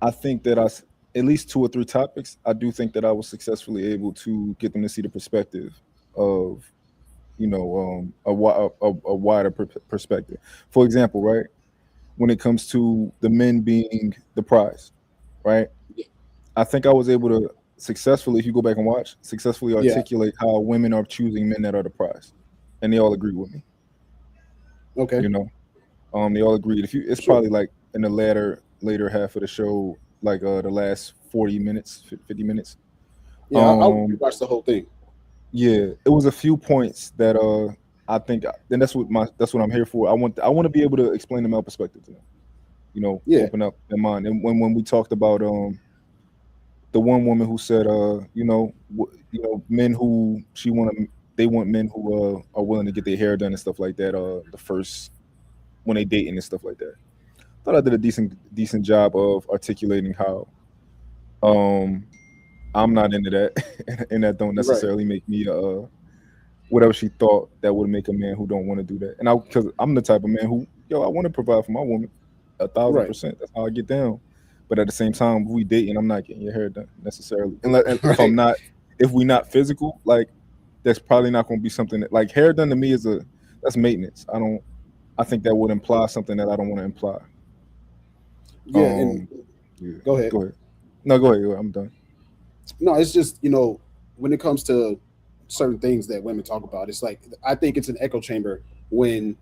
I think that at least two or three topics, I do think that I was successfully able to get them to see the perspective of, a wider perspective. For example, right, when it comes to the men being the prize, right? I think I was able to successfully, if you go back and watch, successfully Yeah. articulate how women are choosing men that are the prize, and they all agree with me. Okay. You know, they all agreed. It's Sure. probably like in the later half of the show, like the last 40 minutes, 50 minutes. Yeah. I'll Um, watch the whole thing. yeah, it was a few points that I think, and that's what I'm here for. I want to be able to explain the male perspective to them. Yeah. Open up their mind. And when we talked about the one woman who said men who they want men who are willing to get their hair done and stuff like that the first when they dating and stuff like that. Thought I did a decent job of articulating how um I'm not into that, and that don't Right. necessarily make me whatever she thought that would make a man who don't want to do that. And because I'm the type of man who I want to provide for my woman, Right. 1,000%. That's how I get down. But at the same time, if we dating, I'm not getting your hair done necessarily. And Right. if we not physical, like that's probably not going to be something that like hair done to me that's maintenance. I think that would imply something that I don't want to imply. Yeah. And Yeah. go ahead. Go ahead. No, go ahead. I'm done. No, it's just when it comes to certain things that women talk about, it's like I think it's an echo chamber when,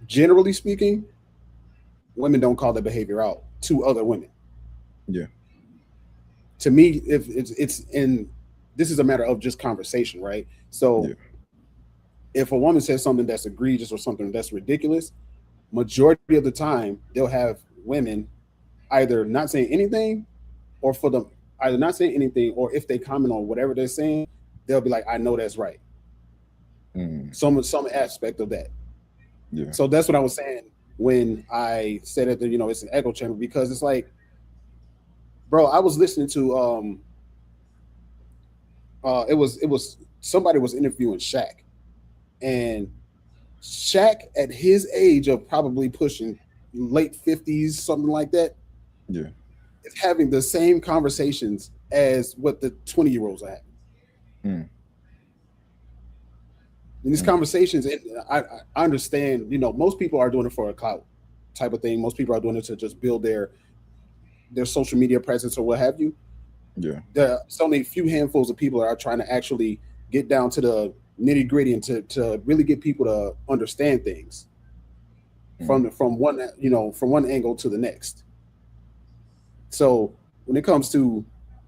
generally speaking, women don't call their behavior out to other women. Yeah. To me, if it's in this is a matter of just conversation, right? So Yeah. if a woman says something that's egregious or something that's ridiculous, majority of the time they'll have women either not saying anything or for them either not saying anything or if they comment on whatever they're saying, they'll be like, I know that's right. Mm, Some aspect of that. yeah. So that's what I was saying when I said that it's an echo chamber because it's like, bro, I was listening to it was somebody was interviewing Shaq, and Shaq at his age of probably pushing late 50s, something like that, Yeah. is having the same conversations as what the 20-year-olds are having. Mm, In these mm, conversations, I understand, most people are doing it for a clout type of thing. Most people are doing it to just build their social media presence or what have you. yeah. There's only a few handfuls of people that are trying to actually get down to the nitty gritty and to really get people to understand things Mm, from one angle to the next. So when it comes to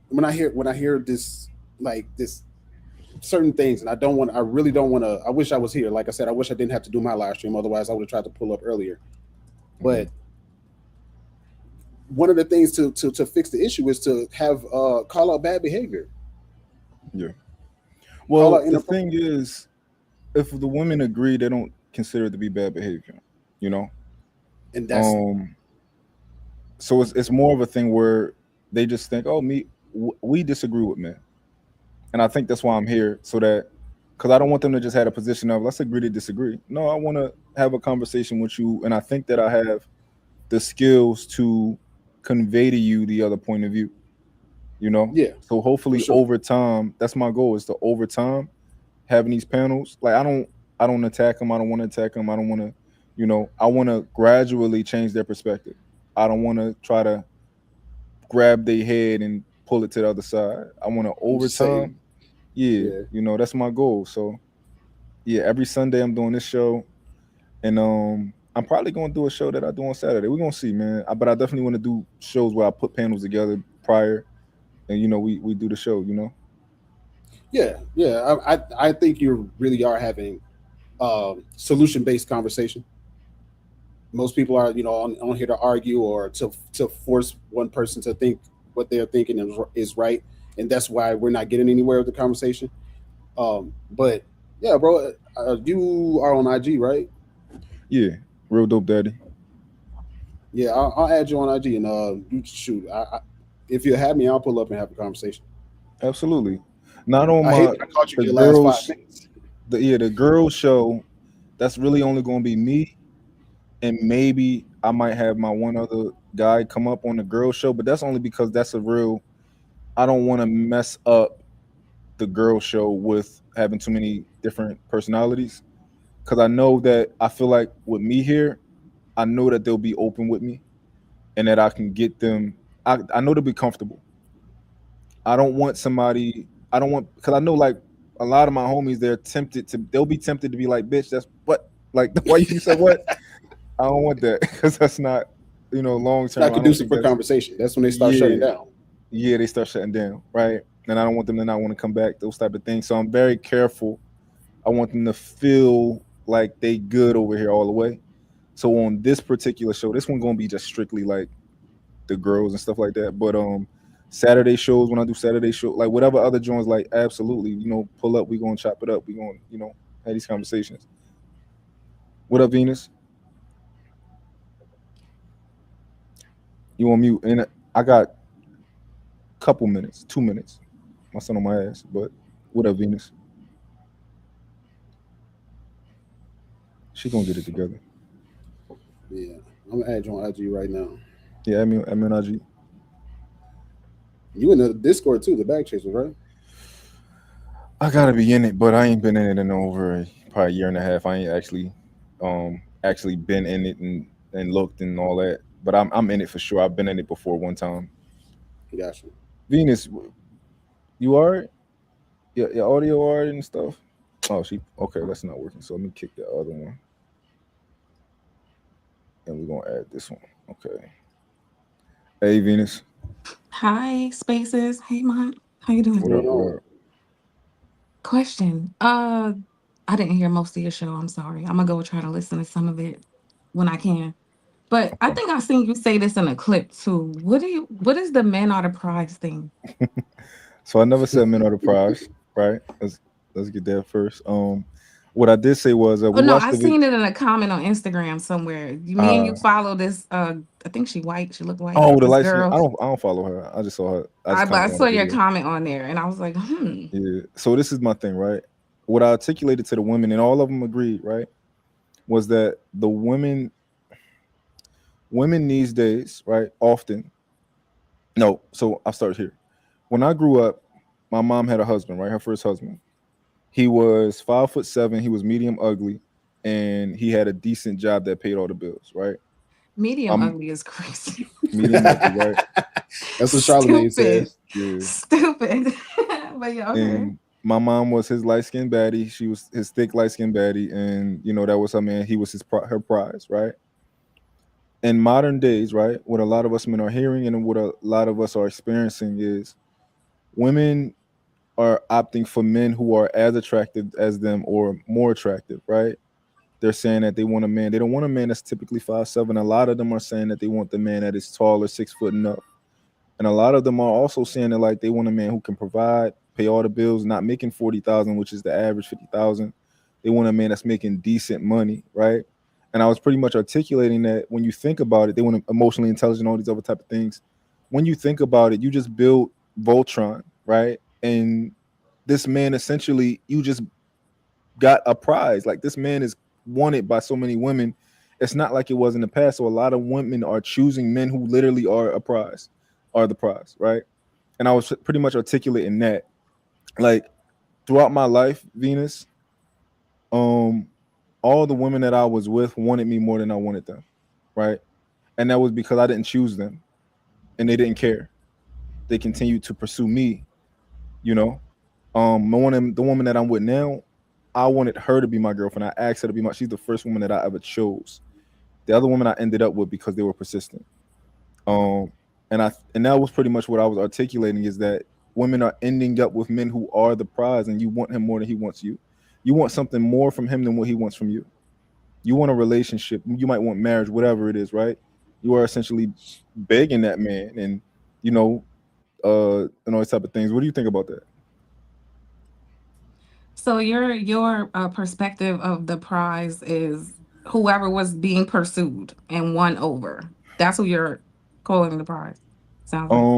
when I hear this like this certain things, and I really don't want to. I wish I was here. Like I said, I wish I didn't have to do my live stream. Otherwise, I would have tried to pull up earlier. mm, But one of the things to fix the issue is to have call out bad behavior, yeah. call Well, out the inappropriate, thing is, if the women agree, they don't consider it to be bad behavior. You know. and that's Um. So it's more of a thing where they just think, oh, me, we disagree with men, and I think that's why I'm here, so that because I don't want them to just have a position of let's agree to disagree. No, I want to have a conversation with you, and I think that I have the skills to convey to you the other point of view. You know, Yeah, so for hopefully sure. over time, that's my goal is to over time having these panels. Like I don't attack them. I don't want to attack them. I don't want to, I want to gradually change their perspective. I don't want to try to grab their head and pull it to the other side. I want to over time. Same. Yeah, Yeah. that's my goal. So yeah, every Sunday I'm doing this show, and I'm probably gonna do a show that I do on Saturday. We're gonna see, man. But I definitely want to do shows where I put panels together prior, and we do the show. Yeah, yeah. I think you really are having solution based conversation. Most people are, on here to argue or to force one person to think what they're thinking is right, and that's why we're not getting anywhere with the conversation. But yeah, bro, you are on IG, right? Yeah, real dope, daddy. Yeah, I'll add you on IG and you shoot. If you have me, I'll pull up and have a conversation. Absolutely. Not on I hate my that I caught you the your last 5 minutes. the girls show. That's really only gonna be me, and maybe I might have my one other guy come up on the girl show, but that's only because that's a real. I don't want to mess up the girl show with having too many different personalities, because I know that I feel like with me here, I know that they'll be open with me and that I can get them. I know they'll be comfortable. I don't want somebody. I don't want because I know like a lot of my homies. They'll be tempted to be like, "Bitch, that's what." Like, why you said what? I don't want that because that's not, long It's not term. I don't conducive think for that's conversation. That's when they start shutting yeah, down. yeah. They start shutting down, right? And I don't want them to not want to come back. Those type of things. So I'm very careful. I want them to feel like they good over here all the way. So on this particular show, this one gonna be just strictly like the girls and stuff like that. But Saturday shows when I do Saturday show, like whatever other joints, like absolutely, pull up, we gonna chop it up, we gonna, have these conversations. What up, Venus? You on mute? And I got a couple minutes, 2 minutes. My son on my ass, but what up, Venus? She gonna get it together. Yeah, I'm gonna add you on IG right now. Yeah, I mean, IG. You in the Discord too, the Bag Chasers, right? I gotta be in it, but I ain't been in it in over probably a year and a half. I ain't actually been in it and looked and all that. But I'm in it for sure. I've been in it before one time. Got you. Venus, you alright? Your audio alright and stuff? Oh, she okay. That's not working. So let me kick the other one, and we're gonna add this one. Okay. Hey, Venus. Hi, Spaces. Hey, Mont. How you What's What doing? up? going What on? up? Question. I didn't hear most of your show. I'm sorry. I'm gonna go try to listen to some of it when I can. But I Okay. think I seen you say this in a clip too. What is the men are the prize thing? So I never said men are the prize, right? Let's get that first. What I did say was Oh we no, watched I the video. seen it in a comment on Instagram somewhere. Me and you follow this I think she white, she look white. Oh, the This light skin. girl. I don't follow her. I just saw her. I just But I commented on saw the your video. comment on there and I was like, Yeah. So this is my thing, right? What I articulated to the women, and all of them agreed, right, was that the women these days, right, often. No. So I'll start here. When I grew up, my mom had a husband, right, her first husband. He was 5'7". He was medium ugly, and he had a decent job that paid all the bills, right? medium I'm ugly is crazy. medium ugly, right? That's what Charlemagne Stupid. says. Yeah. Stupid. But yeah, okay. And my mom was his light skinned baddie. She was his thick light skinned baddie, and that was her man. He was her prize, right? In modern days, right, what a lot of us men are hearing and what a lot of us are experiencing is women are opting for men who are as attractive as them or more attractive, right? They're saying that they want a man. They don't want a man that's typically 5'7". A lot of them are saying that they want the man that is tall or 6 foot and up. And a lot of them are also saying that like they want a man who can provide, pay all the bills, not making 40,000, which is the average 50,000. They want a man that's making decent money, right? And I was pretty much articulating that when you think about it, they want emotionally intelligent, all these other type of things. When you think about it, you just build Voltron, right? And this man essentially, you just got a prize. Like this man is wanted by so many women. It's not like it was in the past. So a lot of women are choosing men who literally are a prize, are the prize, right? And I was pretty much articulating that. Like throughout my life, Venus, um, all the women that I was with wanted me more than I wanted them, right? And that was because I didn't choose them, and they didn't care. They continued to pursue me, you know. The woman that I'm with now, I wanted her to be my girlfriend. I asked her to be my. She's the first woman that I ever chose. The other woman I ended up with because they were persistent. Um, and that was pretty much what I was articulating is that women are ending up with men who are the prize, and you want him more than he wants you. You want something more from him than what he wants from you. You want a relationship. You might want marriage, whatever it is, right? You are essentially begging that man, and you know, and all these type of things. What do you think about that? So your perspective of the prize is whoever was being pursued and won over. That's who you're calling the prize. Sounds like.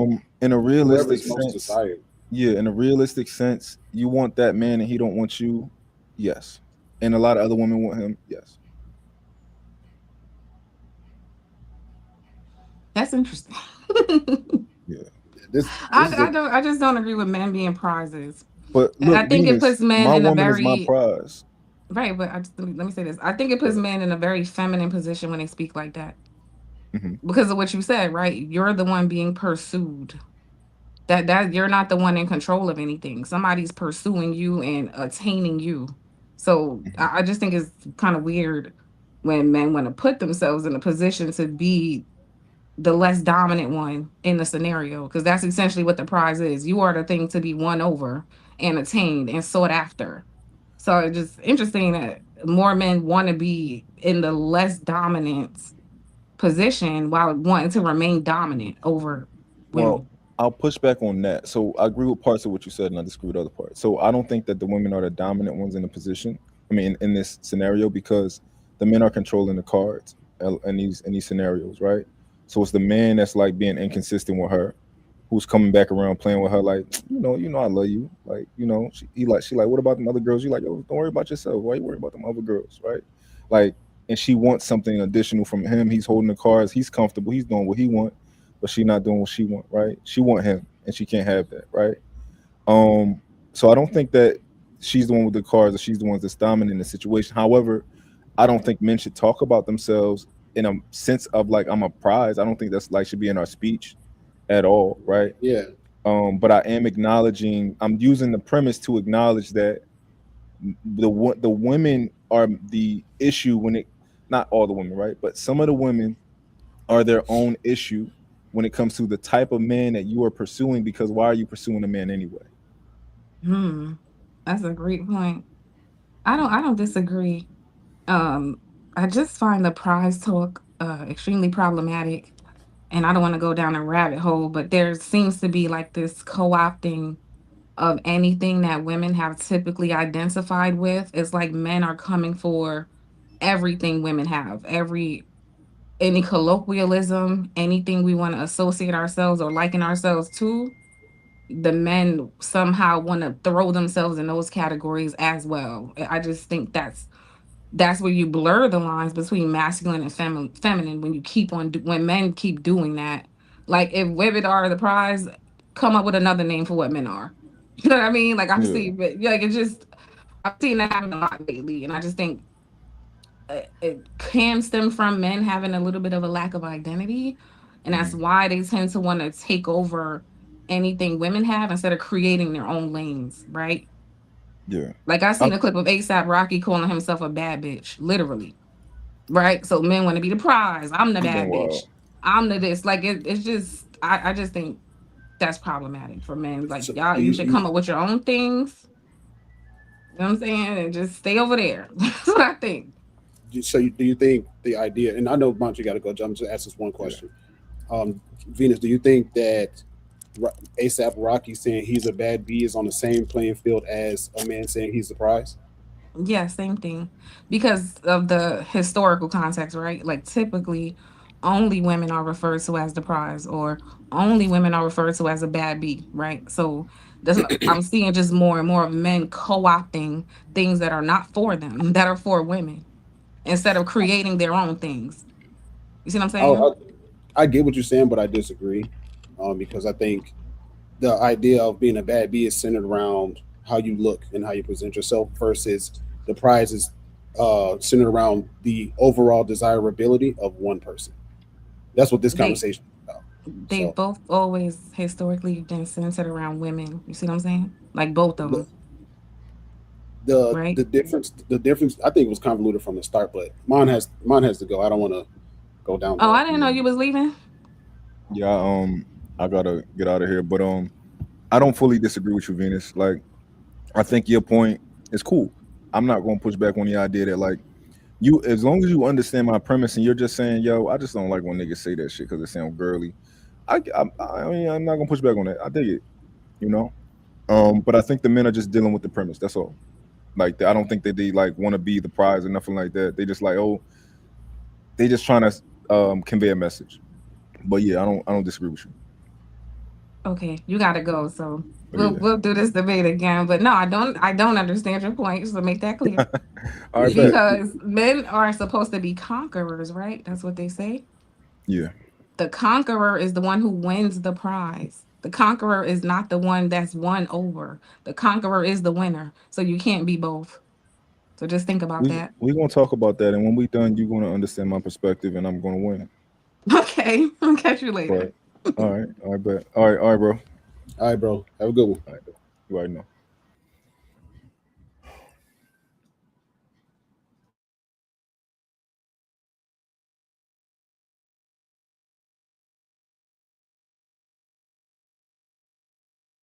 In a Whoever realistic is most sense, desired. yeah, in a realistic sense, you want that man and he don't want you, yes. And a lot of other women want him, yes. That's interesting. Yeah. This is a I just don't agree with men being prizes. But look, I think it Venus, puts men my in a woman is my very prize. right, but let me say this. I think it puts But men in a very feminine position when they speak like that. hmm Because of what you said, right? You're the one being pursued. That you're not the one in control of anything. Somebody's pursuing you and attaining you. So hmm I just think it's kind of weird when men want to put themselves in a position to be the less dominant one in the scenario, because that's essentially what the prize is. You are the thing to be won over and attained and sought after. So it's just interesting that more men want to be in the less dominant position while wanting to remain dominant over Well, women. I'll push back on that. So I agree with parts of what you said, and I disagree with other parts. So I don't think that the women are the dominant ones in the position. I mean, in this scenario, because the men are controlling the cards in these scenarios, right? So it's the man that's like being inconsistent with her, who's coming back around playing with her, like I love you, like she like, what about them other girls? You like, yo, don't worry about yourself. Why you worry about them other girls, right? Like, and she wants something additional from him. He's holding the cards. He's comfortable. He's doing what he want, but she not doing what she want, right? She want him, and she can't have that, right? Um, so I don't think that she's the one with the cards, or she's the one that's dominant in the situation. However, I don't think men should talk about themselves in a sense of like I'm a prize. I don't think that's like should be in our speech at all, right? yeah. But I am acknowledging. I'm using the premise to acknowledge that the women are the issue when it. Not all the women, right? But some of the women are their own issue when it comes to the type of man that you are pursuing. Because why are you pursuing a man anyway? Hmm, that's a great point. I don't disagree. Um, I just find the prize talk extremely problematic, and I don't want to go down a rabbit hole, but there seems to be like this co-opting of anything that women have typically identified with. It's like men are coming for everything women have, any colloquialism, anything we want to associate ourselves or liken ourselves to. The men somehow want to throw themselves in those categories as well. I just think that's where you blur the lines between masculine and feminine when you when men keep doing that. Like if women are the prize, come up with another name for what men are. You know what I mean? Like I've Yeah. seen, but yeah, like it's just I've seen that happen a lot lately, and I just think it can stem from men having a little bit of a lack of identity, and that's hmm why they tend to want to take over anything women have instead of creating their own lanes, right? Yeah. Like I I, seen a clip of ASAP Rocky calling himself a bad bitch, literally, right? So men want to be the prize. I'm the you've been bad bitch. wild. I'm the this. Like it's just I just think that's problematic for men. Like So y'all, do you should you, come up with your own things. You know what I'm saying? And just stay over there. That's what I think. do you think the idea? And I know Monty got to go. I'm just ask this one Yeah. question. Venus, do you think that ASAP Rocky saying he's a bad B is on the same playing field as a man saying he's the prize? Yeah, same thing. Because of the historical context, right? Like typically only women are referred to as the prize, or only women are referred to as a bad B, right? So I'm seeing just more and more of men co-opting things that are not for them, that are for women, instead of creating their own things. You see what I'm I, saying? I, I get what you're saying, but I disagree, because I think the idea of being a bad bee is centered around how you look and how you present yourself versus the prize is centered around the overall desirability of one person. That's what this They conversation is about. they So both always historically been centered around women. You see what I'm saying? Like both of the them, the right? the difference I think was convoluted from the start, but mine has to go. I don't want to go down Oh, the. I didn't know you was leaving. Yeah, I gotta get out of here, but I don't fully disagree with you, Venus. Like, I think your point is cool. I'm not gonna push back on the idea that like you, as long as you understand my premise and you're just saying, yo, I just don't like when niggas say that shit because it sounds girly. I mean, I'm not gonna push back on that. I dig it, you know. But I think the men are just dealing with the premise. That's all. Like, I don't think that they like want to be the prize or nothing like that. They just like, oh, they just trying to convey a message. But yeah, I don't disagree with you. Okay, you gotta go. So But we'll yeah, we'll do this debate again. But no, I don't understand your point. So make that clear. all right, bet. Because men are supposed to be conquerors, right? That's what they say. Yeah, The conqueror is the one who wins the prize. The conqueror is not the one that's won over. The conqueror is the winner. So you can't be both. So just think about that. we gonna talk about that, and when we done, you're gonna understand my perspective, and I'm gonna win. Okay, I'll catch you But later. all right, bet. All right, bro. All right, bro. Have a good one. All right, you already know.